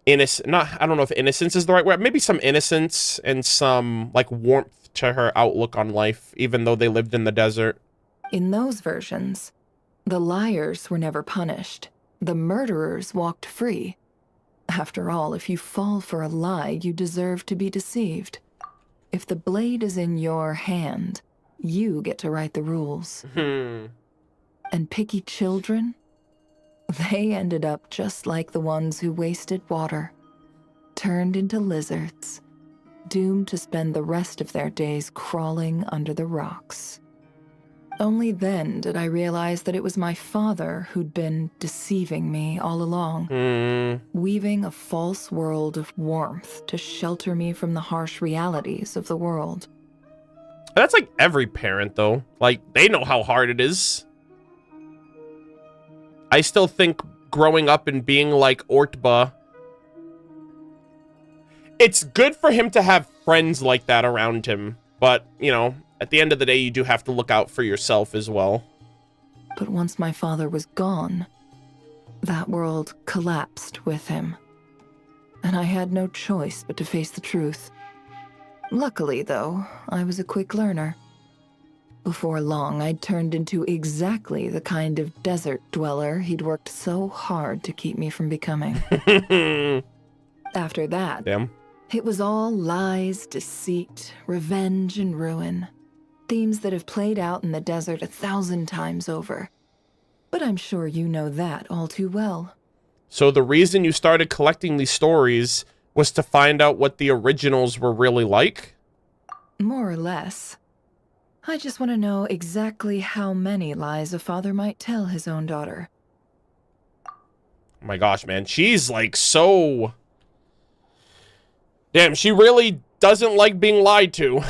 innocent, I don't know if innocence is the right word, maybe some innocence and some like warmth to her outlook on life, even though they lived in the desert. In those versions, the liars were never punished. The murderers walked free. After all, if you fall for a lie, you deserve to be deceived. If the blade is in your hand, you get to write the rules. And picky children? They ended up just like the ones who wasted water, turned into lizards, doomed to spend the rest of their days crawling under the rocks. Only then did I realize that it was my father who'd been deceiving me all along, weaving a false world of warmth to shelter me from the harsh realities of the world. That's like every parent, though. Like, they know how hard it is. I still think growing up and being like Ortba, it's good for him to have friends like that around him. But, you know, at the end of the day, you do have to look out for yourself as well. But once my father was gone, that world collapsed with him. And I had no choice but to face the truth. Luckily, though, I was a quick learner. Before long, I'd turned into exactly the kind of desert dweller he'd worked so hard to keep me from becoming. After that, Damn. It was all lies, deceit, revenge, and ruin. Themes that have played out in the desert 1,000 times over. But I'm sure you know that all too well. So the reason you started collecting these stories was to find out what the originals were really like? More or less. I just want to know exactly how many lies a father might tell his own daughter. Oh my gosh, man. She's like so... Damn, she really doesn't like being lied to.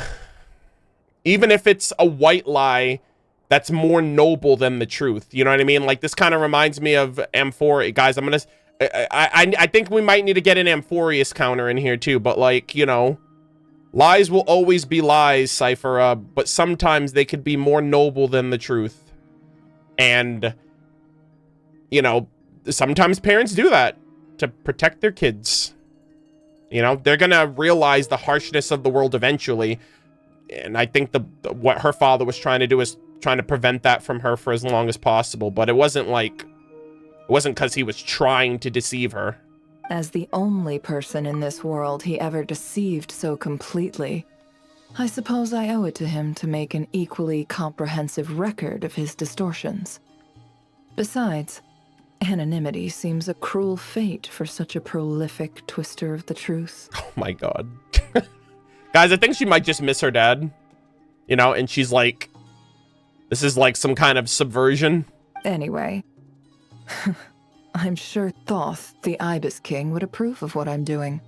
Even if it's a white lie that's more noble than the truth. You know what I mean? Like, this kind of reminds me of Amphoria. Guys, I'm gonna... I think we might need to get an Amphorius counter in here, too. But, like, you know... Lies will always be lies, Cypher, but sometimes they could be more noble than the truth. And, you know, sometimes parents do that to protect their kids. You know, they're gonna realize the harshness of the world eventually. And I think what her father was trying to do is trying to prevent that from her for as long as possible. But it wasn't because he was trying to deceive her. As the only person in this world he ever deceived so completely, I suppose I owe it to him to make an equally comprehensive record of his distortions. Besides, anonymity seems a cruel fate for such a prolific twister of the truth. Oh my god. Guys, I think she might just miss her dad. You know, and she's like, this is like some kind of subversion. Anyway, I'm sure Thoth, the Ibis King, would approve of what I'm doing.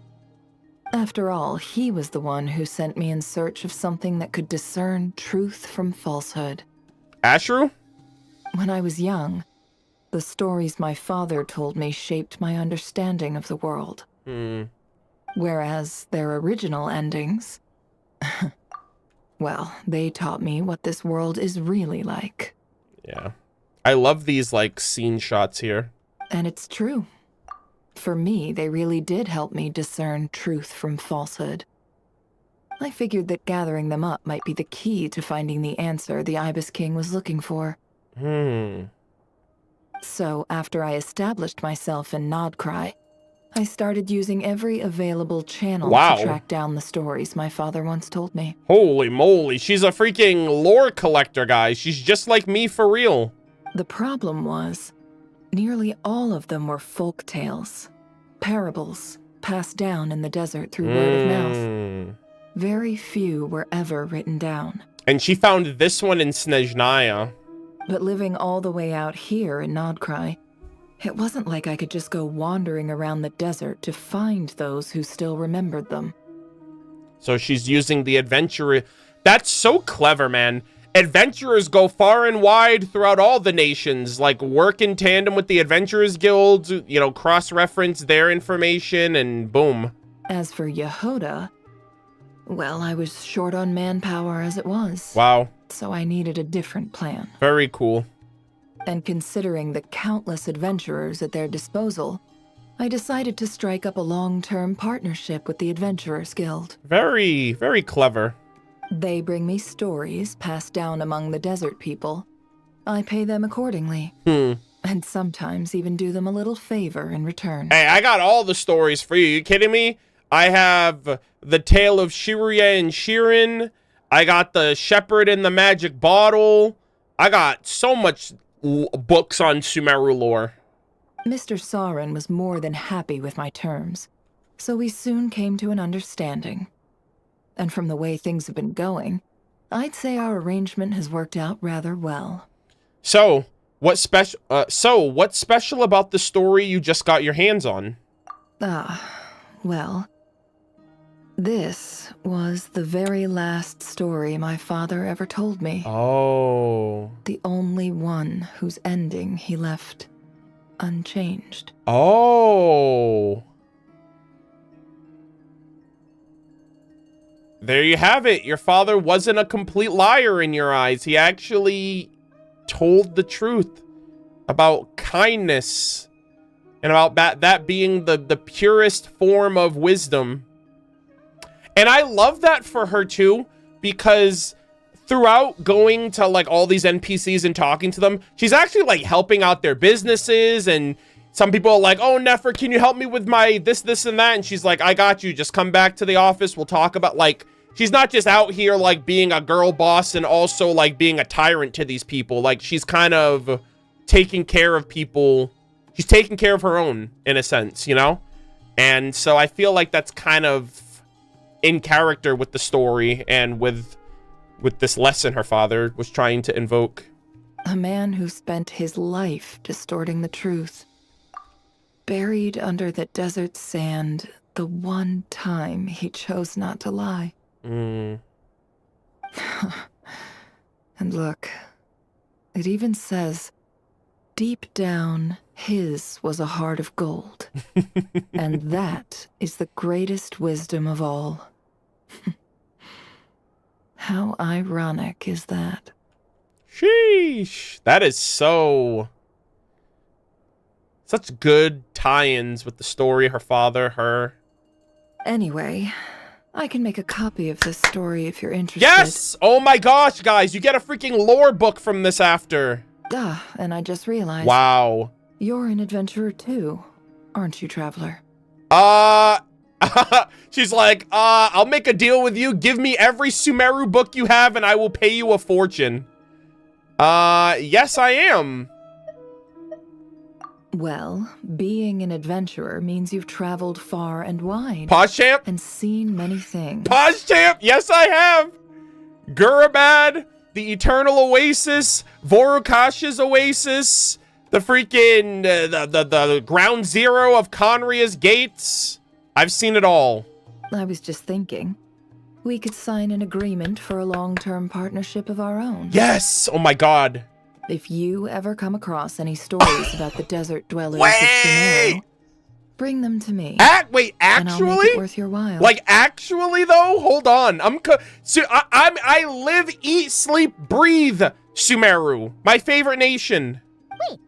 After all, he was the one who sent me in search of something that could discern truth from falsehood. Ashru? When I was young, the stories my father told me shaped my understanding of the world. Whereas their original endings, well, they taught me what this world is really like. Yeah. I love these, like, scene shots here. And it's true. For me, they really did help me discern truth from falsehood. I figured that gathering them up might be the key to finding the answer the Ibis King was looking for. So, after I established myself in Nodcry, I started using every available channel to track down the stories my father once told me. Holy moly, she's a freaking lore collector, guys. She's just like me for real. The problem was, nearly all of them were folk tales, parables, passed down in the desert through word of mouth. Very few were ever written down. And she found this one in Snezhnaya. But living all the way out here in Nodcry, it wasn't like I could just go wandering around the desert to find those who still remembered them. So she's using the adventurer. That's so clever, man. Adventurers go far and wide throughout all the nations, like work in tandem with the Adventurers Guild, you know, cross-reference their information, and boom. As for Yehuda, well, I was short on manpower as it was. Wow. So I needed a different plan. Very cool. And considering the countless adventurers at their disposal, I decided to strike up a long-term partnership with the Adventurers Guild. Very, very clever. They bring me stories passed down among the desert people. I pay them accordingly. And sometimes even do them a little favor in return. Hey, I got all the stories for you. You kidding me? I have the tale of Shiruya and Shirin. I got the Shepherd in the Magic Bottle. I got so much books on Sumeru lore. Mr. Sauron was more than happy with my terms, so we soon came to an understanding. And from the way things have been going, I'd say our arrangement has worked out rather well. So, what's special about the story you just got your hands on? Well, this was the very last story my father ever told me. Oh. The only one whose ending he left unchanged. Oh. There you have it. Your father wasn't a complete liar in your eyes. He actually told the truth about kindness and about that being the purest form of wisdom. And I love that for her too, because throughout going to like all these NPCs and talking to them, she's actually like helping out their businesses. And some people are like, oh, Nefer, can you help me with my this, and that? And she's like, I got you. Just come back to the office. We'll talk about, like, she's not just out here like being a girl boss and also like being a tyrant to these people. Like, she's kind of taking care of people. She's taking care of her own in a sense, you know? And so I feel like that's kind of in character with the story and with this lesson her father was trying to invoke. A man who spent his life distorting the truth. Buried under the desert sand the one time he chose not to lie. And look, it even says, deep down, his was a heart of gold. And that is the greatest wisdom of all. How ironic is that? Sheesh. That is such good tie-ins with the story, her father, her. Anyway, I can make a copy of this story if you're interested. Yes! Oh my gosh, guys, you get a freaking lore book from this after. Duh, and I just realized. Wow. You're an adventurer too, aren't you, traveler? She's like, I'll make a deal with you. Give me every Sumeru book you have and I will pay you a fortune. Yes, I am. Well, being an adventurer means you've traveled far and wide. Pause champ? And seen many things. Pause champ? Yes, I have. Gurabad, the Eternal Oasis, Vorukasha's Oasis, The freaking, the ground zero of Conria's gates. I've seen it all. I was just thinking, we could sign an agreement for a long-term partnership of our own. Yes! Oh my god. If you ever come across any stories about the desert dwellers of Wait! Sumeru, bring them to me. Wait, And I'll make actually? it worth your while. Like, actually, though? Hold on. I live, eat, sleep, breathe Sumeru. My favorite nation. Wait,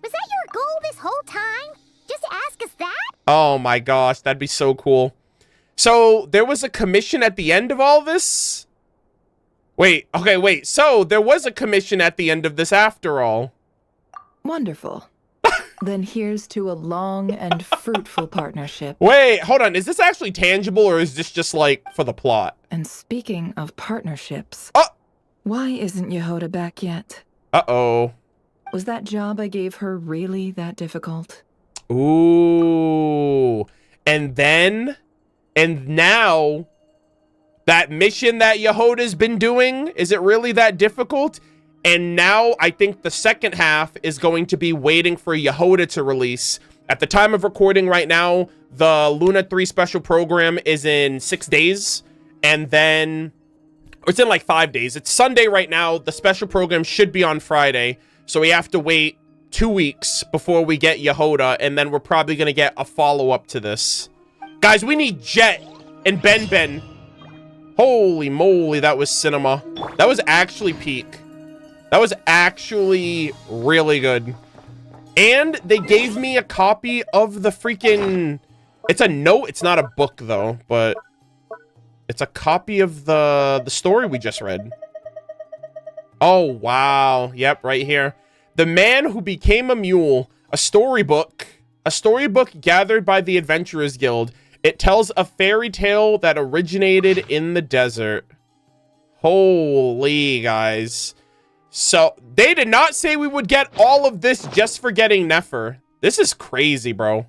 was that your goal this whole time? Just to ask us that? Oh my gosh, that'd be so cool. So, there was a commission at the end of all this? Wait, okay, wait. So, there was a commission at the end of this after all. Wonderful. Then here's to a long and fruitful partnership. Wait, hold on. Is this actually tangible, or is this just, like, for the plot? And speaking of partnerships, Oh! why isn't Yehoda back yet? Uh-oh. Was that job I gave her really that difficult? Ooh. And now, that mission that Yehoda's been doing, is it really that difficult? And now, I think the second half is going to be waiting for Yehoda to release. At the time of recording right now, the Luna 3 special program is in 6 days. And then, or it's in like 5 days. It's Sunday right now. The special program should be on Friday. So we have to wait 2 weeks before we get Yehoda. And then we're probably going to get a follow-up to this. Guys, we need Jet and Ben. Holy moly, that was cinema. That was actually peak. That was actually really good. And they gave me a copy of the freaking... It's a note. It's not a book, though, but it's a copy of the story we just read. Oh, wow. Yep, right here. The Man Who Became a Mule, a storybook gathered by the Adventurers Guild. It tells a fairy tale that originated in the desert. Holy, guys. So, they did not say we would get all of this just for getting Nefer. This is crazy, bro.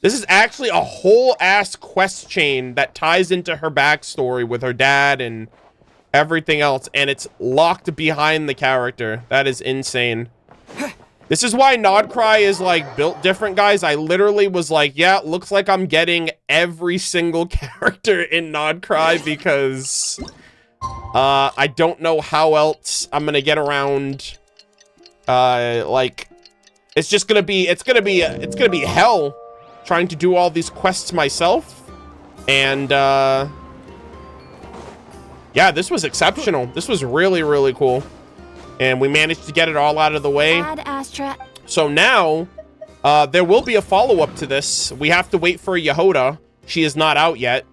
This is actually a whole-ass quest chain that ties into her backstory with her dad and everything else. And it's locked behind the character. That is insane. This is why Nodcry is, like, built different, guys. I literally was like, yeah, looks like I'm getting every single character in Nodcry because... I don't know how else I'm gonna get around, like, it's gonna be hell trying to do all these quests myself. And, yeah, this was exceptional. This was really, really cool. And we managed to get it all out of the way. Ad Astra. So now, there will be a follow-up to this. We have to wait for Yehoda. She is not out yet.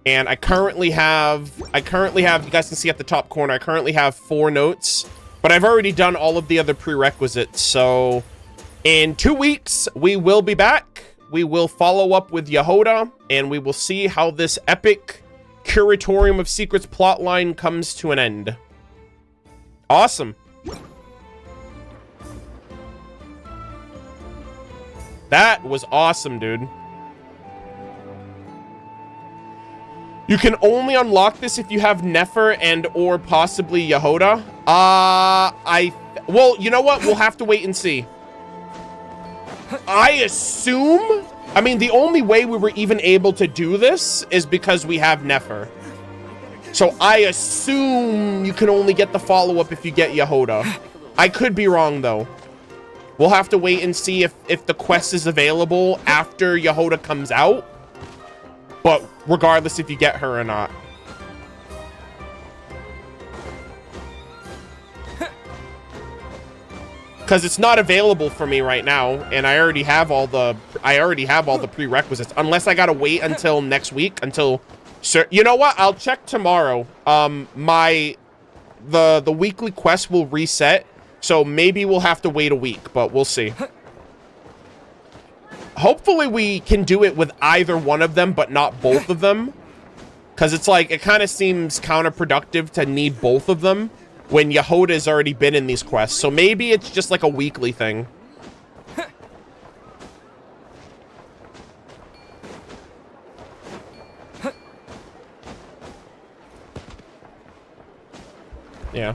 And I currently have, you guys can see at the top corner, I currently have 4 notes, but I've already done all of the other prerequisites. So in 2 weeks, we will be back. We will follow up with Yehoda, and we will see how this epic Curatorium of Secrets plotline comes to an end. Awesome. That was awesome, dude. You can only unlock this if you have Nefer and or possibly Yehoda. Well, you know what? We'll have to wait and see. I assume... I mean, the only way we were even able to do this is because we have Nefer. So I assume you can only get the follow-up if you get Yehoda. I could be wrong, though. We'll have to wait and see if the quest is available after Yehoda comes out. But regardless if you get her or not. Because it's not available for me right now, and I already have all the prerequisites. Unless I gotta wait until next week, until... You know what? I'll check tomorrow. The weekly quest will reset, so maybe we'll have to wait a week, but we'll see. Hopefully we can do it with either one of them, but not both of them. Because it's like, it kind of seems counterproductive to need both of them when Yehoda has already been in these quests. So maybe it's just like a weekly thing. Yeah.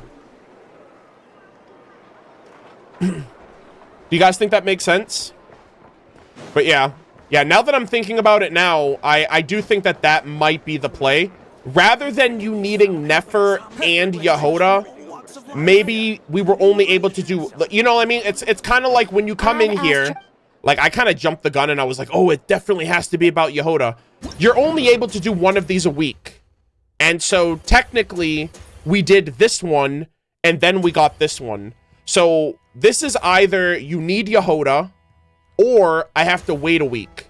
Do you guys think that makes sense? But yeah. Yeah, now that I'm thinking about it now, I do think that that might be the play. Rather than you needing Nefer and Yehoda, maybe we were only able to do... You know what I mean? It's kind of like when you come in here... Like, I kind of jumped the gun and I was like, oh, it definitely has to be about Yehoda. You're only able to do one of these a week. And so, technically, we did this one, and then we got this one. So, this is either you need Yehoda, or I have to wait a week.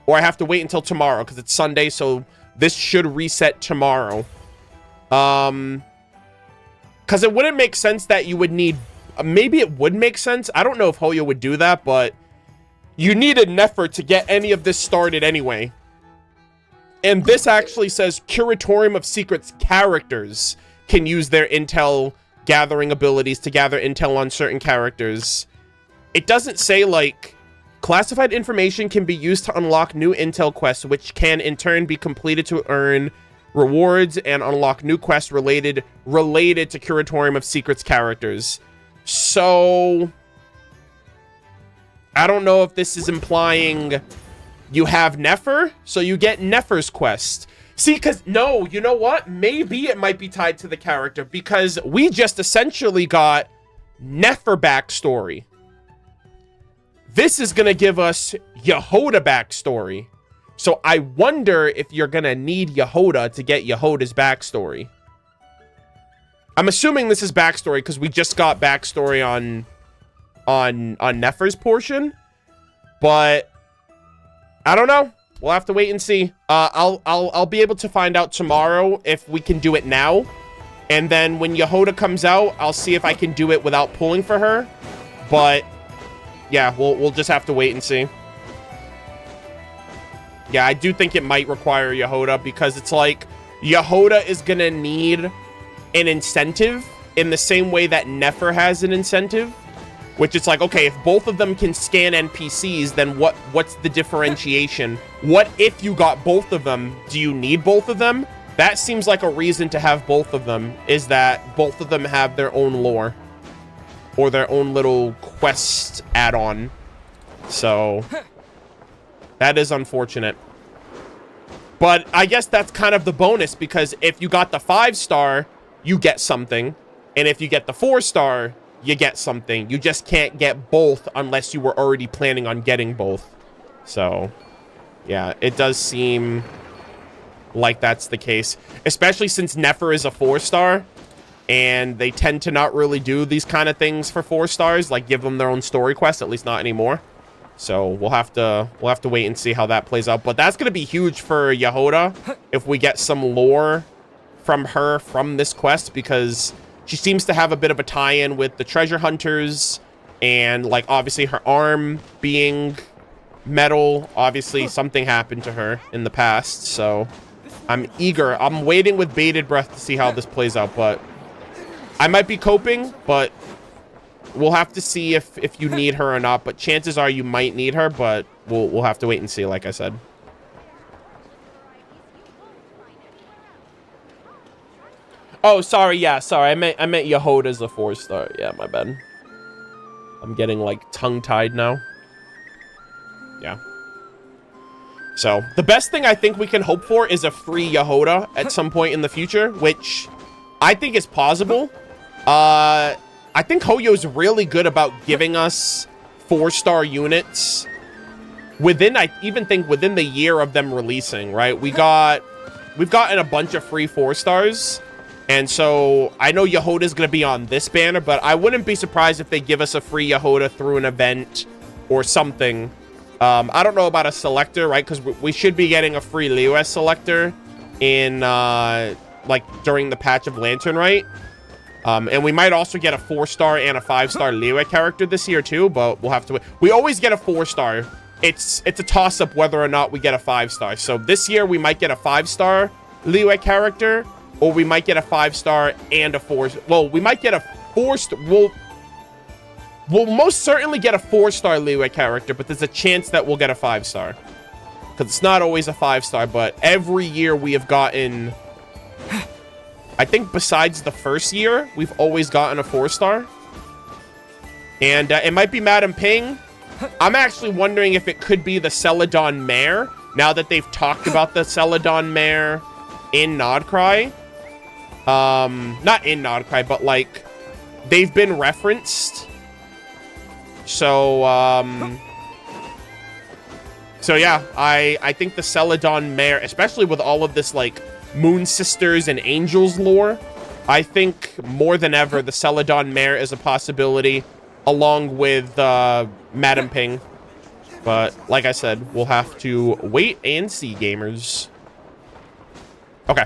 Or I have to wait until tomorrow, because it's Sunday, so this should reset tomorrow. Because it wouldn't make sense that you would need... Maybe it would make sense. I don't know if Hoyo would do that, but... You needed Nefer to get any of this started anyway. And this actually says Curatorium of Secrets characters can use their intel gathering abilities to gather intel on certain characters. It doesn't say, like, classified information can be used to unlock new intel quests, which can in turn be completed to earn rewards and unlock new quests related to Curatorium of Secrets characters. So... I don't know if this is implying you have Nefer, so you get Nefer's quest. See, because, no, you know what? Maybe it might be tied to the character, because we just essentially got Nefer backstory. This is going to give us Yehoda backstory. So I wonder if you're going to need Yehoda to get Yehoda's backstory. I'm assuming this is backstory, because we just got backstory on Nefer's portion, but I don't know. We'll have to wait and see. I'll be able to find out tomorrow if we can do it now, and then when Yehoda comes out, I'll see if I can do it without pulling for her. But yeah, we'll just have to wait and see. Yeah, I do think it might require Yehoda, because it's like Yehoda is gonna need an incentive in the same way that Nefer has an incentive. Which it's like, okay, if both of them can scan NPCs, then what's the differentiation? What if you got both of them? Do you need both of them? That seems like a reason to have both of them, is that both of them have their own lore. Or their own little quest add-on. So, that is unfortunate. But I guess that's kind of the bonus, because if you got the 5-star, you get something. And if you get the 4-star... you get something. You just can't get both unless you were already planning on getting both. So, yeah, it does seem like that's the case. Especially since Nefer is a 4-star, and they tend to not really do these kind of things for 4-stars, like give them their own story quest, at least not anymore. So we'll have to wait and see how that plays out. But that's gonna be huge for Yehoda if we get some lore from her from this quest, because she seems to have a bit of a tie-in with the treasure hunters, and, like, obviously her arm being metal. Obviously, something happened to her in the past, so I'm eager. I'm waiting with bated breath to see how this plays out, but I might be coping, but we'll have to see if you need her or not. But chances are you might need her, but we'll have to wait and see, like I said. Oh, sorry. Yeah, sorry. I meant Yehoda's a 4-star. Yeah, my bad. I'm getting, like, tongue-tied now. Yeah. So, the best thing I think we can hope for is a free Yehoda at some point in the future, which I think is possible. I think Hoyo's really good about giving us 4-star units within, I even think, within the year of them releasing, right? We've gotten a bunch of free 4-stars. And so, I know Yehoda's going to be on this banner, but I wouldn't be surprised if they give us a free Yehoda through an event or something. I don't know about a selector, right? Because we should be getting a free Liyue selector in, like, during the patch of Lantern, right? And we might also get a 4-star and a 5-star Liyue character this year, too, but we'll have to wait. We always get a 4-star. It's a toss-up whether or not we get a 5-star. So, this year, we might get a 5-star Liyue character, or we might get a 5-star and a 4. Well, we might get a 4-star. We'll most certainly get a 4-star Liyue character, but there's a chance that we'll get a 5-star. Because it's not always a 5-star, but every year we have gotten... I think besides the first year, we've always gotten a 4-star. And it might be Madam Ping. I'm actually wondering if it could be the Celadon Mare, now that they've talked about the Celadon Mare in Nodcry. Not in Nodcry, but, like, they've been referenced. So, so yeah, I think the Celadon Mare, especially with all of this, like, Moon Sisters and Angels lore, I think more than ever the Celadon Mare is a possibility, along with Madam Ping. But like I said, we'll have to wait and see, gamers. Okay.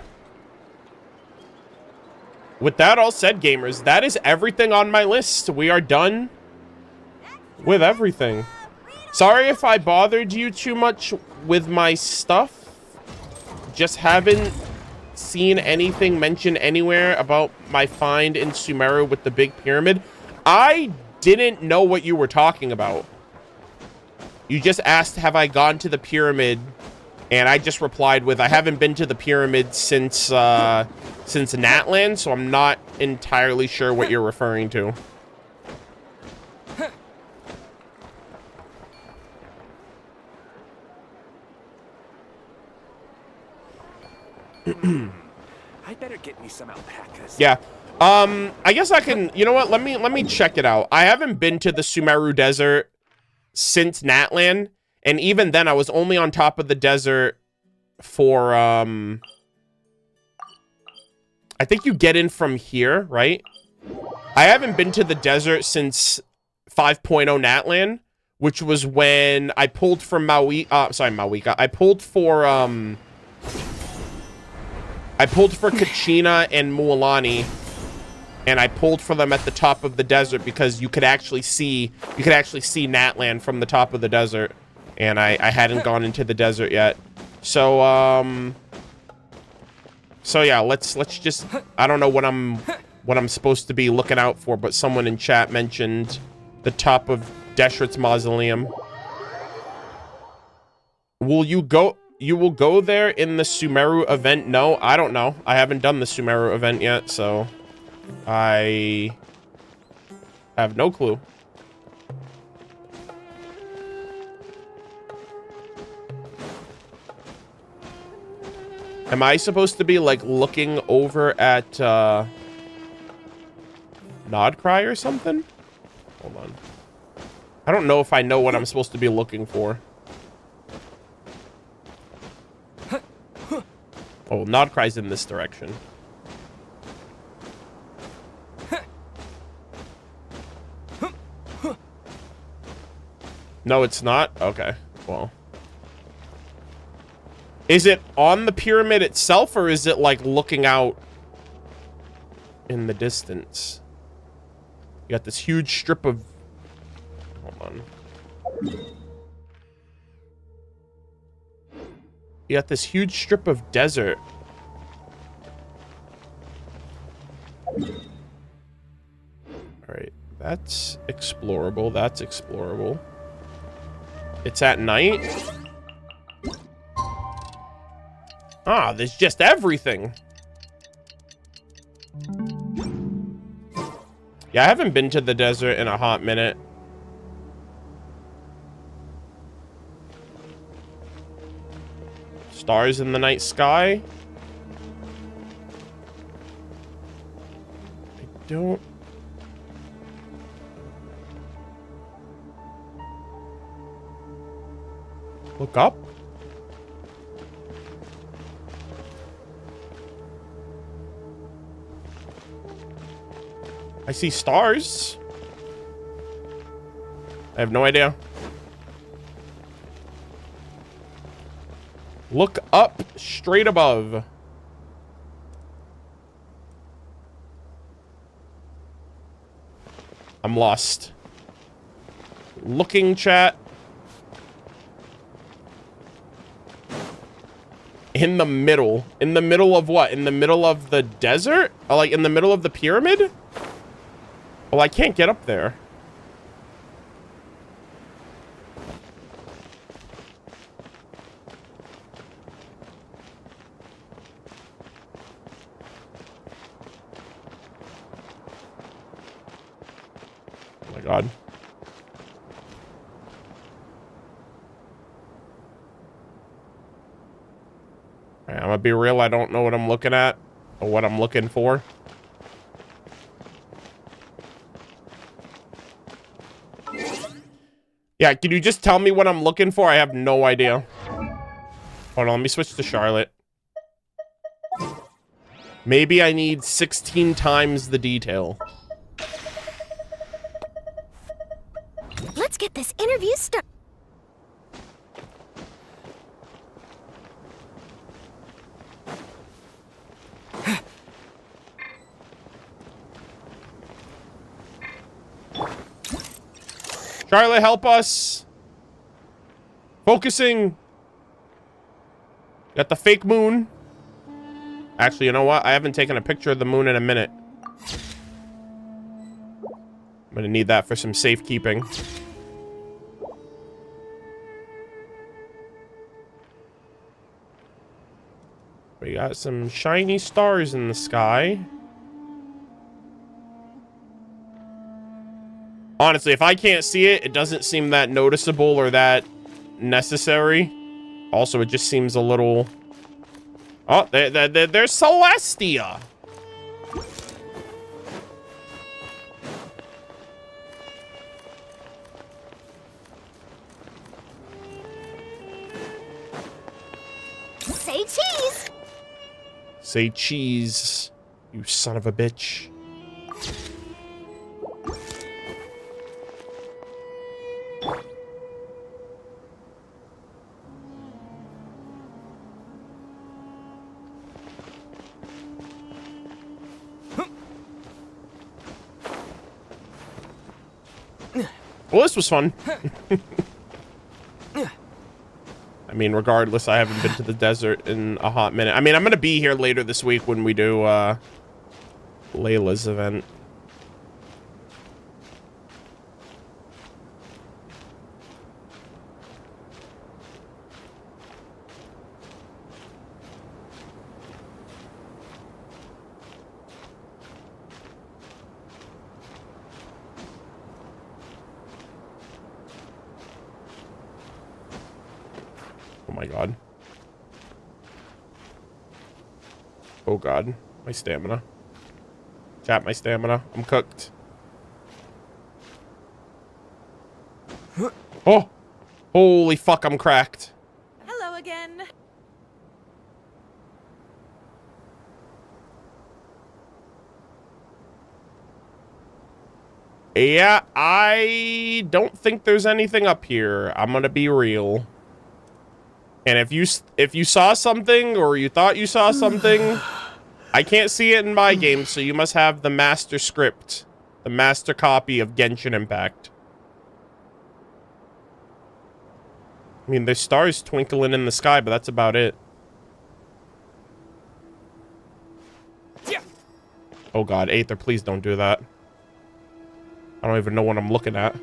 With that all said, gamers, that is everything on my list. We are done with everything. Sorry if I bothered you too much with my stuff. Just haven't seen anything mentioned anywhere about my find in Sumeru with the big pyramid. I didn't know what you were talking about. You just asked, have I gone to the pyramid? And I just replied with, I haven't been to the pyramid since Natland, so I'm not entirely sure what you're referring to. I better get me some alpacas. Yeah. I guess I can, you know what? Let me check it out. I haven't been to the Sumeru Desert since Natland, and even then I was only on top of the desert for I think you get in from here, right? I haven't been to the desert since 5.0 Natland, which was when I pulled from Mawika. I pulled for Kachina and Mualani, and I pulled for them at the top of the desert because you could actually see Natland from the top of the desert, and I hadn't gone into the desert yet. So yeah, let's just, I don't know what I'm supposed to be looking out for, but someone in chat mentioned the top of Deshret's mausoleum. You will go there in the Sumeru event? No, I don't know. I haven't done the Sumeru event yet, so I have no clue. Am I supposed to be, like, looking over at, Nodcry or something? Hold on. I don't know if I know what I'm supposed to be looking for. Oh, Nodcry's in this direction. No, it's not? Okay, well. Is it on the pyramid itself, or is it, like, looking out in the distance? You got this huge strip of... Hold on. You got this huge strip of desert. Alright, that's explorable. That's explorable. It's at night. Ah, there's just everything. Yeah, I haven't been to the desert in a hot minute. Stars in the night sky. I don't... Look up. I see stars. I have no idea. Look up straight above. I'm lost. Looking, chat. In the middle. In the middle of what? In the middle of the desert? Or like in the middle of the pyramid? Well, I can't get up there. Oh my God. All right, I'm gonna be real. I don't know what I'm looking at or what I'm looking for. Yeah, can you just tell me what I'm looking for? I have no idea. Hold on, let me switch to Charlotte. Maybe I need 16 times the detail. Let's get this interview started. Charlotte, help us. Focusing. Got the fake moon. Actually, you know what? I haven't taken a picture of the moon in a minute. I'm gonna need that for some safekeeping. We got some shiny stars in the sky. Honestly, if I can't see it, it doesn't seem that noticeable or that necessary. Also, it just seems a little... Oh, there's Celestia! Say cheese! Say cheese, you son of a bitch. Well, this was fun. I mean, regardless, I haven't been to the desert in a hot minute. I mean, I'm going to be here later this week when we do Layla's event. Oh my god. Oh god. My stamina. Chat, my stamina. I'm cooked. Oh! Holy fuck, I'm cracked. Hello again. Yeah, I don't think there's anything up here. I'm gonna be real. And if you saw something or you thought you saw something, I can't see it in my game, so you must have the master script, the master copy of Genshin Impact. I mean, there's stars twinkling in the sky, but that's about it. Oh god, Aether, please don't do that. I don't even know what I'm looking at.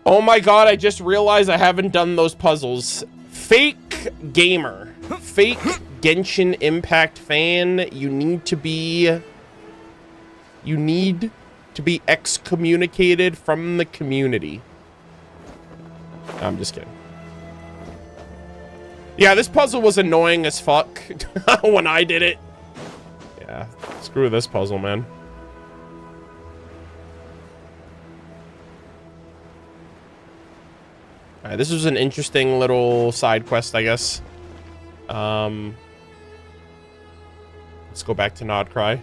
Oh my god, I just realized I haven't done those puzzles. Fake gamer. Fake Genshin Impact fan. You need to be excommunicated from the community. No, I'm just kidding. Yeah, this puzzle was annoying as fuck when I did it. Yeah, screw this puzzle, man. Alright, this was an interesting little side quest, I guess. Let's go back to Nodcry.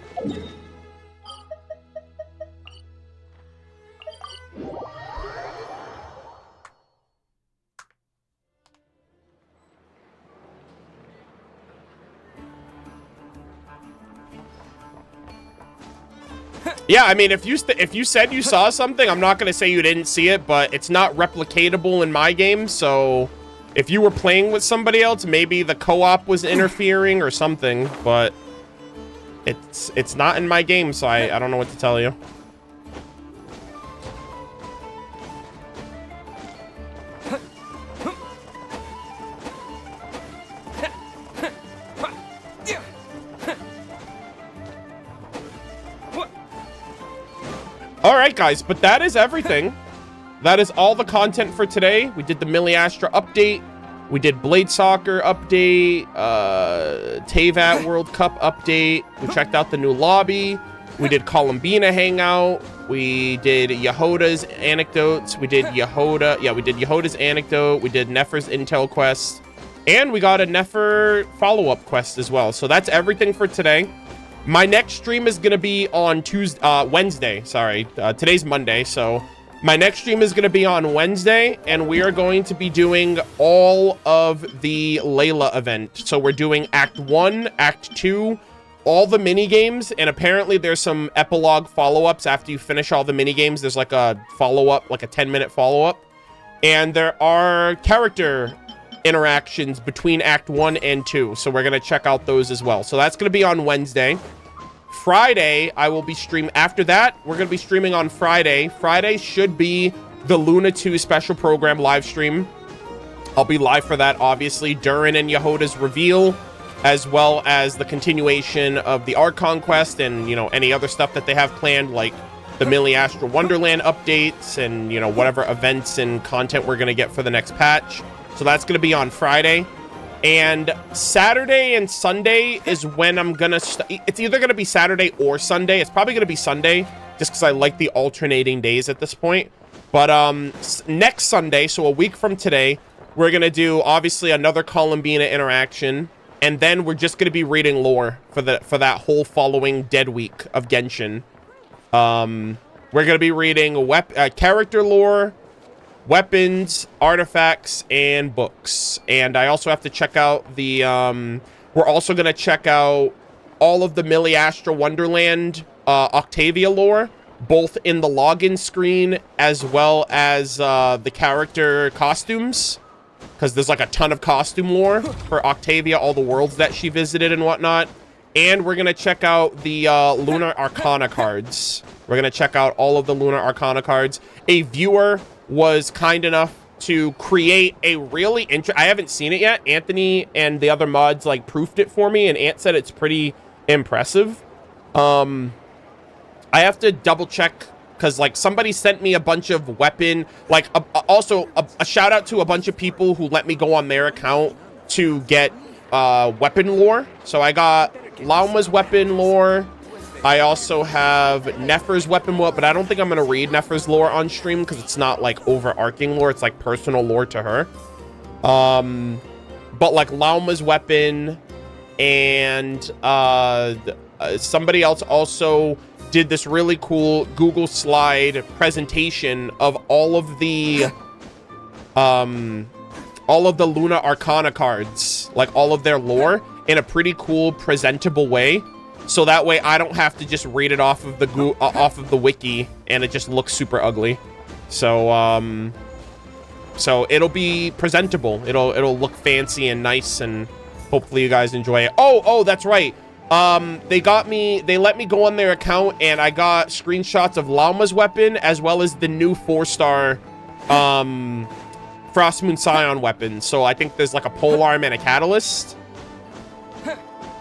Yeah, I mean, if you said you saw something, I'm not going to say you didn't see it, but it's not replicatable in my game, so if you were playing with somebody else, maybe the co-op was interfering or something, but it's not in my game, so I don't know what to tell you. right, guys, but that is everything. That is all the content for today. We did the Miliastra update. We did Blade Soccer update, Teyvat World Cup update. We checked out the new lobby. We did Colombina hangout. We did Yehuda's anecdotes. We did Yehuda. Yeah, we did Yehuda's anecdote. We did Nefer's Intel quest. And we got a Nefer follow-up quest as well. So that's everything for today. My next stream is going to be on Wednesday. Sorry, today's Monday. So my next stream is going to be on Wednesday. And we are going to be doing all of the Layla event. So we're doing Act 1, Act 2, all the mini games, and apparently there's some epilogue follow-ups after you finish all the mini games. There's like a follow-up, like a 10-minute follow-up, and there are character interactions between Act 1 and 2, so we're gonna check out those as well. So that's gonna be on Wednesday. Friday, I will be streaming. After that, we're gonna be streaming on Friday. Friday should be the Luna 2 special program live stream. I'll be live for that, obviously, Durin and Yehuda's reveal, as well as the continuation of the Ark Conquest and, you know, any other stuff that they have planned, like the Miliastra Wonderland updates and, you know, whatever events and content we're going to get for the next patch. So that's going to be on Friday. And Saturday and Sunday is when I'm going to... It's either going to be Saturday or Sunday. It's probably going to be Sunday, just because I like the alternating days at this point. But next Sunday, so a week from today, we're going to do, obviously, another Colombina interaction. And then we're just going to be reading lore for that whole following dead week of Genshin. We're going to be reading character lore, weapons, artifacts, and books. And I also have to check out the... we're also going to check out all of the Miliastra Wonderland Octavia lore, both in the login screen as well as the character costumes. Because there's like a ton of costume lore for Octavia, all the worlds that she visited and whatnot. And we're going to check out the Lunar Arcana cards. We're going to check out all of the Lunar Arcana cards. A viewer was kind enough to create a really interesting... I haven't seen it yet. Anthony and the other mods like proofed it for me, and Ant said it's pretty impressive. I have to double check... Because, like, somebody sent me a bunch of weapon... Like, also, a shout-out to a bunch of people who let me go on their account to get weapon lore. So I got Lauma's weapon lore. I also have Nefer's weapon lore, but I don't think I'm going to read Nefer's lore on stream because it's not, like, overarching lore. It's, like, personal lore to her. But, like, Lauma's weapon and somebody else also... did this really cool Google slide presentation of all of the Luna Arcana cards, like all of their lore, in a pretty cool presentable way. So that way I don't have to just read it off of the wiki and it just looks super ugly. So so it'll be presentable. It'll look fancy and nice, and hopefully you guys enjoy it. Oh, that's right. They let me go on their account, and I got screenshots of Lauma's weapon as well as the new 4-star Frost Moon Scion weapon. So I think there's like a polearm and a catalyst.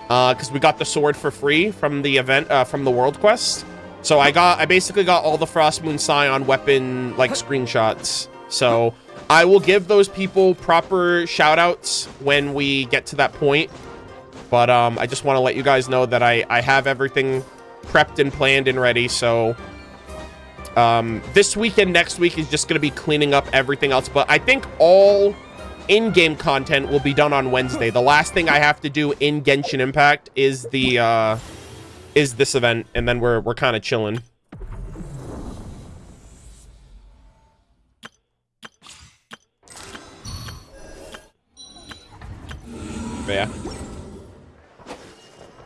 Because we got the sword for free from the event, from the world quest. So I basically got all the Frost Moon Scion weapon like screenshots. So I will give those people proper shout outs when we get to that point. But I just want to let you guys know that I have everything prepped and planned and ready. So this week and next week is just going to be cleaning up everything else. But I think all in-game content will be done on Wednesday. The last thing I have to do in Genshin Impact is this event, and then we're kind of chilling. But yeah.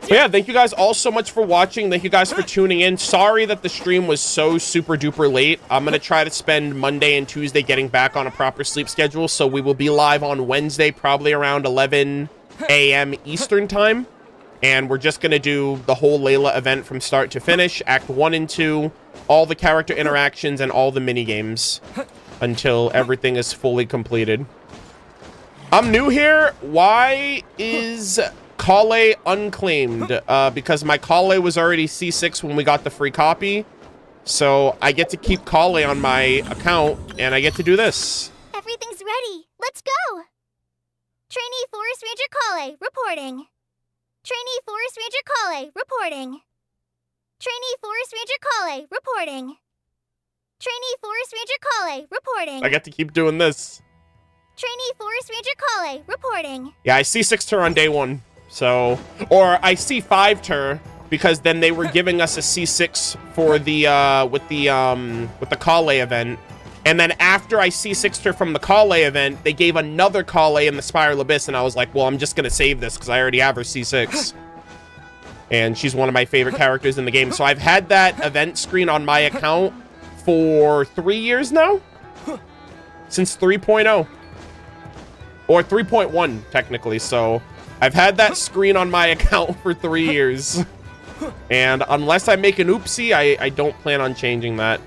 But yeah, thank you guys all so much for watching. Thank you guys for tuning in. Sorry that the stream was so super duper late. I'm going to try to spend Monday and Tuesday getting back on a proper sleep schedule. So we will be live on Wednesday, probably around 11 a.m. Eastern time. And we're just going to do the whole Layla event from start to finish. Act 1 and 2, all the character interactions and all the mini games until everything is fully completed. I'm new here. Why is Kale unclaimed? Because my Kale was already C6 when we got the free copy. So I get to keep Kale on my account, and I get to do this. Everything's ready. Let's go. Trainee Forest Ranger Kale, reporting. Trainee Forest Ranger Kale, reporting. Trainee Forest Ranger Kale, reporting. Trainee Forest Ranger Kale, reporting. I get to keep doing this. Trainee Forest Ranger Kale, reporting. Yeah, I C6'd her on day 1. So, or I C5'd her because then they were giving us a C6 for the with the Kale event. And then after I C6'd her from the Kale event, they gave another Kale in the Spiral Abyss, and I was like, well, I'm just gonna save this because I already have her C6. And she's one of my favorite characters in the game. So I've had that event screen on my account for 3 years now? Since 3.0. Or 3.1, technically. So I've had that screen on my account for 3 years. And unless I make an oopsie, I don't plan on changing that.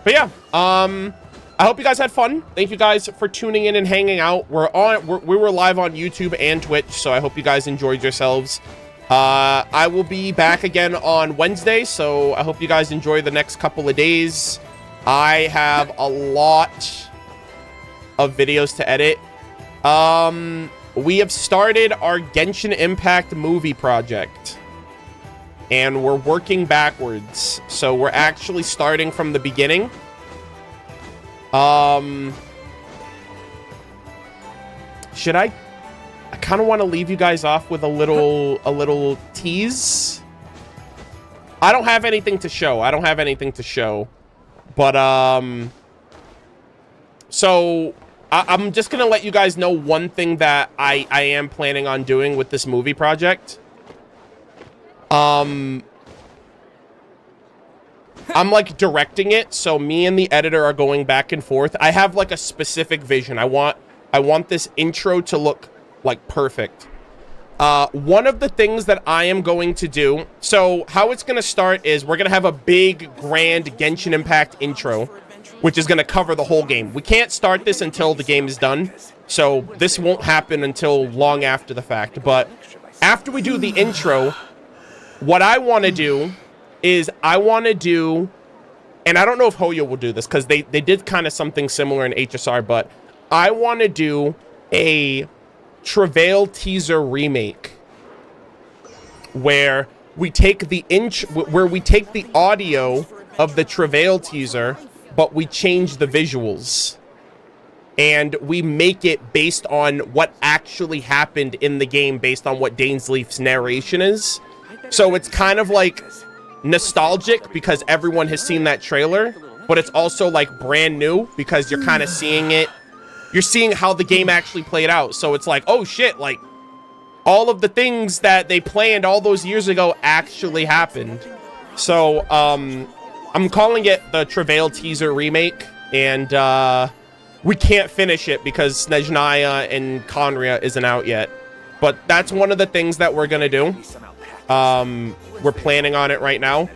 But yeah, I hope you guys had fun. Thank you guys for tuning in and hanging out. We were live on YouTube and Twitch, so I hope you guys enjoyed yourselves. I will be back again on Wednesday, so I hope you guys enjoy the next couple of days. I have a lot of videos to edit. We have started our Genshin Impact movie project, and we're working backwards. So we're actually starting from the beginning. Should I kind of want to leave you guys off with a little tease. I don't have anything to show. But so I'm just gonna let you guys know one thing that I am planning on doing with this movie project. I'm like directing it, so me and the editor are going back and forth. I have like a specific vision. I want this intro to look like perfect. One of the things that I am going to do, so how it's going to start is we're going to have a big, grand Genshin Impact intro, which is going to cover the whole game. We can't start this until the game is done, so this won't happen until long after the fact. But after we do the intro, what I want to do is and I don't know if Hoyo will do this because they did kind of something similar in HSR, but I want to do a Travail teaser remake where we take the audio of the Travail teaser, but we change the visuals and we make it based on what actually happened in the game, based on what Dainsleif's narration is. So it's kind of like nostalgic because everyone has seen that trailer, but it's also like brand new because you're kind of seeing it. You're seeing how the game actually played out. So it's like, oh shit, like all of the things that they planned all those years ago actually happened. So I'm calling it the Travail teaser remake, and we can't finish it because Snezhnaya and Conria isn't out yet. But that's one of the things that we're gonna do. We're planning on it right now.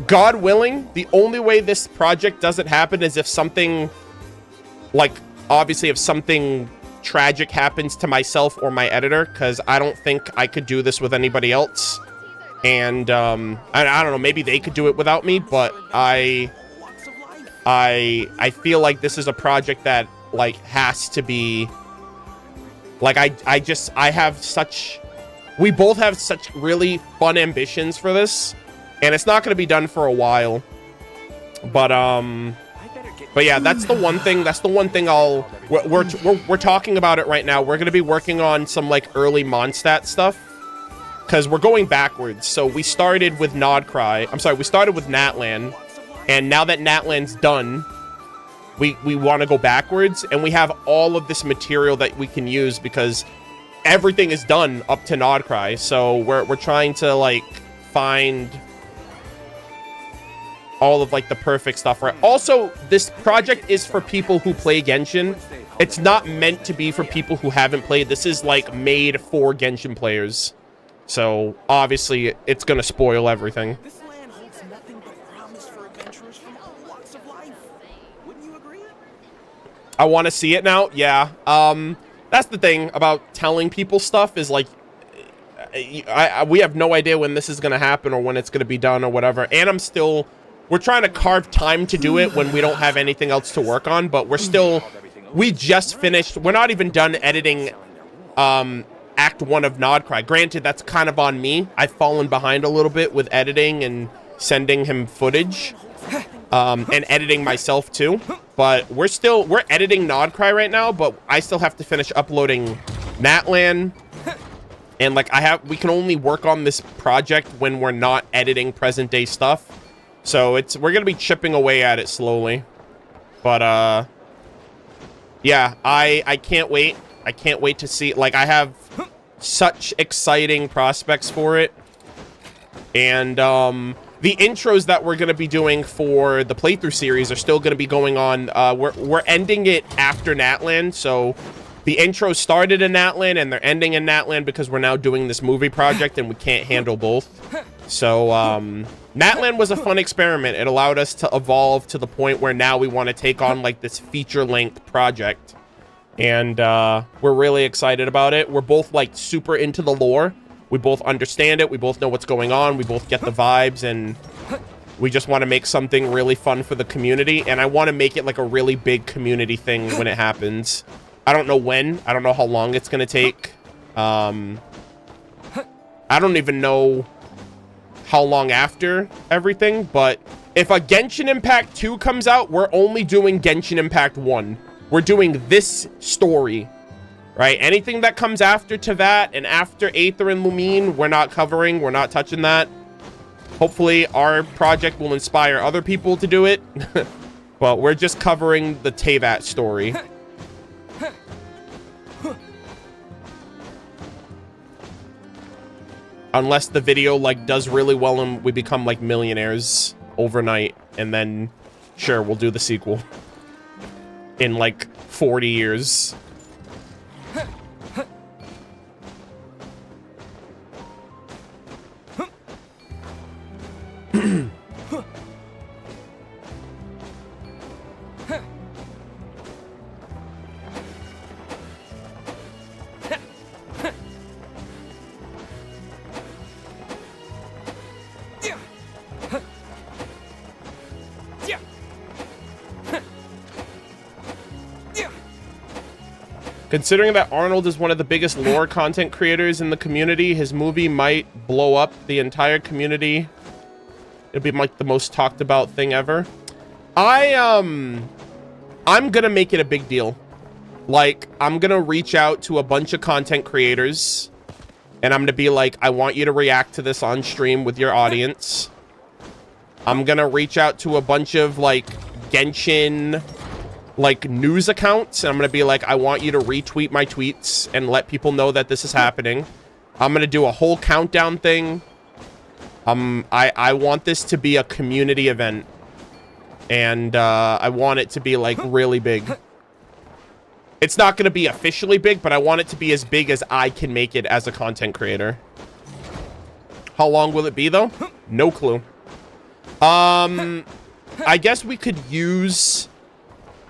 God willing, the only way this project doesn't happen is if something, like, obviously if something tragic happens to myself or my editor, because I don't think I could do this with anybody else. And I don't know, maybe they could do it without me, but I feel like this is a project that like has to be like we both have such really fun ambitions for this, and it's not going to be done for a while. But yeah, that's the one thing. We're talking about it right now. We're going to be working on some like early Mondstadt stuff because we're going backwards. So we started with we started with Natlan, and now that Natlan's done, we want to go backwards, and we have all of this material that we can use because everything is done up to Nodcry. So we're trying to like find all of like the perfect stuff, right? Also, this project is for people who play Genshin. It's not meant to be for people who haven't played. This is like made for Genshin players. So obviously it's gonna spoil everything. This land holds nothing but promise for adventurers from all walks of life. Wouldn't you agree? I want to see it now. Yeah. That's the thing about telling people stuff is like, we have no idea when this is gonna happen or when it's gonna be done or whatever. And we're trying to carve time to do it when we don't have anything else to work on, but we just finished. We're not even done editing Act 1 of Nodcry. Granted, that's kind of on me. I've fallen behind a little bit with editing and sending him footage, and editing myself too. But we're editing Nodcry right now, but I still have to finish uploading Natlan. And like we can only work on this project when we're not editing present day stuff. So we're gonna be chipping away at it slowly. But yeah, I can't wait. I can't wait to see. Like, I have such exciting prospects for it. And the intros that we're gonna be doing for the playthrough series are still gonna be going on. We're ending it after Natlan, so the intro started in Natlan and they're ending in Natlan because we're now doing this movie project and we can't handle both. So Natlan was a fun experiment. It allowed us to evolve to the point where now we want to take on like this feature-length project. And we're really excited about it. We're both like super into the lore. We both understand it. We both know what's going on. We both get the vibes, and we just want to make something really fun for the community. And I want to make it like a really big community thing when it happens. I don't know when. I don't know how long it's going to take. I don't even know how long after everything, but if a Genshin Impact 2 comes out, we're only doing Genshin Impact 1. We're doing this story, right? Anything that comes after Tevat and after Aether and Lumine, we're not covering. We're not touching that. Hopefully, our project will inspire other people to do it. But we're just covering the Tevat story. Unless the video like does really well and we become like millionaires overnight, and then sure, we'll do the sequel in like 40 years. Considering that Arnold is one of the biggest lore content creators in the community, his movie might blow up the entire community. It'll be like the most talked about thing ever. I'm gonna make it a big deal. Like, I'm gonna reach out to a bunch of content creators and I'm gonna be like, I want you to react to this on stream with your audience. I'm gonna reach out to a bunch of like Genshin like news accounts, and I'm gonna be like, I want you to retweet my tweets and let people know that this is happening. I'm gonna do a whole countdown thing. I want this to be a community event, and I want it to be like really big. It's not gonna be officially big, but I want it to be as big as I can make it as a content creator. How long will it be though? No clue. I guess we could use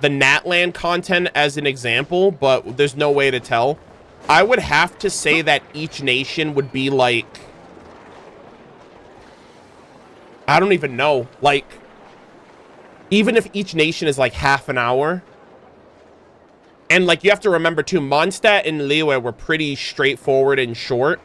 the Natlan content as an example, but there's no way to tell. I would have to say that each nation would be like, I don't even know, like, even if each nation is like half an hour, and like you have to remember too, Mondstadt and Liyue were pretty straightforward and short.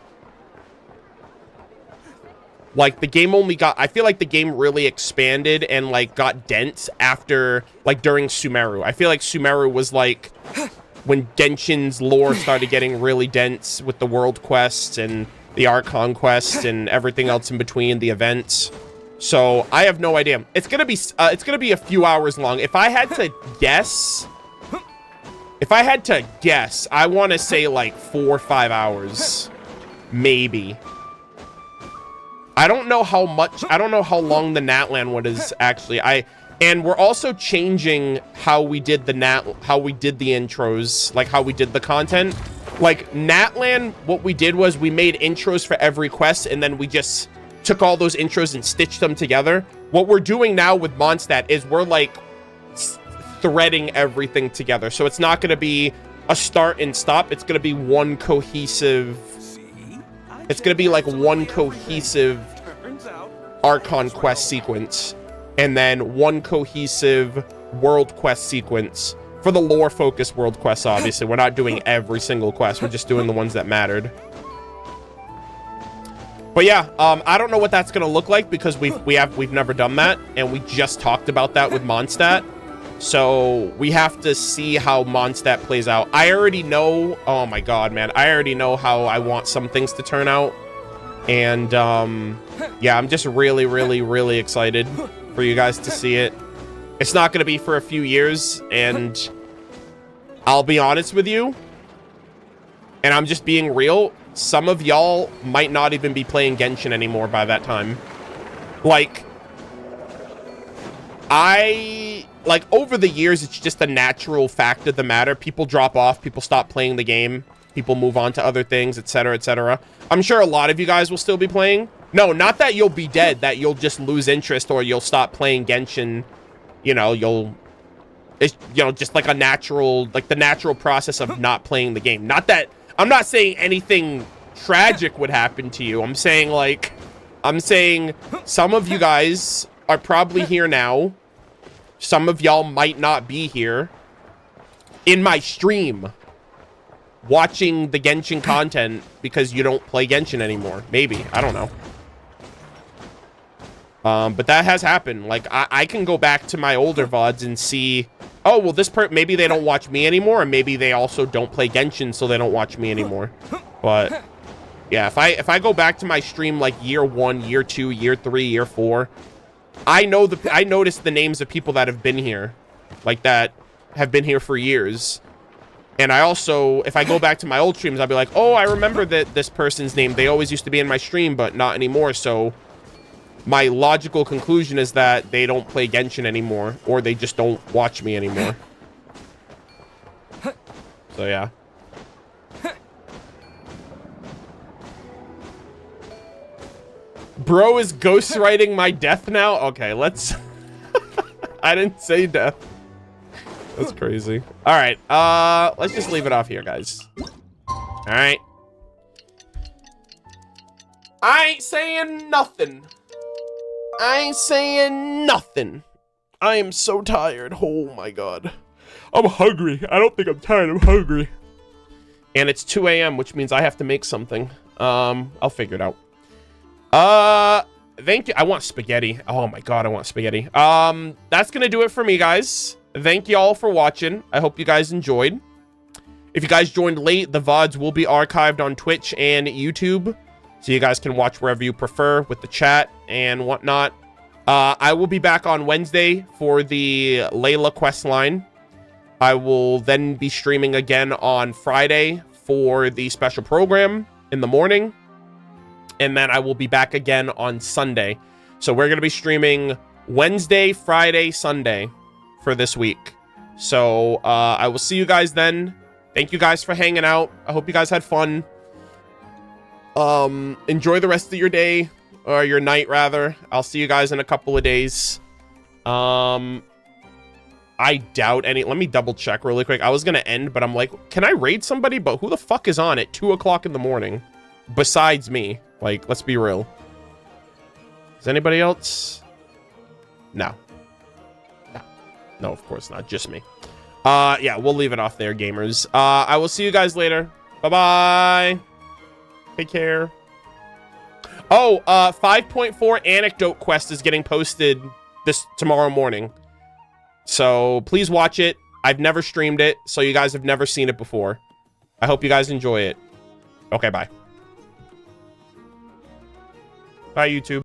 Like, the game only got, I feel like the game really expanded and like got dense after, like, during Sumeru. I feel like Sumeru was like when Genshin's lore started getting really dense with the world quests and the Archon quest and everything else in between, the events. So I have no idea. It's gonna be a few hours long. If I had to guess, I want to say like 4 or 5 hours, maybe. I don't know how long the Natlan one is actually. And we're also changing how we did the intros, like how we did the content. Like Natlan, what we did was we made intros for every quest, and then we just took all those intros and stitched them together. What we're doing now with Mondstadt is we're like threading everything together. So it's not going to be a start and stop. It's going to be one cohesive. It's going to be like one cohesive Archon quest sequence, and then one cohesive world quest sequence. For the lore-focused world quests, obviously. We're not doing every single quest. We're just doing the ones that mattered. But yeah, I don't know what that's gonna look like because we've never done that, and we just talked about that with Mondstadt. So we have to see how Mondstadt plays out. I already know. Oh my god, man! I already know how I want some things to turn out, and yeah, I'm just really, really, really excited for you guys to see it. It's not gonna be for a few years, and I'll be honest with you, and I'm just being real. Some of y'all might not even be playing Genshin anymore by that time. Like, over the years, it's just a natural fact of the matter. People drop off, people stop playing the game, people move on to other things, etc., etc. I'm sure a lot of you guys will still be playing. No, not that you'll be dead, that you'll just lose interest or you'll stop playing Genshin. You know, it's, you know, just like a natural, like the natural process of not playing the game. Not that, I'm not saying anything tragic would happen to you. I'm saying some of you guys are probably here now. Some of y'all might not be here in my stream watching the Genshin content because you don't play Genshin anymore. Maybe, I don't know. But that has happened. Like, I can go back to my older VODs and see, oh, well, maybe they don't watch me anymore, and maybe they also don't play Genshin, so they don't watch me anymore. But yeah, if I go back to my stream like year 1, year 2, year 3, year 4, I notice the names of people that have been here, like that have been here for years. And I also, if I go back to my old streams, I'll be like, oh, I remember that this person's name. They always used to be in my stream, but not anymore. So my logical conclusion is that they don't play Genshin anymore, or they just don't watch me anymore. So yeah. Bro is ghostwriting my death now? Okay, let's... I didn't say death. That's crazy. Alright, let's just leave it off here, guys. Alright. I ain't saying nothing. I ain't saying nothing. I am so tired. Oh my god. I'm hungry. I don't think I'm tired. I'm hungry. And it's 2 a.m., which means I have to make something. I'll figure it out. Thank you. I want spaghetti. Oh my god, I want spaghetti. That's gonna do it for me, guys. Thank you all for watching. I hope you guys enjoyed. If you guys joined late, the VODs will be archived on Twitch and YouTube, so you guys can watch wherever you prefer with the chat and whatnot. I will be back on Wednesday for the Layla quest line. I will then be streaming again on Friday for the special program in the morning. And then I will be back again on Sunday. So we're going to be streaming Wednesday, Friday, Sunday for this week. So I will see you guys then. Thank you guys for hanging out. I hope you guys had fun. Enjoy the rest of your day, or your night rather. I'll see you guys in a couple of days. I doubt any. Let me double check really quick. I was going to end, but I'm like, can I raid somebody? But who the fuck is on at 2 o'clock in the morning besides me? Like, let's be real. Is anybody else? No. No, of course not. Just me. Yeah, we'll leave it off there, gamers. I will see you guys later. Bye-bye. Take care. Oh, 5.4 anecdote quest is getting posted tomorrow morning. So please watch it. I've never streamed it, so you guys have never seen it before. I hope you guys enjoy it. Okay, bye. Bye, YouTube.